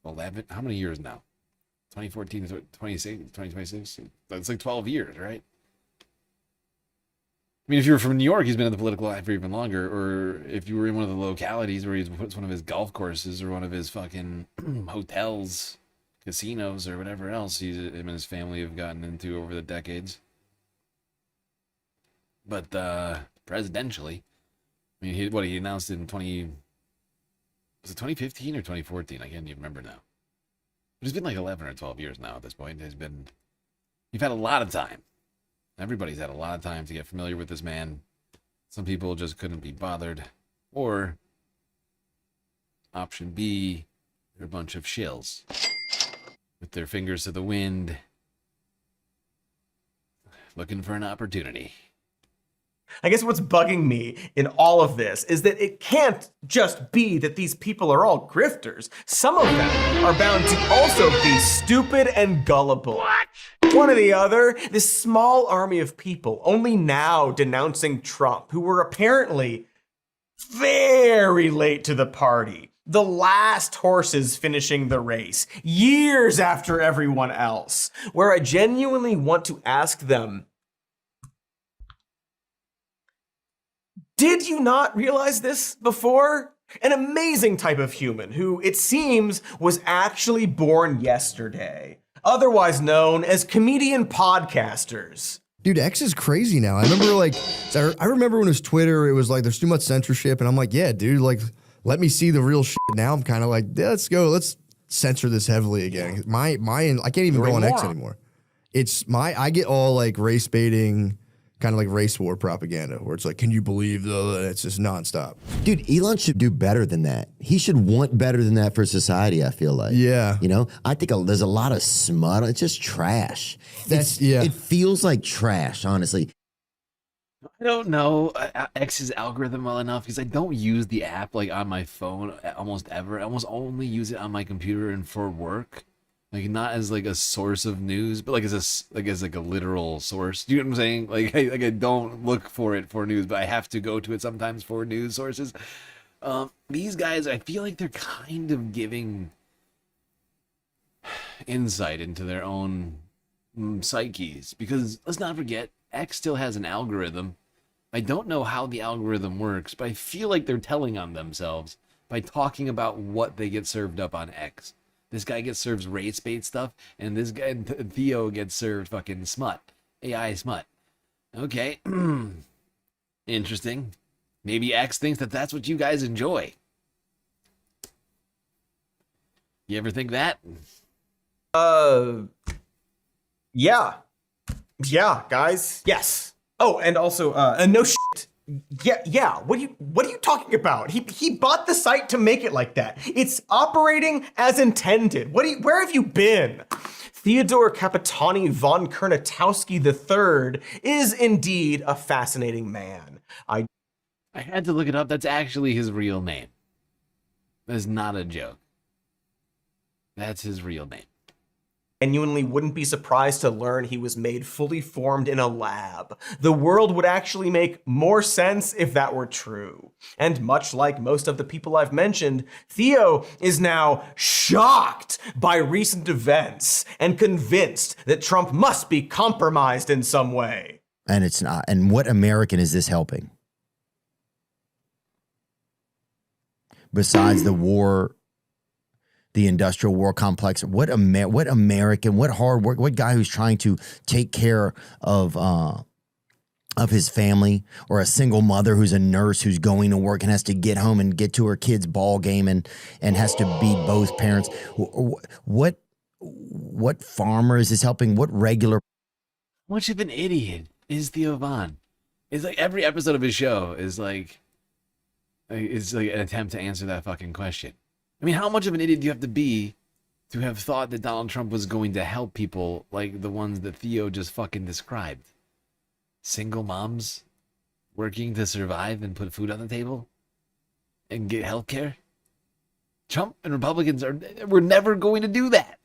11, how many years now? 2014 to 2026? That's like 12 years, right? If you were from New York, he's been in the political eye for even longer. Or if you were in one of the localities where he puts one of his golf courses or one of his fucking hotels, casinos, or whatever else him and his family have gotten into over the decades. But presidentially, he announced it in 2015 or 2014? I can't even remember now. But it's been like 11 or 12 years now at this point. You've had a lot of time. Everybody's had a lot of time to get familiar with this man. Some people just couldn't be bothered. Or, option B, they're a bunch of shills with their fingers to the wind, looking for an opportunity. I guess what's bugging me in all of this is that it can't just be that these people are all grifters. Some of them are bound to also be stupid and gullible. What? One or the other, this small army of people only now denouncing Trump, who were apparently very late to the party. The last horses finishing the race, years after everyone else, where I genuinely want to ask them, did you not realize this before? An amazing type of human who, it seems, was actually born yesterday, otherwise known as comedian podcasters. Dude, X is crazy now. I remember when it was Twitter, it was like, there's too much censorship. And I'm like, yeah, dude, like, let me see the real shit. Now I'm kind of like, yeah, let's censor this heavily again. I can't even go on X anymore. I get all like race baiting, kind of like race war propaganda, where it's like, can you believe it's just nonstop. Dude, Elon should do better than that. He should want better than that for society, I feel like. Yeah. You know, I think there's a lot of smut. It's just trash. Yeah. It feels like trash, honestly. I don't know X's algorithm well enough because I don't use the app like on my phone almost ever. I almost only use it on my computer and for work. Like not as like a source of news, but like as a literal source. Do you know what I'm saying? Like I don't look for it for news, but I have to go to it sometimes for news sources. These guys, I feel like they're kind of giving insight into their own psyches, because let's not forget, X still has an algorithm. I don't know how the algorithm works, but I feel like they're telling on themselves by talking about what they get served up on X. This guy gets served race bait stuff, and this guy, Theo, gets served fucking smut. AI smut. Okay. Interesting. Maybe X thinks that that's what you guys enjoy. You ever think that? Yeah. Yeah, guys. Yes. Oh, and also, no shit. Yeah. What are you talking about? He bought the site to make it like that. It's operating as intended. Where have you been? Theodore Kapitani von Kernatowski III is indeed a fascinating man. I had to look it up. That's actually his real name. That's not a joke. That's his real name. Genuinely wouldn't be surprised to learn he was made fully formed in a lab. The world would actually make more sense if that were true. And much like most of the people I've mentioned, Theo is now shocked by recent events and convinced that Trump must be compromised in some way. And it's not. And what American is this helping? Besides the war, the industrial war complex, what American, what hard work, what guy who's trying to take care of his family, or a single mother who's a nurse who's going to work and has to get home and get to her kid's ball game and has to be both parents. What farmer is this helping? What regular? How much of an idiot is Theo Von? It's like every episode of his show is like an attempt to answer that fucking question. I mean, how much of an idiot do you have to be to have thought that Donald Trump was going to help people like the ones that Theo just fucking described? Single moms working to survive and put food on the table and get health care? Trump and Republicans were never going to do that.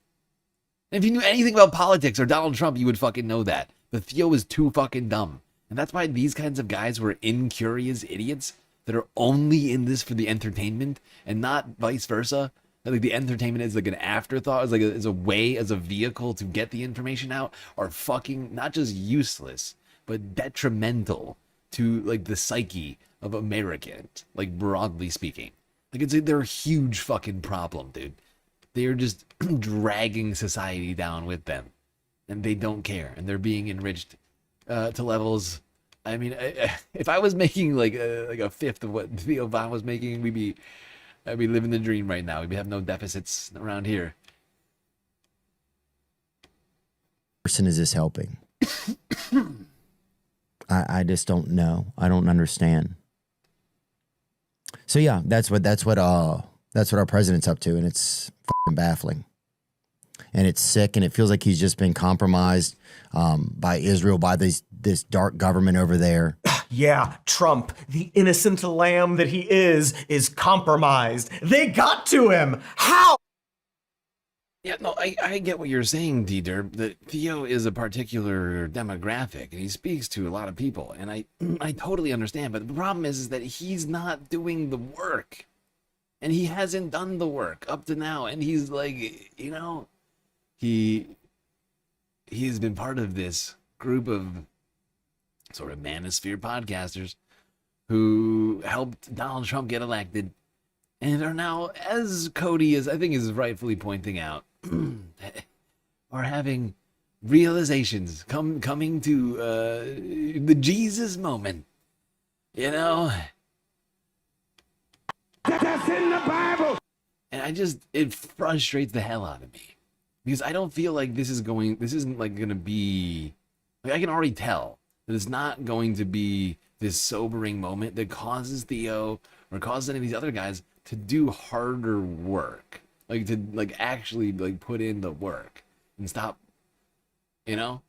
And if you knew anything about politics or Donald Trump, you would fucking know that. But Theo is too fucking dumb. And that's why these kinds of guys who are incurious idiots that are only in this for the entertainment and not vice versa. Like the entertainment is like an afterthought, is a way, as a vehicle to get the information out, are fucking not just useless, but detrimental to like the psyche of Americans, like broadly speaking. Like they're a huge fucking problem, dude. They are just dragging society down with them, and they don't care, and they're being enriched to levels. I mean, if I was making like a fifth of what Theo Von was making, I'd be living the dream right now. We'd have no deficits around here. Person is this helping? I just don't know. I don't understand. So yeah, that's what our president's up to, and it's fucking baffling. And it's sick, and it feels like he's just been compromised by Israel, by this dark government over there. Yeah, Trump, the innocent lamb that he is compromised. They got to him. How? Yeah, no, I get what you're saying, D-Derb, that Theo is a particular demographic, and he speaks to a lot of people, and I totally understand, but the problem is that he's not doing the work, and he hasn't done the work up to now, and he's like, you know, he's been part of this group of sort of manosphere podcasters who helped Donald Trump get elected, and are now, as Cody is, I think, is rightfully pointing out, are having realizations coming to the Jesus moment, you know. That's in the Bible. And it frustrates the hell out of me because I don't feel like this isn't like gonna be, like, I can already tell that it's not going to be this sobering moment that causes Theo or causes any of these other guys to do harder work. Like, to, like, actually, like, put in the work and stop, you know?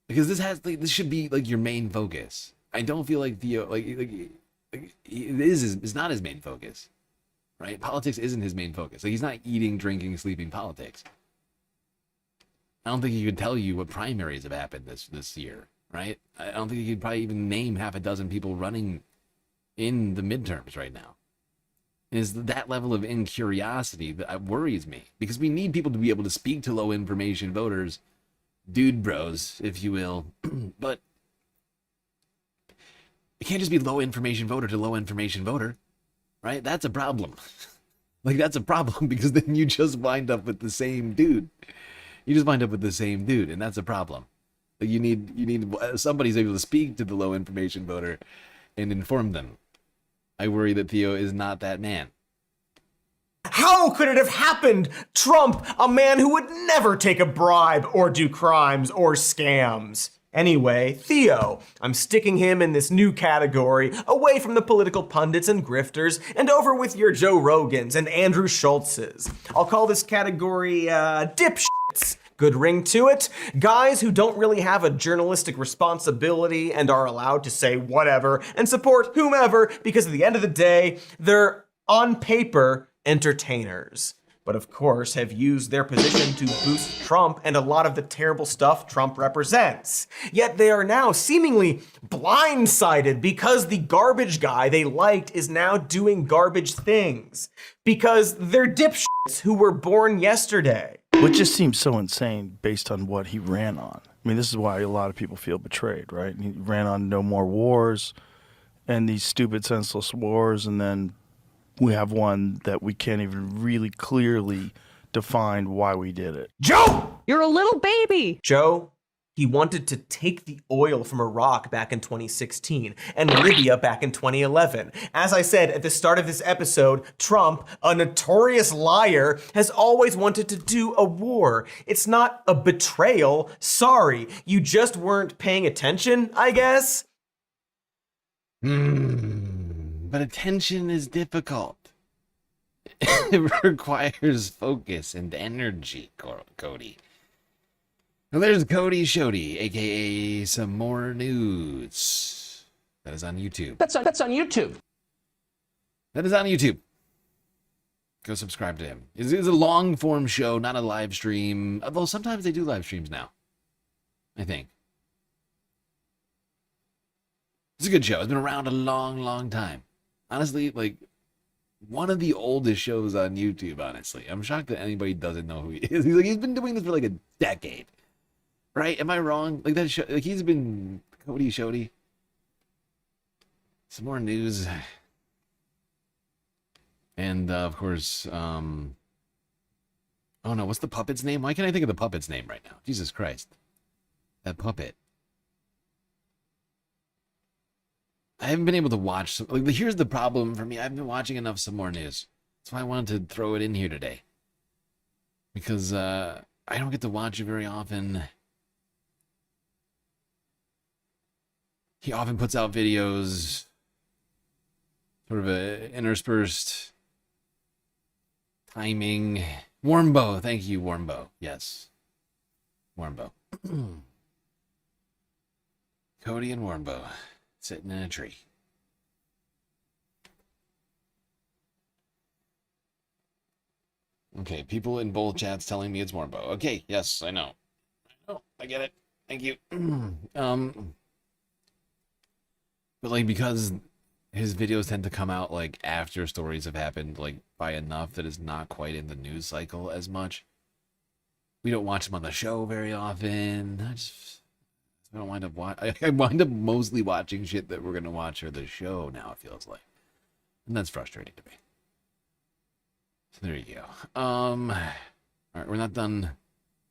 Because this should be, like, your main focus. I don't feel like Theo, it's not his main focus, right? Politics isn't his main focus. Like, he's not eating, drinking, sleeping politics. I don't think he could tell you what primaries have happened this year, right? I don't think he could probably even name half a dozen people running in the midterms right now. Is that level of incuriosity that worries me, because we need people to be able to speak to low information voters, dude bros, if you will, but it can't just be low information voter to low information voter, right? That's a problem. Like, that's a problem, because then you just wind up with the same dude. You just wind up with the same dude, and that's a problem. Like, you need somebody's able to speak to the low information voter and inform them. I worry that Theo is not that man. How could it have happened? Trump, a man who would never take a bribe or do crimes or scams. Anyway, Theo, I'm sticking him in this new category, away from the political pundits and grifters, and over with your Joe Rogans and Andrew Schultzes. I'll call this category, dipshits. Good ring to it. Guys who don't really have a journalistic responsibility and are allowed to say whatever and support whomever because at the end of the day, they're, on paper, entertainers. But of course have used their position to boost Trump and a lot of the terrible stuff Trump represents. Yet they are now seemingly blindsided because the garbage guy they liked is now doing garbage things. Because they're dipshits who were born yesterday. Which just seems so insane based on what he ran on. I mean, this is why a lot of people feel betrayed, right? He ran on no more wars and these stupid, senseless wars, and then we have one that we can't even really clearly define why we did it. Joe! You're a little baby. Joe, he wanted to take the oil from Iraq back in 2016 and Libya back in 2011. As I said at the start of this episode, Trump, a notorious liar, has always wanted to do a war. It's not a betrayal. Sorry, you just weren't paying attention, I guess? But attention is difficult. It requires focus and energy, Cody. Well, there's Cody Shody, aka Some More News. That is on YouTube. That's on YouTube. That is on YouTube. Go subscribe to him. It's a long form show, not a live stream. Although sometimes they do live streams now, I think. It's a good show. It's been around a long, long time. Honestly, like, one of the oldest shows on YouTube, honestly. I'm shocked that anybody doesn't know who he is. He's been doing this for like a decade. Right? Am I wrong? Like, that show, like, he's been Cody Shody. Some More News. And, of course, oh no, what's the puppet's name? Why can't I think of the puppet's name right now? Jesus Christ. That puppet. I haven't been able to watch, like, here's the problem for me. I've been watching enough Some More News. That's why I wanted to throw it in here today. Because, I don't get to watch it very often. He often puts out videos, sort of a interspersed timing. Warmbo, thank you, Warmbo. Yes, Warmbo. Cody and Warmbo. sitting in a tree. Okay, people in both chats telling me it's Morbo. Okay, yes, I know. I get it. Thank you. But like, because his videos tend to come out like after stories have happened, like by enough that is not quite in the news cycle as much. We don't watch him on the show very often. I don't wind up I wind up mostly watching shit that we're gonna watch or the show now, it feels like. And that's frustrating to me. So there you go. Alright, we're not done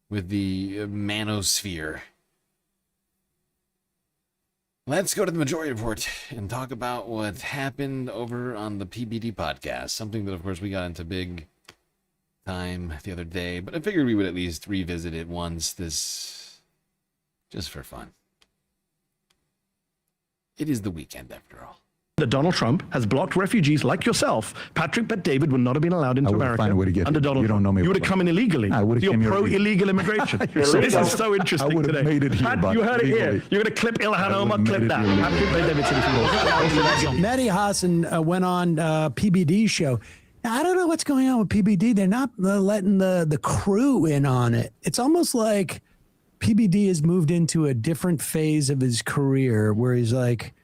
with the manosphere. Let's go to the majority report and talk about what happened over on the PBD podcast. Something that, of course, we got into big time the other day, but I figured we would at least revisit it once, just for fun. It is the weekend, after all. That Donald Trump has blocked refugees like yourself. Patrick Bet David would not have been allowed into America find a way to get under Donald you Trump. don't know me. You would have come in illegally. I would have You're came pro-illegal immigration. This is so interesting I would have today. made it here, Pat, but you heard it here. legally. You're going to clip Ilhan Omar, clip that. Patrick Bet David said Mehdi Hassan went on PBD show. Now, I don't know what's going on with PBD. They're not letting the crew in on it. It's almost like PBD has moved into a different phase of his career where he's like,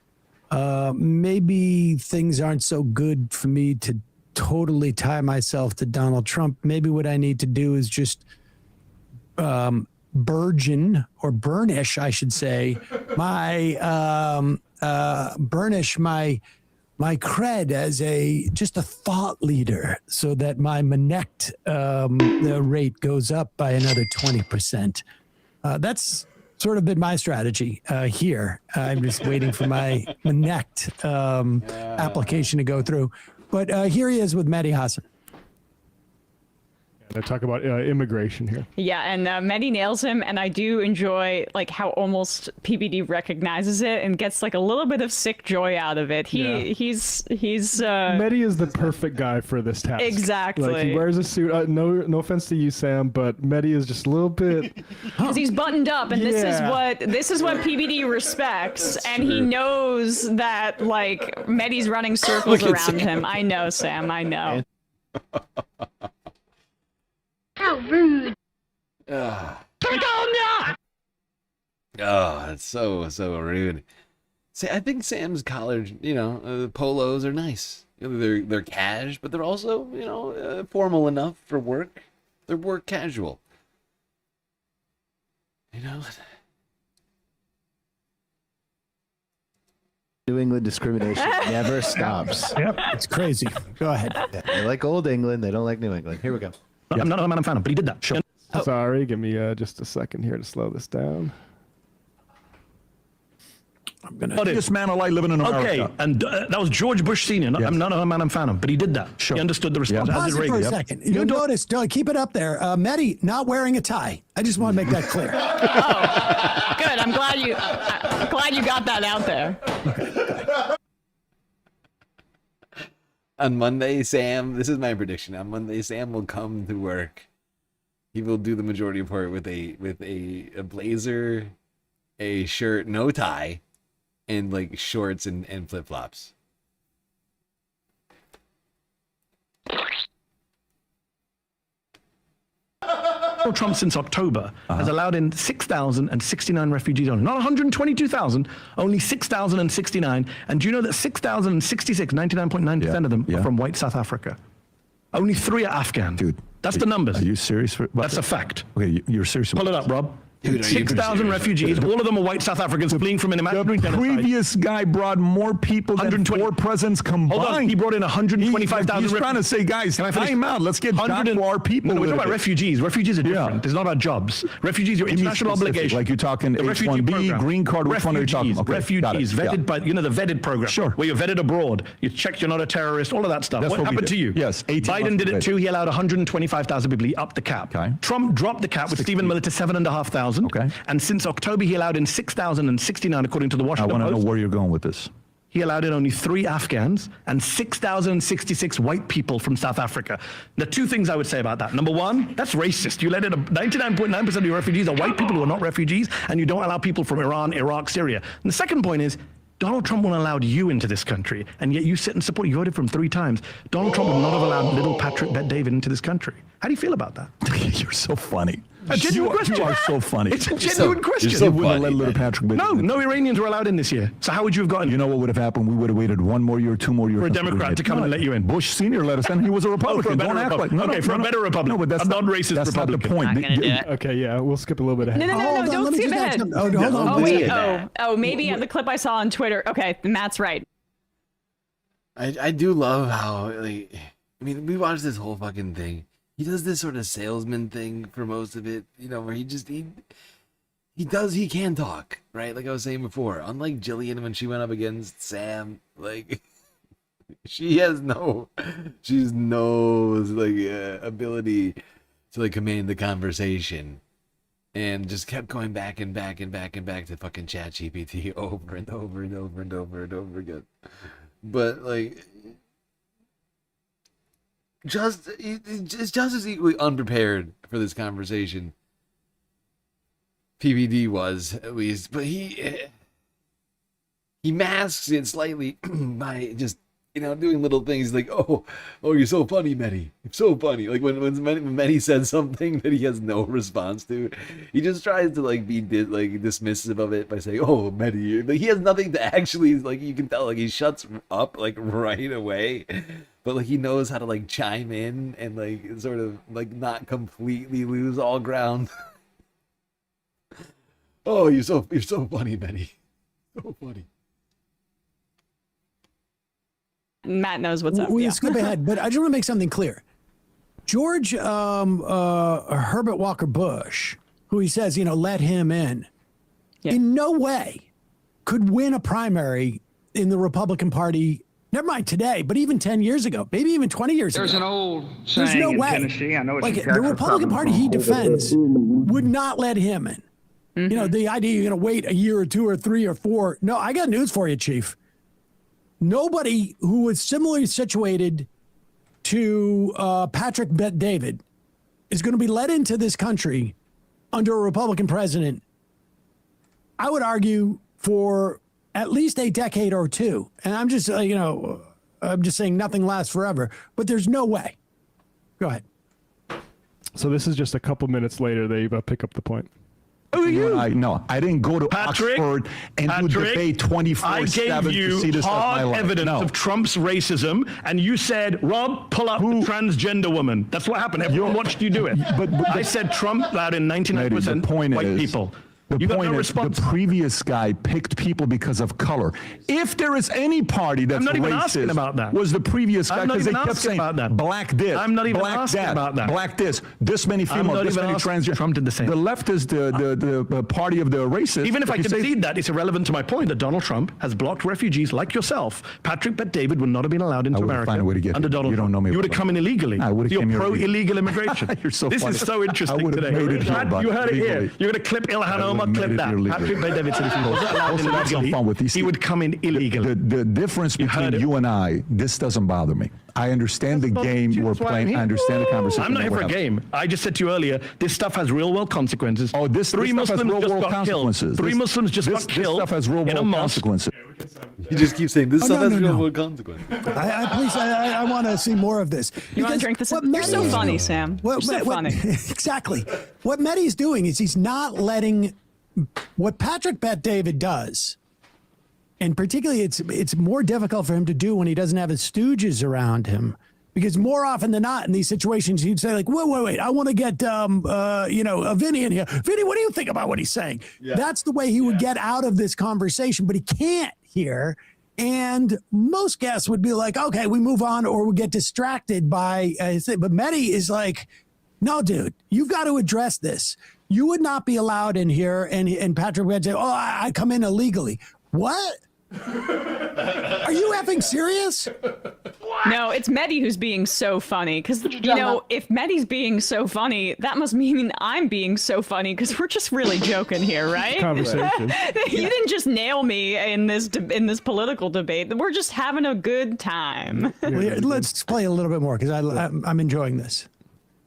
maybe things aren't so good for me to totally tie myself to Donald Trump. Maybe what I need to do is just burnish, I should say, burnish my cred as just a thought leader, so that my Manect rate goes up by another 20%. That's sort of been my strategy here. I'm just waiting for my Manect application to go through. But here he is with Mehdi Hassan. They talk about immigration here. Yeah, and Mehdi nails him, and I do enjoy like how almost PBD recognizes it and gets like a little bit of sick joy out of it. He's Mehdi is the perfect guy for this task. Exactly. Like, he wears a suit. No offense to you, Sam, but Mehdi is just a little bit because he's buttoned up, and this is what PBD respects, and he knows that like Mehdi's running circles around him. I know, Sam. I know. How rude. Oh, that's so rude. See, I think Sam's college, polos are nice. They're cash, but they're also, formal enough for work. They're work casual. New England discrimination never stops. Yep, it's crazy. Go ahead. Yeah, they like old England. They don't like New England. Here we go. I'm not a man, I'm fan of, but he did that. Sure. Sorry, give me just a second here to slow this down. I'm gonna this man alive living in America. Okay, and that was George Bush Sr. Yes. I'm not a man, I'm fan of, but he did that. Sure. He understood the response. Yeah. Pause it for a second. You'll notice, keep it up there. Mehdi not wearing a tie. I just want to make that clear. Oh, good. I'm glad you got that out there. On Monday, Sam, this is my prediction. On Monday, Sam will come to work. He will do the majority report with a blazer, a shirt, no tie, and like shorts and flip flops. Donald Trump since October has allowed in 6,069 refugees only. Not 122,000, only 6,069. And do you know that 6,066, 99.9% of them are from white South Africa? Only 3 are Afghan. Dude. That's the numbers. Are you serious? That's a fact. Okay, you're serious. Pull it up, Rob. Dude, 6,000 refugees, all of them are white South Africans fleeing from an imaginary genocide. The previous guy brought more people than 4 presidents combined. Hold on, he brought in 125,000. He's trying to say, guys, time out. Let's get back to our people. No, we're talking about refugees. Refugees are different. It's not about jobs. Refugees are international obligation. Like you're talking H-1B, green card, which one are you talking about? Refugees, vetted by, the vetted program. Sure. Where you're vetted abroad. You check you're not a terrorist, all of that stuff. That's what happened to you? Yes. Biden did it too. He allowed 125,000 people. He upped the cap. Okay. Trump dropped the cap with Stephen Miller to 7,500. Okay. And since October, he allowed in 6,069, according to the Washington Post. I want to know where you're going with this. He allowed in only 3 Afghans and 6,066 white people from South Africa. The 2 things I would say about that. Number 1, that's racist. You let in 99.9% of your refugees are white people who are not refugees, and you don't allow people from Iran, Iraq, Syria. And the second point is, Donald Trump wouldn't have allowed you into this country, and yet you sit and support. You voted for him 3 times. Donald Trump would not have allowed little Patrick Bet-David into this country. How do you feel about that? You're so funny. A genuine question. You are so funny. It's a genuine question. You wouldn't have let little Patrick Bet-David. No Iranians were allowed in this year. So how would you have gotten? You know what would have happened? We would have waited 1 more year, 2 more years for a Democrat to come and let you in. Bush Senior let us in. He was a Republican. Don't act like for a better Republican. No, but that's a non-racist that's Republican. not the point. Okay, yeah, we'll skip a little bit ahead. No, don't skip ahead. Hold on. Oh, wait. Oh, maybe the clip I saw on Twitter. Okay, Matt's right. I do love how, like, I mean, we watched this whole fucking thing. He does this sort of salesman thing for most of it, you know, where he can talk, right? Like I was saying before, unlike Jillian when she went up against Sam, like, she's no ability to like command the conversation, and just kept going back and back and back and back to fucking ChatGPT over and over and over and over and over again. But like, it's just as equally unprepared for this conversation. PBD was, at least, but he masks it slightly by just, you know, doing little things like, oh, you're so funny, Mehdi. You're so funny. Like when Mehdi said something that he has no response to, he just tries to like be dismissive of it by saying, oh, Mehdi. Like, he has nothing to actually, like, you can tell, like, he shuts up like right away. But like he knows how to like chime in and like sort of like not completely lose all ground. Oh, you're so funny, Benny. So funny. Matt knows what's up. We'll skip ahead, but I just want to make something clear. George Herbert Walker Bush, who he says, you know, let him in no way could win a primary in the Republican Party. Never mind today, but even 10 years ago, maybe even 20 years There's ago. an old There's saying no in way. Tennessee. I know it's like the Republican Party he defends would not let him in. You know, the idea you're going to wait a year or 2 or 3 or 4. No, I got news for you, Chief. Nobody who was similarly situated to Patrick Bet-David is going to be let into this country under a Republican president, I would argue, for at least a decade or 2. And I'm just, I'm just saying nothing lasts forever. But there's no way. Go ahead. So this is just a couple minutes later. They pick up the point. Who are you? No, I didn't go to Oxford and do debate 24/7 I to see gave you this stuff in my hard life. evidence of Trump's racism, and you said, Rob, pull up the transgender woman. That's what happened. Everyone watched you do it. But I said Trump allowed in 99% white people. The point is, the previous guy picked people because of color. If there is any party that's I'm not even racist, asking about that. was the previous guy, I'm not because they even kept asking saying about that. black this, I'm not even black asking that, about that. black this many I'm females, not this even many asking. transgender. Trump did the same. The left is the party of the racists. Even if I you say- concede that, it's irrelevant to my point that Donald Trump has blocked refugees like yourself. Patrick Bet-David would not have been allowed into I would America find a way to get under you. Donald You don't Trump. know me You would have well. come in illegally. I would have You're came here pro-illegal immigration. You're so This funny. is so interesting I would have today. made it here, You heard it here. legally. You're going to clip Ilhan I Omar, would've clip made it that. here legally. Patrick Bet-David said if he was allowed in Also, have some illegally, fun with these. he would come in illegally. The difference between you and I, this doesn't bother me. I understand the game we're playing. I understand the conversation. I'm not here that for a we're having. game. I just said to you earlier, this stuff has real world consequences. Oh, this Three stuff has Muslims real just world got consequences. killed. Three Muslims just got This killed stuff has real in a world mosque. consequences. You just keep saying this stuff has real no. world consequences. I want to see more of this. You want to drink this? You're so funny, Sam. You're so funny. Exactly. What Mehdi's doing is he's not letting what Patrick Bet-David does. And particularly, it's more difficult for him to do when he doesn't have his stooges around him, because more often than not in these situations, he'd say like, wait, I want to get Vinny in here. Vinny, what do you think about what he's saying? Yeah. That's the way he would get out of this conversation, but he can't here. And most guests would be like, okay, we move on, or we get distracted by but Mehdi is like, no, dude, you've got to address this. You would not be allowed in here. And Patrick would say, I come in illegally. What? Are you effing serious? No, it's Mehdi who's being so funny. Because, if Mehdi's being so funny, that must mean I'm being so funny, because we're just really joking here, right? Conversation. You didn't just nail me in this political debate. We're just having a good time. Let's play a little bit more, because I'm enjoying this.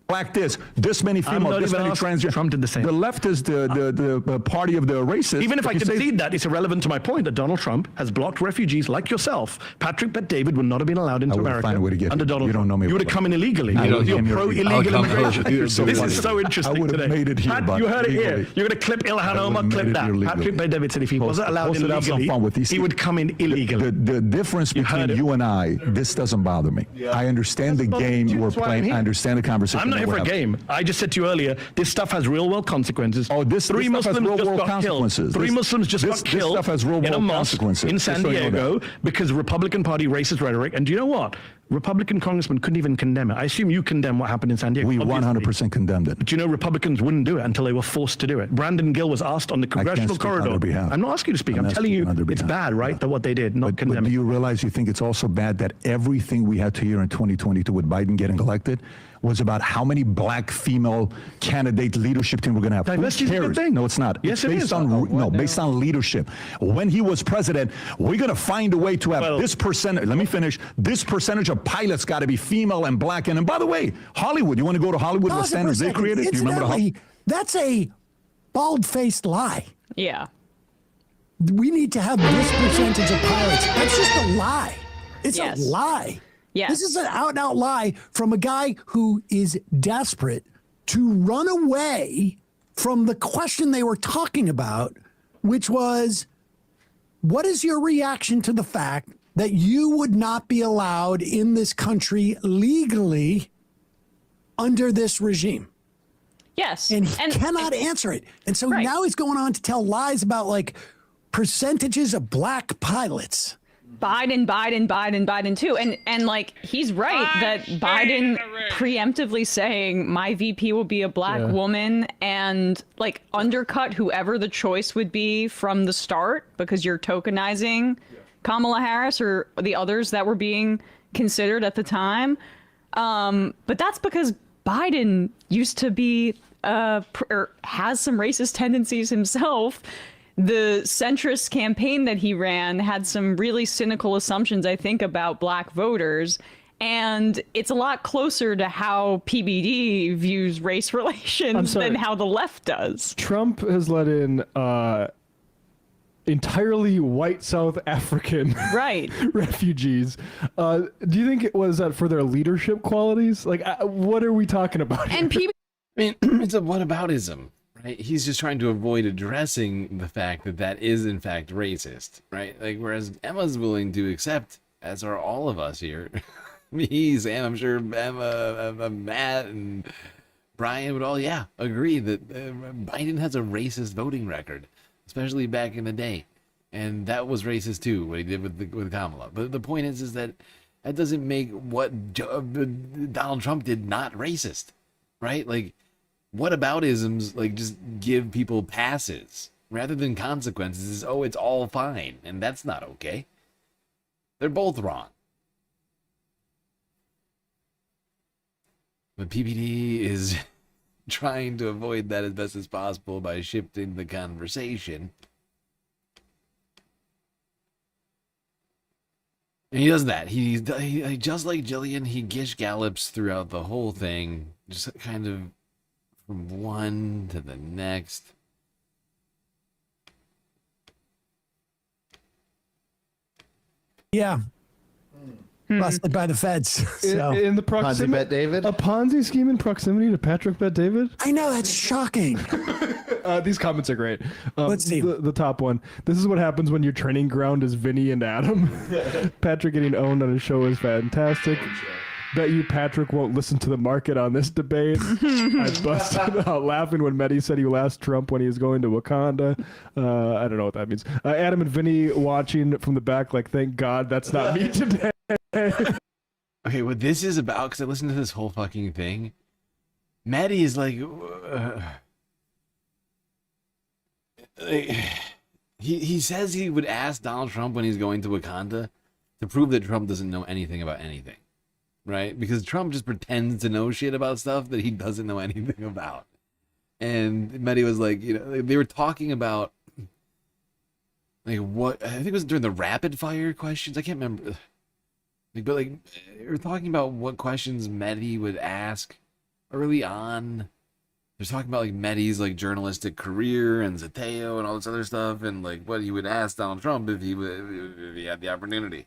black this many I'm female, not this even many asking. transgender. Trump did the same. The left is the party of the racists. Even if I You say- concede that, it's irrelevant to my point that Donald Trump has blocked refugees like yourself. Patrick Bet-David would not have been allowed into I would America find a way to get under you. Donald You don't Trump. know me You would well have come in illegally. I don't You're know you. pro-illegal I'll come immigration. here. You're so This funny. is so interesting I would have today. made it here, Pat, but you heard it here. legally. You're going to clip Ilhan I Omar, would've clip made it that. here legally. Patrick Bet-David said if he wasn't allowed Post in it, have some illegally, fun with these. he would come in illegally. The difference between you and I, this doesn't bother me. I understand the game we're playing. I understand the conversation. I'm not here that for a we're having. game. I just said to you earlier, this stuff has real world consequences. Oh, this Three stuff has Muslims real just world got consequences. killed. Three This- Muslims just this- got this killed stuff has real in a world mosque consequences. in San Just so you know Diego that. because Republican Party racist rhetoric. And do you know what? Republican congressmen couldn't even condemn it. I assume you condemn what happened in San Diego. We obviously. 100% condemned it. But you know, Republicans wouldn't do it until they were forced to do it. Brandon Gill was asked on the congressional speak on corridor. their behalf. I'm not asking you to speak. I'm I'm not telling you speaking on their it's behalf. bad, right? That what they did, not But condemn do it. you realize you think it's also bad that everything we had to hear in 2022 with Biden getting elected was about how many black female candidate leadership team we're going to have? Diversity is a good thing. No, it's not. Yes, it's it based is. on based on leadership. When he was president, we're going to find a way to have this percentage. Let me finish. This percentage of pilots got to be female and black. And by the way, Hollywood. You want to go to Hollywood? What Pause it for a standards they second. created? Do you remember the Incidentally, that's a bald-faced lie. Yeah. We need to have this percentage of pilots. That's just a lie. It's Yes. a lie. Yes. This is an out-and-out lie from a guy who is desperate to run away from the question they were talking about, which was, what is your reaction to the fact that you would not be allowed in this country legally under this regime? Yes. And he cannot answer it. And so Right. now he's going on to tell lies about like percentages of black pilots. Biden too. And like he's right that Biden preemptively saying my VP will be a black woman and like undercut whoever the choice would be from the start because you're tokenizing Kamala Harris or the others that were being considered at the time. But that's because Biden used to be or has some racist tendencies himself. The centrist campaign that he ran had some really cynical assumptions, I think, about black voters. And it's a lot closer to how PBD views race relations than how the left does. Trump has let in entirely white South African refugees. Do you think it was that for their leadership qualities? Like, what are we talking about here? And PBD... I mean, it's a whataboutism. Right? He's just trying to avoid addressing the fact that that is in fact racist, right? Like, whereas Emma's willing to accept, as are all of us here. Me, Sam, I'm sure Emma, Matt, and Brian would all, agree that Biden has a racist voting record, especially back in the day, and that was racist too. What he did with Kamala. But the point is that doesn't make what Donald Trump did not racist, right? Like, whataboutisms like just give people passes rather than consequences. Oh, it's all fine, and that's not okay. They're both wrong. But PPD is trying to avoid that as best as possible by shifting the conversation. And he does that. He just like Jillian, he gish gallops throughout the whole thing, just kind of from one to the next. Yeah. Busted by the feds. So. In the proximity, Ponzi Bet David? A Ponzi scheme in proximity to Patrick Bet David? I know, that's shocking. These comments are great. Let's see. The top one. This is what happens when your training ground is Vinny and Adam. Patrick getting owned on a show is fantastic. Bet you Patrick won't listen to the market on this debate. I busted out laughing when Mehdi said he will ask Trump when he is going to Wakanda. I don't know what that means. Adam and Vinny watching from the back like, thank God that's not me today. Okay, what this is about, because I listened to this whole fucking thing. Mehdi is like he says he would ask Donald Trump when he's going to Wakanda to prove that Trump doesn't know anything about anything. Right? Because Trump just pretends to know shit about stuff that he doesn't know anything about. And Mehdi was like, they were talking about, like, what, I think it was during the rapid fire questions. I can't remember. Like, but, like, they were talking about what questions Mehdi would ask early on. They're talking about like Mehdi's like journalistic career and Zateo and all this other stuff, and like what he would ask Donald Trump if he had the opportunity.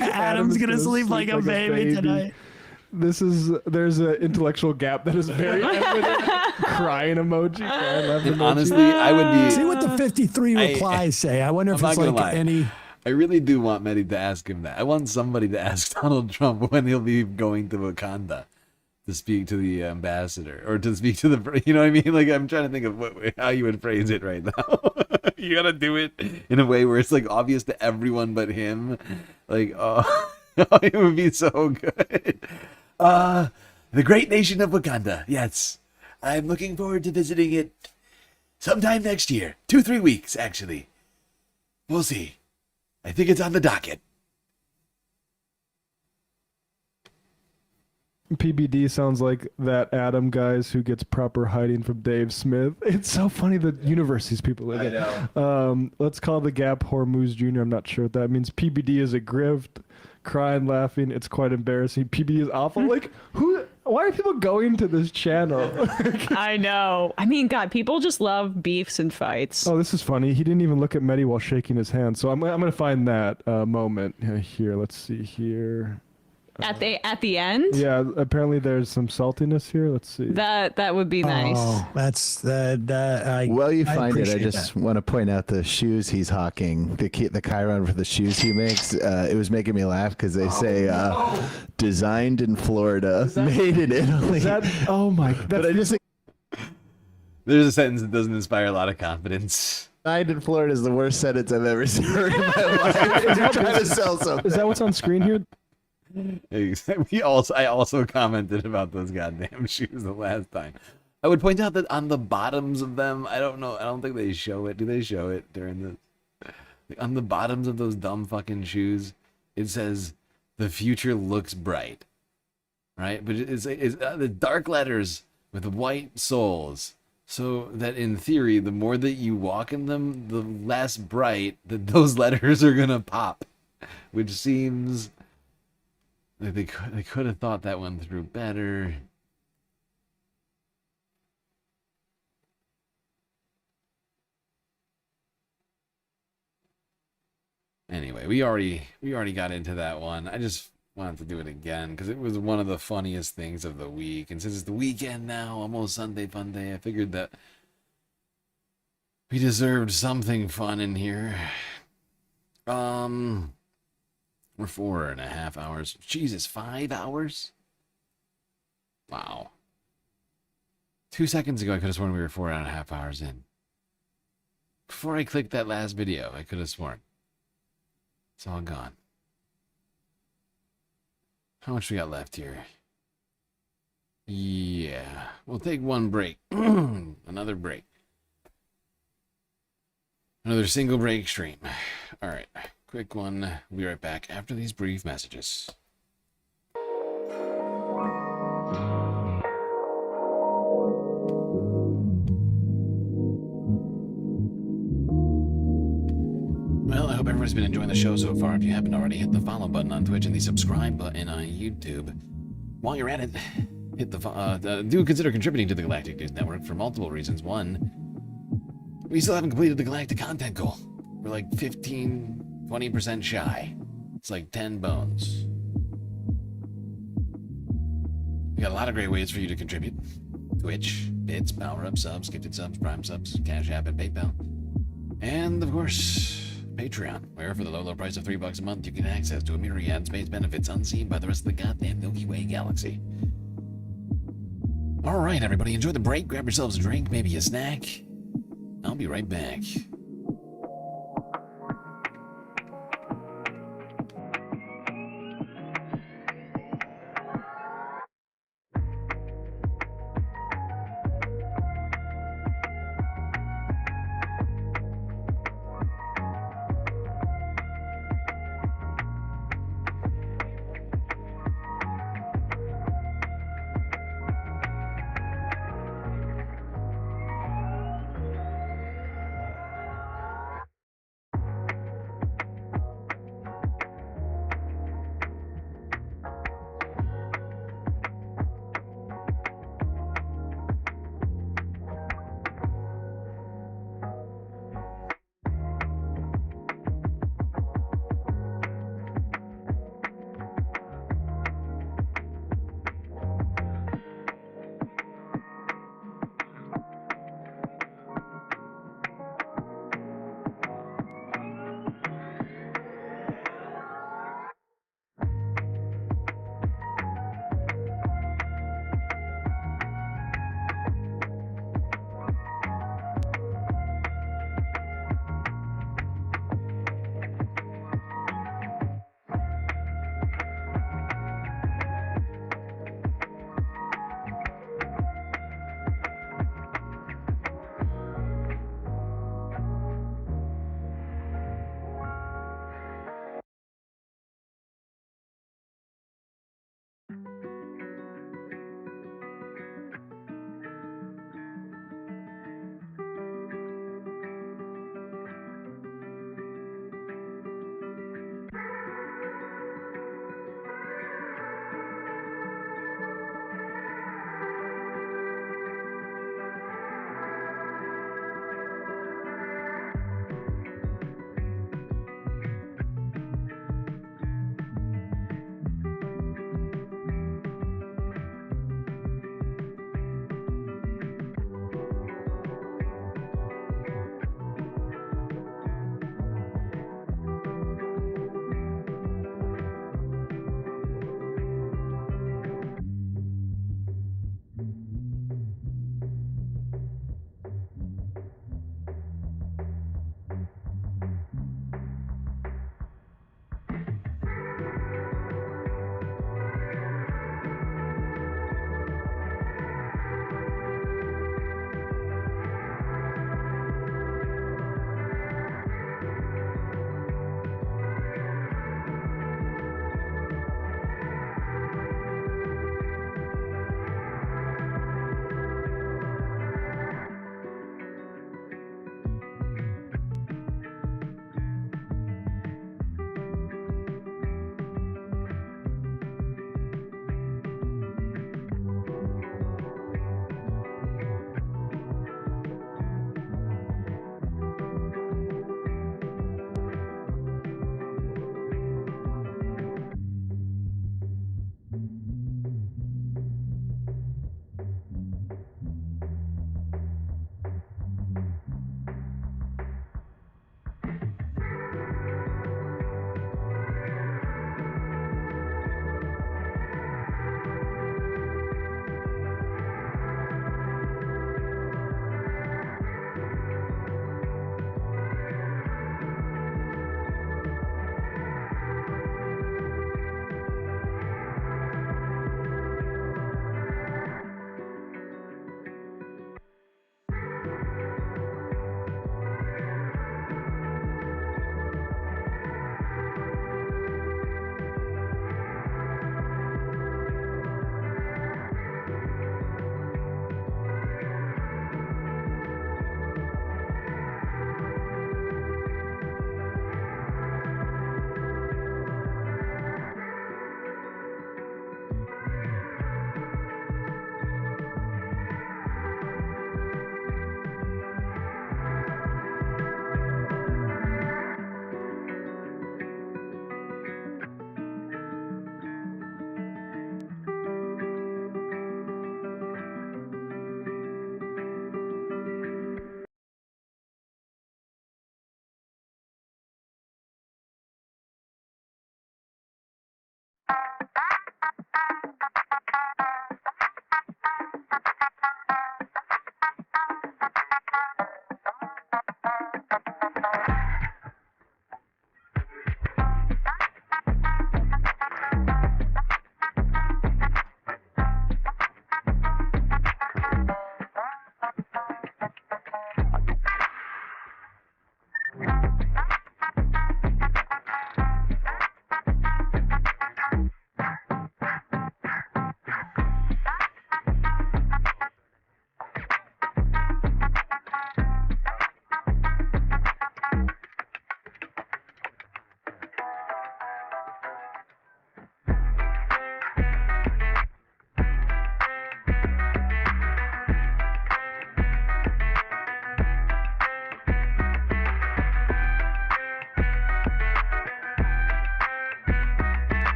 Adam's gonna sleep like a baby tonight. There's an intellectual gap that is very evident. Crying emoji. Crying laugh And emoji. honestly, I would be. See what the 53 replies say. I wonder if I'm it's not like gonna lie. any. I really do want Mehdi to ask him that. I want somebody to ask Donald Trump when he'll be going to Wakanda to speak to the ambassador or to speak to the. You know what I mean? Like I'm trying to think of how you would phrase it right now. You gotta do it in a way where it's like obvious to everyone but him. Like oh, it would be so good. The great nation of Wakanda. Yes, I'm looking forward to visiting it sometime next year. 2-3 weeks, actually. We'll see. I think it's on the docket. PBD sounds like that Adam guys who gets proper hiding from Dave Smith. It's so funny the universe these people live in. I know. Let's call the gap Hormuz Jr. I'm not sure what that means. PBD is a grift. Crying, laughing. It's quite embarrassing. PBD is awful. Like, who? Why are people going to this channel? I know. I mean, God, people just love beefs and fights. Oh, this is funny. He didn't even look at Mehdi while shaking his hand. So I'm gonna find that moment here. Let's see here. At the end? Yeah, apparently there's some saltiness here. Let's see. That would be nice. Oh, that's While you find it, I appreciate just that. want to point out the shoes he's hawking. The chyron for the shoes he makes. It was making me laugh because they say designed in Florida, made in Italy. Oh my! But I just think There's a sentence that doesn't inspire a lot of confidence. designed in Florida is the worst sentence I've ever heard in my life. You're trying to sell something. Is that what's on screen here? I also commented about those goddamn shoes the last time. I would point out that on the bottoms of them, I don't know, I don't think they show it. Do they show it during the on the bottoms of those dumb fucking shoes? It says the future looks bright, right? But it's the dark letters with white soles, so that in theory, the more that you walk in them, the less bright that those letters are gonna pop, which seems. They could have thought that one through better. Anyway, we already got into that one. I just wanted to do it again because it was one of the funniest things of the week. And since it's the weekend now, almost Sunday fun day, I figured that we deserved something fun in here. We're 4.5 hours. Jesus, 5 hours? Wow. 2 seconds ago, I could have sworn we were 4.5 hours in. Before I clicked that last video, I could have sworn. It's all gone. How much we got left here? Yeah. We'll take one break. Another break. Another single break stream. All right. Quick one. We'll be right back after these brief messages. Well, I hope everybody's been enjoying the show so far. If you haven't already, hit the follow button on Twitch and the subscribe button on YouTube. While you're at it, hit the do consider contributing to the Galactic News Network for multiple reasons. One, we still haven't completed the Galactic content goal. We're like 20% shy. It's like 10 bones. We got a lot of great ways for you to contribute. Twitch, bits, power-up subs, gifted subs, prime subs, Cash App, and PayPal. And, of course, Patreon, where for the low price of $3 a month, you get access to a myriad space benefits unseen by the rest of the goddamn Milky Way galaxy. All right, everybody, enjoy the break. Grab yourselves a drink, maybe a snack. I'll be right back.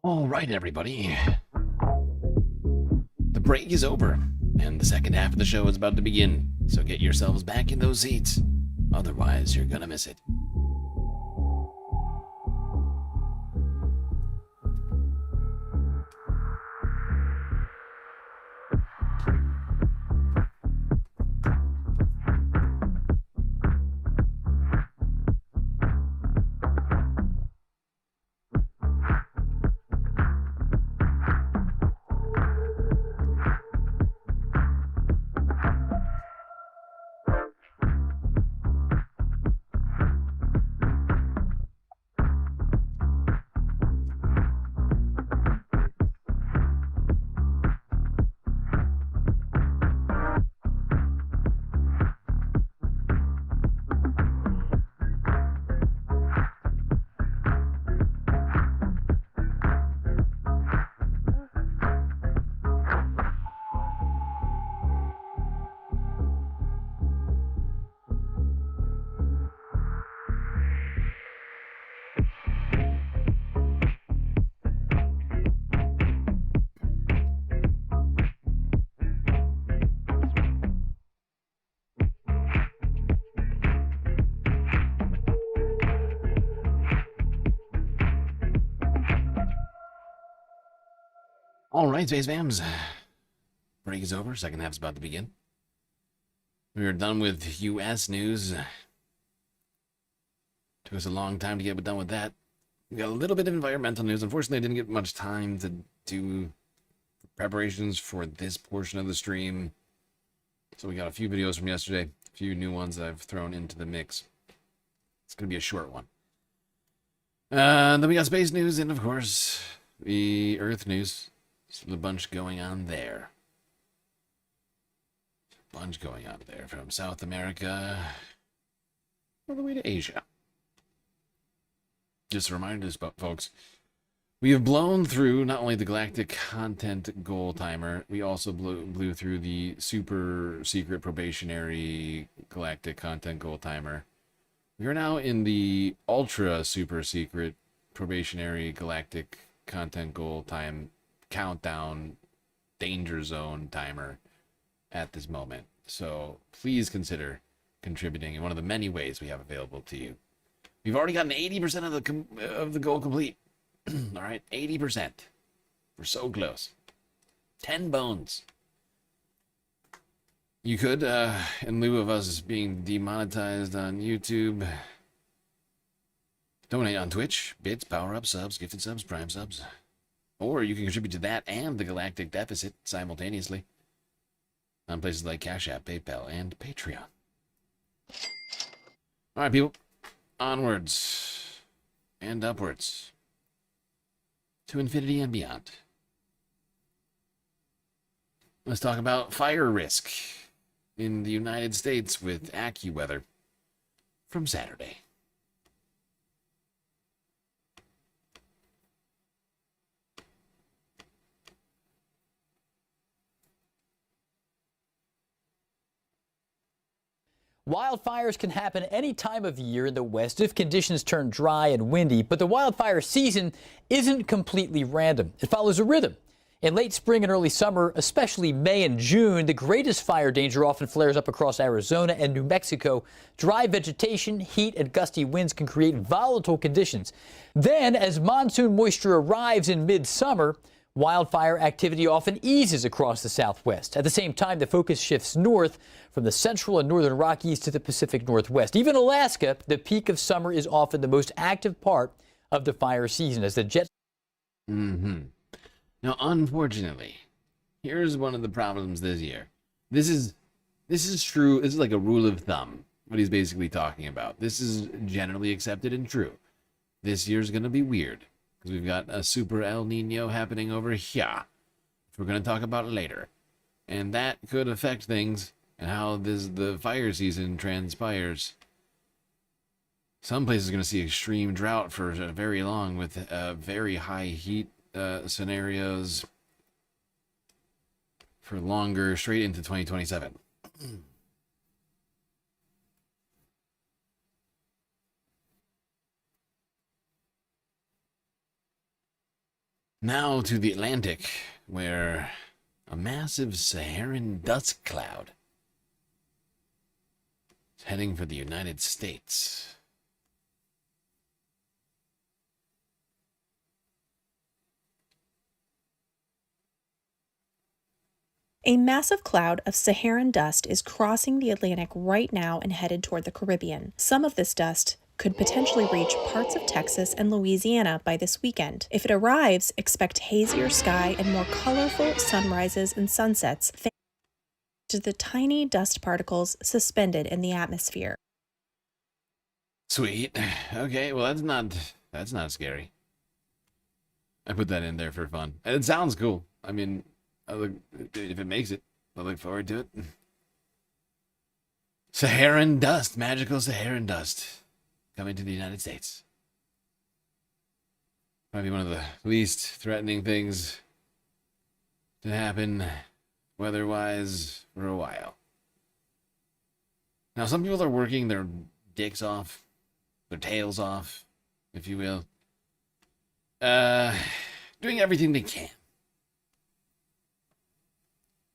All right, everybody. The break is over, and the second half of the show is about to begin, so get yourselves back in those seats. Otherwise, you're gonna miss it. All right, Space Fams. Break is over. Second half's about to begin. We are done with U.S. news. Took us a long time to get done with that. We got a little bit of environmental news. Unfortunately, I didn't get much time to do preparations for this portion of the stream. So we got a few videos from yesterday, a few new ones that I've thrown into the mix. It's going to be a short one. Then we got space news and, of course, the Earth news. There's a bunch going on there. Bunch going on there from South America all the way to Asia. Just a reminder, folks, we have blown through not only the Galactic Content Goal Timer, we also blew through the super secret probationary Galactic Content Goal Timer. We are now in the ultra super secret probationary Galactic Content Goal Time countdown danger zone timer at this moment. So please consider contributing in one of the many ways we have available to you. We've already gotten 80% of the goal complete. All right, 80%. We're so close. 10 bones. You could, in lieu of us being demonetized on YouTube, donate on Twitch, bits, power-up subs, gifted subs, prime subs. Or you can contribute to that and the Galactic Deficit simultaneously on places like Cash App, PayPal, and Patreon. All right, people. Onwards and upwards to infinity and beyond. Let's talk about fire risk in the United States with AccuWeather from Saturday. Wildfires can happen any time of year in the West if conditions turn dry and windy, but the wildfire season isn't completely random. It follows a rhythm. In late spring and early summer, especially May and June, the greatest fire danger often flares up across Arizona and New Mexico. Dry vegetation, heat, and gusty winds can create volatile conditions. Then, as monsoon moisture arrives in midsummer, wildfire activity often eases across the Southwest. At the same time, the focus shifts north from the central and northern Rockies to the Pacific Northwest. Even Alaska, the peak of summer is often the most active part of the fire season as the jet. Now, unfortunately, here's one of the problems this year. This is true. This is like a rule of thumb, what he's basically talking about. This is generally accepted and true. This year's going to be weird. We've got a super El Nino happening over here, which we're going to talk about later. And that could affect things and how the fire season transpires. Some places are going to see extreme drought for very long with very high heat scenarios for longer, straight into 2027. Now to the Atlantic, where a massive Saharan dust cloud is heading for the United States. A massive cloud of Saharan dust is crossing the Atlantic right now and headed toward the Caribbean. Some of this dust could potentially reach parts of Texas and Louisiana by this weekend. If it arrives, expect hazier sky and more colorful sunrises and sunsets thanks to the tiny dust particles suspended in the atmosphere. Sweet. Okay, well that's not scary. I put that in there for fun. And it sounds cool. I mean, if it makes it, I look forward to it. Saharan dust, magical Saharan dust. Coming to the United States. Probably one of the least threatening things to happen weather-wise for a while. Now, some people are working their dicks off, their tails off, if you will. Doing everything they can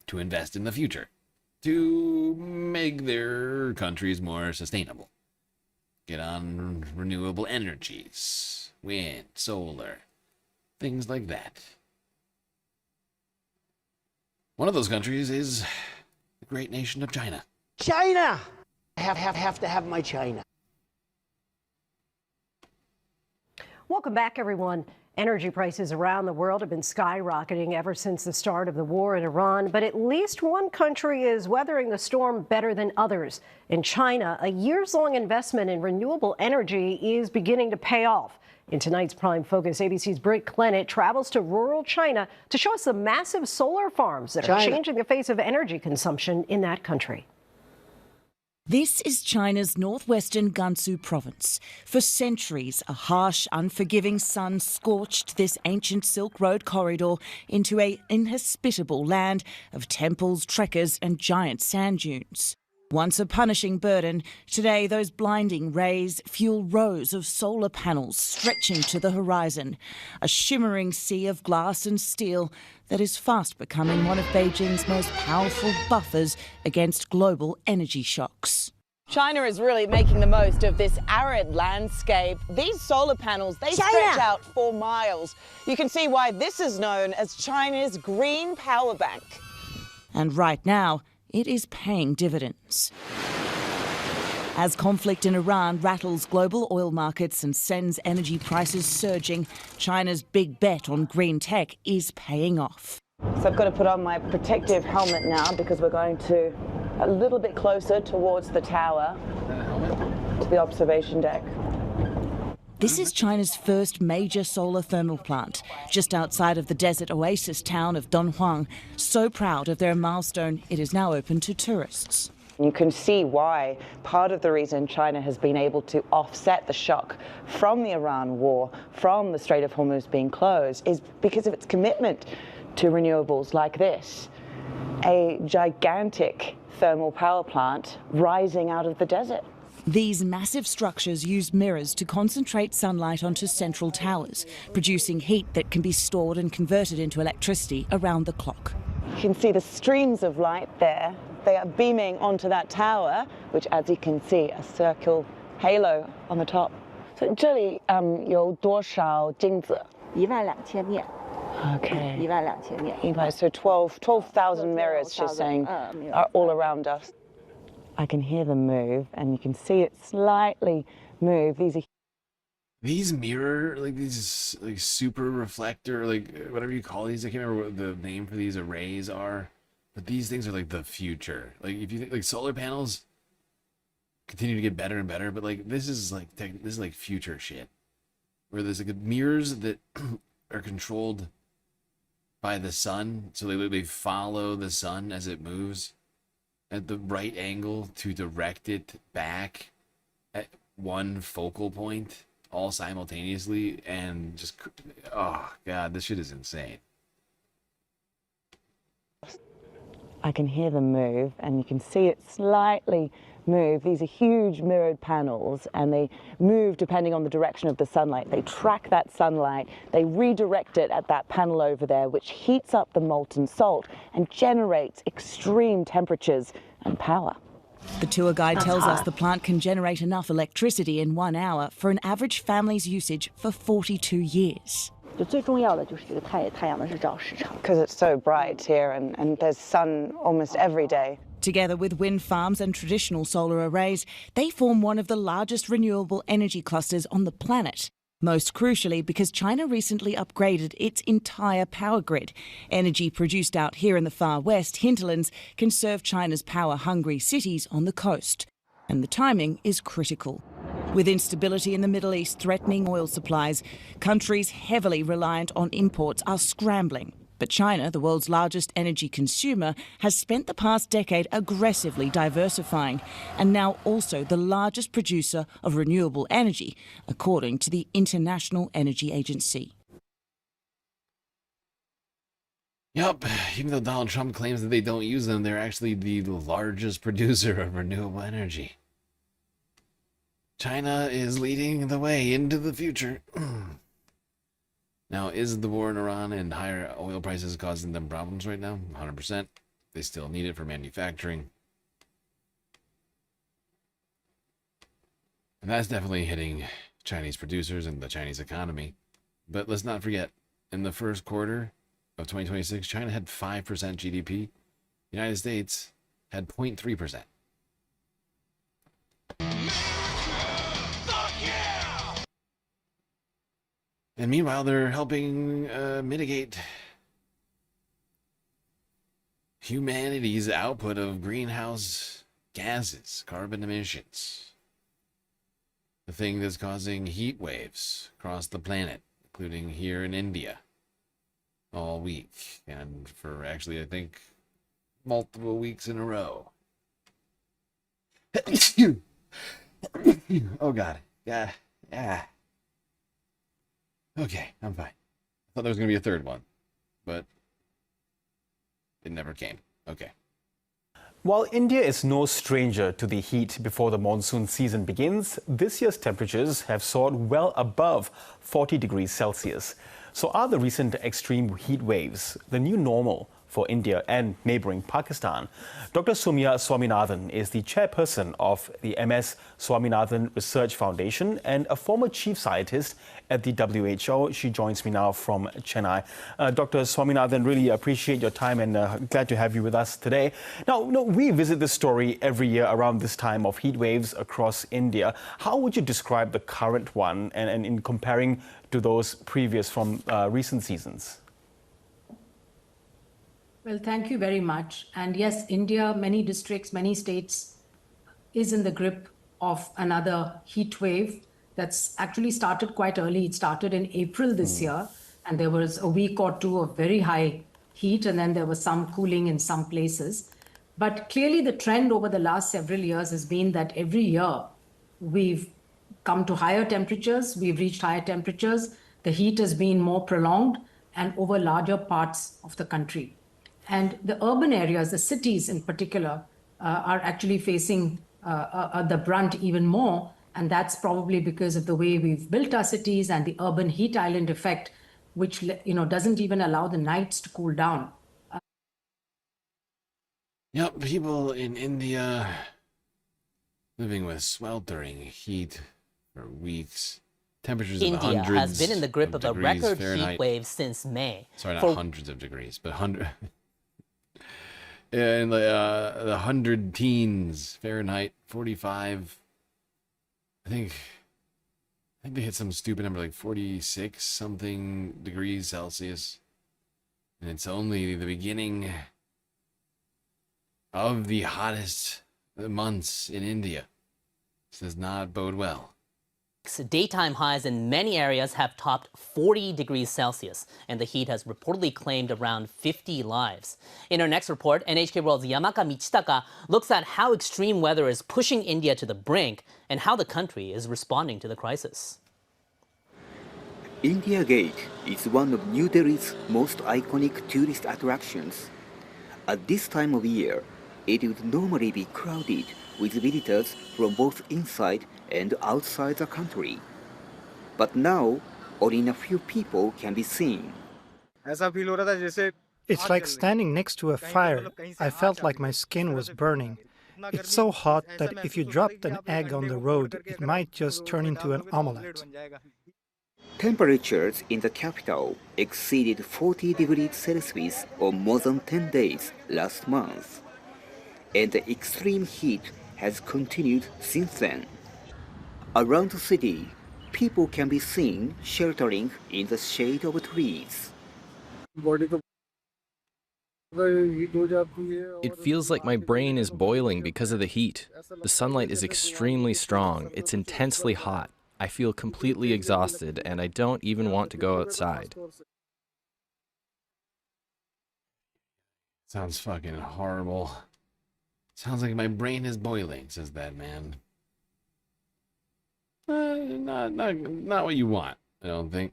to invest in the future, to make their countries more sustainable. Get on renewable energies, wind, solar, things like that. One of those countries is the great nation of China. China! I have to have my China. Welcome back, everyone. Energy prices around the world have been skyrocketing ever since the start of the war in Iran, but at least one country is weathering the storm better than others. In China, a years-long investment in renewable energy is beginning to pay off. In tonight's Prime Focus, ABC's Britt Clennett travels to rural China to show us the massive solar farms that are changing the face of energy consumption in that country. This is China's northwestern Gansu province. For centuries, a harsh, unforgiving sun scorched this ancient Silk Road corridor into an inhospitable land of temples, trekkers, and giant sand dunes. Once a punishing burden, today those blinding rays fuel rows of solar panels stretching to the horizon, a shimmering sea of glass and steel that is fast becoming one of Beijing's most powerful buffers against global energy shocks. China is really making the most of this arid landscape. These solar panels, they stretch out for miles. You can see why this is known as China's green power bank. And right now, it is paying dividends. As conflict in Iran rattles global oil markets and sends energy prices surging, China's big bet on green tech is paying off. So I've got to put on my protective helmet now because we're going to a little bit closer towards the tower, to the observation deck. This is China's first major solar thermal plant, just outside of the desert oasis town of Dunhuang. So proud of their milestone, it is now open to tourists. You can see why part of the reason China has been able to offset the shock from the Iran war, from the Strait of Hormuz being closed, is because of its commitment to renewables like this. A gigantic thermal power plant rising out of the desert. These massive structures use mirrors to concentrate sunlight onto central towers, producing heat that can be stored and converted into electricity around the clock. You can see the streams of light there. They are beaming onto that tower, which, as you can see, a circle halo on the top. So 这里有多少镜子？12000面。Okay. 12000面。So 12,000 mirrors, she's saying, are all around us. I can hear them move, and you can see it slightly move. These mirror, like these like super reflector, like whatever you call these. I can't remember what the name for these arrays are, but these things are like the future. Like if you think like solar panels continue to get better and better, but like this is like future shit, where there's like mirrors that are controlled by the sun, so they follow the sun as it moves at the right angle to direct it back at one focal point all simultaneously, and just, oh god, this shit is insane. I can hear them move, and you can see it slightly move. These are huge mirrored panels, and they move depending on the direction of the sunlight. They track that sunlight, they redirect it at that panel over there, which heats up the molten salt and generates extreme temperatures and power. The tour guide tells us the plant can generate enough electricity in 1 hour for an average family's usage for 42 years. Because it's so bright here, and there's sun almost every day. Together with wind farms and traditional solar arrays, they form one of the largest renewable energy clusters on the planet. Most crucially, because China recently upgraded its entire power grid. Energy produced out here in the far west hinterlands can serve China's power-hungry cities on the coast. And the timing is critical. With instability in the Middle East threatening oil supplies, countries heavily reliant on imports are scrambling. But China, the world's largest energy consumer, has spent the past decade aggressively diversifying, and now also the largest producer of renewable energy, according to the International Energy Agency. Yup, even though Donald Trump claims that they don't use them, they're actually the largest producer of renewable energy. China is leading the way into the future. Now, is the war in Iran and higher oil prices causing them problems right now? 100%. They still need it for manufacturing. And that's definitely hitting Chinese producers and the Chinese economy. But let's not forget, in the first quarter of 2026, China had 5% GDP. The United States had 0.3%. And meanwhile, they're helping mitigate humanity's output of greenhouse gases, carbon emissions. The thing that's causing heat waves across the planet, including here in India, all week. And for actually, I think, multiple weeks in a row. Oh God. Yeah. Yeah. Okay, I'm fine. I thought there was gonna be a third one, but it never came. Okay. While India is no stranger to the heat before the monsoon season begins, this year's temperatures have soared well above 40 degrees Celsius. So are the recent extreme heat waves the new normal for India and neighboring Pakistan? Dr. Soumya Swaminathan is the chairperson of the MS Swaminathan Research Foundation and a former chief scientist at the WHO. She joins me now from Chennai. Dr. Swaminathan, really appreciate your time and glad to have you with us today. Now, we visit this story every year around this time of heat waves across India. How would you describe the current one and in comparing to those previous from recent seasons? Well, thank you very much. And yes, India, many districts, many states is in the grip of another heat wave that's actually started quite early. It started in April this year, and there was a week or two of very high heat, and then there was some cooling in some places. But clearly the trend over the last several years has been that every year we've come to higher temperatures, we've reached higher temperatures, the heat has been more prolonged and over larger parts of the country. And the urban areas, the cities in particular, are actually facing the brunt even more. And that's probably because of the way we've built our cities and the urban heat island effect, which doesn't even allow the nights to cool down. Yep, people in India living with sweltering heat for weeks. Temperatures in the hundreds. India has been in the grip of a record Fahrenheit. heat wave since May. Sorry, not hundreds of degrees, but in the 100 teens Fahrenheit, 45. I think they hit some stupid number like 46 something degrees Celsius, and it's only the beginning of the hottest months in India. This does not bode well. Daytime highs in many areas have topped 40 degrees Celsius, and the heat has reportedly claimed around 50 lives. In our next report, NHK World's Yamaka Michitaka looks at how extreme weather is pushing India to the brink and how the country is responding to the crisis. India Gate is one of New Delhi's most iconic tourist attractions. At this time of year, it would normally be crowded with visitors from both inside and outside the country. But now, only a few people can be seen. It's like standing next to a fire. I felt like my skin was burning. It's so hot that if you dropped an egg on the road, it might just turn into an omelette. Temperatures in the capital exceeded 40 degrees Celsius on more than 10 days last month. And the extreme heat has continued since then. Around the city, people can be seen sheltering in the shade of trees. It feels like my brain is boiling because of the heat. The sunlight is extremely strong. It's intensely hot. I feel completely exhausted, and I don't even want to go outside. Sounds fucking horrible. Sounds like my brain is boiling, says that man. Not what you want, I don't think.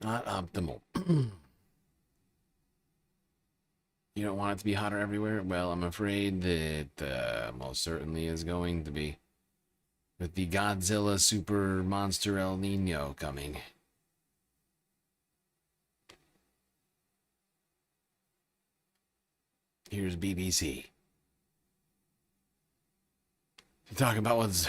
Not optimal. You don't want it to be hotter everywhere? Well, I'm afraid that most certainly is going to be. With the Godzilla super monster El Nino coming. Here's BBC. To talk about what's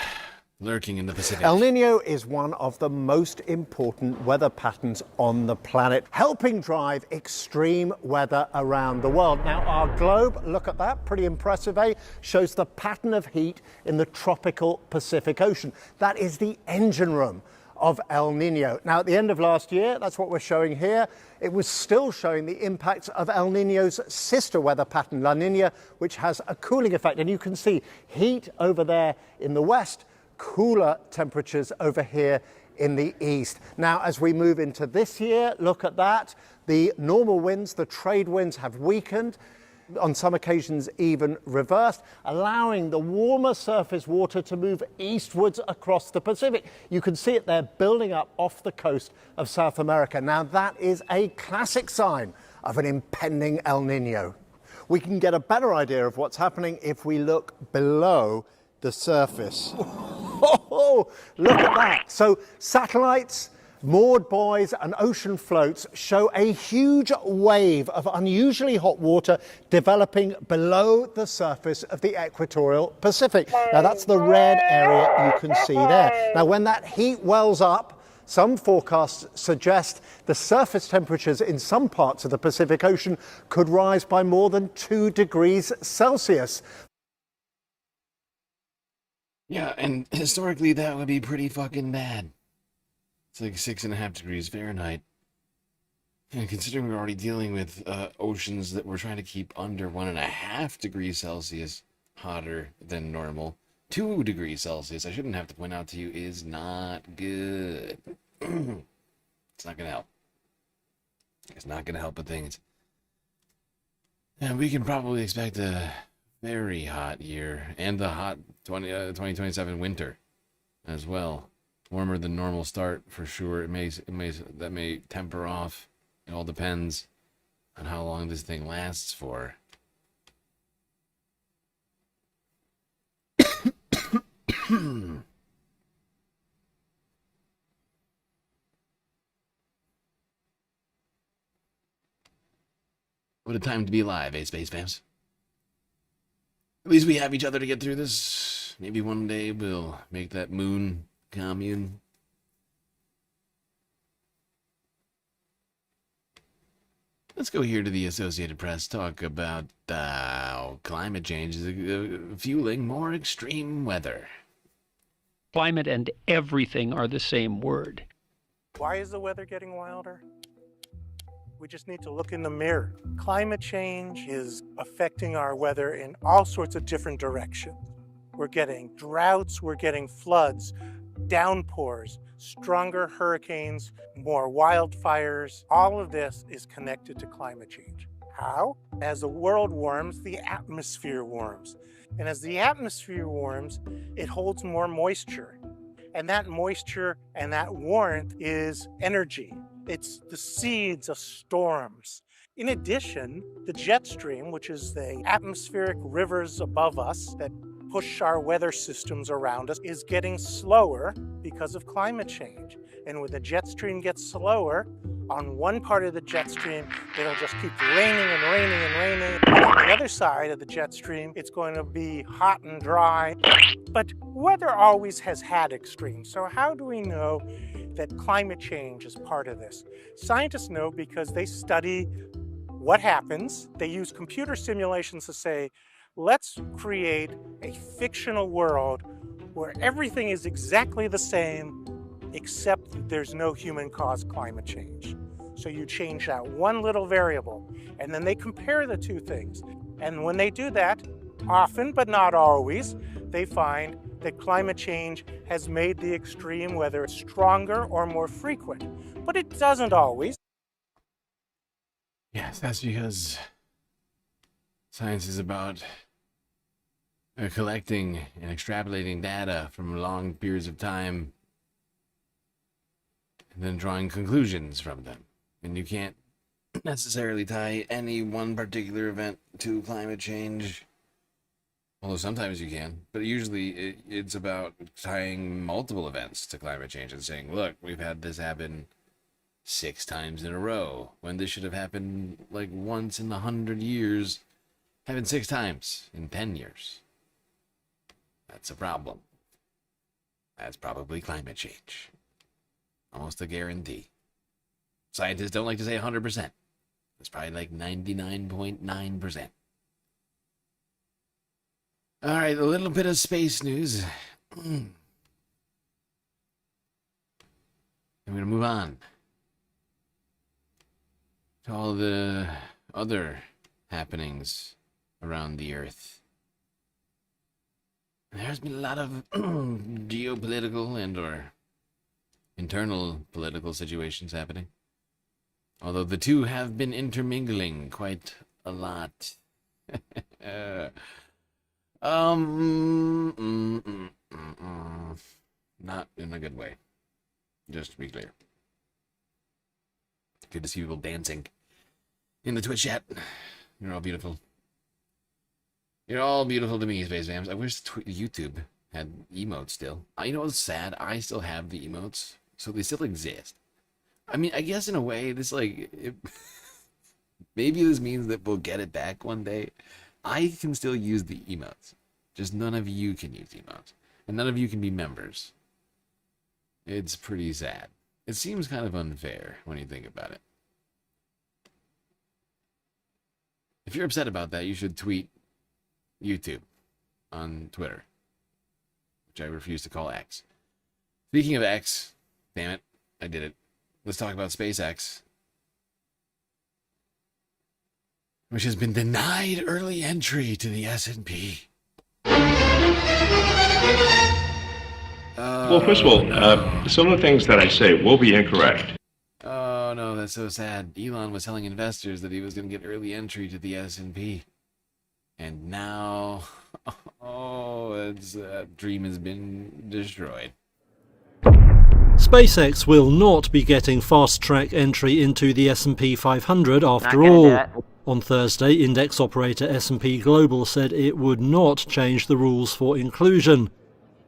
lurking in the Pacific. El Nino is one of the most important weather patterns on the planet, helping drive extreme weather around the world. Now, our globe, look at that, pretty impressive, eh? Shows the pattern of heat in the tropical Pacific Ocean. That is the engine room of El Nino. Now, at the end of last year, that's what we're showing here, it was still showing the impacts of El Nino's sister weather pattern, La Nina, which has a cooling effect. And you can see heat over there in the west, cooler temperatures over here in the east. Now, as we move into this year, look at that. The normal winds, the trade winds, have weakened, on some occasions even reversed, allowing the warmer surface water to move eastwards across the Pacific. You can see it there building up off the coast of South America. Now that is a classic sign of an impending El Nino. We can get a better idea of what's happening if we look below the surface. Oh, look at that. So satellites, moored buoys and ocean floats show a huge wave of unusually hot water developing below the surface of the equatorial Pacific. Now that's the red area you can see there. Now when that heat wells up, some forecasts suggest the surface temperatures in some parts of the Pacific Ocean could rise by more than 2 degrees Celsius. Yeah, and historically that would be pretty fucking bad. It's like 6.5 degrees Fahrenheit. And considering we're already dealing with oceans that we're trying to keep under 1.5 degrees Celsius hotter than normal, 2 degrees Celsius, I shouldn't have to point out to you, is not good. It's not going to help. It's not going to help with things. And we can probably expect a very hot year and the hot 2027 winter as well. Warmer than normal start for sure. That may temper off. It all depends on how long this thing lasts for. What a time to be alive, eh, Space Fams? At least we have each other to get through this. Maybe one day we'll make that moon commune. Let's go here to the Associated Press, talk about how climate change is fueling more extreme weather. Climate and everything are the same word. Why is the weather getting wilder? We just need to look in the mirror. Climate change is affecting our weather in all sorts of different directions. We're getting droughts, we're getting floods, downpours, stronger hurricanes, more wildfires. All of this is connected to climate change. How? As the world warms, the atmosphere warms. And as the atmosphere warms, it holds more moisture. And that moisture and that warmth is energy. It's the seeds of storms. In addition, the jet stream, which is the atmospheric rivers above us that push our weather systems around us, is getting slower because of climate change. And when the jet stream gets slower, on one part of the jet stream, it'll just keep raining and raining and raining. And on the other side of the jet stream, it's going to be hot and dry. But weather always has had extremes. So how do we know that climate change is part of this? Scientists know because they study what happens. They use computer simulations to say, let's create a fictional world where everything is exactly the same, except that there's no human-caused climate change. So you change that one little variable, and then they compare the two things. And when they do that, often, but not always, they find that climate change has made the extreme weather stronger or more frequent. But it doesn't always. Yes, that's because science is about collecting and extrapolating data from long periods of time and then drawing conclusions from them. And you can't necessarily tie any one particular event to climate change, although sometimes you can. But usually it's about tying multiple events to climate change and saying, look, we've had this happen 6 times in a row, when this should have happened like once in 100 years, happened 6 times in 10 years. That's a problem. That's probably climate change. Almost a guarantee. Scientists don't like to say 100%. It's probably like 99.9%. All right, a little bit of space news. I'm going to move on to all the other happenings around the Earth. There's been a lot of geopolitical and or internal political situations happening. Although the two have been intermingling quite a lot. Not in a good way. Just to be clear. Good to see people dancing in the Twitch chat. You're all beautiful. You're all beautiful to me, Space Fams. I wish YouTube had emotes still. You know what's sad? I still have the emotes, so they still exist. I mean, I guess in a way, this maybe this means that we'll get it back one day. I can still use the emotes. Just none of you can use emotes. And none of you can be members. It's pretty sad. It seems kind of unfair when you think about it. If you're upset about that, you should tweet YouTube on Twitter, which I refuse to call X. Speaking of X, damn it, I did it. Let's talk about SpaceX, which has been denied early entry to the S&P. Well, first of all, some of the things that I say will be incorrect. Oh no, that's so sad. Elon was telling investors that he was going to get early entry to the S&P. And now, that dream has been destroyed. SpaceX will not be getting fast-track entry into the S&P 500 after all. On Thursday, index operator S&P Global said it would not change the rules for inclusion.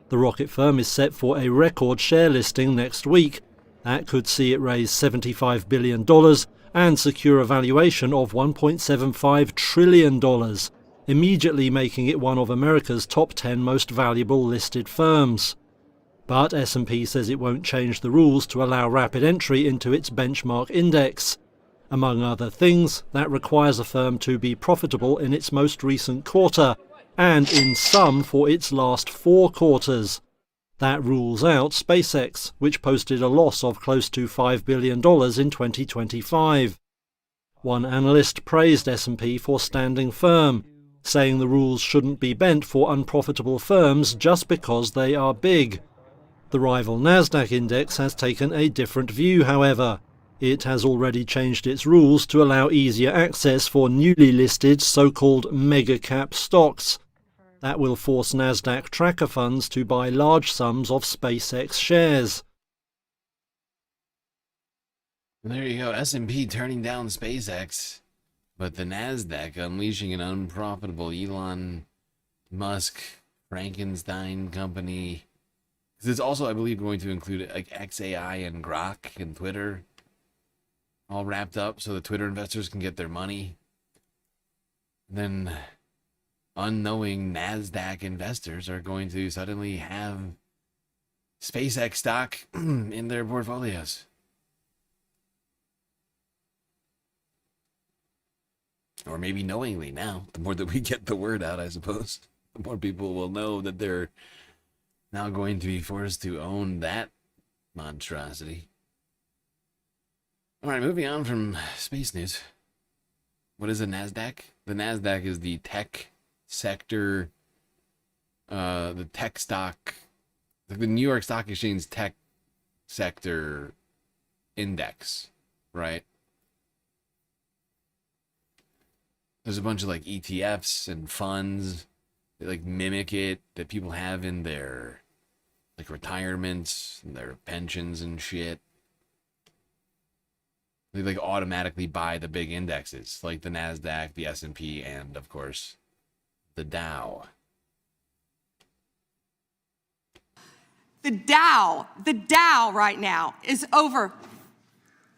The rocket firm is set for a record share listing next week. That could see it raise $75 billion and secure a valuation of $1.75 trillion, immediately making it one of America's top 10 most valuable listed firms. But S&P says it won't change the rules to allow rapid entry into its benchmark index. Among other things, that requires a firm to be profitable in its most recent quarter, and in some for its last 4 quarters. That rules out SpaceX, which posted a loss of close to $5 billion in 2025. One analyst praised S&P for standing firm, saying the rules shouldn't be bent for unprofitable firms just because they are big. The rival Nasdaq index has taken a different view, however. It has already changed its rules to allow easier access for newly listed so-called mega-cap stocks. That will force Nasdaq tracker funds to buy large sums of SpaceX shares. And there you go, S&P turning down SpaceX, but the Nasdaq unleashing an unprofitable Elon Musk Frankenstein company. Because it's also, I believe, going to include like XAI and Grok and Twitter all wrapped up so the Twitter investors can get their money. And then unknowing Nasdaq investors are going to suddenly have SpaceX stock in their portfolios. Or maybe knowingly now. The more that we get the word out, I suppose, the more people will know that they're now going to be forced to own that monstrosity. All right, moving on from space news. What is a NASDAQ? The NASDAQ is the tech sector, the tech stock, like the New York Stock Exchange tech sector index, right? There's a bunch of like ETFs and funds that like mimic it, that people have in their like retirements and their pensions and shit. They like automatically buy the big indexes, like the NASDAQ, the S&P, and of course, the Dow. The Dow right now is over.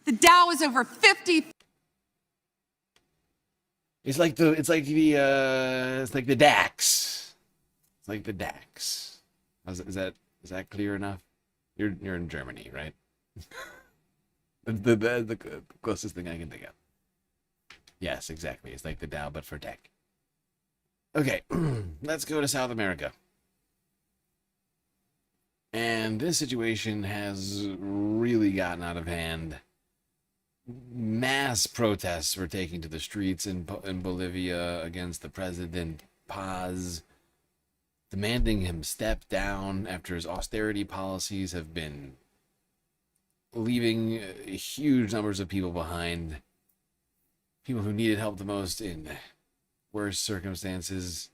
The Dow is over 50. It's like the DAX. It's like the DAX. Is that clear enough? You're in Germany, right? The closest thing I can think of. Yes, exactly. It's like the Dow, but for tech. Okay, let's go to South America. And this situation has really gotten out of hand. Mass protests were taking to the streets in Bolivia against the President Paz, demanding him step down after his austerity policies have been leaving huge numbers of people behind. People who needed help the most in worse circumstances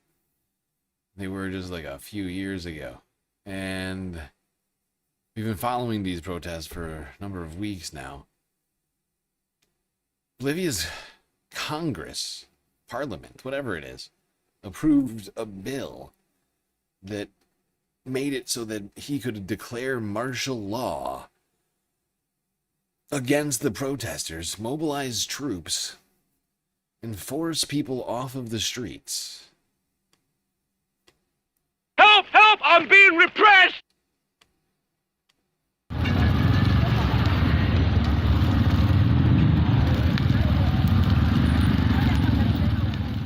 they were just like a few years ago. And we've been following these protests for a number of weeks now. Bolivia's Congress, Parliament, whatever it is, approved a bill that made it so that he could declare martial law against the protesters, mobilize troops, and force people off of the streets. Help! Help! I'm being repressed!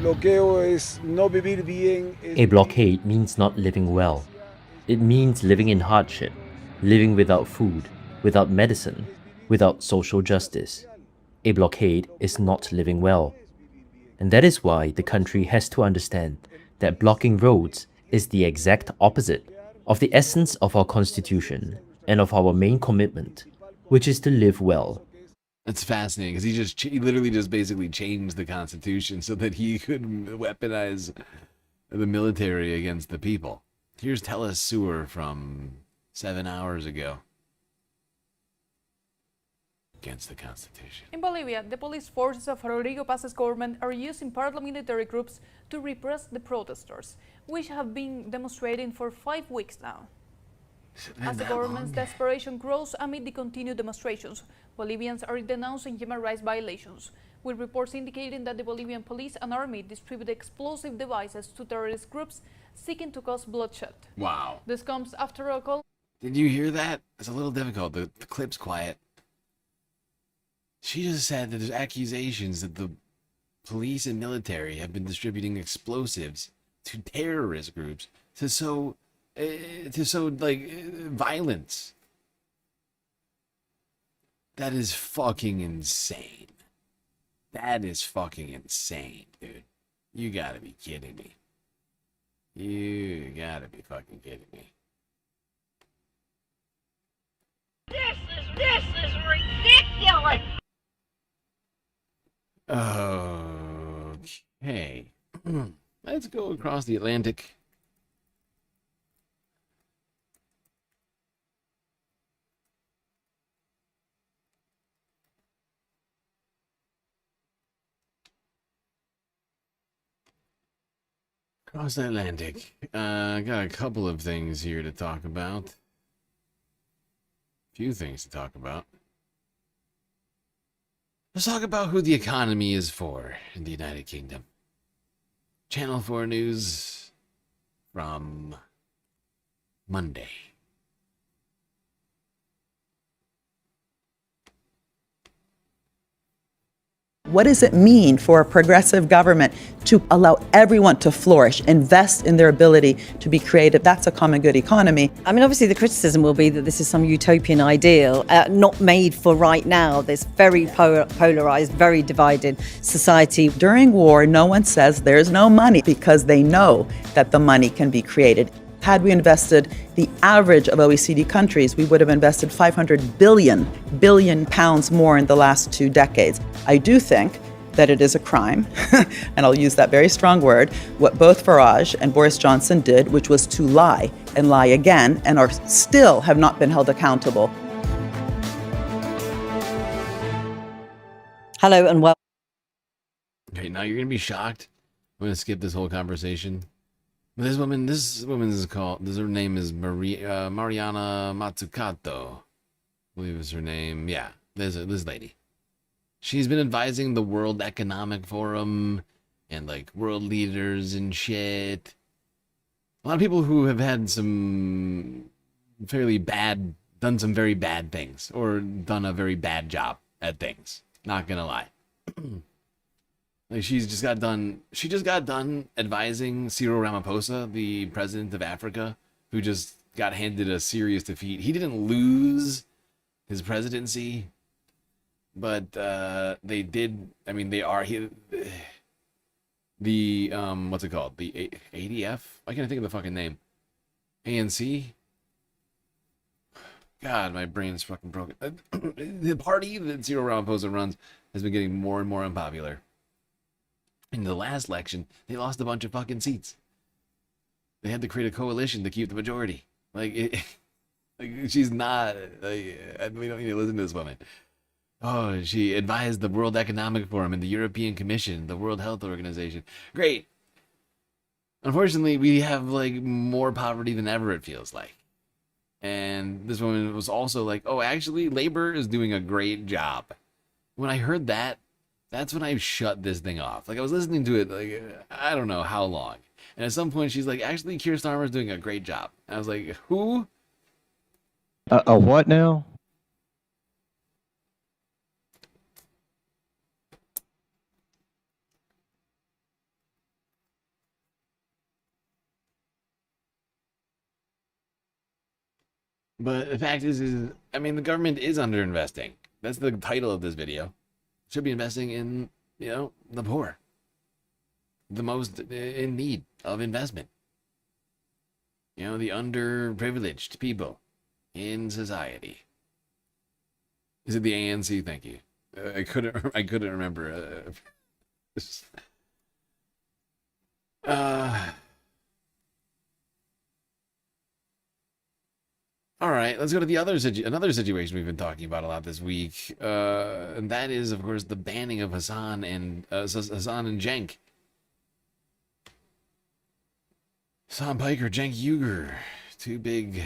A blockade means not living well. It means living in hardship, living without food, without medicine, without social justice. A blockade is not living well. And that is why the country has to understand that blocking roads is the exact opposite of the essence of our constitution and of our main commitment, which is to live well. That's fascinating because he literally just basically changed the constitution so that he could weaponize the military against the people. Here's Telesur from 7 hours ago. Against the constitution. In Bolivia, the police forces of Rodrigo Paz's government are using paramilitary groups to repress the protesters, which have been demonstrating for 5 weeks now. As the government's desperation grows amid the continued demonstrations, Bolivians are denouncing human rights violations, with reports indicating that the Bolivian police and army distribute explosive devices to terrorist groups seeking to cause bloodshed. Wow. This comes after a call. Did you hear that? It's a little difficult. The clip's quiet. She just said that there's accusations that the police and military have been distributing explosives to terrorist groups to sow violence. That is fucking insane. That is fucking insane, dude. You gotta be kidding me. You gotta be fucking kidding me. This is ridiculous! Okay. Let's go across the Atlantic. Across the Atlantic. I got a couple of things here to talk about. A few things to talk about. Let's talk about who the economy is for in the United Kingdom. Channel 4 News from Monday. What does it mean for a progressive government to allow everyone to flourish, invest in their ability to be creative? That's a common good economy. I mean, obviously the criticism will be that this is some utopian ideal, not made for right now, this very polarized, very divided society. During war, no one says there's no money because they know that the money can be created. Had we invested the average of OECD countries, we would have invested 500 billion pounds more in the last 2 decades. I do think that it is a crime, and I'll use that very strong word, what both Farage and Boris Johnson did, which was to lie and lie again, and are still have not been held accountable. Hello and welcome. Okay, now you're going to be shocked. I'm going to skip this whole conversation. This woman is called, her name is Mariana Mazzucato. I believe is her name. Yeah, this lady. She's been advising the World Economic Forum and like world leaders and shit. A lot of people who have had done some very bad things or done a very bad job at things. Not gonna lie. Like she just got done advising Cyril Ramaphosa, the president of Africa, who just got handed a serious defeat. He didn't lose his presidency, but they did. I mean, they are the what's it called? The ADF? Why can't I think of the fucking name? ANC. God, my brain's fucking broken. The party that Zero Ramaphosa runs has been getting more and more unpopular. In the last election, they lost a bunch of fucking seats. They had to create a coalition to keep the majority. Like, she's not. We don't need to listen to this woman. Oh, she advised the World Economic Forum and the European Commission, the World Health Organization. Great. Unfortunately, we have like more poverty than ever, it feels like. And this woman was also like, oh, actually, labor is doing a great job. When I heard that, that's when I shut this thing off. Like, I was listening to it, like, I don't know how long. And at some point, she's like, actually, Keir Starmer's doing a great job. And I was like, who? A what now? But the fact is, I mean, the government is underinvesting. That's the title of this video. Should be investing in, the poor. The most in need of investment. The underprivileged people in society. Is it the ANC? Thank you. I couldn't remember. All right, let's go to the another situation we've been talking about a lot this week, and that is, of course, the banning of Hassan and Cenk. Hassan Piker, Cenk Uygur, two big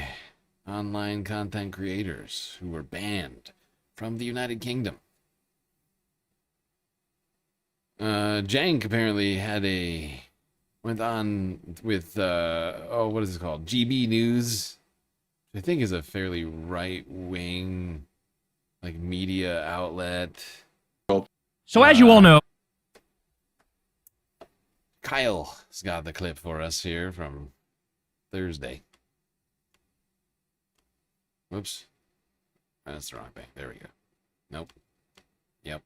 online content creators who were banned from the United Kingdom. Cenk apparently went on with what is it called? GB News. I think is a fairly right-wing, like, media outlet. So as you all know, Kyle's got the clip for us here from Thursday. Whoops. That's the wrong thing. There we go. Nope. Yep.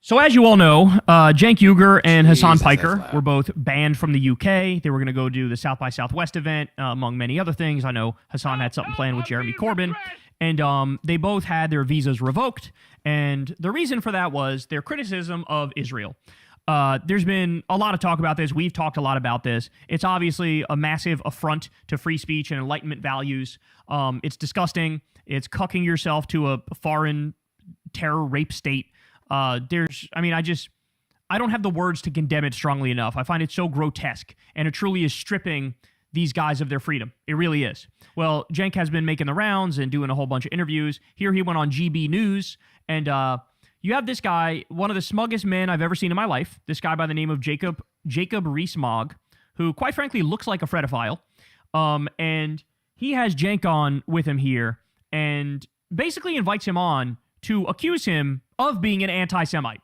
So as you all know, Cenk Uygur and Hassan Piker were both banned from the UK. They were going to go do the South by Southwest event, among many other things. I know Hassan had something planned with Jeremy Corbyn, and they both had their visas revoked. And the reason for that was their criticism of Israel. There's been a lot of talk about this. We've talked a lot about this. It's obviously a massive affront to free speech and Enlightenment values. It's disgusting. It's cucking yourself to a foreign terror rape state. I don't have the words to condemn it strongly enough. I find it so grotesque, and it truly is stripping these guys of their freedom. It really is. Well, Cenk has been making the rounds and doing a whole bunch of interviews. Here he went on GB News, and you have this guy, one of the smuggest men I've ever seen in my life, this guy by the name of Jacob Rees-Mogg, who quite frankly looks like a fredophile, and he has Cenk on with him here, and basically invites him on to accuse him of being an anti-Semite.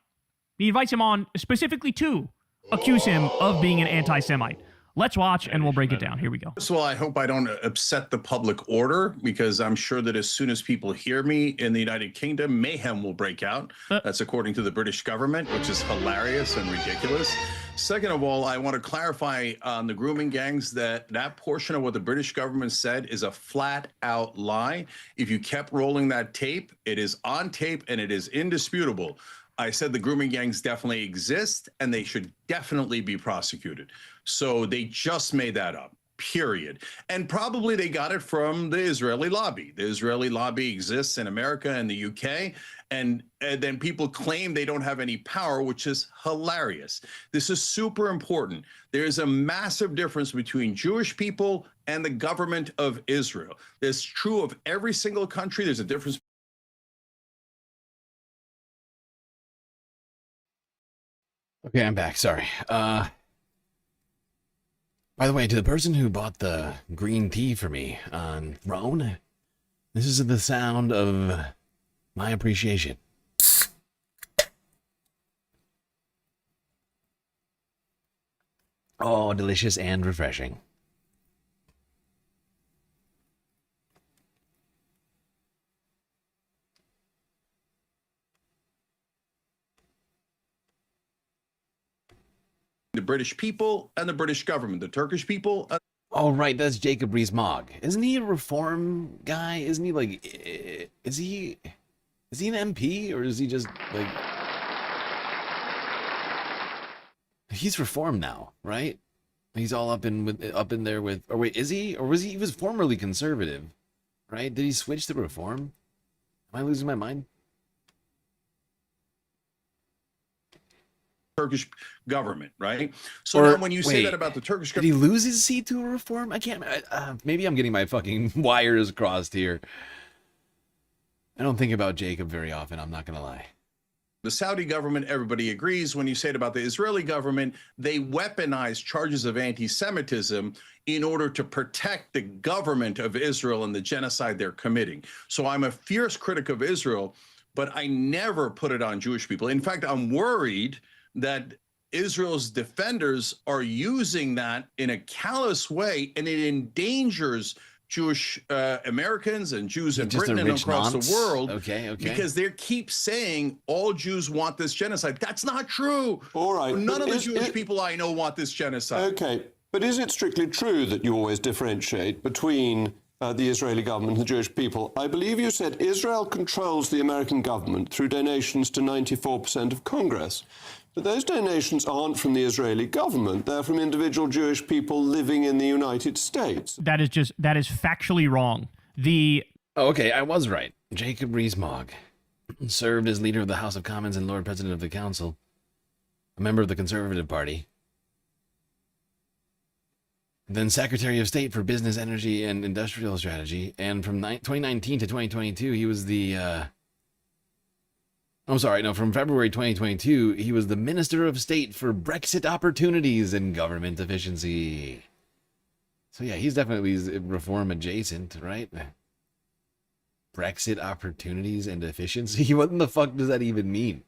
He invites him on specifically to accuse him of being an anti-Semite. Let's watch and we'll break it down. Here we go. First of all, I hope I don't upset the public order, because I'm sure that as soon as people hear me in the United Kingdom, mayhem will break out. That's according to the British government, which is hilarious and ridiculous. Second of all, I want to clarify on the grooming gangs that portion of what the British government said is a flat out lie. If you kept rolling that tape, it is on tape and it is indisputable. I said the grooming gangs definitely exist and they should definitely be prosecuted. So they just made that up, period. And probably they got it from the Israeli lobby. The Israeli lobby exists in America and the UK. And then people claim they don't have any power, which is hilarious. This is super important. There's a massive difference between Jewish people and the government of Israel. It's true of every single country. There's a difference. Okay, I'm back. Sorry. By the way, to the person who bought the green tea for me on Rhone, this is the sound of my appreciation. Oh, delicious and refreshing. The British people and the British government, the Turkish people. Oh, Oh, right, that's Jacob Rees-Mogg. Isn't he a reform guy? Isn't he like, is he an MP or is he just like, he's reformed now, right? He's all up in there with, or wait, is he? Or was he was formerly conservative, right? Did he switch to reform? Am I losing my mind? Turkish government, right? So now when you say that about the Turkish government, did he government, lose his seat to a reform? I can't. Maybe I'm getting my fucking wires crossed here. I don't think about Jacob very often. I'm not gonna lie. the Saudi government, everybody agrees. When you say it about the Israeli government, they weaponize charges of anti-Semitism in order to protect the government of Israel and the genocide they're committing. So I'm a fierce critic of Israel, but I never put it on Jewish people. In fact, I'm worried that Israel's defenders are using that in a callous way, and it endangers Jewish Americans and Jews in Britain and across the world. Okay. Because they keep saying all Jews want this genocide. That's not true. All right. None of the Jewish people I know want this genocide. Okay. But is it strictly true that you always differentiate between the Israeli government and the Jewish people? I believe you said Israel controls the American government through donations to 94% of Congress. But those donations aren't from the Israeli government. They're from individual Jewish people living in the United States. That is factually wrong. Okay, I was right. Jacob Rees-Mogg served as leader of the House of Commons and Lord President of the Council, a member of the Conservative Party, then Secretary of State for Business, Energy, and Industrial Strategy, and from 2019 to 2022, he was from February 2022, he was the Minister of State for Brexit Opportunities and Government Efficiency. So yeah, he's definitely reform adjacent, right? Brexit Opportunities and Efficiency? What in the fuck does that even mean?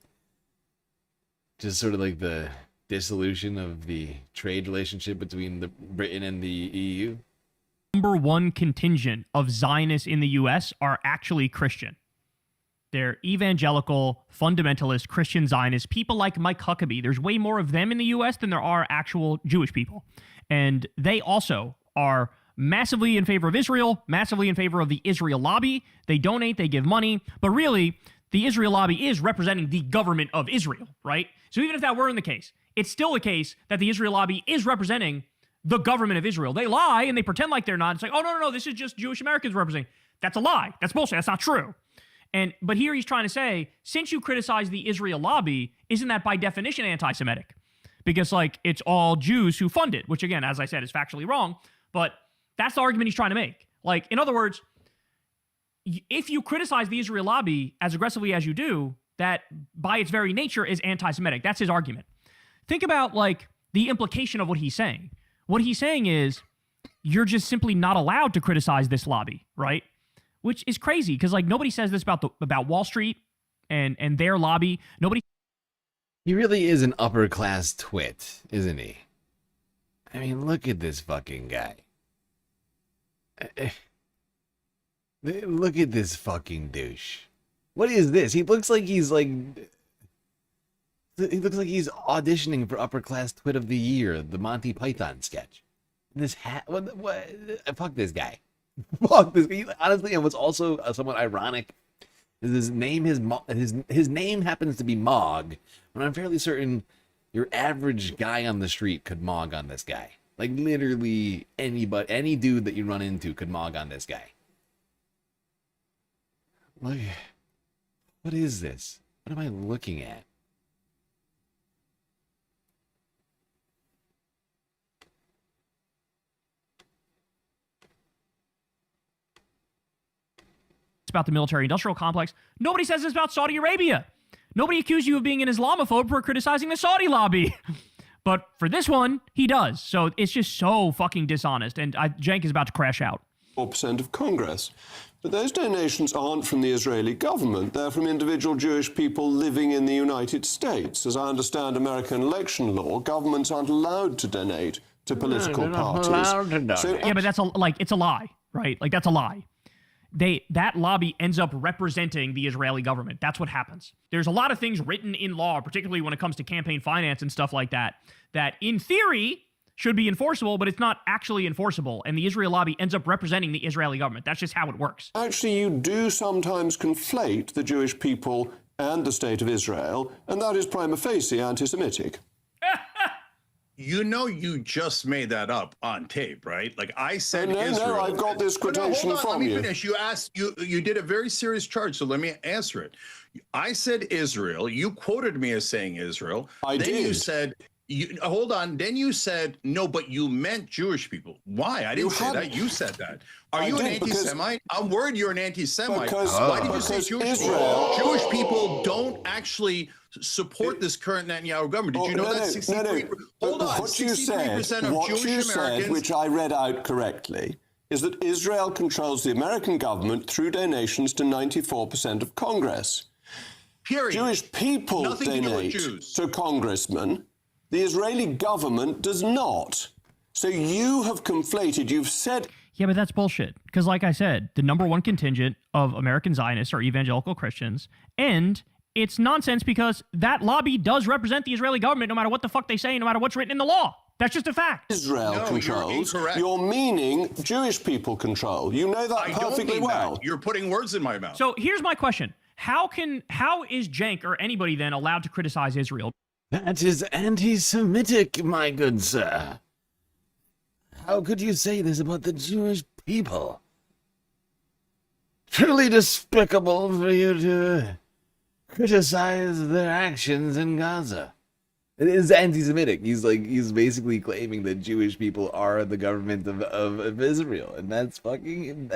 Just sort of like the dissolution of the trade relationship between Britain and the EU? Number one contingent of Zionists in the U.S. are actually Christian. They're evangelical, fundamentalist, Christian Zionists, people like Mike Huckabee. There's way more of them in the U.S. than there are actual Jewish people. And they also are massively in favor of Israel, massively in favor of the Israel lobby. They donate, they give money. But really, the Israel lobby is representing the government of Israel, right? So even if that weren't the case, it's still the case that the Israel lobby is representing the government of Israel. They lie and they pretend like they're not. It's like, oh, no, this is just Jewish Americans representing. That's a lie. That's bullshit. That's not true. But here he's trying to say, since you criticize the Israel lobby, isn't that by definition anti-Semitic? Because, it's all Jews who fund it, which, again, as I said, is factually wrong. But that's the argument he's trying to make. In other words, if you criticize the Israel lobby as aggressively as you do, that by its very nature is anti-Semitic. That's his argument. Think about, the implication of what he's saying. What he's saying is, you're just simply not allowed to criticize this lobby, right? Which is crazy, because nobody says this about Wall Street and their lobby. Nobody. He really is an upper class twit, isn't he? I mean, look at this fucking guy. Look at this fucking douche. What is this? He looks like he's auditioning for upper class twit of the year, the Monty Python sketch. This hat. What? Fuck this guy. Fuck this guy. Honestly, and what's also somewhat ironic is his name happens to be Mog, but I'm fairly certain your average guy on the street could Mog on this guy. Literally any dude that you run into could Mog on this guy. Look, what is this? What am I looking at? About the military-industrial complex. Nobody says this about Saudi Arabia. Nobody accused you of being an Islamophobe for criticizing the Saudi lobby. But for this one, he does. So it's just so fucking dishonest. And Cenk is about to crash out. 4% of Congress. But those donations aren't from the Israeli government. They're from individual Jewish people living in the United States. As I understand American election law, governments aren't allowed to donate to political parties. Yeah, but it's a lie, right? That's a lie. That lobby ends up representing the Israeli government. That's what happens. There's a lot of things written in law, particularly when it comes to campaign finance and stuff like that, that in theory should be enforceable, but it's not actually enforceable. And the Israel lobby ends up representing the Israeli government. That's just how it works. Actually, you do sometimes conflate the Jewish people and the state of Israel, and that is prima facie anti-Semitic. You know, you just made that up on tape, right? Like I said, no, Israel. No, I've got this quotation hold on, from let me you. finish. You asked, you did a very serious charge, so let me answer it. I said Israel. You quoted me as saying Israel. I then did. You said, hold on. Then you said no, but you meant Jewish people. Why? I didn't say that. You said that. Are you an anti-Semite? I'm worried you're an anti-Semite. Why did you say Jewish people? Jewish people don't actually support this current Netanyahu government. Did you know that 63%? Hold on. 63% of Jewish Americans, which I read out correctly, is that Israel controls the American government through donations to 94% of Congress. Period. Jewish people donate to congressmen. The Israeli government does not. So you have conflated, you've said... Yeah, but that's bullshit. Because like I said, the number one contingent of American Zionists are evangelical Christians, and it's nonsense because that lobby does represent the Israeli government no matter what the fuck they say, no matter what's written in the law. That's just a fact. Israel controls. You're meaning Jewish people control. You know that perfectly well. You're putting words in my mouth. So here's my question. How is Cenk or anybody then allowed to criticize Israel? That is anti-Semitic, my good sir. How could you say this about the Jewish people? Truly despicable for you to criticize their actions in Gaza. It is anti-Semitic. He's basically claiming that Jewish people are the government of Israel, and that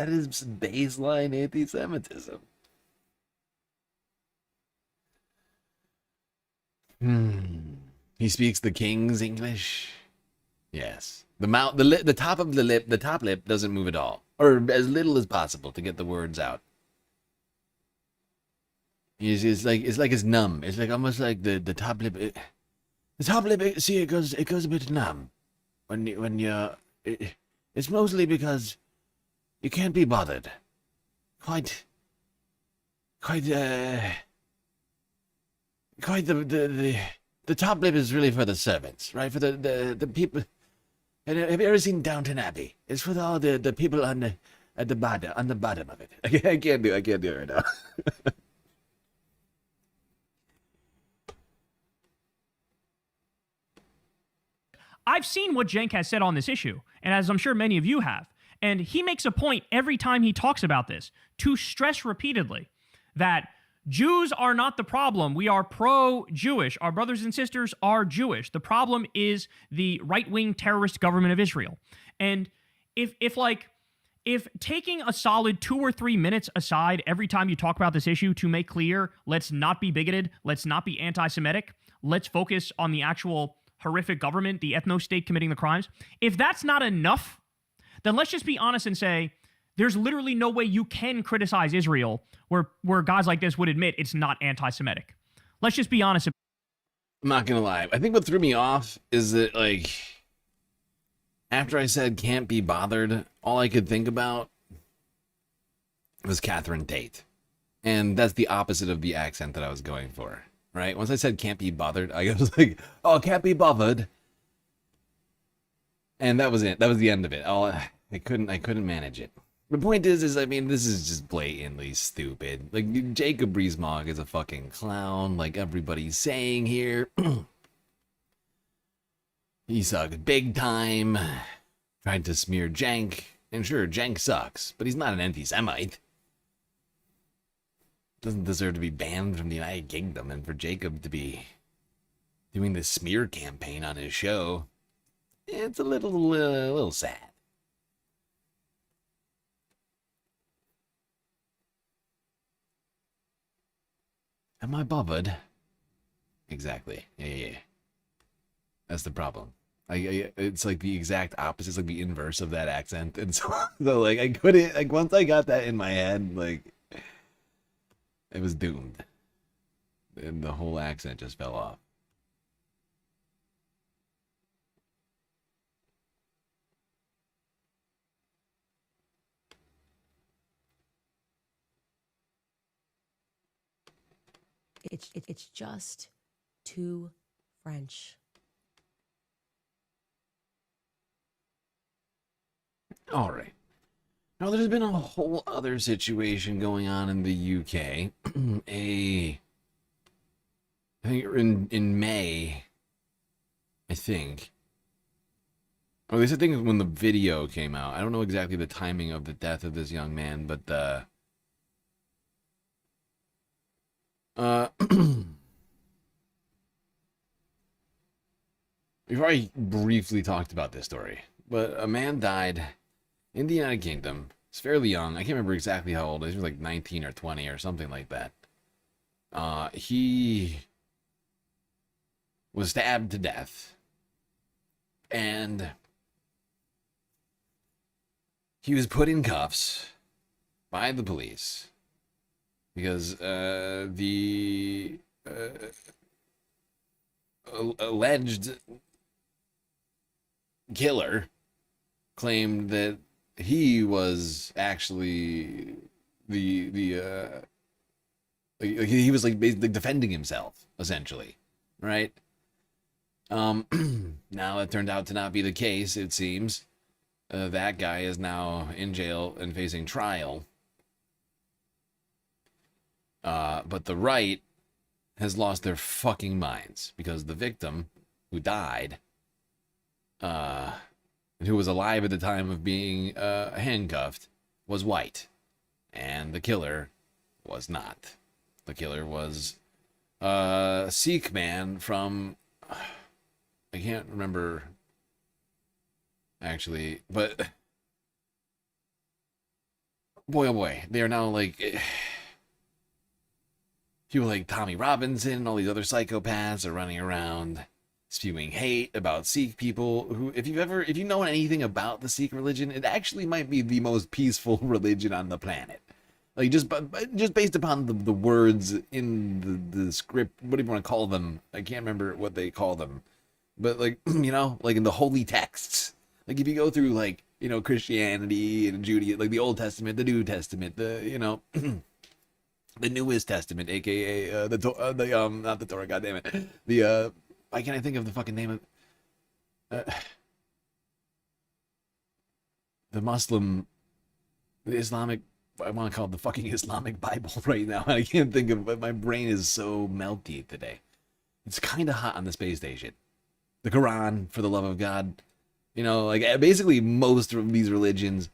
is baseline anti-Semitism. He speaks the king's English. Yes. The top of the lip, the top lip doesn't move at all, or as little as possible to get the words out. It's like it's numb. It's like almost like the top lip. The top lip. See, it goes a bit numb when you're. It's mostly because you can't be bothered. Quite the top lip is really for the servants, right? For the people. And have you ever seen Downton Abbey? It's for all the people on the bottom of it. I can't do it right now. I've seen what Cenk has said on this issue, and as I'm sure many of you have, and he makes a point every time he talks about this to stress repeatedly that Jews are not the problem. We are pro-Jewish. Our brothers and sisters are Jewish. The problem is the right-wing terrorist government of Israel. And if taking a solid 2 or 3 minutes aside every time you talk about this issue to make clear, let's not be bigoted, let's not be anti-Semitic, let's focus on the actual horrific government, the ethno-state committing the crimes. If that's not enough, then let's just be honest and say, there's literally no way you can criticize Israel where guys like this would admit it's not anti-Semitic. Let's just be honest. I'm not gonna lie. I think what threw me off is that, like, after I said can't be bothered, all I could think about was Catherine Tate. And that's the opposite of the accent that I was going for, right? Once I said can't be bothered, I was like, oh, can't be bothered. And that was it. That was the end of it. I couldn't manage it. The point is, I mean, this is just blatantly stupid. Like, Jacob Rees-Mogg is a fucking clown, like everybody's saying here. He sucks big time. Tried to smear Cenk. And sure, Cenk sucks, but he's not an anti-Semite. Doesn't deserve to be banned from the United Kingdom, and for Jacob to be doing this smear campaign on his show, it's a little sad. Am I bothered? Exactly. Yeah. That's the problem. It's like the exact opposite. It's like the inverse of that accent. And so like, I couldn't, like, once I got that in my head, like, it was doomed. And the whole accent just fell off. It's just too French. All right. Now, there's been a whole other situation going on in the UK. I think in May, I think. Or at least I think when the video came out. I don't know exactly the timing of the death of this young man, but we've already briefly talked about this story. But a man died in the United Kingdom. He's fairly young. I can't remember exactly how old he was like 19 or 20 or something like that. He was stabbed to death. And he was put in cuffs by the police because the alleged killer claimed that he was actually he was like basically defending himself, essentially, right? Now it turned out to not be the case, it seems. That guy is now in jail and facing trial. But the right has lost their fucking minds because the victim who died, who was alive at the time of being handcuffed, was white. And the killer was not. The killer was a Sikh man from... I can't remember... actually, but boy, oh boy, they are now like people like Tommy Robinson and all these other psychopaths are running around spewing hate about Sikh people who, if you know anything about the Sikh religion, it actually might be the most peaceful religion on the planet. Like, just based upon the words in the script, what do you want to call them? I can't remember what they call them. But, like, you know, like in the holy texts. Like, if you go through, like, you know, Christianity and Judaism, like the Old Testament, the New Testament, the, you know, the Newest Testament, a.k.a. not the Torah, goddammit. The, why can't I think of the fucking name of... the Muslim... the Islamic... I want to call it the fucking Islamic Bible right now. I can't think of it. My brain is so melty today. It's kind of hot on the space station. The Quran, for the love of God. You know, like, basically most of these religions,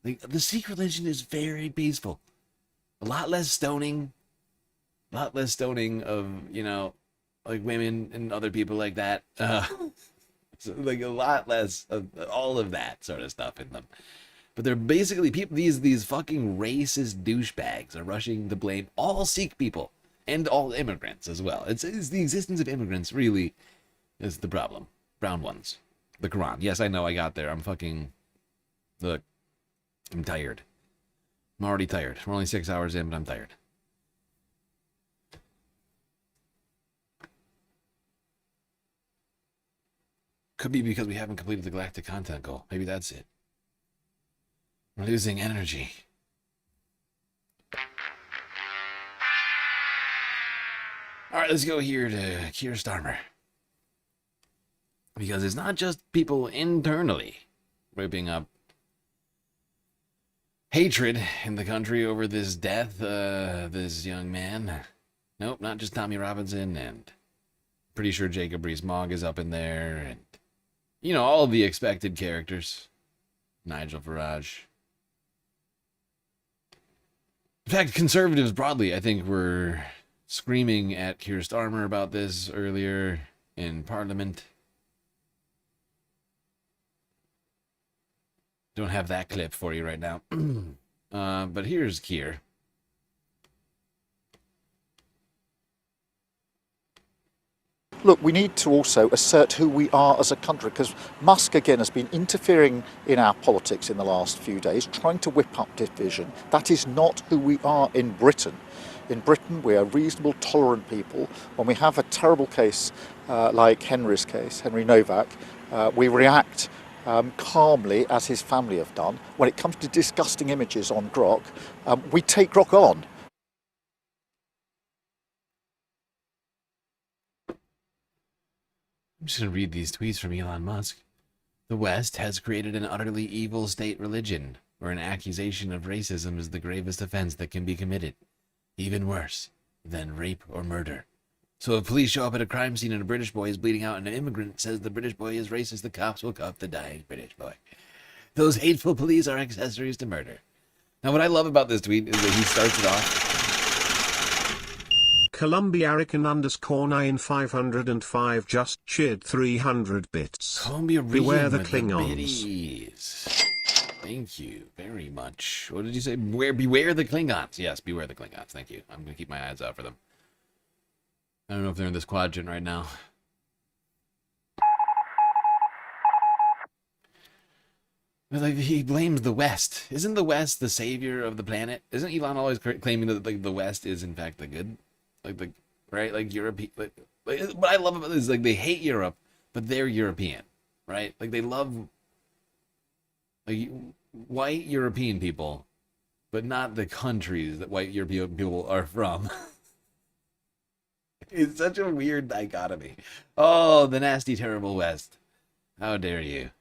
like, the Sikh religion is very peaceful. A lot less stoning of, you know, like women and other people like that. So, like, a lot less of all of that sort of stuff in them. But they're basically people. These fucking racist douchebags are rushing to blame all Sikh people and all immigrants as well. It's the existence of immigrants really is the problem. Brown ones. The Quran. Yes, I know. I got there. I'm fucking. Look, I'm tired. I'm already tired. We're only 6 hours in, but I'm tired. Could be because we haven't completed the galactic content goal. Maybe that's it. We're losing energy. All right, let's go here to Keir Starmer. Because it's not just people internally whipping up hatred in the country over this death, this young man. Nope, not just Tommy Robinson, and pretty sure Jacob Rees-Mogg is up in there, and, you know, all of the expected characters. Nigel Farage. In fact, conservatives broadly, I think, were screaming at Keir Starmer about this earlier in Parliament. Don't have that clip for you right now. But here's Keir. Look, we need to also assert who we are as a country, because Musk, again, has been interfering in our politics in the last few days, trying to whip up division. That is not who we are in Britain. In Britain, we are reasonable, tolerant people. When we have a terrible case like Henry's case, Henry Novak, we react calmly, as his family have done. When it comes to disgusting images on Grok, we take Grok on. I'm just going to read these tweets from Elon Musk. The West has created an utterly evil state religion, where an accusation of racism is the gravest offense that can be committed. Even worse than rape or murder. So if police show up at a crime scene and a British boy is bleeding out and an immigrant says the British boy is racist, the cops will cuff the dying British boy. Those hateful police are accessories to murder. Now what I love about this tweet is that he starts it off. Columbia-90505 just cheered 300 bits. Beware the Klingons. Thank you very much. What did you say? Beware the Klingons. Yes, beware the Klingons. Thank you. I'm going to keep my eyes out for them. I don't know if they're in this quadrant right now. But like, he blames the West. Isn't the West the savior of the planet? Isn't Elon always claiming that like, the West is in fact the good? Right? Like Europe. Like, what I love about this is like they hate Europe, but they're European, right? Like they love like white European people, but not the countries that white European people are from. It's such a weird dichotomy. Oh, the nasty, terrible West. How dare you?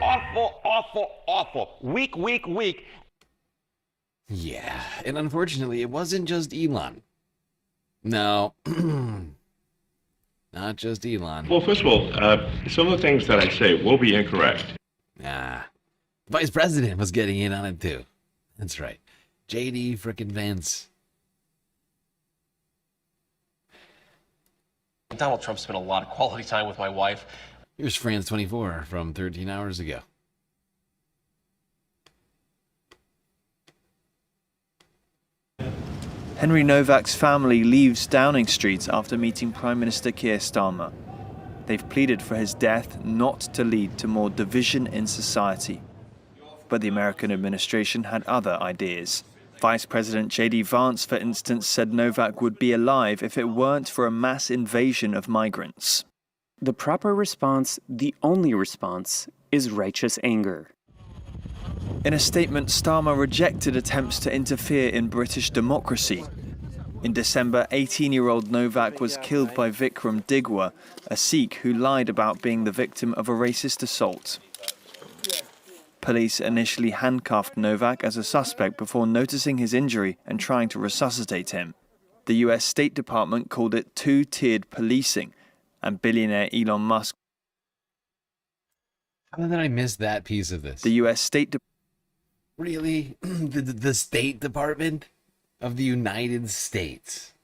Awful, awful, awful. Weak, weak, weak. Yeah, and unfortunately, it wasn't just Elon. No. Not just Elon. Well, first of all, some of the things that I say will be incorrect. Nah. The Vice President was getting in on it too. That's right. JD frickin' Vance. Donald Trump spent a lot of quality time with my wife. Here's France 24 from 13 hours ago. Henry Novak's family leaves Downing Street after meeting Prime Minister Keir Starmer. They've pleaded for his death not to lead to more division in society. But the American administration had other ideas. Vice President J.D. Vance, for instance, said Novak would be alive if it weren't for a mass invasion of migrants. The proper response, the only response, is righteous anger. In a statement, Starmer rejected attempts to interfere in British democracy. In December, 18-year-old Novak was killed by Vikram Digwa, a Sikh who lied about being the victim of a racist assault. Police initially handcuffed Novak as a suspect before noticing his injury and trying to resuscitate him. The US State Department called it two-tiered policing, and billionaire Elon Musk. How did I miss that piece of this? The US State Department. Really? the State Department of the United States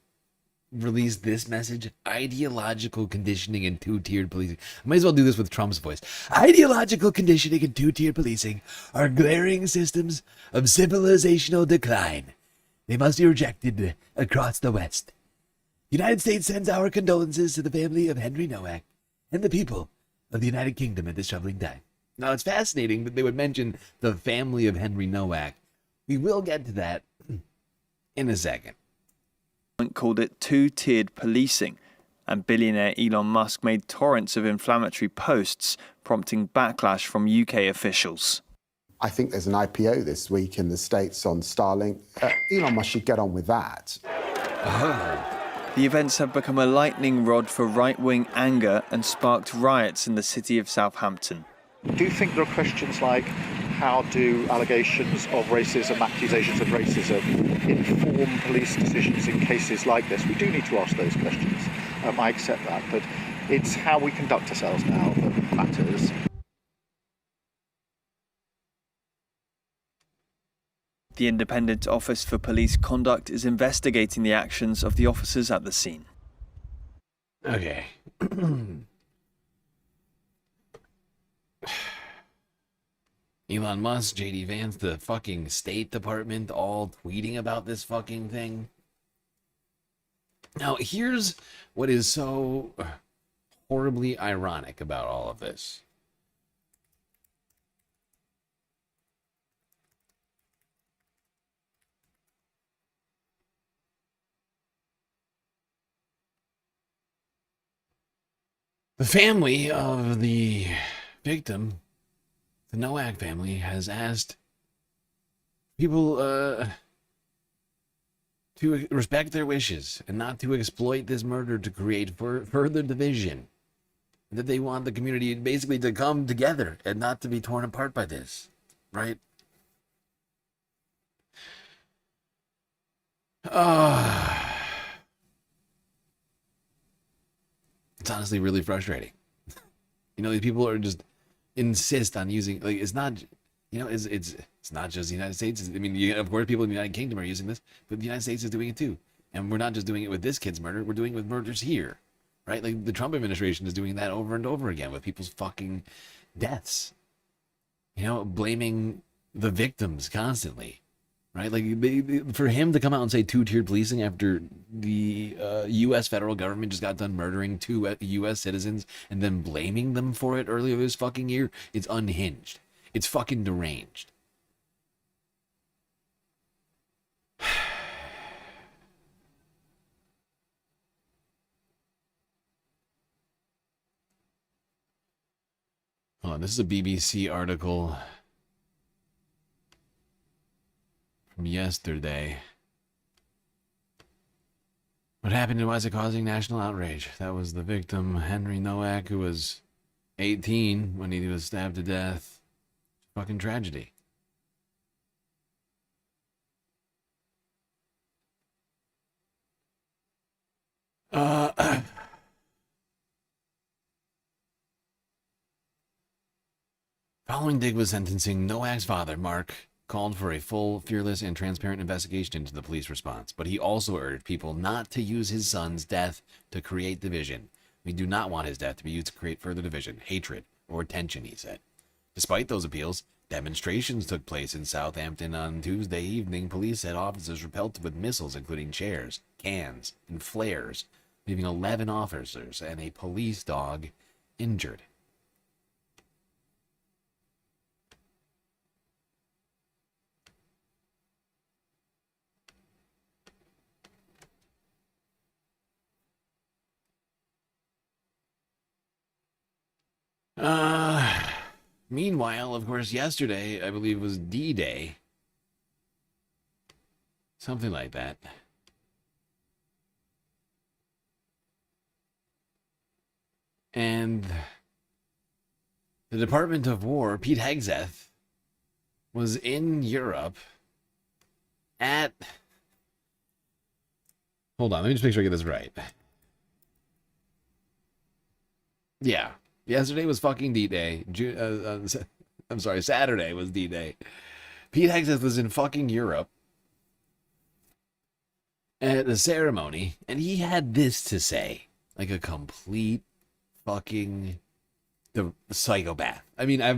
released this message? Ideological conditioning and two-tiered policing. I might as well do this with Trump's voice. Ideological conditioning and two-tiered policing are glaring systems of civilizational decline. They must be rejected across the West. The United States sends our condolences to the family of Henry Nowak and the people of the United Kingdom at this troubling time. Now, it's fascinating that they would mention the family of Henry Nowak. We will get to that in a second. Called it two-tiered policing, and billionaire Elon Musk made torrents of inflammatory posts, prompting backlash from UK officials. I think there's an IPO this week in the States on Starlink. Elon Musk should get on with that. The events have become a lightning rod for right-wing anger and sparked riots in the city of Southampton. Do you think there are questions like how do allegations of racism, accusations of racism, inform police decisions in cases like this? We do need to ask those questions. I accept that, but it's how we conduct ourselves now that matters. The Independent Office for Police Conduct is investigating the actions of the officers at the scene. Okay. Elon Musk, JD Vance, the fucking State Department, all tweeting about this fucking thing. Now, here's what is so horribly ironic about all of this. The family of the victim, the Nowak family, has asked people to to respect their wishes and not to exploit this murder to create further division. That they want the community basically to come together and not to be torn apart by this, right? It's honestly really frustrating. You know, these people are just insist on using, like, it's not, you know, it's not just the United States. I mean, of course, people in the United Kingdom are using this, but the United States is doing it too. And we're not just doing it with this kid's murder, we're doing it with murders here, right? Like, the Trump administration is doing that over and over again with people's fucking deaths. You know, blaming the victims constantly, right? Like, for him to come out and say two-tiered policing after the U.S. federal government just got done murdering 2 U.S. citizens and then blaming them for it earlier this fucking year, it's unhinged. It's fucking deranged. Oh, this is a BBC article from yesterday. What happened and why is it causing national outrage? That was the victim, Henry Nowak, who was 18 when he was stabbed to death. Fucking tragedy. Following Digwa's sentencing, Nowak's father, Mark, called for a full, fearless, and transparent investigation into the police response, but he also urged people not to use his son's death to create division. We do not want his death to be used to create further division, hatred, or tension, he said. Despite those appeals, demonstrations took place in Southampton on Tuesday evening. Police said officers repelled with missiles, including chairs, cans, and flares, leaving 11 officers and a police dog injured. Meanwhile, of course, yesterday, I believe, was D-Day. Something like that. And the Department of War, Pete Hegseth, was in Europe at... Hold on, let me just make sure I get this right. Yeah. Yesterday was fucking D-Day. I'm sorry, Saturday was D-Day. Pete Hegseth was in fucking Europe at the ceremony, and he had this to say. Like a complete fucking psychopath. I mean, I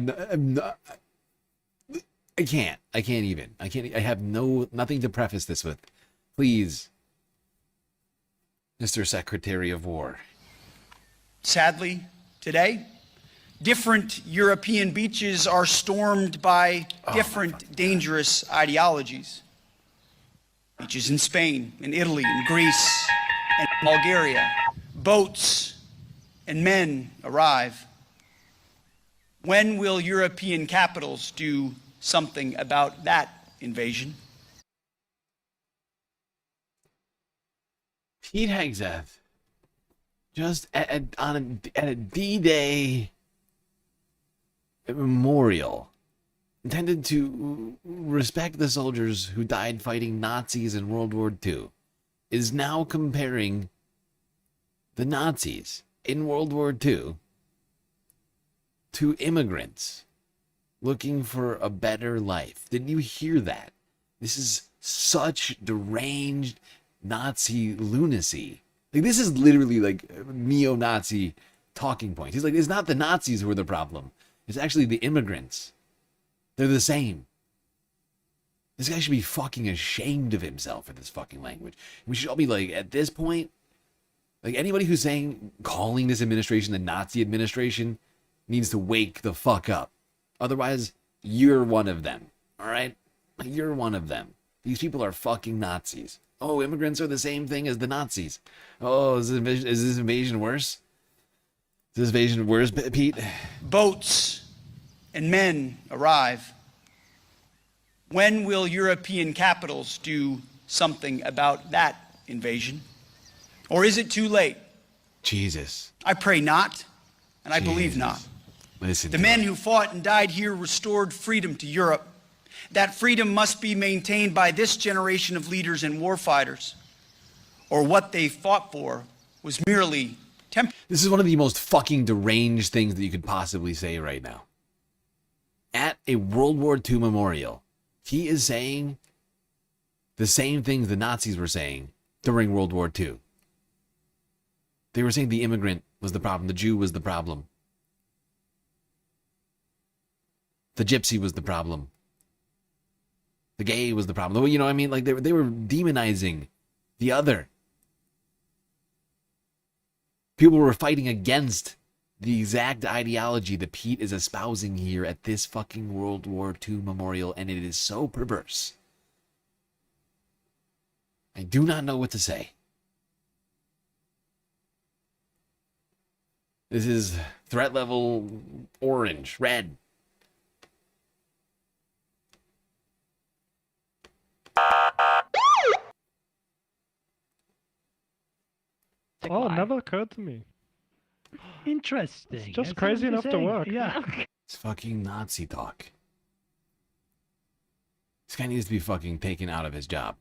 can't even. I have nothing to preface this with. Please, Mr. Secretary of War. Sadly, today, different European beaches are stormed by different dangerous ideologies. Beaches in Spain, in Italy, in Greece, and Bulgaria. Boats and men arrive. When will European capitals do something about that invasion? Pete Hegseth, just at a D-Day memorial intended to respect the soldiers who died fighting Nazis in World War II, is now comparing the Nazis in World War II to immigrants looking for a better life. Didn't you hear that? This is such deranged Nazi lunacy. Like, this is literally like neo-Nazi talking points. He's like, it's not the Nazis who are the problem. It's actually the immigrants. They're the same. This guy should be fucking ashamed of himself for this fucking language. We should all be like, at this point, like, anybody who's calling this administration the Nazi administration needs to wake the fuck up. Otherwise, you're one of them. All right? You're one of them. These people are fucking Nazis. Oh, immigrants are the same thing as the Nazis. Oh, is this invasion worse? Is this invasion worse, Pete? Boats and men arrive. When will European capitals do something about that invasion? Or is it too late? Jesus. I pray not, and I believe not. Listen. The men who fought and died here restored freedom to Europe. That freedom must be maintained by this generation of leaders and warfighters, or what they fought for was merely temporary. This is one of the most fucking deranged things that you could possibly say right now. At a World War II memorial, he is saying the same things the Nazis were saying during World War II. They were saying the immigrant was the problem, the Jew was the problem, the gypsy was the problem, the gay was the problem. You know what I mean? Like they were demonizing the other. People were fighting against the exact ideology that Pete is espousing here at this fucking World War II memorial, and it is so perverse. I do not know what to say. This is threat level orange, red. Oh, it never occurred to me. Interesting. It's just crazy enough to work. Yeah. It's fucking Nazi talk. This guy needs to be fucking taken out of his job.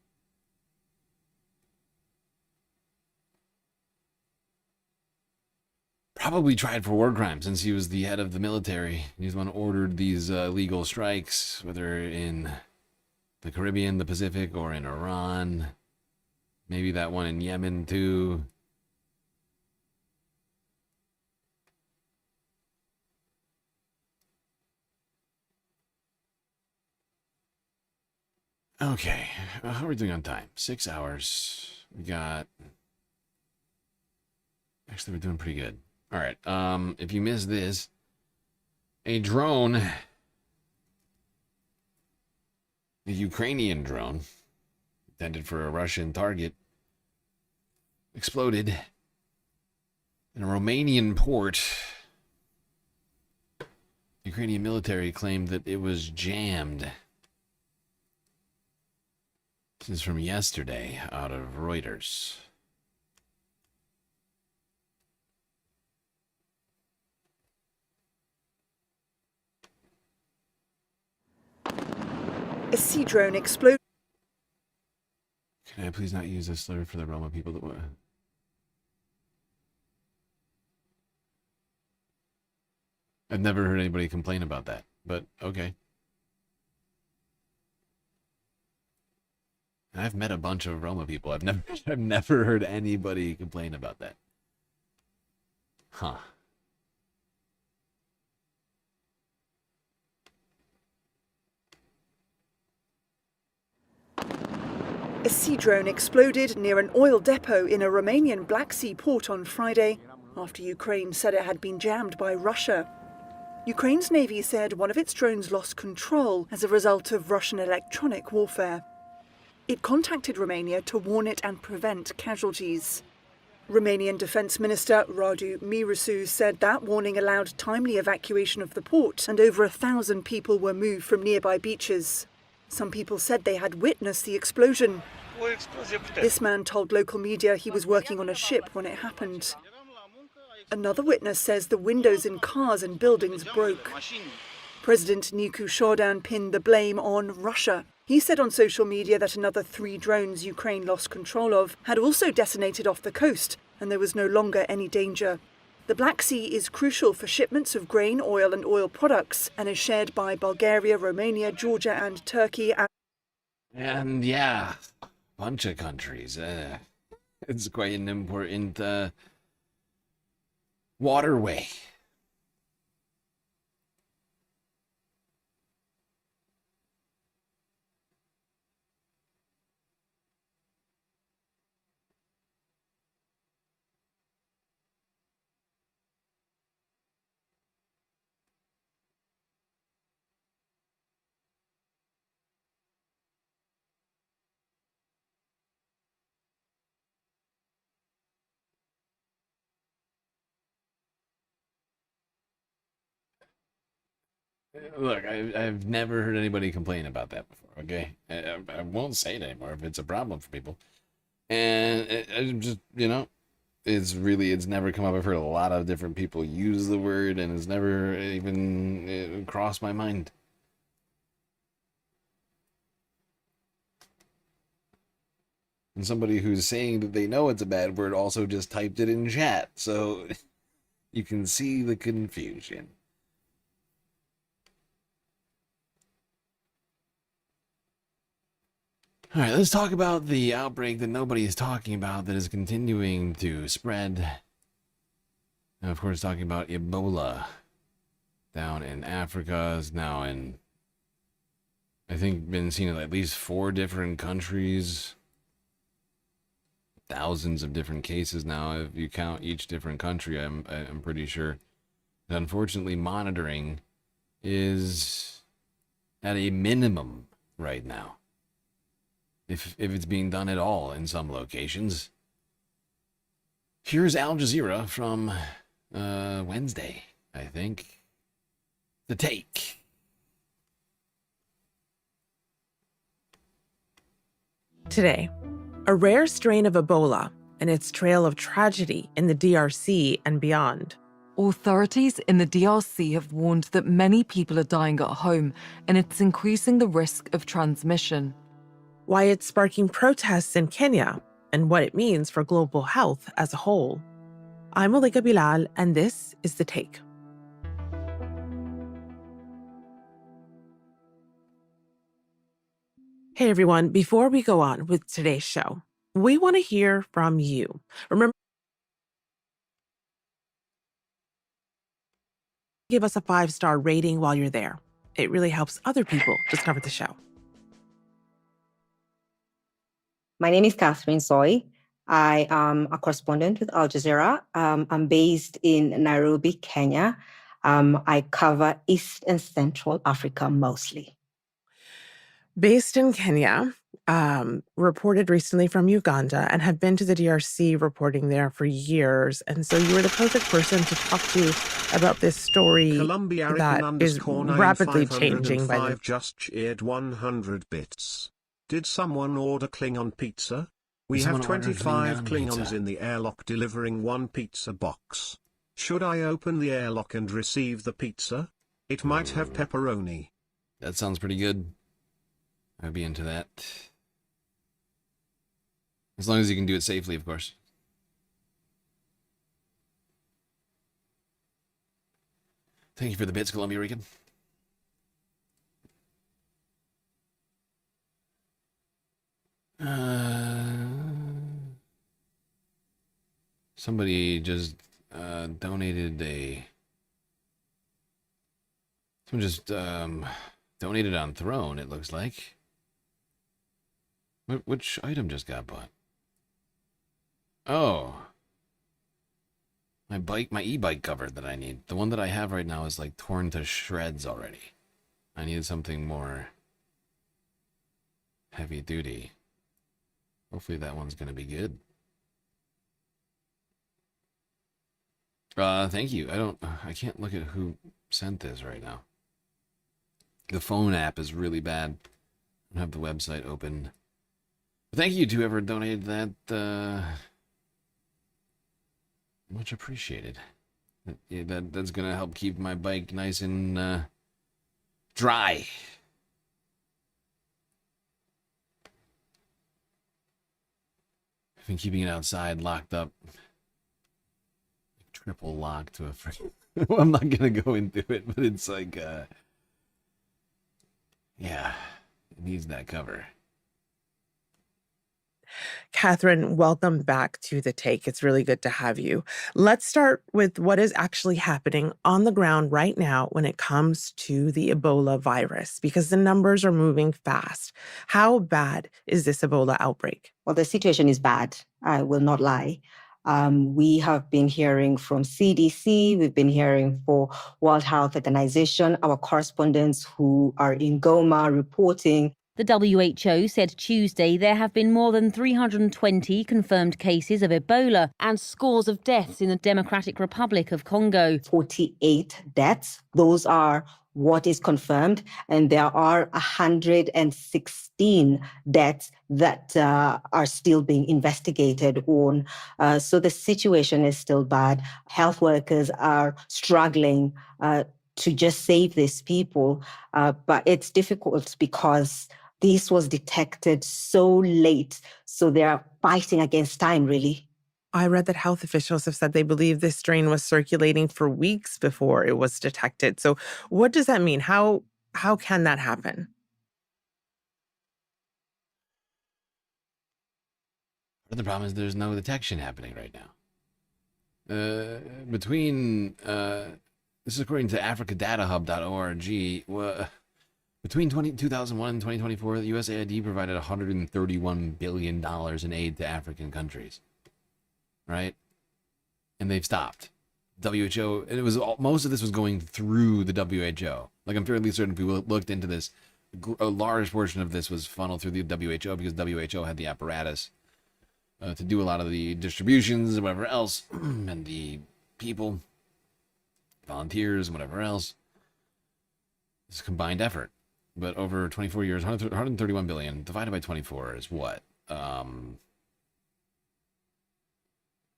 Probably tried for war crimes since he was the head of the military. He's the one who ordered these illegal strikes, whether in the Caribbean, the Pacific, or in Iran. Maybe that one in Yemen too. Okay, how are we doing on time? 6 hours. We got... Actually, we're doing pretty good. All right, if you missed this, a drone, a Ukrainian drone, intended for a Russian target, exploded in a Romanian port. The Ukrainian military claimed that it was jammed. This is from yesterday out of Reuters. A sea drone exploded. Can I please not use this slur for the Roma people that want? I've never heard anybody complain about that, but okay. I've met a bunch of Roma people. I've never heard anybody complain about that. Huh. A sea drone exploded near an oil depot in a Romanian Black Sea port on Friday after Ukraine said it had been jammed by Russia. Ukraine's Navy said one of its drones lost control as a result of Russian electronic warfare. It contacted Romania to warn it and prevent casualties. Romanian Defence Minister Radu Mirosu said that warning allowed timely evacuation of the port and over 1,000 people were moved from nearby beaches. Some people said they had witnessed the explosion. This man told local media he was working on a ship when it happened. Another witness says the windows in cars and buildings broke. President Nicu Șordan pinned the blame on Russia. He said on social media that another 3 drones Ukraine lost control of had also detonated off the coast, and there was no longer any danger. The Black Sea is crucial for shipments of grain, oil and oil products, and is shared by Bulgaria, Romania, Georgia and Turkey. And yeah, a bunch of countries. It's quite an important waterway. Look, I've never heard anybody complain about that before, okay? I won't say it anymore if it's a problem for people. And I just, it's never come up. I've heard a lot of different people use the word, and it's never even crossed my mind. And somebody who's saying that they know it's a bad word also just typed it in chat, so you can see the confusion. All right, let's talk about the outbreak that nobody is talking about that is continuing to spread. And of course, talking about Ebola down in Africa is now in, I think, been seen in at least 4 different countries. Thousands of different cases now, if you count each different country. I'm pretty sure. And unfortunately, monitoring is at a minimum right now. If it's being done at all in some locations. Here's Al Jazeera from Wednesday, I think. The take. Today, a rare strain of Ebola and its trail of tragedy in the DRC and beyond. Authorities in the DRC have warned that many people are dying at home, and it's increasing the risk of transmission. Why it's sparking protests in Kenya, and what it means for global health as a whole. I'm Malika Bilal, and this is The Take. Hey everyone, before we go on with today's show, we want to hear from you. Remember, give us a 5-star rating while you're there. It really helps other people discover the show. My name is Catherine Soy. I am a correspondent with Al Jazeera. I'm based in Nairobi, Kenya. I cover East and Central Africa mostly. Based in Kenya, reported recently from Uganda, and have been to the DRC reporting there for years. And so you were the perfect person to talk to about this story that is rapidly changing by the... just cheered 100 bits. Did someone order Klingon pizza? We have 25 Klingons in the airlock delivering 1 pizza box. Should I open the airlock and receive the pizza? It might have pepperoni. That sounds pretty good. I'd be into that. As long as you can do it safely, of course. Thank you for the bits, Columbia Rican. Somebody just donated someone just donated on Throne, it looks like. Which item just got bought? Oh. My e-bike cover that I need. The one that I have right now is like torn to shreds already. I needed something more heavy duty. Hopefully that one's gonna be good. Thank you. I can't look at who sent this right now. The phone app is really bad. I don't have the website open. But thank you to whoever donated that. Much appreciated. That's gonna help keep my bike nice and dry. I've been keeping it outside, locked up. Triple lock to a freaking... Well, I'm not gonna go into it, but it's like, yeah, it needs that cover. Catherine, welcome back to The Take. It's really good to have you. Let's start with what is actually happening on the ground right now when it comes to the Ebola virus, because the numbers are moving fast. How bad is this Ebola outbreak? Well, the situation is bad. I will not lie. We have been hearing from CDC, we've been hearing for World Health Organization, our correspondents who are in Goma reporting. The WHO said Tuesday there have been more than 320 confirmed cases of Ebola and scores of deaths in the Democratic Republic of Congo. 48 deaths. Those are what is confirmed, and there are 116 deaths that are still being investigated on. So the situation is still bad. Health workers are struggling to just save these people, but it's difficult because this was detected so late, so they are fighting against time, really. I read that health officials have said they believe this strain was circulating for weeks before it was detected. So what does that mean? How can that happen? The problem is there's no detection happening right now. Between this is according to africadatahub.org. Between 2001 and 2024, the USAID provided $131 billion in aid to African countries. Right? And they've stopped. WHO, and it was most of this was going through the WHO. Like, I'm fairly certain if we looked into this, a large portion of this was funneled through the WHO because WHO had the apparatus to do a lot of the distributions and whatever else, and the people, volunteers, and whatever else. It's a combined effort. But over 24 years, 131 billion divided by 24 is what?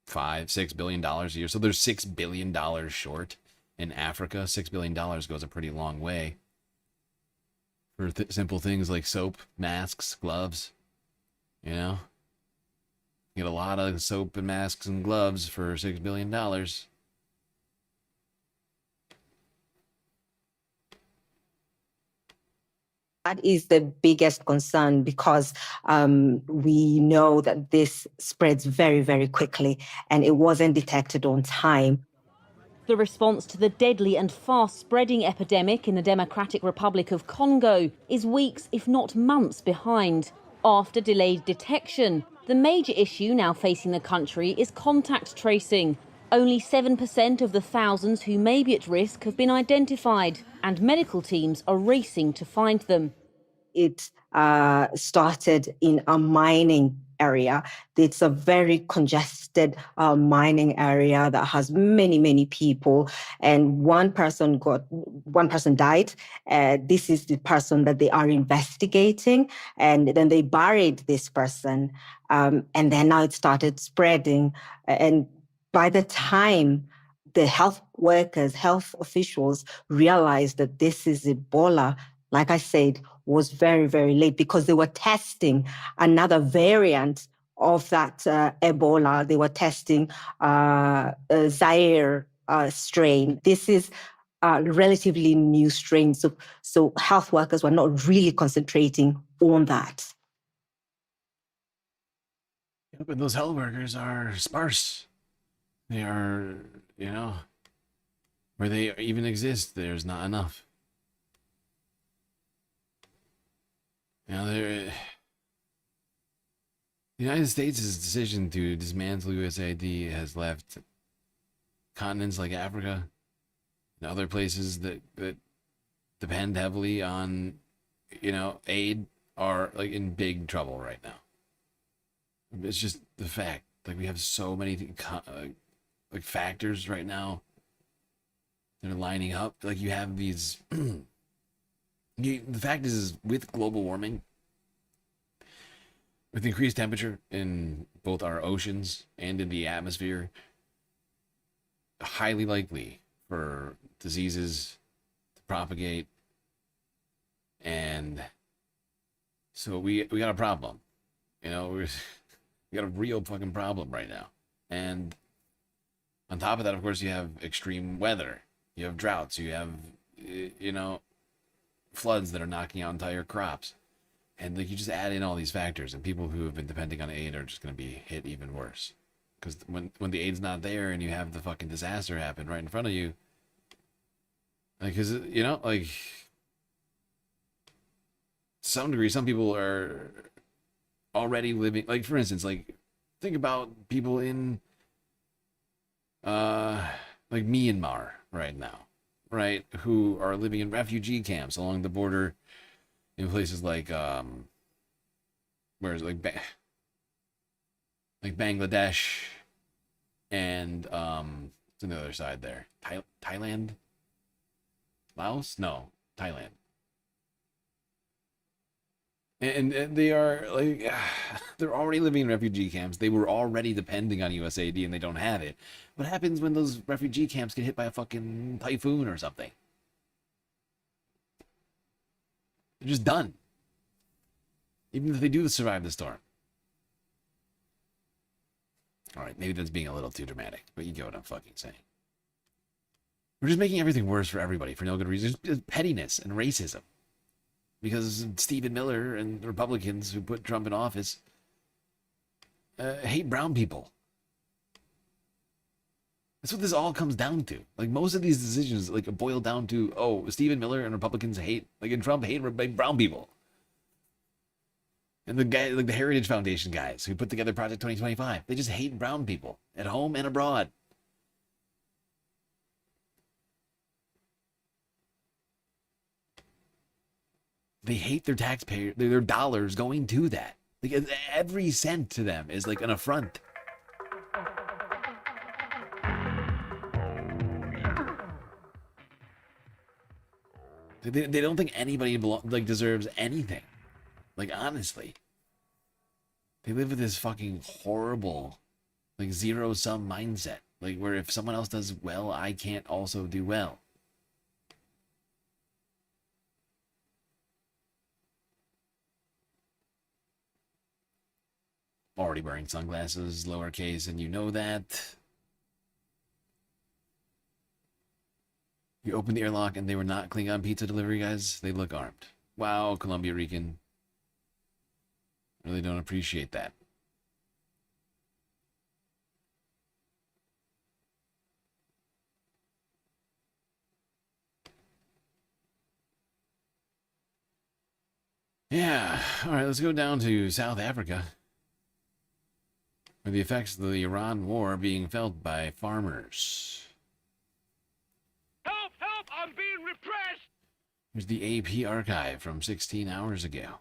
$5-6 billion a year. So there's $6 billion short in Africa. $6 billion goes a pretty long way for simple things like soap, masks, gloves. You know, you get a lot of soap and masks and gloves for $6 billion. That is the biggest concern because we know that this spreads very, very quickly and it wasn't detected on time. The response to the deadly and fast-spreading epidemic in the Democratic Republic of Congo is weeks, if not months, behind. After delayed detection, the major issue now facing the country is contact tracing. Only 7% of the thousands who may be at risk have been identified, and medical teams are racing to find them. It started in a mining area. It's a very congested mining area that has many, many people. And one person died. This is the person that they are investigating. And then they buried this person. And then now it started spreading. And by the time the health workers, health officials realized that this is Ebola, like I said, was very, very late because they were testing another variant of that Ebola. They were testing Zaire strain. This is a relatively new strain. So health workers were not really concentrating on that. But those health workers are sparse. They are, you know, where they even exist, there's not enough. You know, the United States' decision to dismantle USAID has left continents like Africa and other places that depend heavily on, you know, aid are like in big trouble right now. It's just the fact. Like, we have so many like factors right now that are lining up. Like, you have these. The fact is, with global warming, with increased temperature in both our oceans and in the atmosphere, highly likely for diseases to propagate. And so we got a problem. You know, we got a real fucking problem right now. And on top of that, of course, you have extreme weather. You have droughts. You have, you know, floods that are knocking out entire crops. And like, you just add in all these factors, and people who have been depending on aid are just going to be hit even worse. Because when the aid's not there and you have the fucking disaster happen right in front of you, like, cause, you know, like, to some degree, some people are already living, like, for instance, like, think about people in like Myanmar right now, right, who are living in refugee camps along the border in places like where is it, like Bangladesh and what's on the other side there, Thailand, Laos? No, Thailand. And they are like, they're already living in refugee camps. They were already depending on USAID and they don't have it. What happens when those refugee camps get hit by a fucking typhoon or something? They're just done. Even if they do survive the storm. Alright, maybe that's being a little too dramatic, but you get what I'm fucking saying. We're just making everything worse for everybody for no good reason. Just pettiness and racism. Because Stephen Miller and the Republicans who put Trump in office hate brown people. That's what this all comes down to. Like, most of these decisions like boil down to, oh, Stephen Miller and Republicans hate, like, and Trump hate brown people. And the guy, like the Heritage Foundation guys who put together Project 2025, they just hate brown people at home and abroad. They hate their taxpayer, their dollars going to that. Like, every cent to them is like an affront. They don't think anybody deserves anything. Like, honestly. They live with this fucking horrible, like, zero-sum mindset. Like, where if someone else does well, I can't also do well. Already wearing sunglasses, lowercase, and you know that. You opened the airlock and they were not Klingon pizza delivery guys. They look armed. Wow, Columbia Rican. Really don't appreciate that. Yeah, alright, let's go down to South Africa. Where the effects of the Iran war are being felt by farmers. Help! Help! I'm being repressed! Here's the AP archive from 16 hours ago.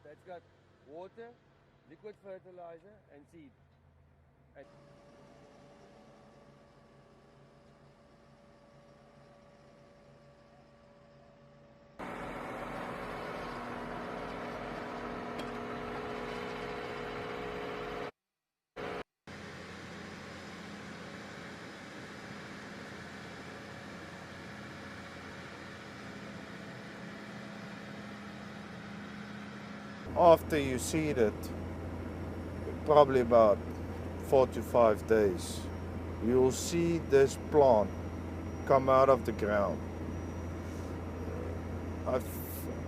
That's got water, liquid fertilizer, and seed. After you seed it, probably about 4 to 5 days, you'll see this plant come out of the ground.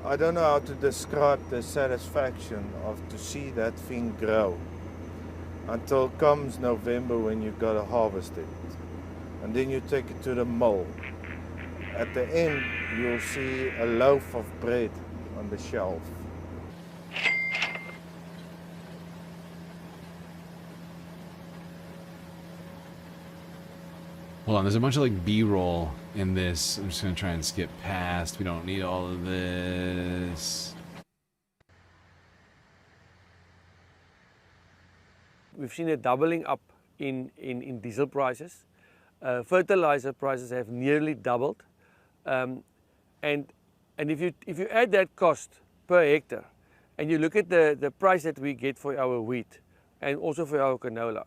I don't know how to describe the satisfaction of to see that thing grow until comes November when you've got to harvest it. And then you take it to the mill. At the end, you'll see a loaf of bread on the shelf. Hold on, there's a bunch of like B-roll in this. I'm just gonna try and skip past. We don't need all of this. We've seen a doubling up in diesel prices. Fertilizer prices have nearly doubled. And if you add that cost per hectare, and you look at the price that we get for our wheat and also for our canola,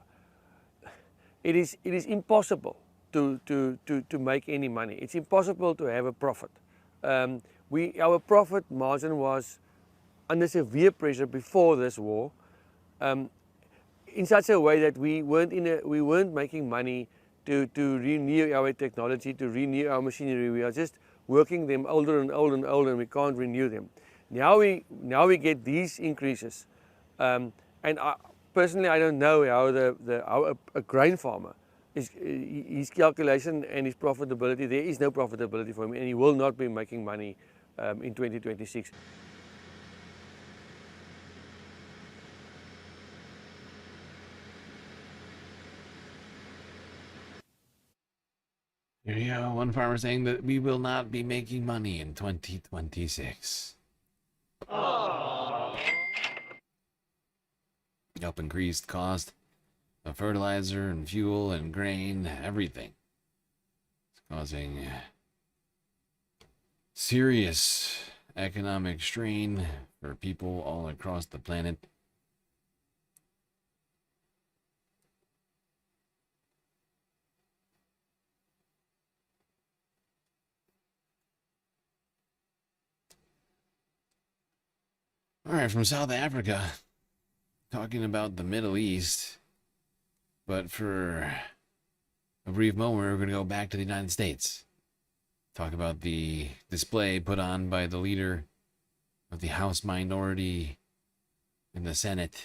it is impossible to make any money. It's impossible to have a profit. Our profit margin was under severe pressure before this war, in such a way that we weren't making money to renew our technology, to renew our machinery. We are just working them older and older and older, and we can't renew them. Now we get these increases, and personally I don't know how a grain farmer his calculation and his profitability. There is no profitability for him, and he will not be making money in 2026. Here you go, one farmer saying that we will not be making money in 2026. Up increased cost of fertilizer and fuel and grain, everything. It's causing serious economic strain for people all across the planet. All right, from South Africa, talking about the Middle East, but for a brief moment, we're going to go back to the United States. Talk about the display put on by the leader of the House minority in the Senate.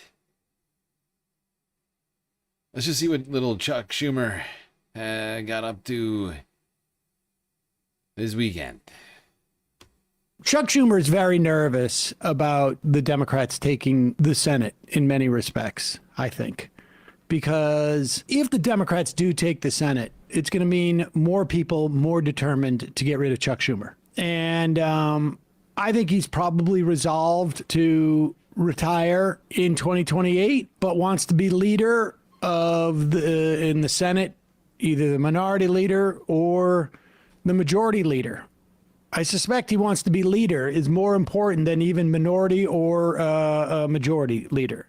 Let's just see what little Chuck Schumer got up to this weekend. Chuck Schumer is very nervous about the Democrats taking the Senate in many respects, I think. Because if the Democrats do take the Senate, it's going to mean more people more determined to get rid of Chuck Schumer. And I think he's probably resolved to retire in 2028, but wants to be leader of in the Senate, either the minority leader or the majority leader. I suspect he wants to be leader is more important than even minority or a majority leader.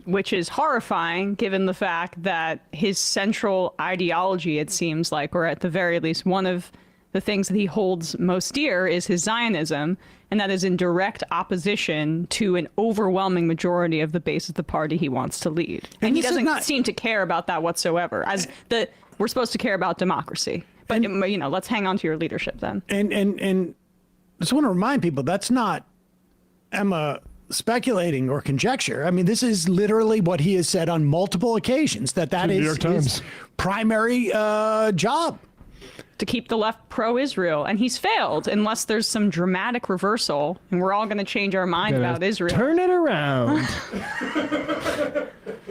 Which is horrifying given the fact that his central ideology, it seems like, or at the very least one of the things that he holds most dear is his Zionism, and that is in direct opposition to an overwhelming majority of the base of the party he wants to lead. And he doesn't seem to care about that whatsoever, as we're supposed to care about democracy. But, you know, let's hang on to your leadership then. And I just want to remind people, that's not Emma speculating or conjecture. I mean, this is literally what he has said on multiple occasions, that is his primary job. To keep the left pro-Israel. And he's failed unless there's some dramatic reversal and we're all going to change our mind about Israel. Turn it around.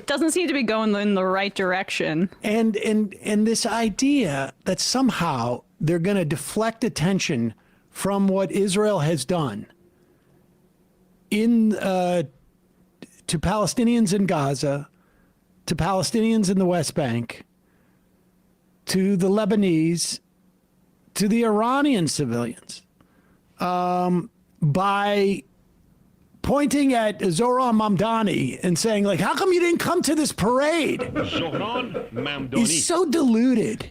Doesn't seem to be going in the right direction. And this idea that somehow they're going to deflect attention from what Israel has done to Palestinians in Gaza, to Palestinians in the West Bank, to the Lebanese, to the Iranian civilians, by pointing at Zohran Mamdani and saying, like, how come you didn't come to this parade? Zohran Mamdani. He's so deluded.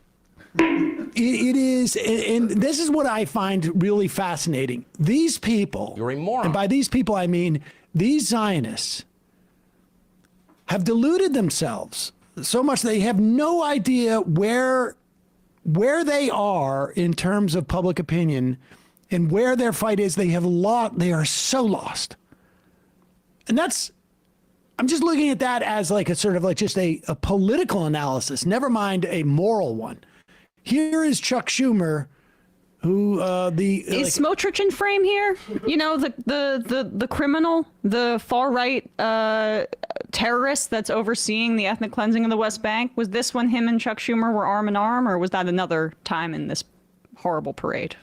It is, and this is what I find really fascinating. These people, you're a moron. And by these people I mean these Zionists, have deluded themselves so much they have no idea where they are in terms of public opinion and where their fight is. They are so lost. And I'm just looking at that as like a sort of like just a political analysis, never mind a moral one. Here is Chuck Schumer, who is Smotrich in frame here? You know, the criminal, the far right terrorist that's overseeing the ethnic cleansing of the West Bank. Was this when him and Chuck Schumer were arm in arm, or was that another time in this horrible parade?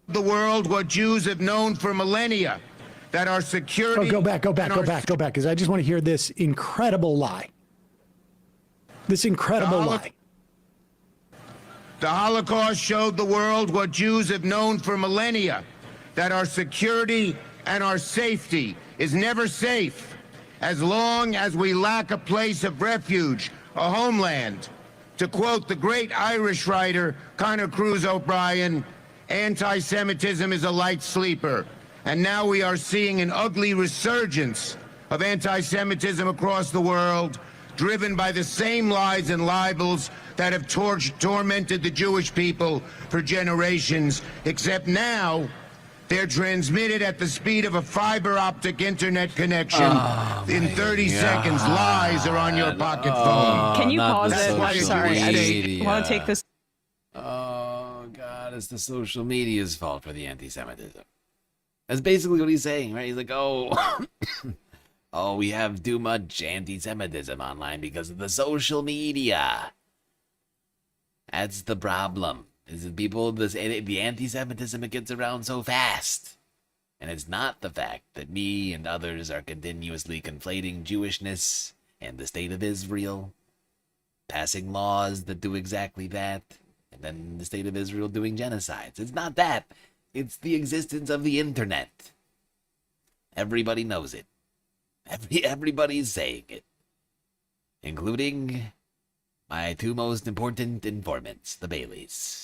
The world what Jews have known for millennia, that our security... go back, because I just want to hear this incredible lie. This incredible lie. The Holocaust showed the world what Jews have known for millennia, that our security and our safety is never safe as long as we lack a place of refuge, a homeland. To quote the great Irish writer Conor Cruz O'Brien, anti-Semitism is a light sleeper. And now we are seeing an ugly resurgence of anti-Semitism across the world, driven by the same lies and libels that have tormented the Jewish people for generations, except now they're transmitted at the speed of a fiber optic internet connection. In 30 seconds, lies are on your pocket phone. Can you pause That's it? why I'm you sorry. I media. just want to take this. Oh, God, it's the social media's fault for the anti-Semitism. That's basically what he's saying, right? He's like, oh, oh, we have too much anti-Semitism online because of the social media. That's the problem. Is that people, the anti-Semitism, it gets around so fast. And it's not the fact that me and others are continuously conflating Jewishness and the state of Israel, passing laws that do exactly that, and then the state of Israel doing genocides. It's not that. It's the existence of the internet. Everybody knows it. Everybody's saying it. Including my two most important informants, the Baileys.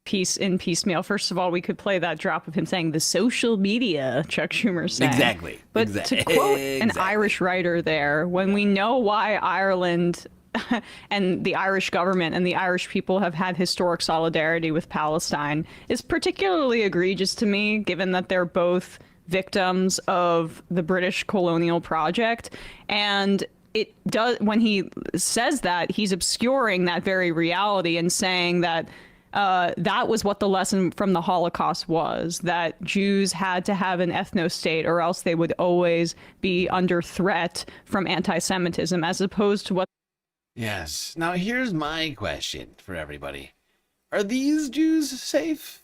Piece in piecemeal. First of all, we could play that drop of him saying the social media, Chuck Schumer saying. Exactly. But to quote an Irish writer there, when we know why Ireland and the Irish government and the Irish people have had historic solidarity with Palestine, is particularly egregious to me, given that they're both victims of the British colonial project. And it does, when he says that, he's obscuring that very reality and saying that that was what the lesson from the Holocaust was, that Jews had to have an ethno-state or else they would always be under threat from anti-Semitism, as opposed to what... Yes. Now, here's my question for everybody. Are these Jews safe?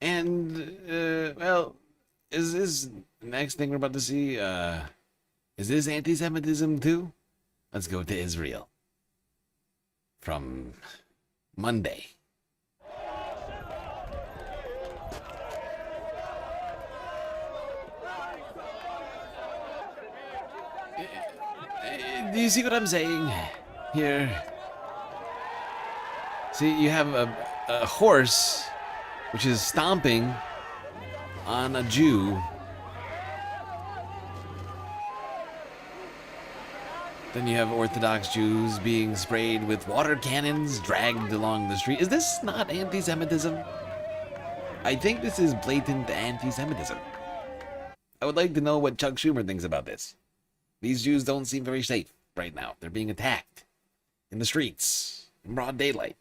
And, well, is this the next thing we're about to see, is this anti-Semitism too? Let's go to Israel. From Monday. Do you see what I'm saying here? See, you have a horse which is stomping on a Jew. Then you have Orthodox Jews being sprayed with water cannons, dragged along the street. Is this not anti-Semitism? I think this is blatant anti-Semitism. I would like to know what Chuck Schumer thinks about this. These Jews don't seem very safe right now. They're being attacked in the streets in broad daylight.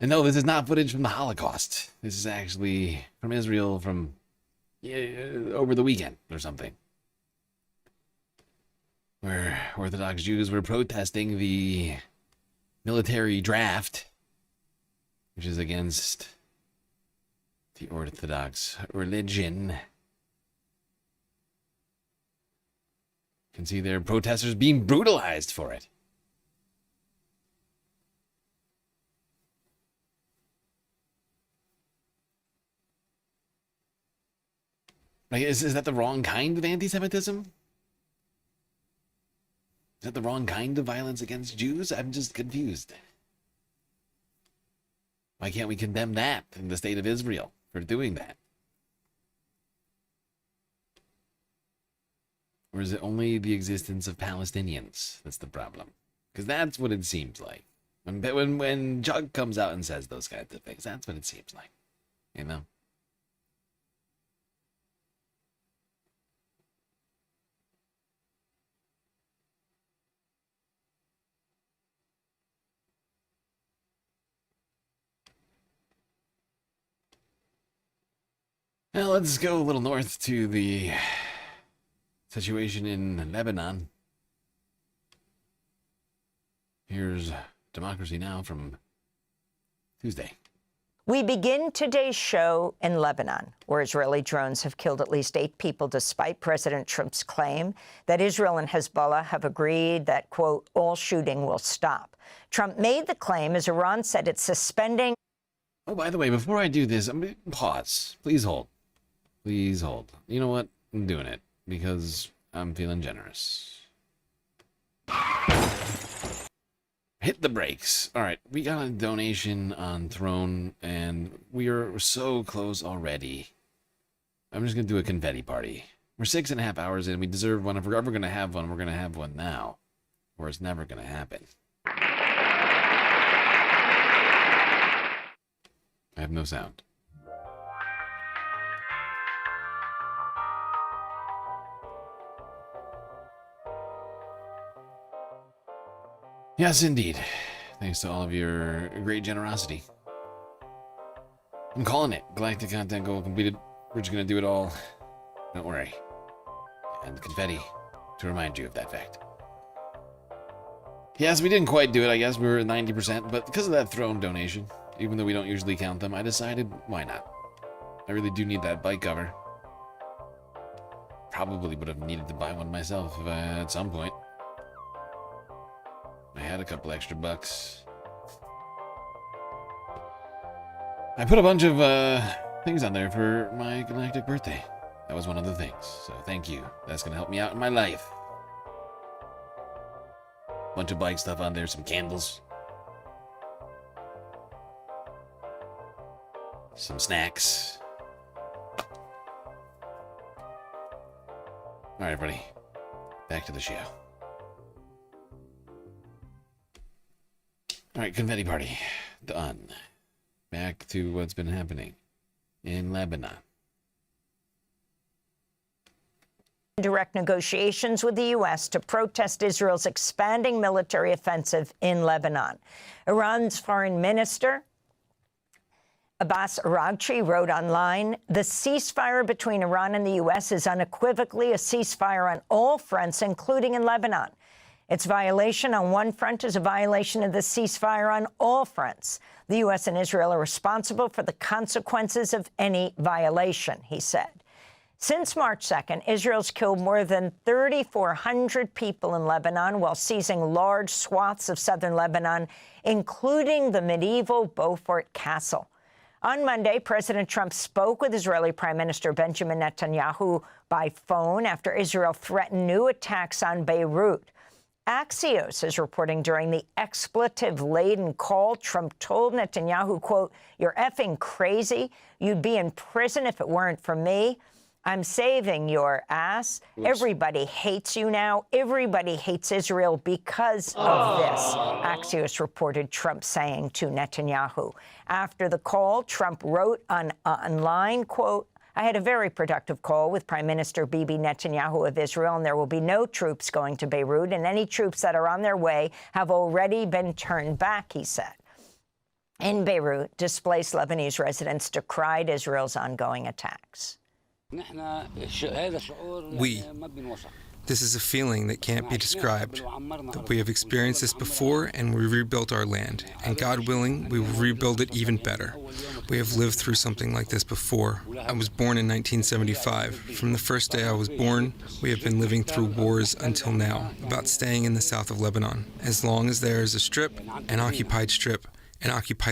And no, this is not footage from the Holocaust. This is actually from Israel from over the weekend or something, where Orthodox Jews were protesting the military draft, which is against the Orthodox religion. You can see their protesters being brutalized for it. Like, is that the wrong kind of anti-Semitism? Is that the wrong kind of violence against Jews? I'm just confused. Why can't we condemn that in the state of Israel for doing that? Or is it only the existence of Palestinians that's the problem? Because that's what it seems like. When Chuck comes out and says those kinds of things, that's what it seems like. You know? Now let's go a little north to the situation in Lebanon. Here's Democracy Now! From Tuesday. We begin today's show in Lebanon, where Israeli drones have killed at least 8 people, despite President Trump's claim that Israel and Hezbollah have agreed that, quote, all shooting will stop. Trump made the claim as Iran said it's suspending... Oh, by the way, before I do this, I'm going to pause. Please hold. Please hold. You know what? I'm doing it because I'm feeling generous. Hit the brakes. All right, we got a donation on Throne, and we are so close already. I'm just going to do a confetti party. We're 6.5 hours in. We deserve one. If we're ever going to have one, we're going to have one now. Or it's never going to happen. I have no sound. Yes, indeed. Thanks to all of your great generosity. I'm calling it. Galactic content goal completed. We're just going to do it all. Don't worry. And confetti to remind you of that fact. Yes, we didn't quite do it, I guess. We were at 90%, but because of that throne donation, even though we don't usually count them, I decided, why not? I really do need that bike cover. Probably would have needed to buy one myself at some point. I had a couple extra bucks. I put a bunch of things on there for my galactic birthday. That was one of the things, so thank you. That's gonna help me out in my life. Bunch of bike stuff on there, some candles. Some snacks. Alright, everybody. Back to the show. Alright, confetti party. Done. Back to what's been happening in Lebanon. Direct negotiations with the U.S. to protest Israel's expanding military offensive in Lebanon. Iran's foreign minister, Abbas Araghchi, wrote online, the ceasefire between Iran and the U.S. is unequivocally a ceasefire on all fronts, including in Lebanon. Its violation on one front is a violation of the ceasefire on all fronts. The U.S. and Israel are responsible for the consequences of any violation, he said. Since March 2nd, Israel's killed more than 3,400 people in Lebanon while seizing large swaths of southern Lebanon, including the medieval Beaufort Castle. On Monday, President Trump spoke with Israeli Prime Minister Benjamin Netanyahu by phone after Israel threatened new attacks on Beirut. Axios is reporting during the expletive-laden call, Trump told Netanyahu, quote, "You're effing crazy. You'd be in prison if it weren't for me. I'm saving your ass. Oops. Everybody hates you now. Everybody hates Israel because of this," Axios reported Trump saying to Netanyahu. After the call, Trump wrote online, quote, "I had a very productive call with Prime Minister Bibi Netanyahu of Israel, and there will be no troops going to Beirut, and any troops that are on their way have already been turned back," he said. In Beirut, displaced Lebanese residents decried Israel's ongoing attacks. This is a feeling that can't be described. That we have experienced this before and we rebuilt our land. And God willing, we will rebuild it even better. We have lived through something like this before. I was born in 1975. From the first day I was born, we have been living through wars until now, about staying in the south of Lebanon. As long as there is a strip, an occupied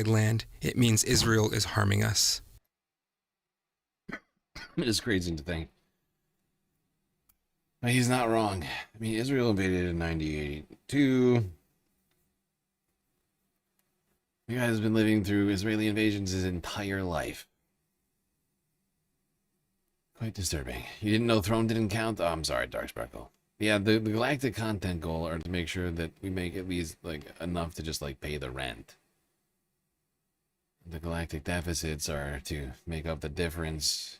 land, it means Israel is harming us. It is crazy to think. But he's not wrong. I mean, Israel invaded in 1982. The guy has been living through Israeli invasions his entire life. Quite disturbing. You didn't know Throne didn't count? Oh, I'm sorry, Dark Sparkle. Yeah, the galactic content goal are to make sure that we make at least like enough to just like pay the rent. The galactic deficits are to make up the difference.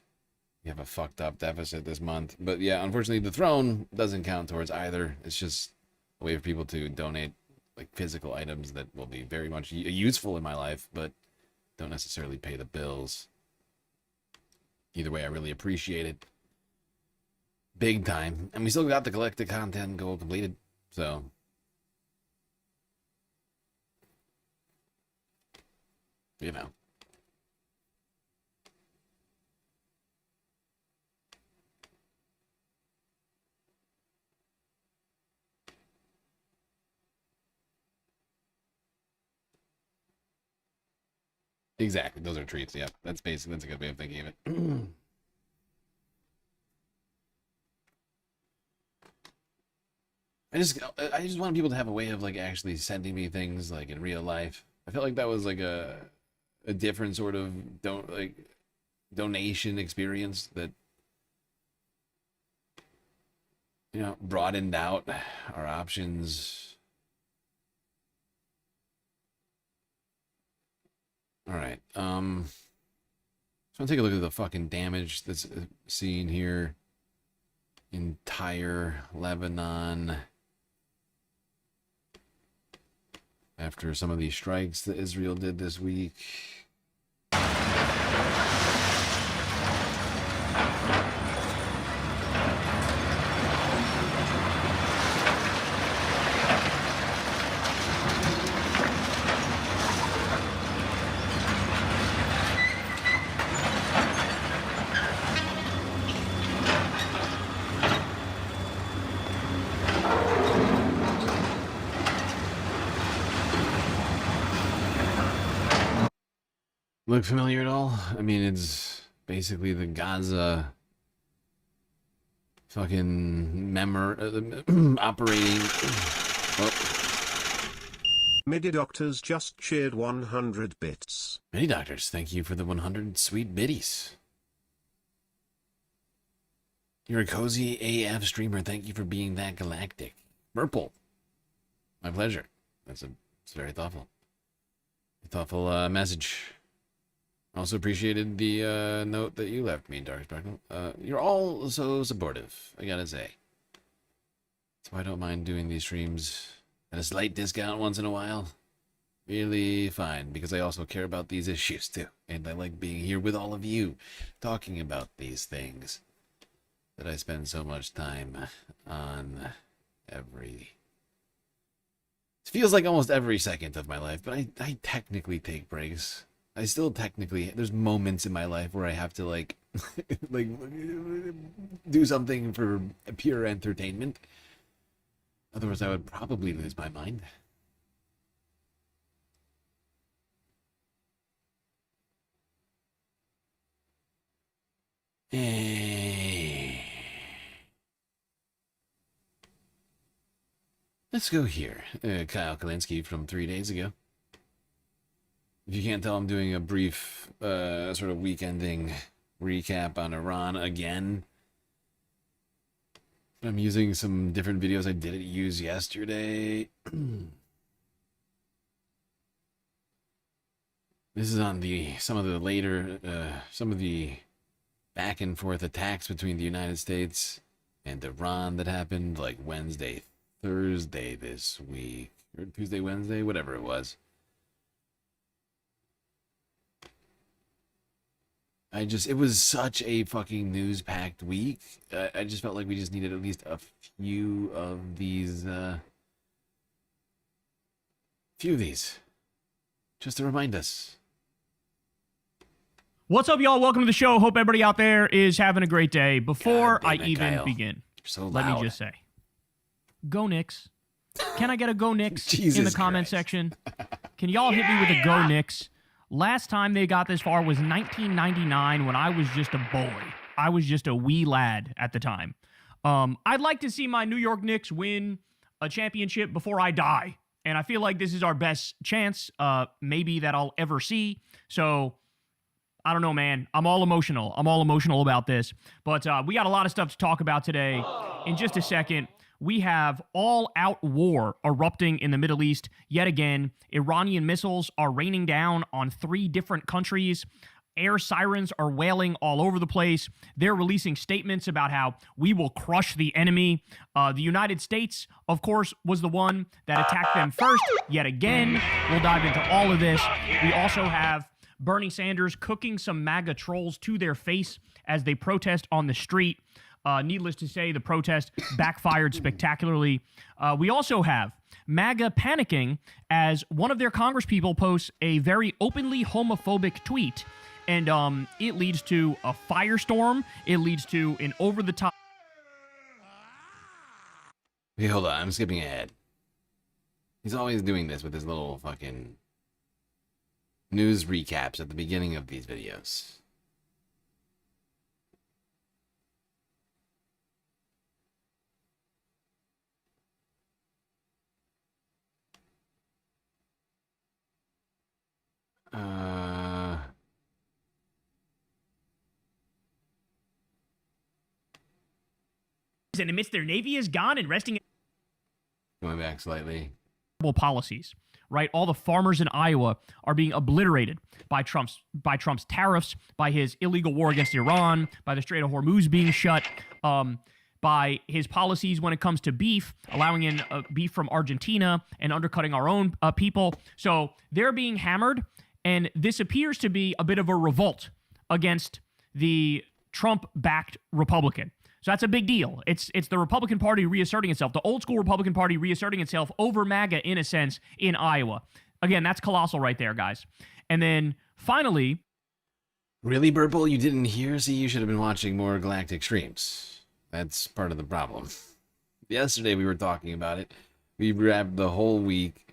You have a fucked up deficit this month. But yeah, unfortunately, the throne doesn't count towards either. It's just a way for people to donate like physical items that will be very much useful in my life, but don't necessarily pay the bills. Either way, I really appreciate it. Big time. And we still got the galactic content goal completed. So you know. Exactly, those are treats. Yeah, that's a good way of thinking of it. I just want people to have a way of like actually sending me things like in real life. I felt like that was like a different sort of donation experience that you know, broadened out our options. All right. So I'm gonna take a look at the fucking damage that's seen here. Entire Lebanon. After some of these strikes that Israel did this week. Look familiar at all? I mean, it's basically the Gaza fucking operating. MIDI Doctors just cheered 100 bits. MIDI Doctors, thank you for the 100 sweet biddies. You're a cozy AF streamer. Thank you for being that galactic. Purple. My pleasure. It's very thoughtful. Thoughtful message. Also appreciated the note that you left me, Dark Sparkle. You're all so supportive, I gotta say. That's why I don't mind doing these streams at a slight discount once in a while. Really fine, because I also care about these issues too. And I like being here with all of you, talking about these things that I spend so much time on every... It feels like almost every second of my life, but I technically take breaks. I still technically, there's moments in my life where I have to like do something for pure entertainment. Otherwise I would probably lose my mind. Let's go here. Kyle Kalinske from 3 days ago. If you can't tell, I'm doing a brief sort of weekending recap on Iran again. I'm using some different videos I didn't use yesterday. This is on some of the back and forth attacks between the United States and Iran that happened like Wednesday, Thursday this week, or Tuesday, Wednesday, whatever it was. It was such a fucking news-packed week. I just felt like we just needed at least a few of these, just to remind us. What's up, y'all? Welcome to the show. Hope everybody out there is having a great day. Before I even begin, let me just say, go Knicks. Can I get a go Knicks in the comment section? Can y'all hit me with a go Knicks? Last time they got this far was 1999 when I was just a boy. I was just a wee lad at the time. I'd like to see my New York Knicks win a championship before I die. And I feel like this is our best chance, maybe that I'll ever see. So, I don't know, man. I'm all emotional. I'm all emotional about this. But we got a lot of stuff to talk about today. In just a second, we have all-out war erupting in the Middle East yet again. Iranian missiles are raining down on 3 different countries. Air sirens are wailing all over the place. They're releasing statements about how we will crush the enemy. The United States, of course, was the one that attacked them first yet again. We'll dive into all of this. We also have Bernie Sanders cooking some MAGA trolls to their face as they protest on the street. Needless to say, the protest backfired spectacularly. We also have MAGA panicking as one of their congresspeople posts a very openly homophobic tweet, and it leads to a firestorm. It leads to an over-the-top... Okay, hold on. I'm skipping ahead. He's always doing this with his little fucking news recaps at the beginning of these videos. and admits their navy is gone and resting. Going back slightly. Policies, right? All the farmers in Iowa are being obliterated by Trump's tariffs, by his illegal war against Iran, by the Strait of Hormuz being shut, by his policies when it comes to beef, allowing in beef from Argentina and undercutting our own people. So they're being hammered, and this appears to be a bit of a revolt against the Trump-backed Republican. So that's a big deal. It's the Republican Party reasserting itself, the old school Republican Party reasserting itself over MAGA in a sense in Iowa. Again, that's colossal right there, guys. And then finally... Really, Burple? You didn't hear? See, you should have been watching more Galactic Streams. That's part of the problem. Yesterday we were talking about it. We grabbed the whole week.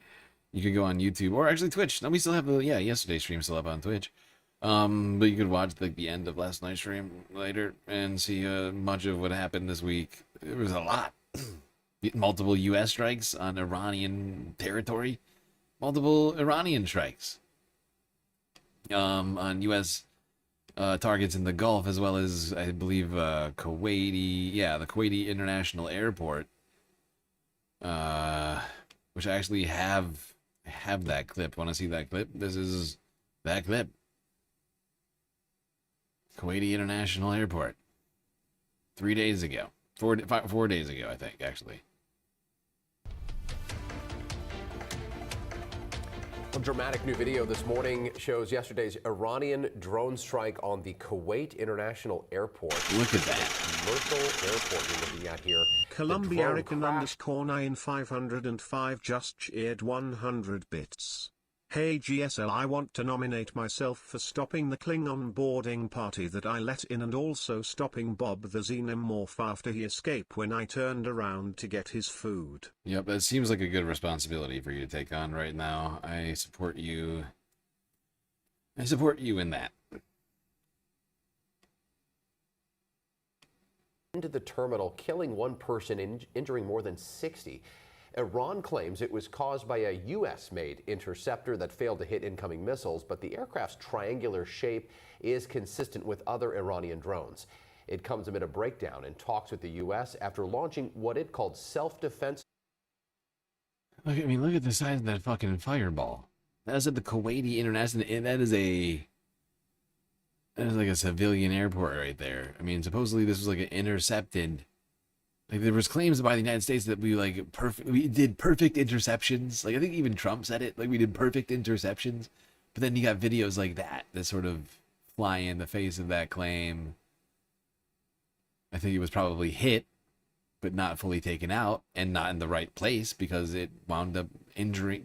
You could go on YouTube or actually Twitch. No, we still have the yesterday's stream still up on Twitch. But you could watch the end of last night's stream later and see much of what happened this week. There was a lot. Multiple U.S. strikes on Iranian territory. Multiple Iranian strikes on U.S. Targets in the Gulf, as well as, I believe, the Kuwaiti International Airport, which I actually have that clip. Want to see that clip? This is that clip. Kuwaiti International Airport. 3 days ago. 4 days ago, I think, actually. A dramatic new video this morning shows yesterday's Iranian drone strike on the Kuwait International Airport. Look at that. Commercial airport you're looking at here. Columbia _9 just cheered 100 bits. Hey GSL, I want to nominate myself for stopping the Klingon boarding party that I let in and also stopping Bob the Xenomorph after he escaped when I turned around to get his food. Yep, that seems like a good responsibility for you to take on right now. I support you. I support you in that. Into the terminal, killing one person and injuring more than 60. Iran claims it was caused by a U.S.-made interceptor that failed to hit incoming missiles, but the aircraft's triangular shape is consistent with other Iranian drones. It comes amid a breakdown in talks with the U.S. after launching what it called self-defense. Look, I mean, look at the size of that fucking fireball. That's at the Kuwaiti International. That is like a civilian airport right there. I mean, supposedly this was like an intercepted. Like, there was claims by the United States that we did perfect interceptions. Like, I think even Trump said it. Like, we did perfect interceptions. But then you got videos like that sort of fly in the face of that claim. I think it was probably hit, but not fully taken out, and not in the right place because it wound up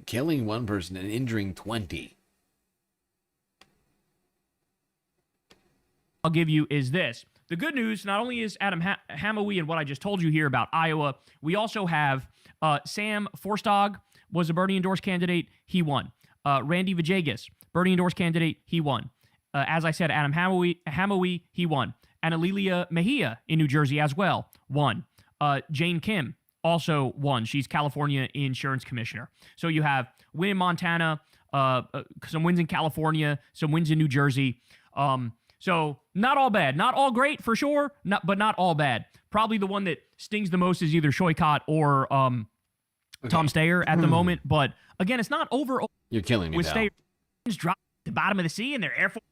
killing one person and injuring 20. I'll give you is this. The good news, not only is Adam Hamawi and what I just told you here about Iowa, we also have Sam Forstog was a Bernie endorsed candidate. He won. Randy Vajegas, Bernie endorsed candidate. He won. As I said, Adam Hamawi, he won. And Alelia Mejia in New Jersey as well, won. Jane Kim also won. She's California Insurance Commissioner. So you have win in Montana, some wins in California, some wins in New Jersey. So not all bad. Not all great for sure, but not all bad. Probably the one that stings the most is either Shoykot or Tom Steyer at the moment. But again, it's not over. You're killing me with now. Steyer dropped at the bottom of the sea and their Air Force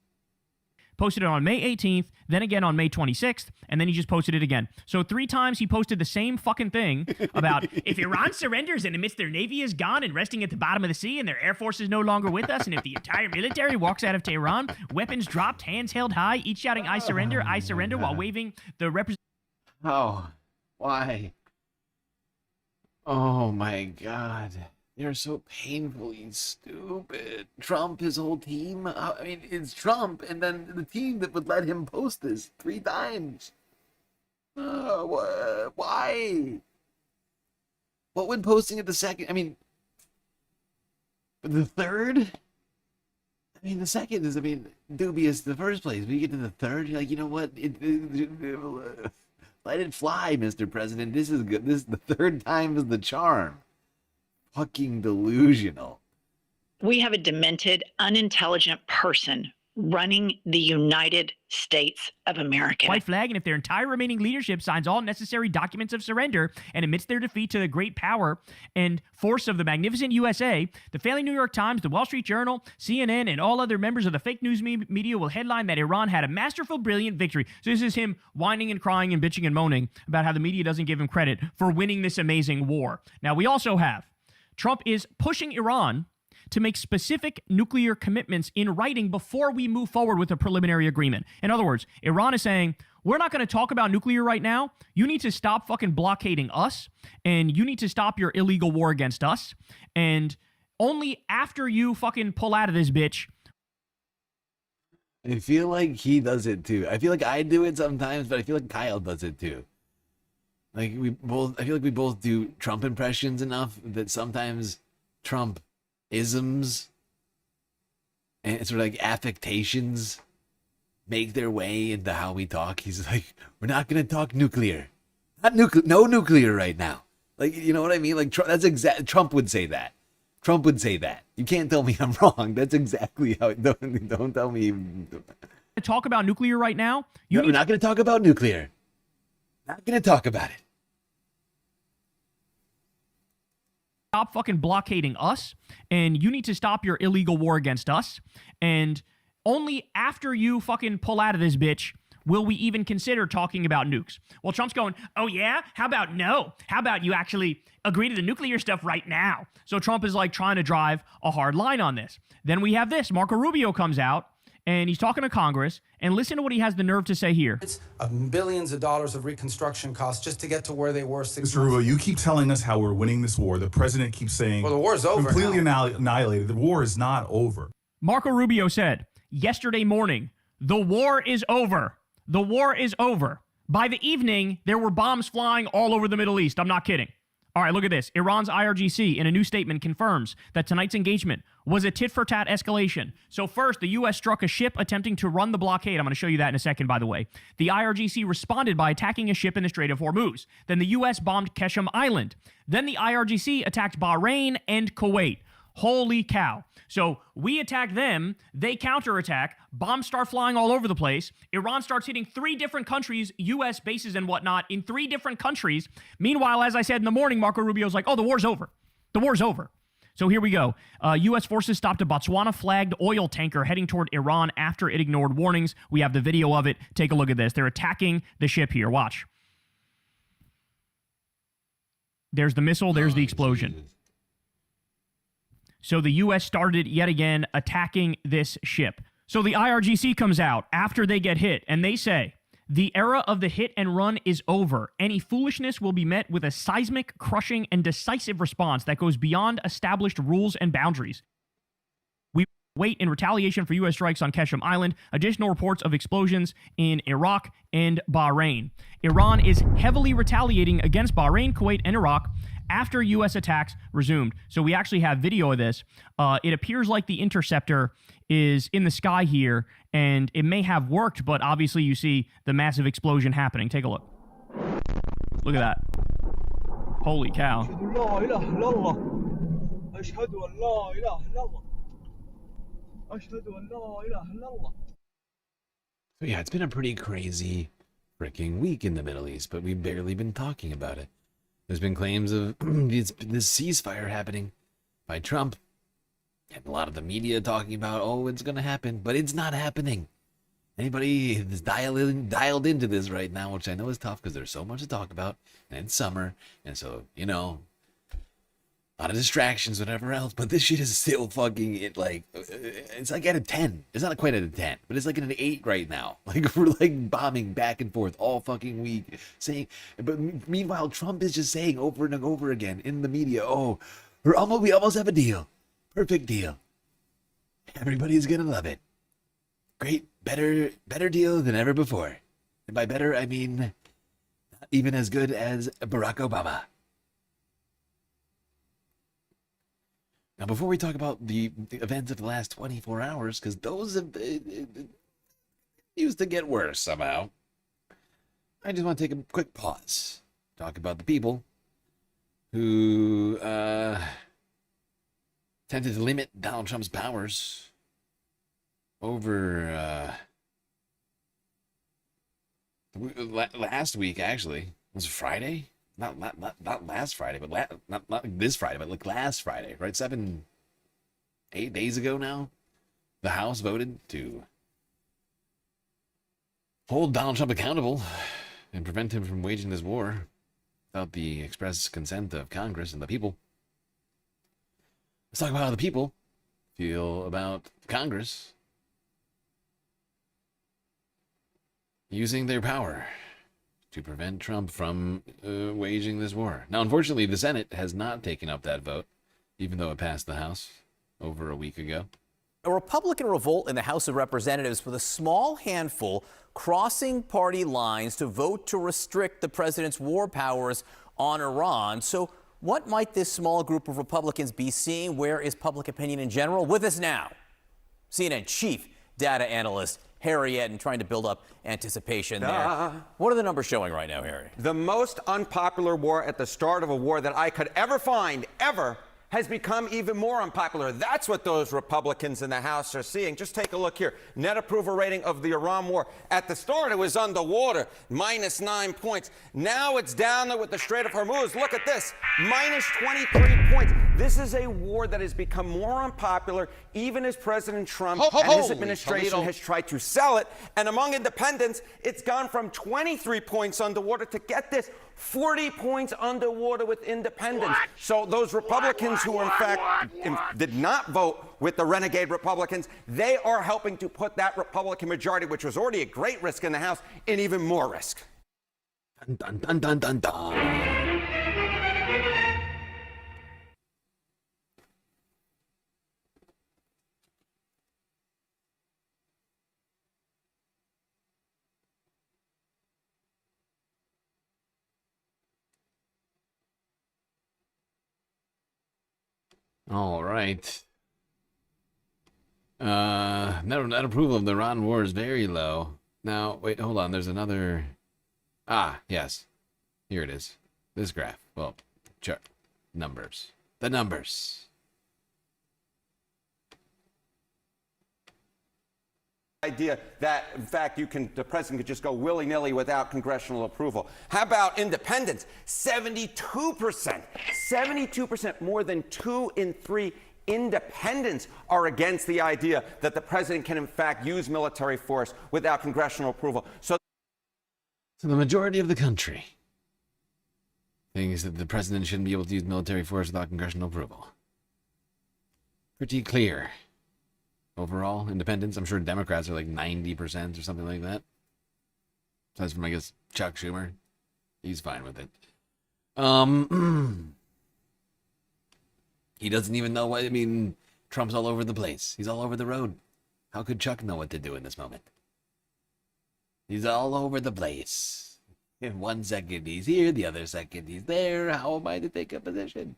posted it on May 18th, then again on May 26th, and then he just posted it again. So 3 times he posted the same fucking thing about if Iran surrenders and admits their navy is gone and resting at the bottom of the sea and their air force is no longer with us, and if the entire military walks out of Tehran, weapons dropped, hands held high, each shouting I surrender, while waving the Oh, why? Oh my God. They're so painfully stupid. Trump, his whole team. I mean, it's Trump and then the team that would let him post this 3 times. Why? What would posting it the second? I mean, the third? I mean, the second is, dubious in the first place. When you get to the third, you're like, you know what? Let it fly, Mr. President. This is good. The third time is the charm. Fucking delusional. We have a demented, unintelligent person running the United States of America. White flag, and if their entire remaining leadership signs all necessary documents of surrender and admits their defeat to the great power and force of the magnificent USA, the failing New York Times, the Wall Street Journal, CNN, and all other members of the fake news media will headline that Iran had a masterful, brilliant victory. So this is him whining and crying and bitching and moaning about how the media doesn't give him credit for winning this amazing war. Now, we also have Trump is pushing Iran to make specific nuclear commitments in writing before we move forward with a preliminary agreement. In other words, Iran is saying, we're not going to talk about nuclear right now. You need to stop fucking blockading us, and you need to stop your illegal war against us. And only after you fucking pull out of this bitch. I feel like he does it too. I feel like I do it sometimes, but I feel like Kyle does it too. Like I feel like we both do Trump impressions enough that sometimes Trump isms and sort of like affectations make their way into how we talk. He's like, we're not going to talk nuclear. No nuclear right now. Like, you know what I mean? Like, Trump would say that. Trump would say that. You can't tell me I'm wrong. That's exactly how it, don't tell me. Talk about nuclear right now? We're not going to talk about nuclear. Not going to talk about it. Stop fucking blockading us, and you need to stop your illegal war against us. And only after you fucking pull out of this bitch will we even consider talking about nukes. Well, Trump's going, oh yeah? How about no? How about you actually agree to the nuclear stuff right now? So Trump is like trying to drive a hard line on this. Then we have this. Marco Rubio comes out, and he's talking to Congress, and listen to what he has the nerve to say here. It's billions of dollars of reconstruction costs just to get to where they were 6 months Mr. Rubio, you keep telling us how we're winning this war. The president keeps saying, well, the war's over completely now. Annihilated. The war is not over. Marco Rubio said yesterday morning, the war is over. The war is over. By the evening, there were bombs flying all over the Middle East. I'm not kidding. All right, look at this. Iran's IRGC, in a new statement, confirms that tonight's engagement was a tit-for-tat escalation. So first, the U.S. struck a ship attempting to run the blockade. I'm going to show you that in a second, by the way. The IRGC responded by attacking a ship in the Strait of Hormuz. Then the U.S. bombed Keshem Island. Then the IRGC attacked Bahrain and Kuwait. Holy cow. So we attack them, they counterattack, bombs start flying all over the place, Iran starts hitting 3 different countries, U.S. bases and whatnot, in 3 different countries. Meanwhile, as I said in the morning, Marco Rubio's like, oh, the war's over. The war's over. So here we go. U.S. forces stopped a Botswana-flagged oil tanker heading toward Iran after it ignored warnings. We have the video of it. Take a look at this. They're attacking the ship here. Watch. There's the missile. There's the explosion. So the U.S. started yet again attacking this ship. So the IRGC comes out after they get hit, and they say, the era of the hit and run is over. Any foolishness will be met with a seismic, crushing, and decisive response that goes beyond established rules and boundaries. We wait in retaliation for U.S. strikes on Keshem Island, additional reports of explosions in Iraq and Bahrain. Iran is heavily retaliating against Bahrain, Kuwait, and Iraq after U.S. attacks resumed. So we actually have video of this. It appears like the interceptor is in the sky here, and it may have worked, but obviously you see the massive explosion happening. Take a look. Look at that. Holy cow. So yeah, it's been a pretty crazy freaking week in the Middle East, but we've barely been talking about it. There's been claims of this ceasefire happening by Trump, and a lot of the media talking about, oh, it's going to happen, but it's not happening. Anybody that's dialed into this right now, which I know is tough because there's so much to talk about, and it's summer, and so, you know, a lot of distractions, whatever else, but this shit is still fucking, it's like at a 10. It's not quite at a 10, but it's like at an 8 right now. Like, we're like bombing back and forth all fucking week, but meanwhile, Trump is just saying over and over again in the media, oh, we almost have a deal. Perfect deal. Everybody's gonna love it. Great, better deal than ever before. And by better, I mean not even as good as Barack Obama. Now, before we talk about the events of the last 24 hours, because those have used to get worse somehow, I just want to take a quick pause. Talk about the people who tended to limit Donald Trump's powers over last week, actually. Was it Friday? Not last Friday, but not this Friday, but like last Friday, right? 8 days ago now, the House voted to hold Donald Trump accountable and prevent him from waging this war without the express consent of Congress and the people. Let's talk about how the people feel about Congress using their power to prevent Trump from waging this war. Now, unfortunately, the Senate has not taken up that vote, even though it passed the House over a week ago. A Republican revolt in the House of Representatives with a small handful crossing party lines to vote to restrict the president's war powers on Iran. So what might this small group of Republicans be seeing? Where is public opinion in general? With us now, CNN chief data analyst Harry Eden, trying to build up anticipation there. What are the numbers showing right now, Harry? The most unpopular war at the start of a war that I could ever find, ever, has become even more unpopular. That's what those Republicans in the House are seeing. Just take a look here. Net approval rating of the Iran war. At the start, it was underwater, -9 points. Now it's down there with the Strait of Hormuz. Look at this, -23 points. This is a war that has become more unpopular, even as President Trump and his administration has tried to sell it. And among independents, it's gone from 23 points underwater to, get this, 40 points underwater with independents. So those Republicans who, in fact, did not vote with the renegade Republicans, they are helping to put that Republican majority, which was already at great risk in the House, in even more risk. Dun, dun, dun, dun, dun, dun. All right. Net approval of the Iran war is very low. Now, wait, hold on. There's another. Yes. Here it is. This graph. Well, chart. Numbers. The numbers. Idea that, in fact, the president could just go willy-nilly without congressional approval. How about independents? 72%. 72%, more than 2 in 3 independents are against the idea that the president can, in fact, use military force without congressional approval. So the majority of the country thinks that the president shouldn't be able to use military force without congressional approval. Pretty clear. Overall, independents, I'm sure Democrats are like 90% or something like that. Aside from, I guess, Chuck Schumer. He's fine with it. He doesn't even know what, Trump's all over the place. He's all over the road. How could Chuck know what to do in this moment? He's all over the place. In 1 second he's here, the other second he's there. How am I to take a position?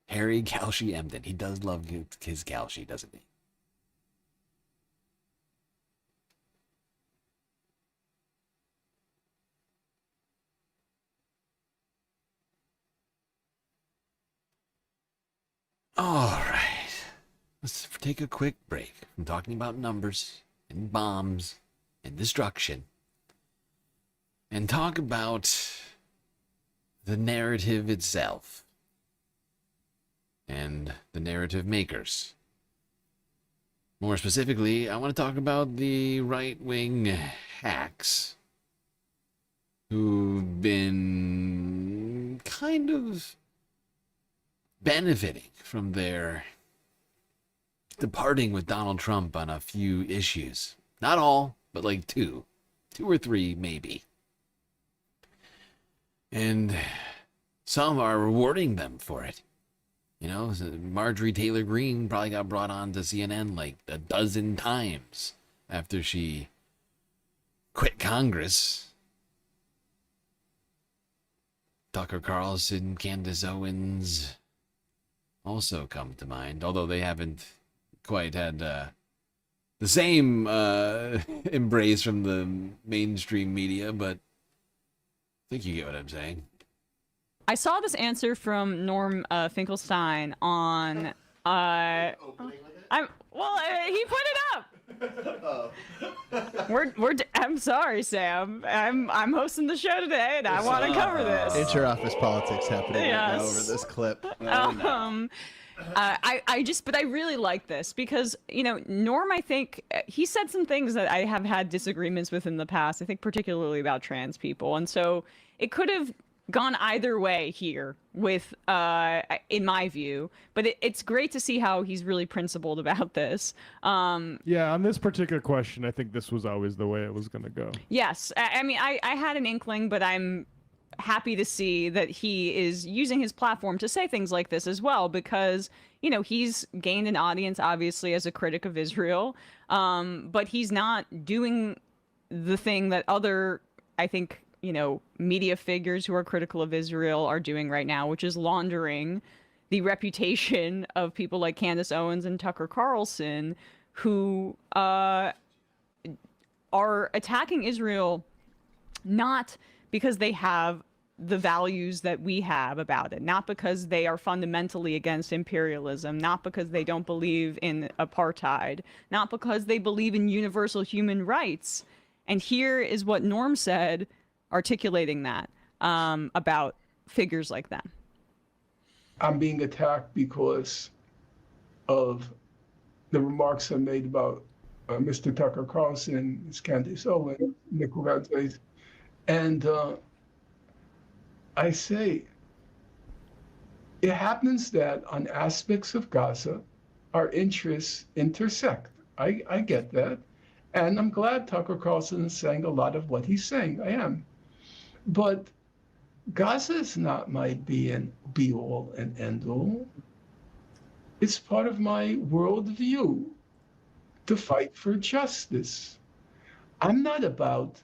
Harry Calshi Emden. He does love his Calshi, doesn't he? All right. Let's take a quick break from talking about numbers and bombs and destruction and talk about the narrative itself. And the narrative makers. More specifically, I want to talk about the right-wing hacks who've been kind of benefiting from their departing with Donald Trump on a few issues. Not all, but like 2 or 3 maybe. And some are rewarding them for it. Marjorie Taylor Greene probably got brought on to CNN like a dozen times after she quit Congress. Tucker Carlson, Candace Owens also come to mind, although they haven't quite had the same embrace from the mainstream media, but I think you get what I'm saying. I saw this answer from Norm Finkelstein on I'm well. He put it up. I'm sorry, Sam. I'm hosting the show today, and I want to cover this. Inter-office politics happening right now Yes. over this clip. But I really like this because, Norm, I think he said some things that I have had disagreements with in the past, I think particularly about trans people. And so it could have gone either way here with, in my view, but it's great to see how he's really principled about this. Yeah, on this particular question, I think this was always the way it was going to go. Yes. I mean, I had an inkling, but I'm happy to see that he is using his platform to say things like this as well, because, he's gained an audience, obviously, as a critic of Israel, but he's not doing the thing that other, I think, media figures who are critical of Israel are doing right now, which is laundering the reputation of people like Candace Owens and Tucker Carlson, who are attacking Israel not because they have the values that we have about it, not because they are fundamentally against imperialism, not because they don't believe in apartheid, not because they believe in universal human rights. And here is what Norm said, articulating that about figures like them. I'm being attacked because of the remarks I made about Mr. Tucker Carlson, Ms. Candace Owens, Nick Valdez, and I say, it happens that on aspects of Gaza, our interests intersect. I get that. And I'm glad Tucker Carlson is saying a lot of what he's saying. I am. But Gaza is not my be-all and end-all. It's part of my worldview to fight for justice. I'm not about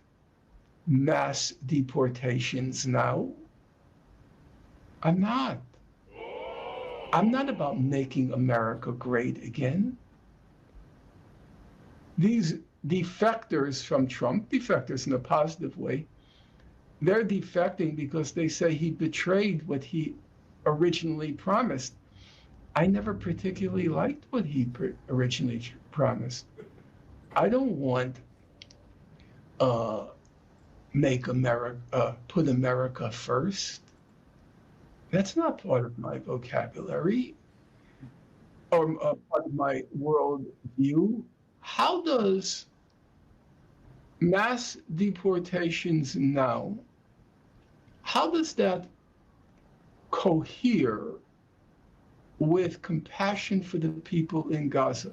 mass deportations now. I'm not. I'm not about making America great again. These defectors from Trump, defectors in a positive way, they're defecting because they say he betrayed what he originally promised. I never particularly liked what he originally promised. I don't want make America, put America first. That's not part of my vocabulary or part of my world view. How does mass deportations now, how does that cohere with compassion for the people in Gaza?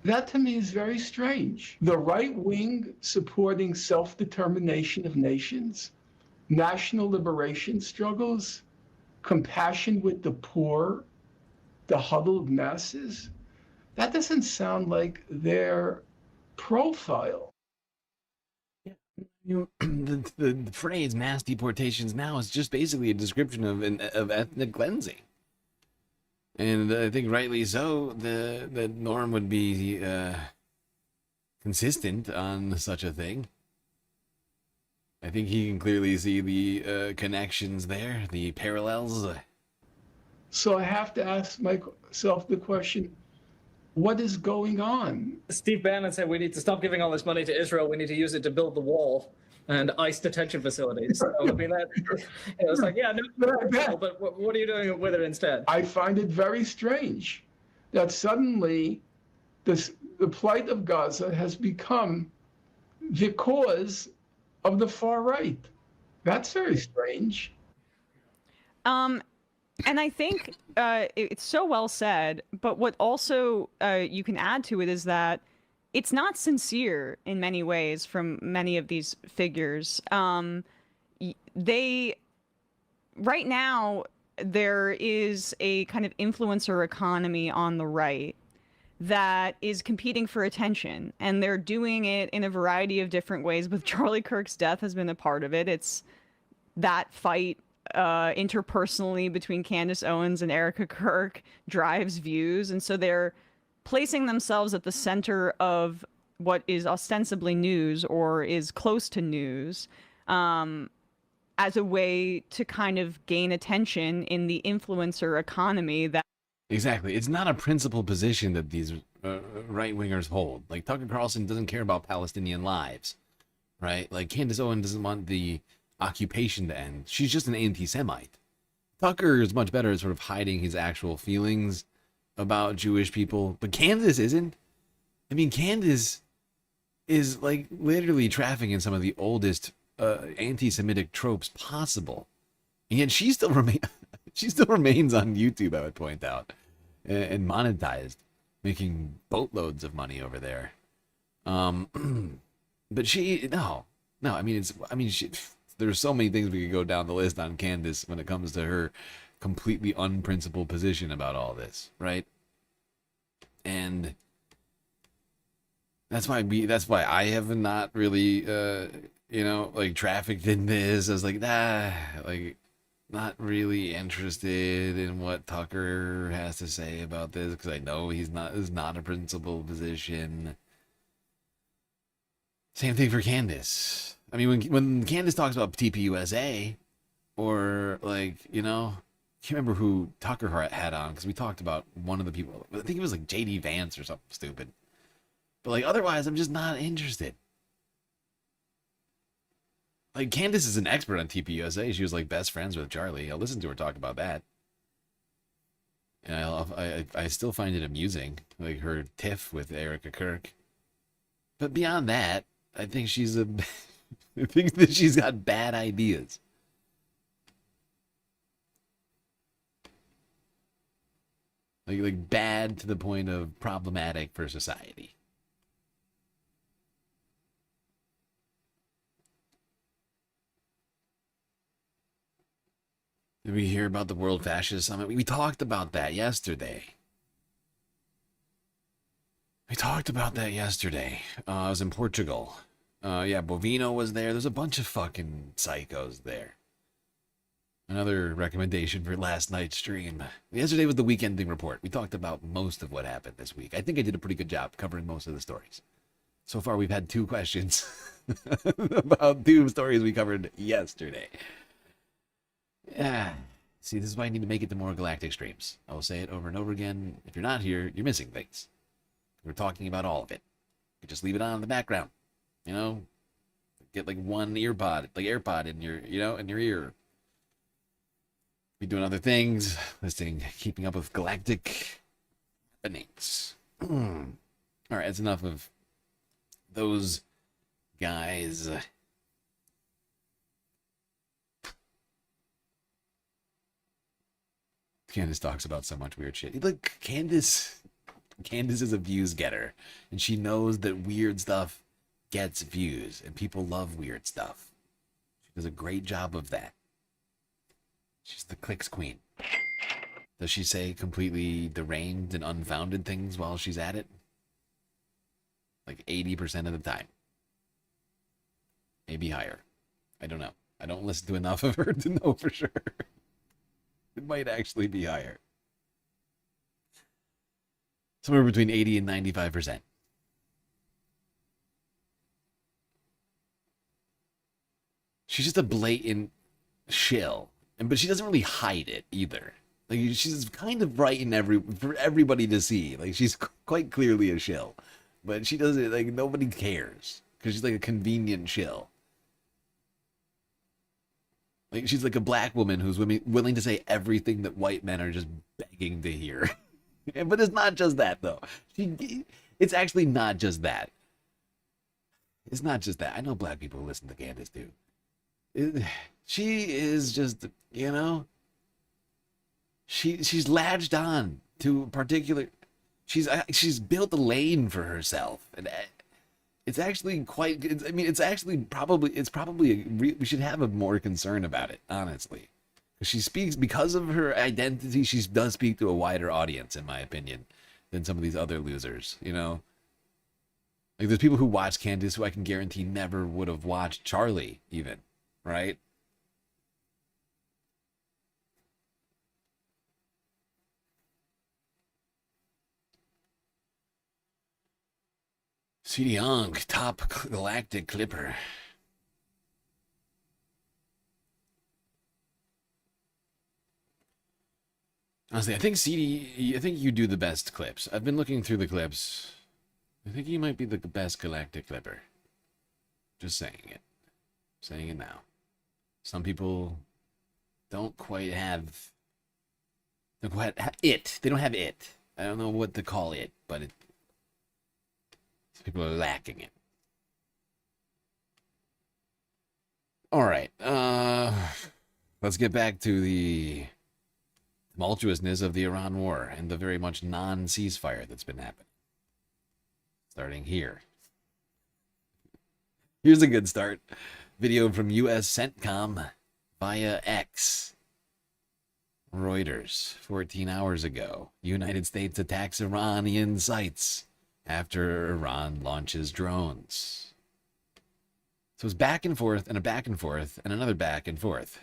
That to me is very strange. The right wing supporting self-determination of nations, national liberation struggles, compassion with the poor, the huddled masses, that doesn't sound like their profile. The phrase mass deportations now is just basically a description of ethnic cleansing. And I think rightly so, the Norm would be consistent on such a thing. I think he can clearly see the connections there, the parallels. So I have to ask myself the question, what is going on? Steve Bannon said we need to stop giving all this money to Israel. We need to use it to build the wall and ICE detention facilities. So, I mean, it's like, yeah, no, but what are you doing with it instead? I find it very strange that suddenly the plight of Gaza has become the cause of the far right. That's very strange. And I think it's so well said, but what also you can add to it is that it's not sincere in many ways from many of these figures. Right now, there is a kind of influencer economy on the right that is competing for attention, and they're doing it in a variety of different ways. With Charlie Kirk's death has been a part of it. It's that fight interpersonally between Candace Owens and Erica Kirk drives views, and so they're placing themselves at the center of what is ostensibly news or is close to news as a way to kind of gain attention in the influencer economy that Exactly. It's not a principled position that these right-wingers hold. Like, Tucker Carlson doesn't care about Palestinian lives, right? Like, Candace Owen doesn't want the occupation to end. She's just an anti-Semite. Tucker is much better at sort of hiding his actual feelings about Jewish people, but Candace isn't. I mean, Candace is, like, literally trafficking in some of the oldest anti-Semitic tropes possible. And yet she still remains on YouTube, I would point out, and monetized, making boatloads of money over there. But there's so many things we could go down the list on Candace when it comes to her completely unprincipled position about all this, right? And that's why I have not really, trafficked in this. I was like, not really interested in what Tucker has to say about this because I know it's not a principled position. Same thing for Candace. I mean, when Candace talks about TPUSA, or can't remember who Tucker had on because we talked about one of the people. I think it was like JD Vance or something stupid. But otherwise, I'm just not interested. Like, Candace is an expert on TPUSA. She was best friends with Charlie. I'll listen to her talk about that. And I still find it amusing, like her tiff with Erica Kirk. But beyond that, I think I think that she's got bad ideas. Like bad to the point of problematic for society. Did we hear about the World Fascist Summit? We talked about that yesterday. I was in Portugal. Bovino was there. There's a bunch of fucking psychos there. Another recommendation for last night's stream. Yesterday was the weekending report. We talked about most of what happened this week. I think I did a pretty good job covering most of the stories. So far, we've had 2 questions about 2 stories we covered yesterday. Yeah. See, this is why I need to make it to more Galactic streams. I will say it over and over again. If you're not here, you're missing things. We're talking about all of it. You just leave it on in the background. Get one AirPod in your, in your ear. Be doing other things, keeping up with galactic happenings. All right, that's enough of those guys. Candace talks about so much weird shit. Look, Candace is a views getter, and she knows that weird stuff gets views, and people love weird stuff. She does a great job of that. She's the clicks queen. Does she say completely deranged and unfounded things while she's at it? 80% of the time. Maybe higher. I don't know. I don't listen to enough of her to know for sure. It might actually be higher. Somewhere between 80 and 95%. She's just a blatant shill. But she doesn't really hide it either. She's kind of bright for everybody to see. She's quite clearly a shill. But she does it nobody cares. Because she's a convenient shill. She's a black woman who's willing to say everything that white men are just begging to hear. But it's not just that, though. It's actually not just that. It's not just that. I know black people who listen to Candace, too. She is just, she's latched on to a particular... She's built a lane for herself. And it's actually we should have a more concern about it, honestly. She speaks, because of her identity, she does speak to a wider audience, in my opinion, than some of these other losers, there's people who watch Candace who I can guarantee never would have watched Charlie, even, right? CD Young, top galactic clipper. Honestly, I think CD, I think you do the best clips. I've been looking through the clips. I think you might be the best galactic clipper. Just saying it. Saying it now. Some people don't quite have it. They don't have it. I don't know what to call it, but people are lacking it. All right. Let's get back to the tumultuousness of the Iran war and the very much non-ceasefire that's been happening. Starting here. Here's a good start. Video from U.S. CENTCOM via X. Reuters, 14 hours ago. United States attacks Iranian sites after Iran launches drones. So it's back and forth and a back and forth and another back and forth.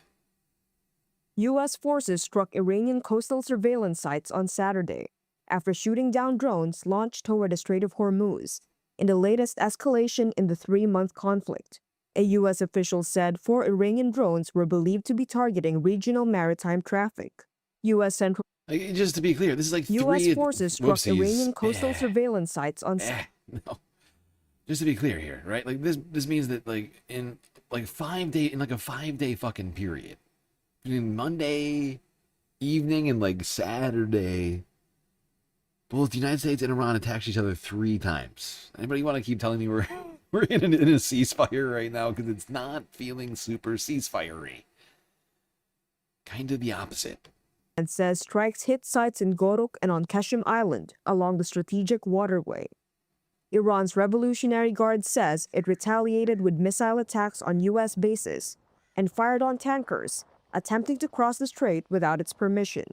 U.S. forces struck Iranian coastal surveillance sites on Saturday after shooting down drones launched toward the Strait of Hormuz, in the latest escalation in the 3-month conflict. A U.S. official said 4 Iranian drones were believed to be targeting regional maritime traffic. U.S. Central... Just to be clear, this is like U.S. three... forces struck Iranian coastal surveillance sites on... No. Just to be clear here, right? Like this means that in a 5-day fucking period, between Monday evening and Saturday, both the United States and Iran attacked each other 3 times. Anybody want to keep telling me we're in a ceasefire right now? Because it's not feeling super ceasefire-y. Kind of the opposite. And says strikes hit sites in Goruk and on Qasem Island along the strategic waterway. Iran's Revolutionary Guard says it retaliated with missile attacks on U.S. bases and fired on tankers attempting to cross the strait without its permission.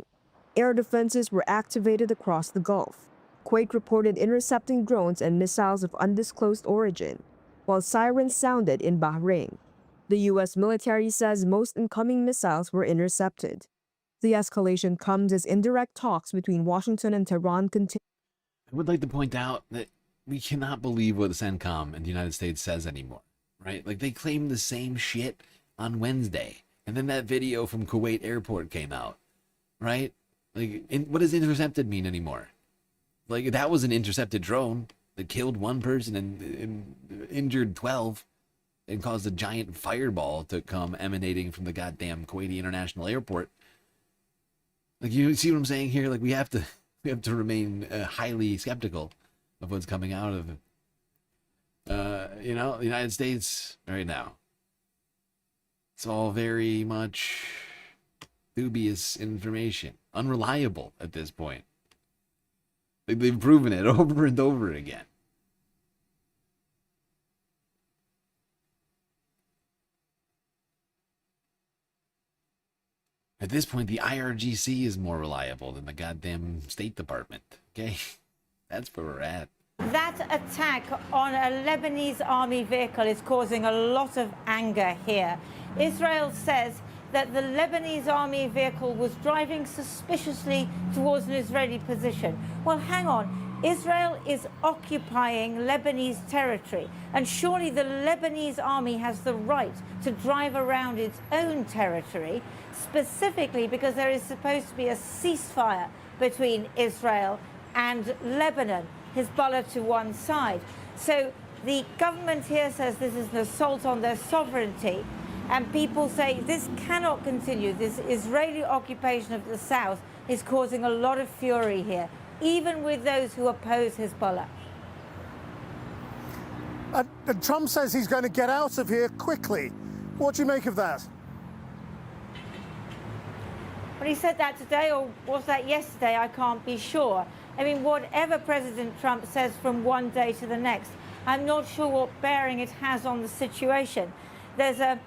Air defenses were activated across the Gulf. Kuwait reported intercepting drones and missiles of undisclosed origin, while sirens sounded in Bahrain. The U.S. military says most incoming missiles were intercepted. The escalation comes as indirect talks between Washington and Tehran continue. I would like to point out that we cannot believe what the CENTCOM and the United States says anymore, right? They claimed the same shit on Wednesday, and then that video from Kuwait airport came out, right? What does intercepted mean anymore? That was an intercepted drone that killed 1 person and injured 12 and caused a giant fireball to come emanating from the goddamn Kuwaiti International Airport. You see what I'm saying here? We have to remain highly skeptical of what's coming out of the United States right now. It's all very much dubious information, unreliable at this point. They've proven it over and over again. At this point, the IRGC is more reliable than the goddamn State Department. Okay? That's where we're at. That attack on a Lebanese army vehicle is causing a lot of anger here. Israel says that the Lebanese army vehicle was driving suspiciously towards an Israeli position. Well, hang on. Israel is occupying Lebanese territory, and surely the Lebanese army has the right to drive around its own territory, specifically because there is supposed to be a ceasefire between Israel and Lebanon, Hezbollah to one side. So the government here says this is an assault on their sovereignty, and people say this cannot continue. This Israeli occupation of the south is causing a lot of fury here, even with those who oppose Hezbollah. And Trump says he's going to get out of here quickly. What do you make of that? Well, he said that today, or was that yesterday? I can't be sure. I mean, whatever President Trump says from one day to the next, I'm not sure what bearing it has on the situation. There's a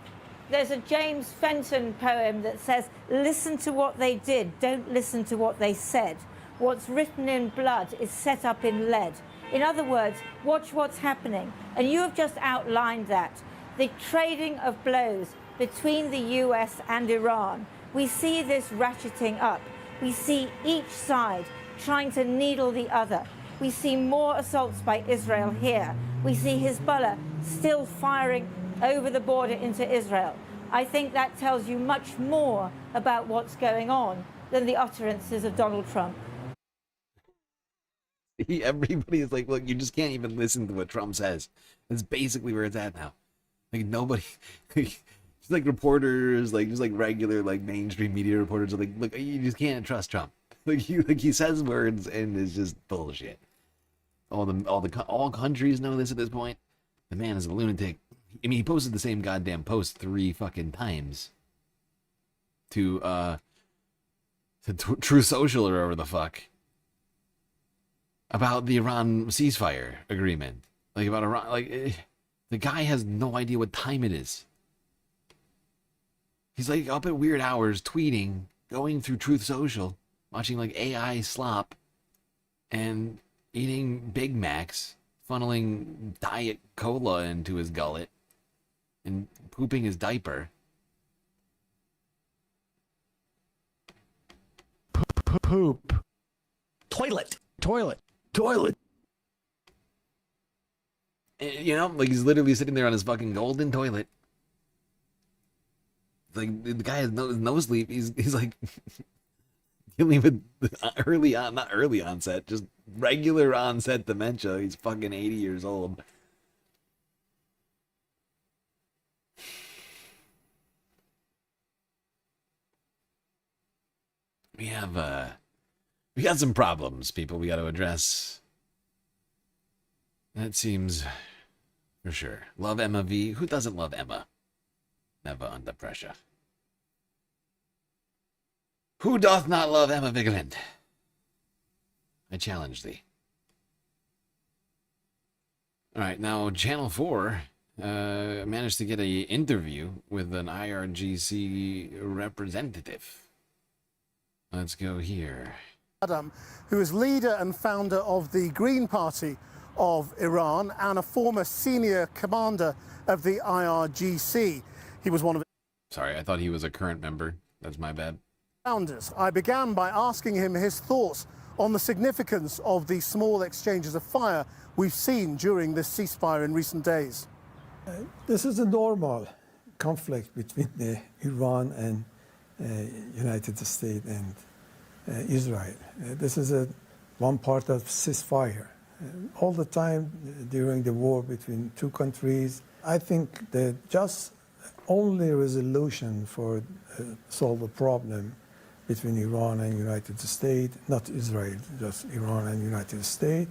James Fenton poem that says, listen to what they did, don't listen to what they said. What's written in blood is set up in lead. In other words, watch what's happening. And you have just outlined that. The trading of blows between the US and Iran. We see this ratcheting up. We see each side trying to needle the other. We see more assaults by Israel here. We see Hezbollah still firing over the border into Israel. I think that tells you much more about what's going on than the utterances of Donald Trump. Everybody is like, look, you just can't even listen to what Trump says. That's basically where it's at now. Like nobody, just like reporters, like just like regular like mainstream media reporters are like, look, you just can't trust Trump. Like he says words and it's just bullshit. All countries know this at this point. The man is a lunatic. I mean, he posted the same goddamn post 3 fucking times to True Social or whatever the fuck about the Iran ceasefire agreement. Like about Iran, the guy has no idea what time it is. He's like up at weird hours tweeting, going through Truth Social, watching like AI slop, and eating Big Macs, funneling Diet Cola into his gullet, and pooping his diaper. Poop. Toilet. You know, like he's literally sitting there on his fucking golden toilet. Like the guy has no sleep. He's like dealing with not early onset, just regular onset dementia. He's fucking 80 years old. We got some problems, people. We got to address. That seems for sure. Love Emma V. Who doesn't love Emma? Never under pressure. Who doth not love Emma Vigeland? I challenge thee. All right, now Channel 4 managed to get an interview with an IRGC representative. Let's go here. Adam, who is leader and founder of the Green Party of Iran and a former senior commander of the IRGC. He was one of... Sorry, I thought he was a current member. That's my bad. ...founders. I began by asking him his thoughts on the significance of the small exchanges of fire we've seen during this ceasefire in recent days. This is a normal conflict between Iran and United States and Israel. This is one part of ceasefire. All the time during the war between two countries, I think the just only resolution for solve the problem between Iran and United States, not Israel, just Iran and United States,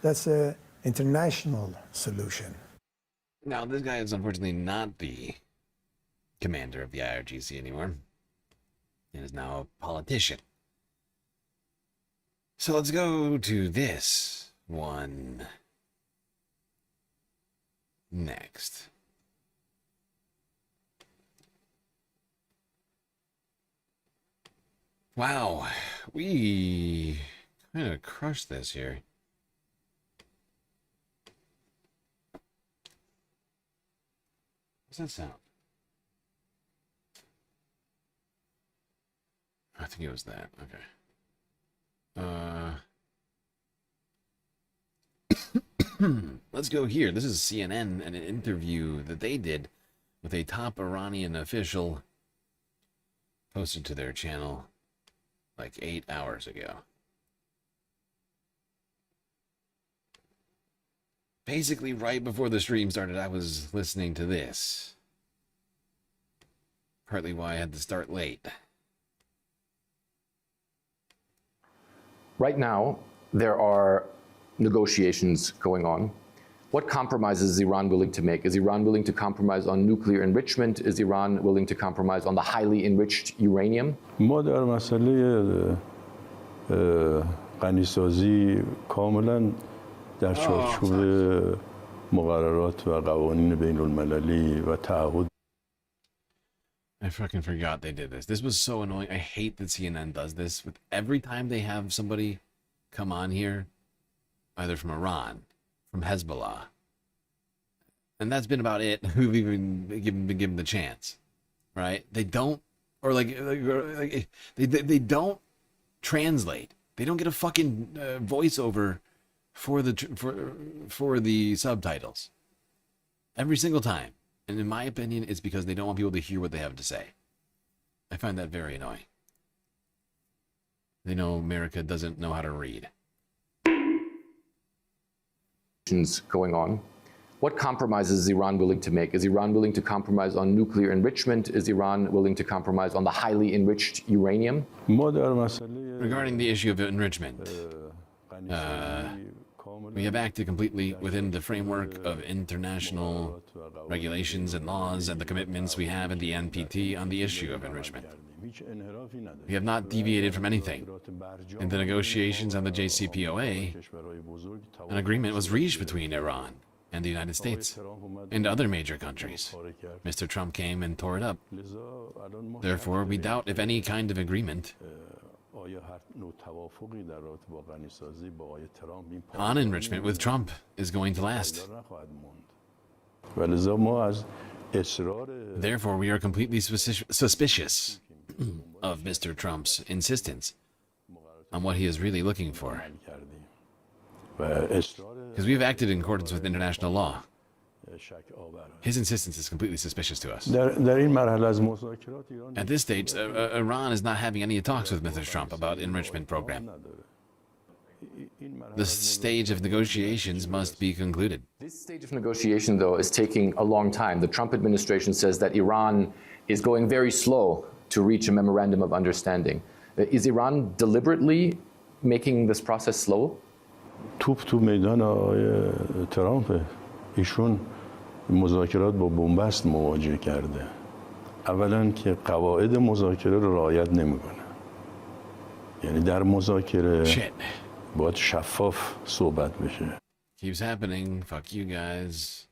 that's an international solution. Now, this guy is unfortunately not the commander of the IRGC anymore. He is now a politician. So let's go to this one next. Wow, we kind of crushed this here. What's that sound? I think it was that. Okay. Let's go here. This is CNN and an interview that they did with a top Iranian official posted to their channel like 8 hours ago. Basically, right before the stream started, I was listening to this. Partly why I had to start late. Right now, there are negotiations going on. What compromises is Iran willing to make? Is Iran willing to compromise on nuclear enrichment? Is Iran willing to compromise on the highly enriched uranium? ما در مسئله غنیسازی کاملا در چارچوب مقررات و قوانین بین المللی و تعهد. I fucking forgot they did this. This was so annoying. I hate that CNN does this. With every time they have somebody come on here, either from Iran, from Hezbollah, and that's been about it. Who've even been given the chance, right? They don't, or they don't translate. They don't get a fucking voiceover for the subtitles every single time. And in my opinion, it's because they don't want people to hear what they have to say. I find that very annoying. They know America doesn't know how to read. Going on. What compromises is Iran willing to make? Is Iran willing to compromise on nuclear enrichment? Is Iran willing to compromise on the highly enriched uranium? Regarding the issue of enrichment, we have acted completely within the framework of international regulations and laws and the commitments we have in the NPT on the issue of enrichment. We have not deviated from anything. In the negotiations on the JCPOA, an agreement was reached between Iran and the United States and other major countries. Mr. Trump came and tore it up. Therefore, we doubt if any kind of agreement on enrichment with Trump is going to last. Therefore, we are completely suspicious of Mr. Trump's insistence on what he is really looking for. Because we've acted in accordance with international law. His insistence is completely suspicious to us. At this stage, Iran is not having any talks with Mr. Trump about enrichment program. The stage of negotiations must be concluded. This stage of negotiation, though, is taking a long time. The Trump administration says that Iran is going very slow to reach a memorandum of understanding. Is Iran deliberately making this process slow? توپ تو میدان آقای ترامپ. ایشون مذاکرات با بنبست مواجه کرده. اولا که قواعد مذاکره رو رعایت نمیکنه. یعنی در مذاکره باید شفاف صحبت بشه. Keeps happening. Fuck you guys.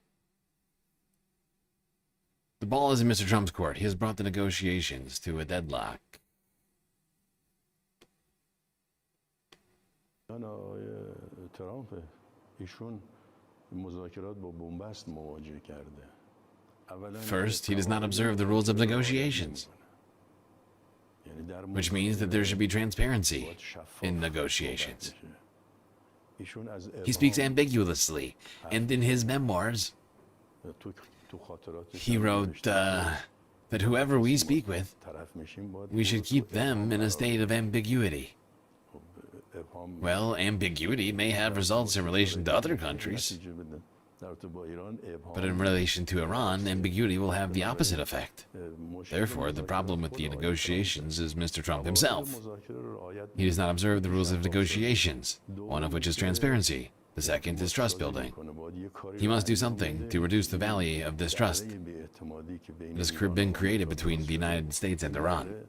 The ball is in Mr. Trump's court. He has brought the negotiations to a deadlock. First, he does not observe the rules of negotiations, which means that there should be transparency in negotiations. He speaks ambiguously, and in his memoirs, he wrote that whoever we speak with, we should keep them in a state of ambiguity. Well, ambiguity may have results in relation to other countries, but in relation to Iran, ambiguity will have the opposite effect. Therefore, the problem with the negotiations is Mr. Trump himself. He does not observe the rules of negotiations, one of which is transparency. The second is trust building. He must do something to reduce the value of this trust. It has been created between the United States and Iran.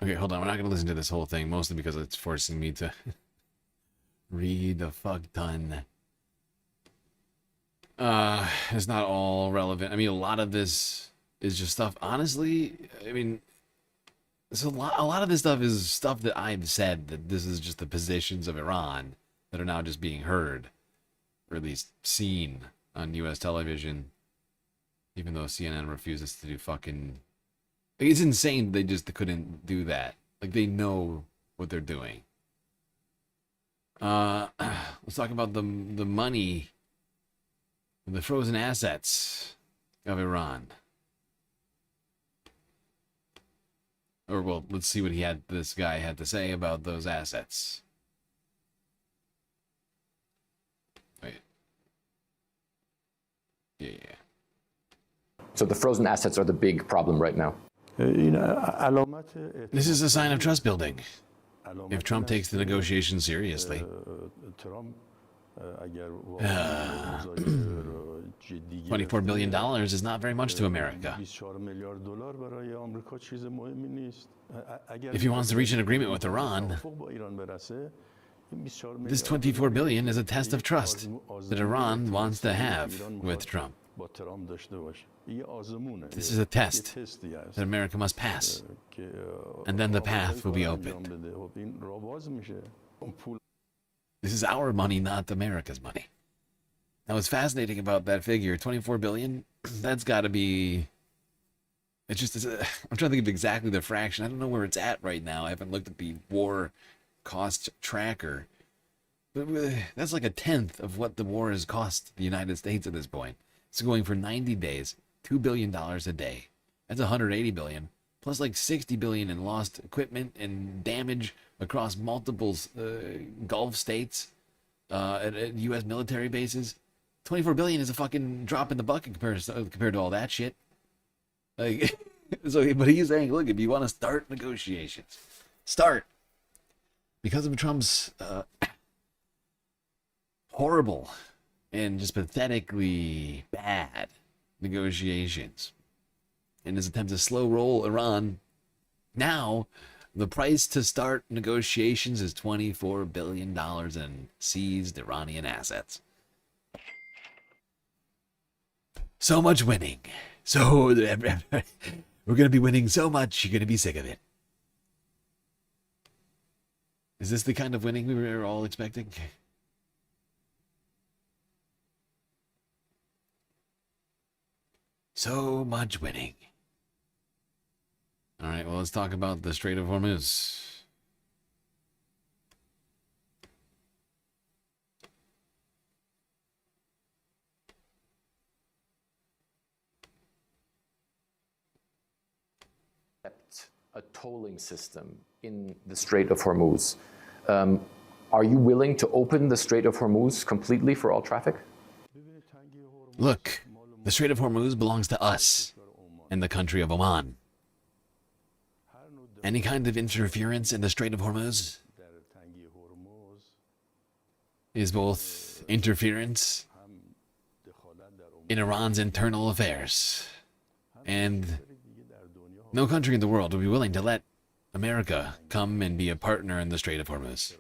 Okay, hold on. We're not going to listen to this whole thing, mostly because it's forcing me to read a fuck ton. It's not all relevant. I mean, a lot of this is just stuff. Honestly, I mean, a lot of this stuff is stuff that I've said, that this is just the positions of Iran that are now just being heard, or at least seen on U.S. television, even though CNN refuses to do fucking... It's insane they just couldn't do that. Like, they know what they're doing. Let's talk about the money, the frozen assets of Iran. Or, well, let's see what this guy had to say about those assets. Wait. Yeah. So the frozen assets are the big problem right now. This is a sign of trust building. If Trump takes the negotiations seriously. $24 billion is not very much to America. If he wants to reach an agreement with Iran, this $24 billion is a test of trust that Iran wants to have with Trump. This is a test that America must pass, and then the path will be opened. This is our money, not America's money. Now, what's fascinating about that figure, $24 billion, that's got to be... I'm trying to think of exactly the fraction. I don't know where it's at right now. I haven't looked at the war cost tracker. But that's like a tenth of what the war has cost the United States at this point. It's going for 90 days, $2 billion a day. That's 180 billion, plus like 60 billion in lost equipment and damage across multiple Gulf states, at U.S. military bases. 24 billion is a fucking drop in the bucket compared to all that shit. Like, so, but he's saying, look, if you want to start negotiations, start. Because of Trump's horrible and just pathetically bad negotiations and his attempt to slow roll Iran, now the price to start negotiations is $24 billion in seized Iranian assets. So much winning. So we're going to be winning so much, you're going to be sick of it. Is this the kind of winning we were all expecting? So much winning. All right, well, let's talk about the Strait of Hormuz. A tolling system in the Strait of Hormuz. Are you willing to open the Strait of Hormuz completely for all traffic? Look, the Strait of Hormuz belongs to us and the country of Oman. Any kind of interference in the Strait of Hormuz is both interference in Iran's internal affairs, and no country in the world will be willing to let America come and be a partner in the Strait of Hormuz.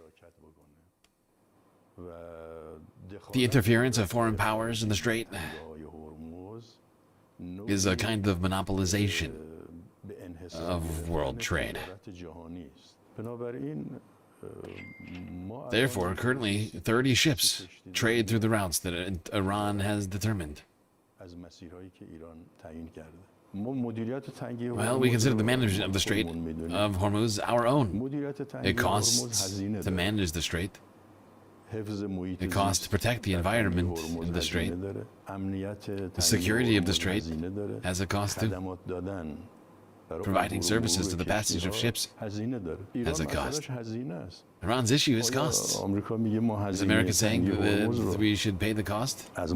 The interference of foreign powers in the Strait is a kind of monopolization of world trade. Therefore, currently, 30 ships trade through the routes that Iran has determined. Well, we consider the management of the Strait of Hormuz our own. It costs to manage the Strait. It costs to protect the environment in the Strait. The security of the Strait has a cost too. Providing services to the passage of ships has a cost. Iran's issue is costs. Is America saying that we should pay the cost from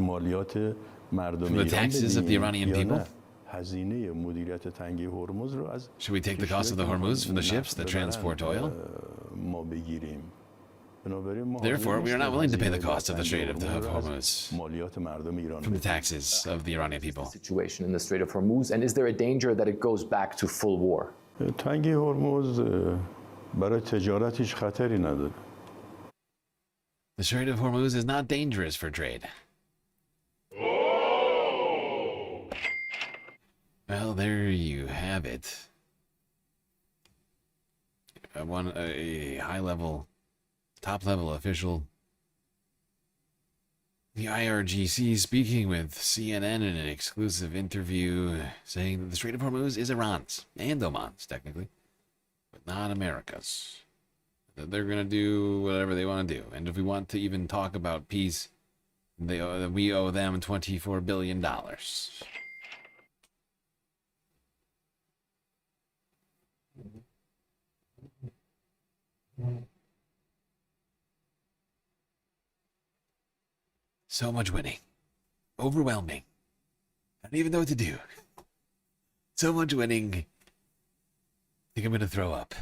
the taxes of the Iranian people? Should we take the cost of the Hormuz from the ships that transport oil? Therefore, we are not willing to pay the cost of the Strait of Hormuz from the taxes of the Iranian people. Situation in the Strait of Hormuz, and is there a danger that it goes back to full war? The Strait of Hormuz is not dangerous for trade. Well, there you have it. A high-level, top-level official, the IRGC, speaking with CNN in an exclusive interview, saying that the Strait of Hormuz is Iran's, and Oman's, technically, but not America's. That they're going to do whatever they want to do. And if we want to even talk about peace, we owe them $24 billion. So much winning. Overwhelming. I don't even know what to do. So much winning. I think I'm going to throw up.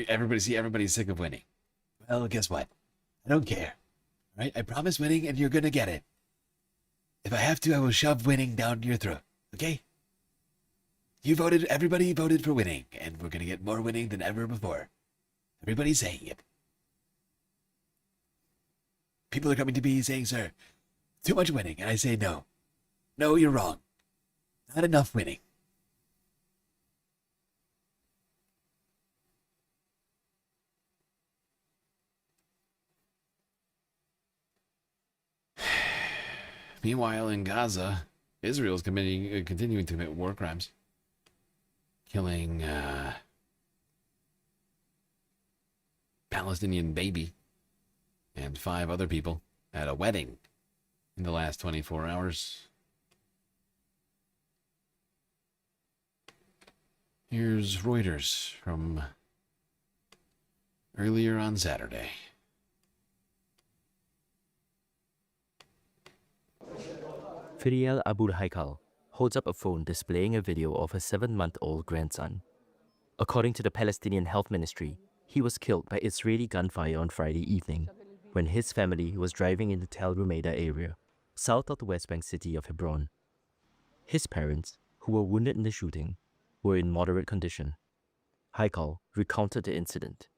Everybody's sick of winning. Well, guess what? I don't care. All right? I promise winning, and you're going to get it. If I have to, I will shove winning down your throat. Okay? Everybody voted for winning, and we're going to get more winning than ever before. Everybody's saying it. People are coming to me saying, sir, too much winning. And I say, no. No, you're wrong. Not enough winning. Meanwhile, in Gaza, Israel's continuing to commit war crimes, killing Palestinian baby and 5 other people at a wedding in the last 24 hours. Here's Reuters from earlier on Saturday. Fidel Abu Haikal holds up a phone displaying a video of her 7-month-old grandson. According to the Palestinian Health Ministry, he was killed by Israeli gunfire on Friday evening when his family was driving in the Tel Rumeida area, south of the West Bank city of Hebron. His parents, who were wounded in the shooting, were in moderate condition. Haikal recounted the incident.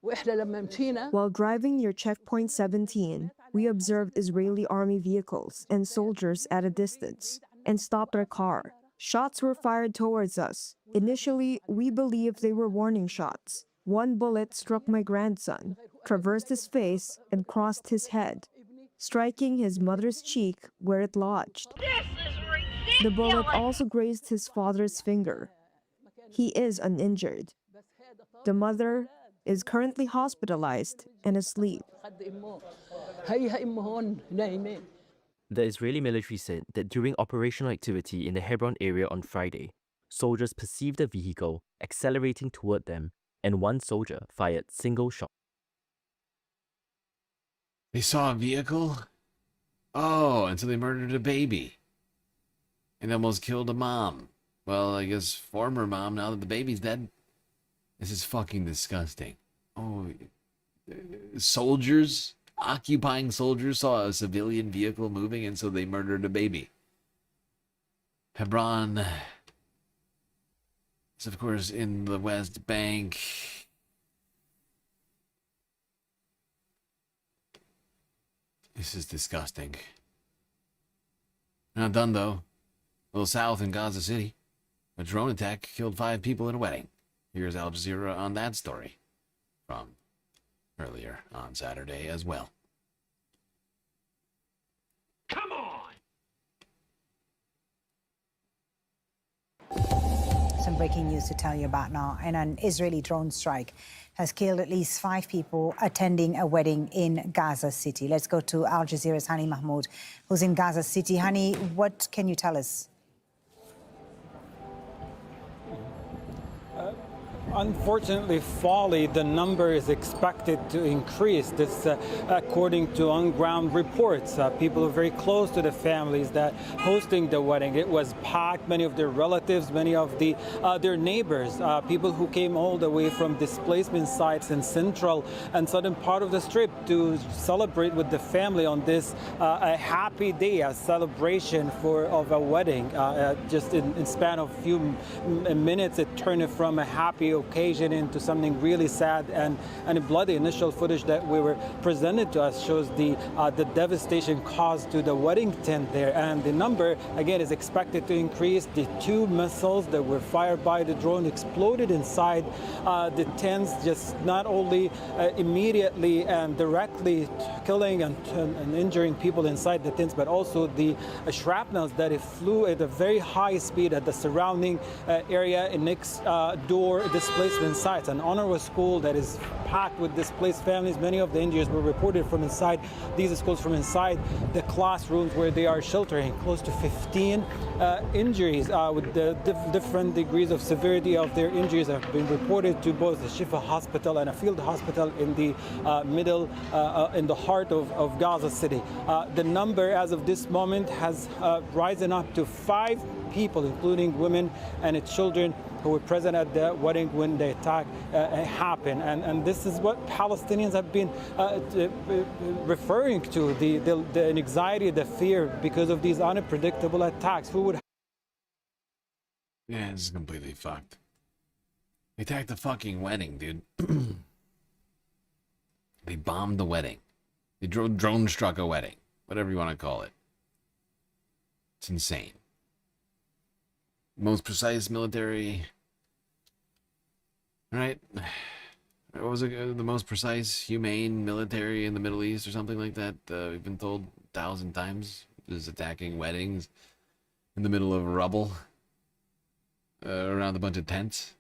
While driving near checkpoint 17, we observed Israeli army vehicles and soldiers at a distance and stopped our car. Shots were fired towards us. Initially, we believed they were warning shots. One bullet struck my grandson, traversed his face, and crossed his head, striking his mother's cheek where it lodged. The bullet also grazed his father's finger. He is uninjured. The mother is currently hospitalized and asleep. The Israeli military said that during operational activity in the Hebron area on Friday, soldiers perceived a vehicle accelerating toward them, and one soldier fired single shots. They saw a vehicle? Oh, and so they murdered a baby. And almost killed a mom. Well, I guess former mom, now that the baby's dead. This is fucking disgusting. Oh, soldiers, occupying soldiers saw a civilian vehicle moving, and so they murdered a baby. Hebron is, of course, in the West Bank. This is disgusting. Not done, though. A little south in Gaza City, a drone attack killed 5 people at a wedding. Here's Al Jazeera on that story from earlier on Saturday as well. Come on! Some breaking news to tell you about now. And an Israeli drone strike has killed at least 5 people attending a wedding in Gaza City. Let's go to Al Jazeera's Hani Mahmoud, who's in Gaza City. Hani, what can you tell us? Unfortunately, Folly, the number is expected to increase. This, according to on-ground reports. People are very close to the families that hosting the wedding. It was packed. Many of their relatives, many of their neighbors, people who came all the way from displacement sites in central and southern part of the Strip to celebrate with the family on this a happy day, a celebration of a wedding. Just in span of few minutes, it turned from a happy occasion into something really sad and bloody. Initial footage that we were presented to us shows the devastation caused to the wedding tent there, and the number again is expected to increase. The 2 missiles that were fired by the drone exploded inside the tents, just not only immediately and directly killing and injuring people inside the tents, but also the shrapnels that it flew at a very high speed at the surrounding area and next door displacement sites. An honor school that is packed with displaced families. Many of the injuries were reported from inside these schools, from inside the classrooms where they are sheltering. Close to 15 injuries with the different degrees of severity of their injuries have been reported to both the Shifa hospital and a field hospital in the middle, in the heart of Gaza City. The number as of this moment has risen up to 5 people, including women and children, who were present at the wedding when the attack happened. And this is what Palestinians have been referring to, the anxiety, the fear because of these unpredictable attacks. Who would... Yeah, this is completely fucked. They attacked the fucking wedding, dude. They bombed the wedding. They drone struck a wedding. Whatever you want to call it. It's insane. Most precise military, right? What was it? The most precise, humane military in the Middle East or something like that. We've been told 1,000 times is attacking weddings in the middle of rubble around a bunch of tents.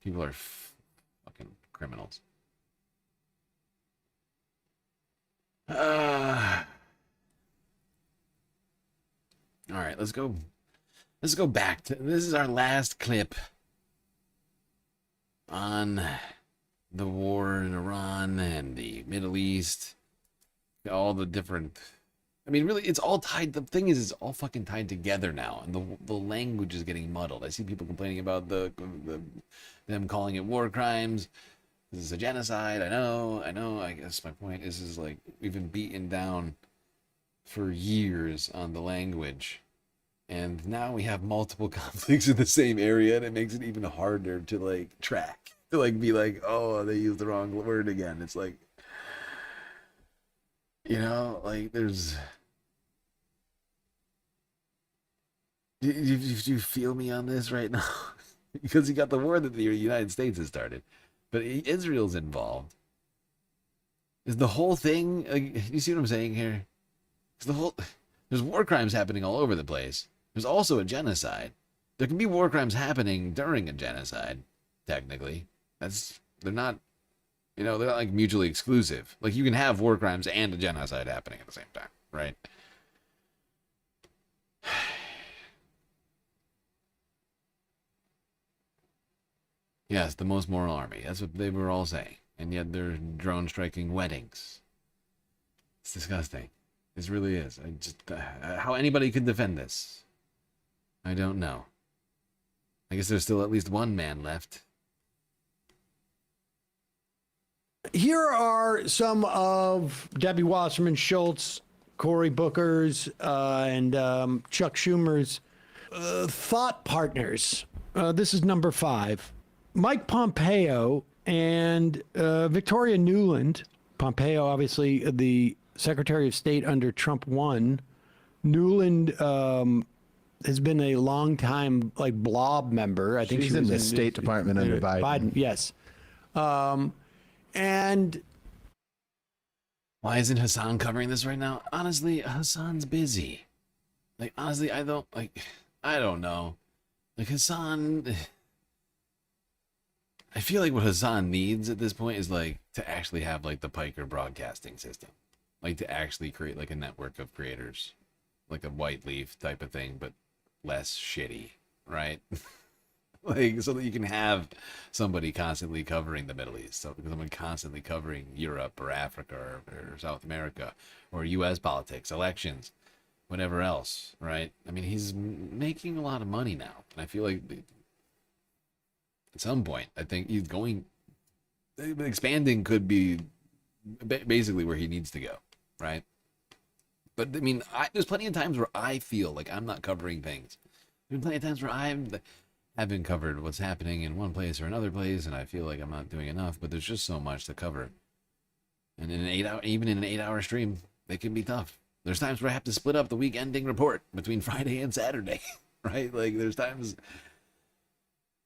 People are fucking criminals. All right, let's go. Let's go back to this. Is our last clip on the war in Iran and the Middle East. All the different. I mean, really, it's all tied. The thing is, it's all fucking tied together now, and the language is getting muddled. I see people complaining about them calling it war crimes. This is a genocide. I know. I guess my point is like we've been beaten down for years on the language, and now we have multiple conflicts in the same area, and it makes it even harder to like track. To like be like, oh, they used the wrong word again. It's like, you know, like there's. Do you feel me on this right now? Because you got the war that the United States has started, but Israel's involved. Is the whole thing? You see what I'm saying here? There's war crimes happening all over the place. There's also a genocide. There can be war crimes happening during a genocide. Technically, they're not like mutually exclusive. Like you can have war crimes and a genocide happening at the same time, right? Yes, the most moral army. That's what they were all saying. And yet they're drone striking weddings. It's disgusting. This really is. I just how anybody could defend this, I don't know. I guess there's still at least one man left. Here are some of Debbie Wasserman Schultz, Cory Booker's, and Chuck Schumer's thought partners. This is number 5. Mike Pompeo and Victoria Nuland. Pompeo, obviously, the Secretary of State under Trump 1. Nuland has been a long-time blob member. I think she's in the State Department under Biden. Yes. And why isn't Hassan covering this right now? Honestly, Hassan's busy. Like, honestly, I don't know. Like, Hassan, I feel like what Hassan needs at this point is like to actually have like the Piker broadcasting system, like to actually create like a network of creators, like a White Leaf type of thing, but less shitty, right? Like, so that you can have somebody constantly covering the Middle East, so someone constantly covering Europe or Africa or South America or U.S. politics, elections, whatever else, right? I mean, he's making a lot of money now, and I feel like at some point, I think he's going, expanding could be basically where he needs to go, right? But I mean, there's plenty of times where I feel like I'm not covering things. There's plenty of times where I haven't covered what's happening in one place or another place, and I feel like I'm not doing enough, but there's just so much to cover. And in even in an 8-hour stream, it can be tough. There's times where I have to split up the week ending report between Friday and Saturday, right? Like, there's times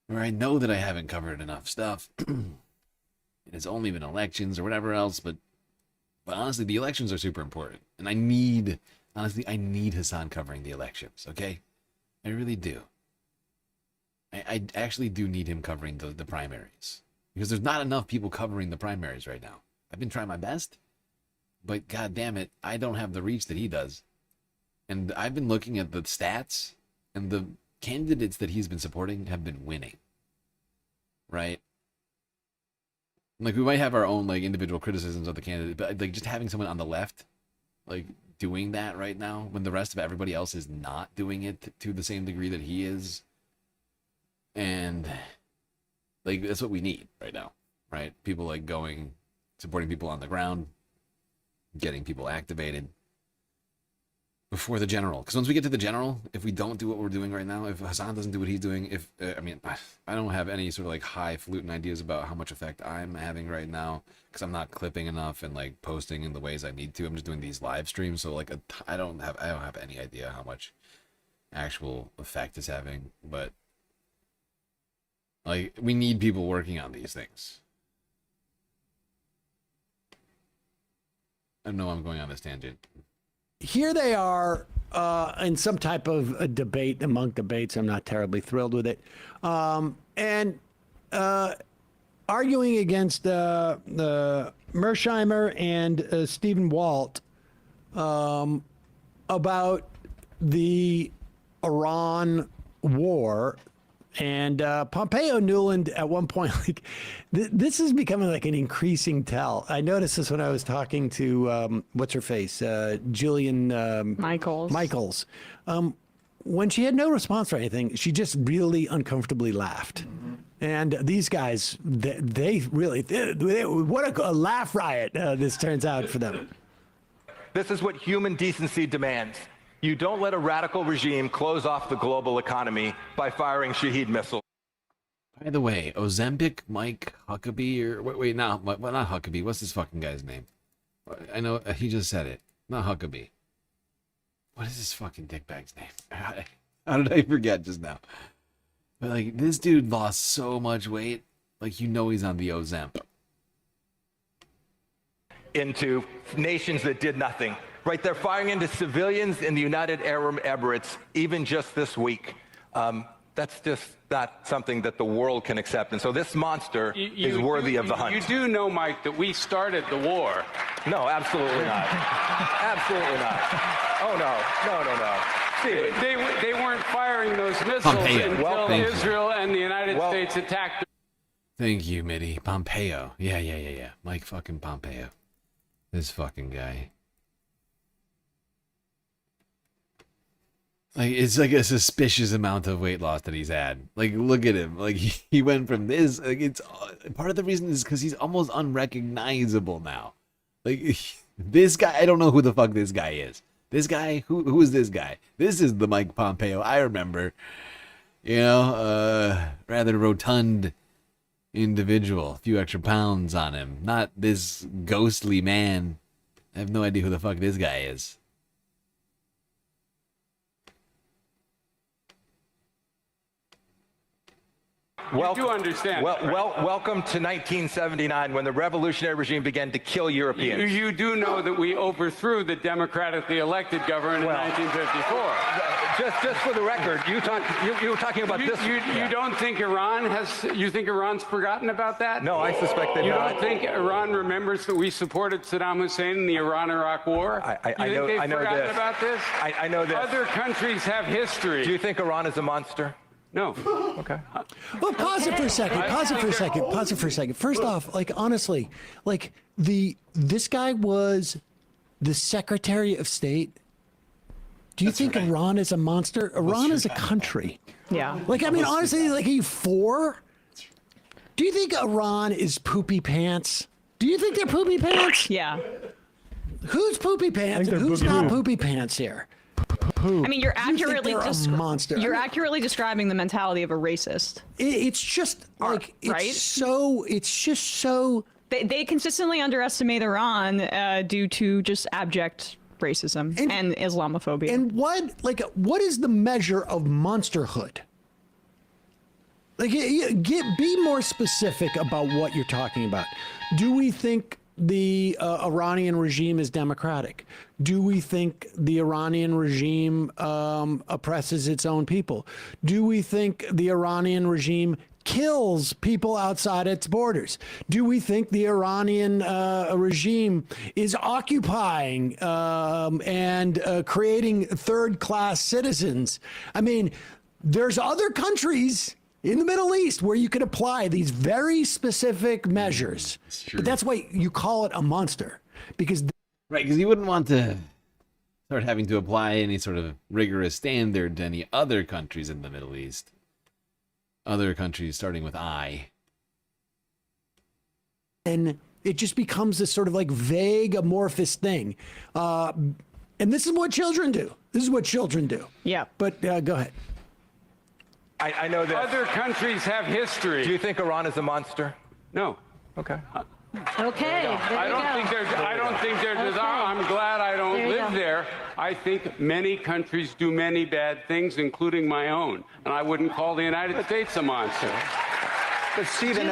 where I know that I haven't covered enough stuff. And it's only been elections or whatever else, but honestly, the elections are super important. And I need Hassan covering the elections, okay? I really do. I actually do need him covering the primaries. Because there's not enough people covering the primaries right now. I've been trying my best, but god damn it, I don't have the reach that he does. And I've been looking at the stats, and the candidates that he's been supporting have been winning. Right? Like, we might have our own like individual criticisms of the candidate, but like just having someone on the left like doing that right now when the rest of everybody else is not doing it to the same degree that he is, and like that's what we need right now, right? People like supporting people on the ground, getting people activated before the general. Because once we get to the general, if we don't do what we're doing right now, if Hassan doesn't do what he's doing, I don't have any sort of like highfalutin ideas about how much effect I'm having right now, because I'm not clipping enough and like posting in the ways I need to. I'm just doing these live streams, so like I don't have any idea how much actual effect it's having. But like, we need people working on these things. I know I'm going on this tangent. Here they are in some type of a debate among debates. I'm not terribly thrilled with it. And arguing against the Mersheimer and Stephen Walt about the Iran war. And Pompeo Newland at one point, like, this is becoming like an increasing tell. I noticed this when I was talking to, what's her face? Jillian Michaels. When she had no response or anything, she just really uncomfortably laughed. And these guys, they really, what a laugh riot this turns out for them. This is what human decency demands. You don't let a radical regime close off the global economy by firing Shaheed missiles. By the way, Ozempic Mike Huckabee, or wait, no, not Huckabee. What's this fucking guy's name? I know he just said it. Not Huckabee. What is this fucking dickbag's name? How did I forget just now? But like, this dude lost so much weight. Like, you know he's on the Ozemp. Into nations that did nothing. Right, they're firing into civilians in the United Arab Emirates, even just this week. That's just not something that the world can accept. And so this monster is worthy of the hunt. You do know, Mike, that we started the war. No, absolutely not. Absolutely not. Oh, no. They weren't firing those missiles until Israel and the United States attacked. Thank you, Mitty. Pompeo. Yeah. Mike fucking Pompeo. This fucking guy. Like, it's like a suspicious amount of weight loss that he's had. Like, look at him. Like, he went from this. Like, it's part of the reason is because he's almost unrecognizable now. Like, this guy, I don't know who the fuck this guy is. This guy, who is this guy? This is the Mike Pompeo I remember. You know, rather rotund individual. A few extra pounds on him. Not this ghostly man. I have no idea who the fuck this guy is. You do understand. Welcome to 1979, when the revolutionary regime began to kill Europeans. You do know that we overthrew the democratically elected government in 1954. Just for the record, you were talking about this. You don't think Iran has? You think Iran's forgotten about that? No, I suspect that. You don't think Iran remembers that we supported Saddam Hussein in the Iran-Iraq War? I know this. About this? I know this. Other countries have history. Do you think Iran is a monster? No. Okay. Well, pause it for a second. First off, like, honestly, like, this guy was the Secretary of State. Do you think Iran is a monster? Iran is a country. Yeah. Like, I mean, honestly, like, are you for? Do you think Iran is poopy pants? Do you think they're poopy pants? Yeah. Who's poopy pants and who's not poopy pants here? I mean, you're accurately You're accurately describing the mentality of a racist. It's just like it's just so. They consistently underestimate Iran due to just abject racism and Islamophobia. And what is the measure of monsterhood? Like, be more specific about what you're talking about. Do we think the Iranian regime is democratic? Do we think the Iranian regime oppresses its own people? Do we think the Iranian regime kills people outside its borders? Do we think the Iranian regime is occupying and creating third-class citizens? I mean, there's other countries in the Middle East where you could apply these very specific measures. But that's why you call it a monster. Because right, because you wouldn't want to start having to apply any sort of rigorous standard to any other countries in the Middle East. Other countries starting with I. And it just becomes this sort of like vague, amorphous thing. And this is what children do. Yeah. But go ahead. I know that other countries have history. Do you think Iran is a monster? No. Okay. Okay. I don't think they're. I'm glad I don't live there. I think many countries do many bad things, including my own, and I wouldn't call the United States a monster. But Stephen,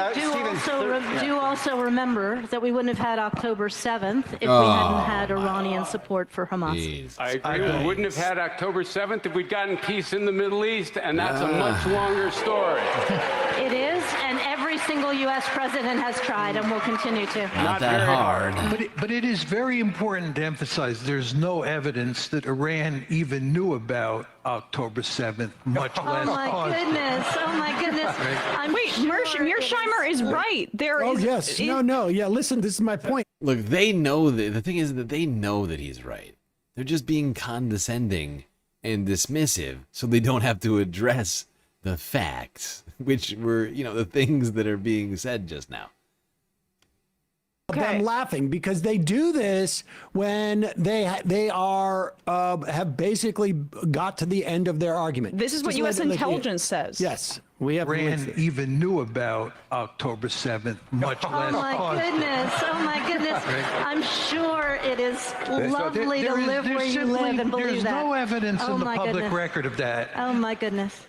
do also remember that we wouldn't have had October 7th if we hadn't had Iranian support for Hamas. I agree. We wouldn't have had October 7th if we'd gotten peace in the Middle East, and that's a much longer story. It is, and every single U.S. president has tried and will continue to. Not that hard. But it is very important to emphasize there's no evidence that Iran even knew about October 7th, much less caused it. Oh my goodness. Wait, Mearsheimer is right. Yes. No. Yeah, listen, this is my point. Look, they know that the thing is that they know that he's right. They're just being condescending and dismissive so they don't have to address the facts, which were, the things that are being said just now. Them laughing because they do this when they are have basically got to the end of their argument. This is what U.S. intelligence says. Yes, we have. Iran even knew about October 7th, much less caused it. Oh my goodness. I'm sure it is lovely to live where you live and believe there's that. There's no evidence in the public goodness. record of that. Oh my goodness.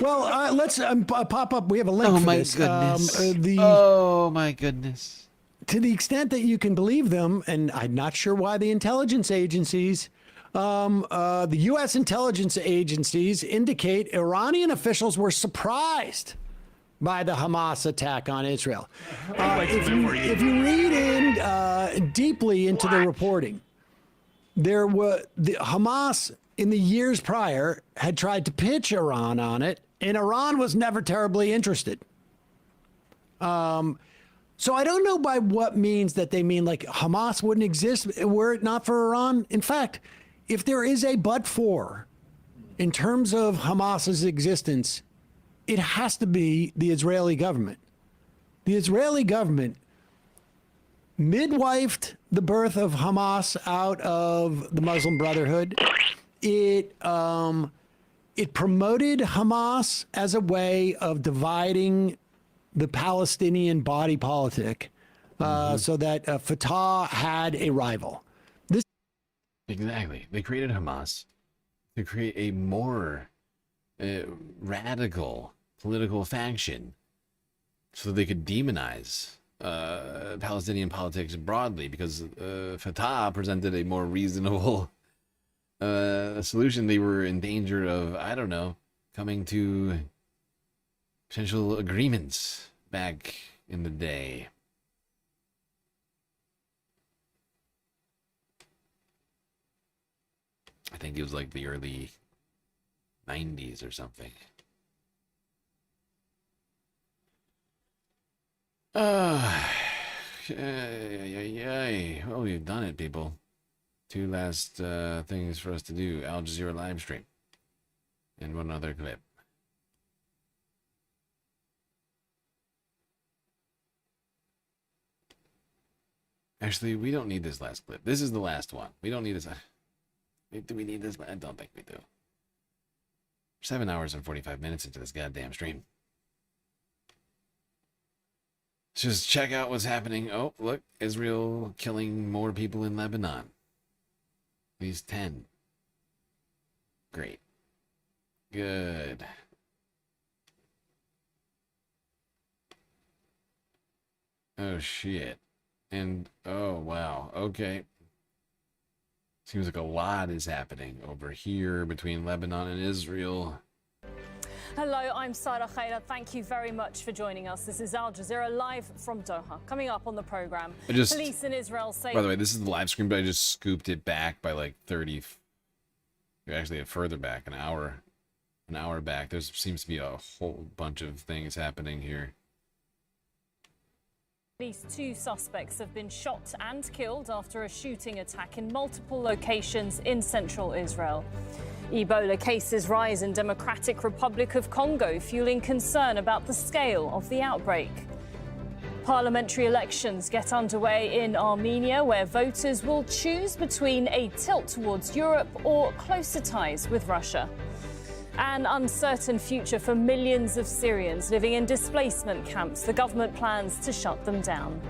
Well, let's pop up. We have a link for this. Oh my goodness. To the extent that you can believe them, and I'm not sure why the intelligence agencies, the U.S. intelligence agencies indicate Iranian officials were surprised by the Hamas attack on Israel. If you read in deeply into the reporting, there were the Hamas in the years prior had tried to pitch Iran on it, and Iran was never terribly interested. So I don't know by what means that they mean like Hamas wouldn't exist were it not for Iran. In fact, if there is a but for in terms of Hamas's existence, it has to be the Israeli government. The Israeli government midwifed the birth of Hamas out of the Muslim Brotherhood. It promoted Hamas as a way of dividing the Palestinian body politic, so that Fatah had a rival. Exactly. They created Hamas to create a more radical political faction so that they could demonize Palestinian politics broadly, because Fatah presented a more reasonable solution. They were in danger of, I don't know, coming to potential agreements back in the day. I think it was like the early 90s or something. Well, we've done it, people. Two last things for us to do. Al Jazeera live stream. And one other clip. Actually, we don't need this last clip. This is the last one. We don't need this. Do we need this? I don't think we do. 7 hours and 45 minutes into this goddamn stream. Let's just check out what's happening. Oh, look. Israel killing more people in Lebanon. At least 10. Great. Good. Oh, shit. And, oh, wow. Okay. Seems like a lot is happening over here between Lebanon and Israel. Hello, I'm Sarah Khaira. Thank you very much for joining us. This is Al Jazeera live from Doha. Coming up on the program, police in Israel say... By the way, this is the live stream, but I just scooped it back by like 30... Actually, further back, an hour back. There seems to be a whole bunch of things happening here. At least 2 suspects have been shot and killed after a shooting attack in multiple locations in central Israel. Ebola cases rise in Democratic Republic of Congo, fueling concern about the scale of the outbreak. Parliamentary elections get underway in Armenia, where voters will choose between a tilt towards Europe or closer ties with Russia. An uncertain future for millions of Syrians living in displacement camps. The government plans to shut them down.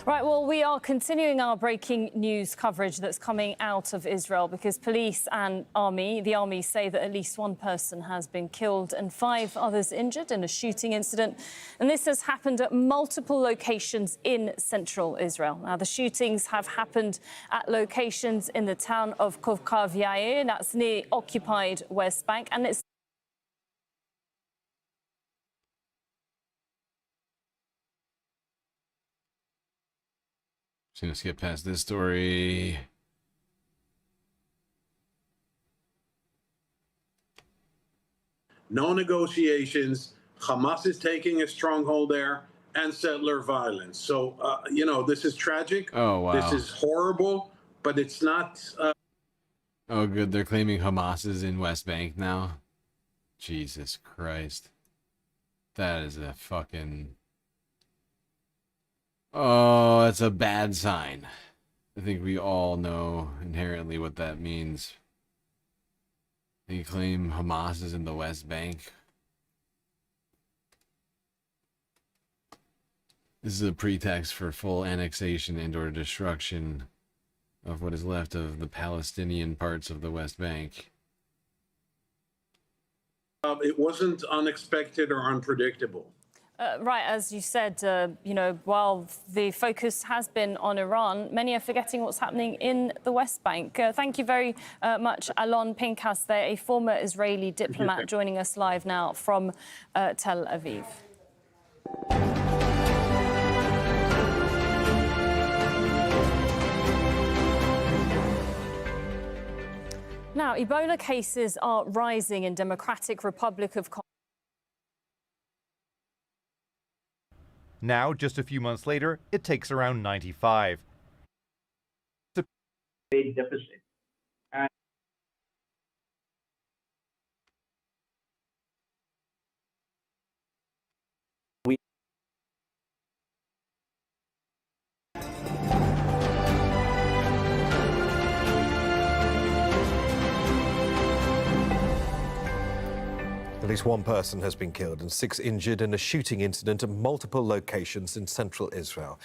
Right, well, we are continuing our breaking news coverage that's coming out of Israel because police and the army say that at least one person has been killed and 5 others injured in a shooting incident. And this has happened at multiple locations in central Israel. Now, the shootings have happened at locations in the town of Kovkav Yair, that's near occupied West Bank, and it's Just gonna skip past this story. No negotiations. Hamas is taking a stronghold there, and settler violence. So, this is tragic. Oh, wow. This is horrible, but it's not. Oh, good. They're claiming Hamas is in West Bank now. Jesus Christ. That is a fucking... Oh, that's a bad sign. I think we all know inherently what that means. They claim Hamas is in the West Bank. This is a pretext for full annexation and/or destruction of what is left of the Palestinian parts of the West Bank. It wasn't unexpected or unpredictable. right, as you said, while the focus has been on Iran, many are forgetting what's happening in the West Bank. Thank you very much, Alon Pinkas, there, a former Israeli diplomat, joining us live now from Tel Aviv. Now, Ebola cases are rising in Democratic Republic of Congo. Now, just a few months later, it takes around 95. Big deficit. And At least one person has been killed and 6 injured in a shooting incident at multiple locations in central Israel.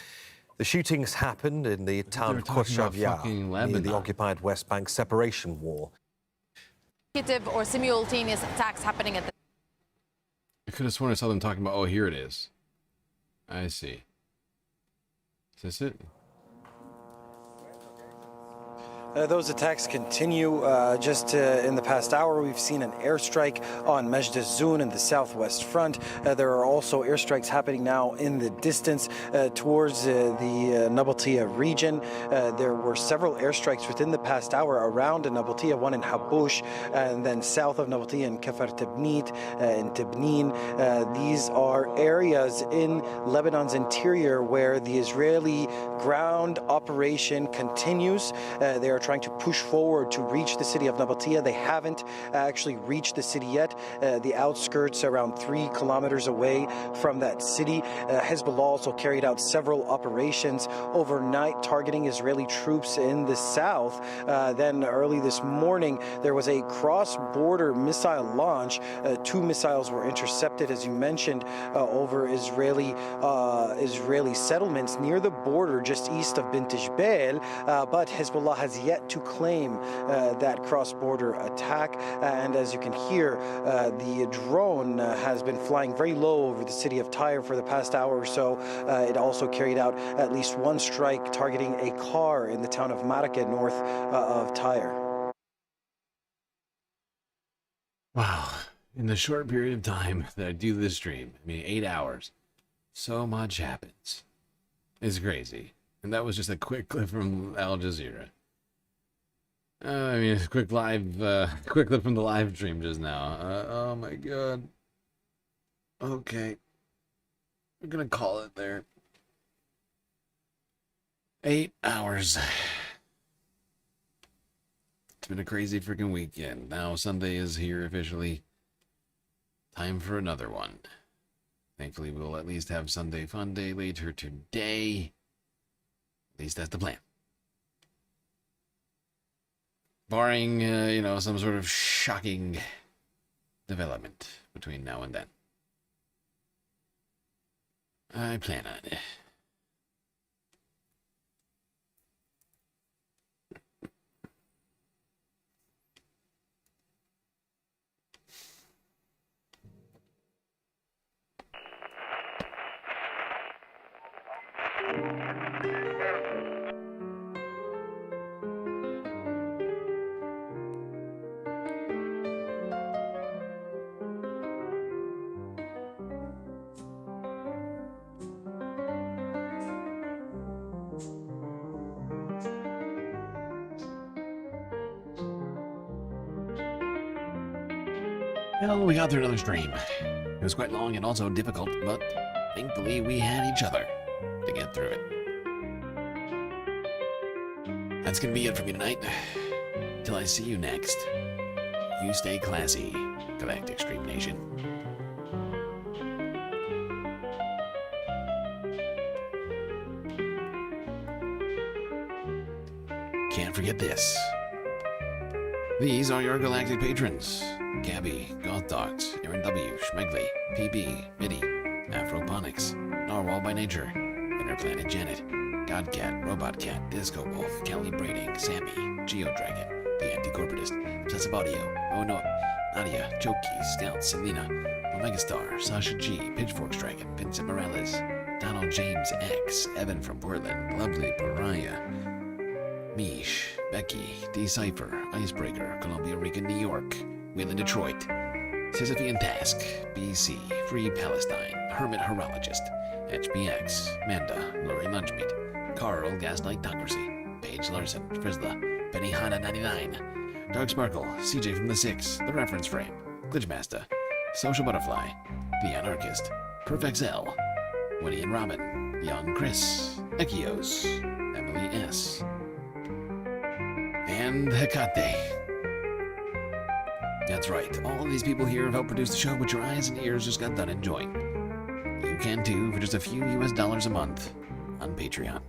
The shootings happened in the town of Kovkav Yair, near the occupied West Bank separation wall. Or simultaneous attacks happening at the... I could have sworn I saw them talking about, oh, here it is. I see. Is this it? Those attacks continue. Just in the past hour, we've seen an airstrike on Majd Zun in the southwest front. There are also airstrikes happening now in the distance towards the Nabatea region. There were several airstrikes within the past hour around Nabatea, one in Habush, and then south of Nabatea in Kafar Tabnit, in Tibnin. These are areas in Lebanon's interior where the Israeli ground operation continues. They are trying to push forward to reach the city of Nabatea. They haven't actually reached the city yet. The outskirts, around 3 kilometers away from that city. Hezbollah also carried out several operations overnight targeting Israeli troops in the south. Then early this morning, there was a cross-border missile launch. 2 missiles were intercepted, as you mentioned, over Israeli settlements near the border just east of Bint Jbeil. But Hezbollah has yet to claim that cross-border attack. And as you can hear, the drone has been flying very low over the city of Tyre for the past hour or so. It also carried out at least 1 strike targeting a car in the town of Maraka, north of Tyre. Wow. In the short period of time that I do this stream, 8 hours, so much happens. It's crazy. And that was just a quick clip from Al Jazeera. A quick clip from the live stream just now. Oh my god. Okay. We're gonna call it there. 8 hours. It's been a crazy freaking weekend. Now Sunday is here officially. Time for another one. Thankfully, we'll at least have Sunday Fun Day later today. At least that's the plan. Barring, some sort of shocking development between now and then. I plan on it. Well, we got through another stream. It was quite long and also difficult, but thankfully we had each other to get through it. That's gonna be it for me tonight. Till I see you next. You stay classy, Galactic Stream Nation. Can't forget this. These are your galactic patrons. Gabby, Goth Dogs, Aaron W, Schmegley, PB, Mitty, Afroponics, Narwhal by Nature, Interplanet Janet, Godcat, Robot Cat, Disco Wolf, Calibrating, Sammy, Geodragon, The Anti-Corporatist, Obsessive Audio, Oh No, Nadia, Choki, Scout, Selena, Omegastar, Sasha G, Pitchforks Dragon, Vincent Morales, Donald James X, Evan from Portland, Lovely Pariah, Mish, Becky, Decipher, Icebreaker, Columbia Rican, New York, Will in Detroit, Sisyphean Task, BC, Free Palestine, Hermit Horologist, HBX, Manda, Lori Lunchmeat, Carl, Gaslight Docracy, Paige Larson, Frizzla, Benny Hanna 99, Dark Sparkle, CJ from the Six, The Reference Frame, Glitchmaster, Social Butterfly, The Anarchist, PerfXL, Winnie and Robin, Young Chris, Echios, Emily S., and Hecate. That's right, all of these people here have helped produce the show, but your eyes and ears just got done enjoying. You can too for just a few US dollars a month on Patreon.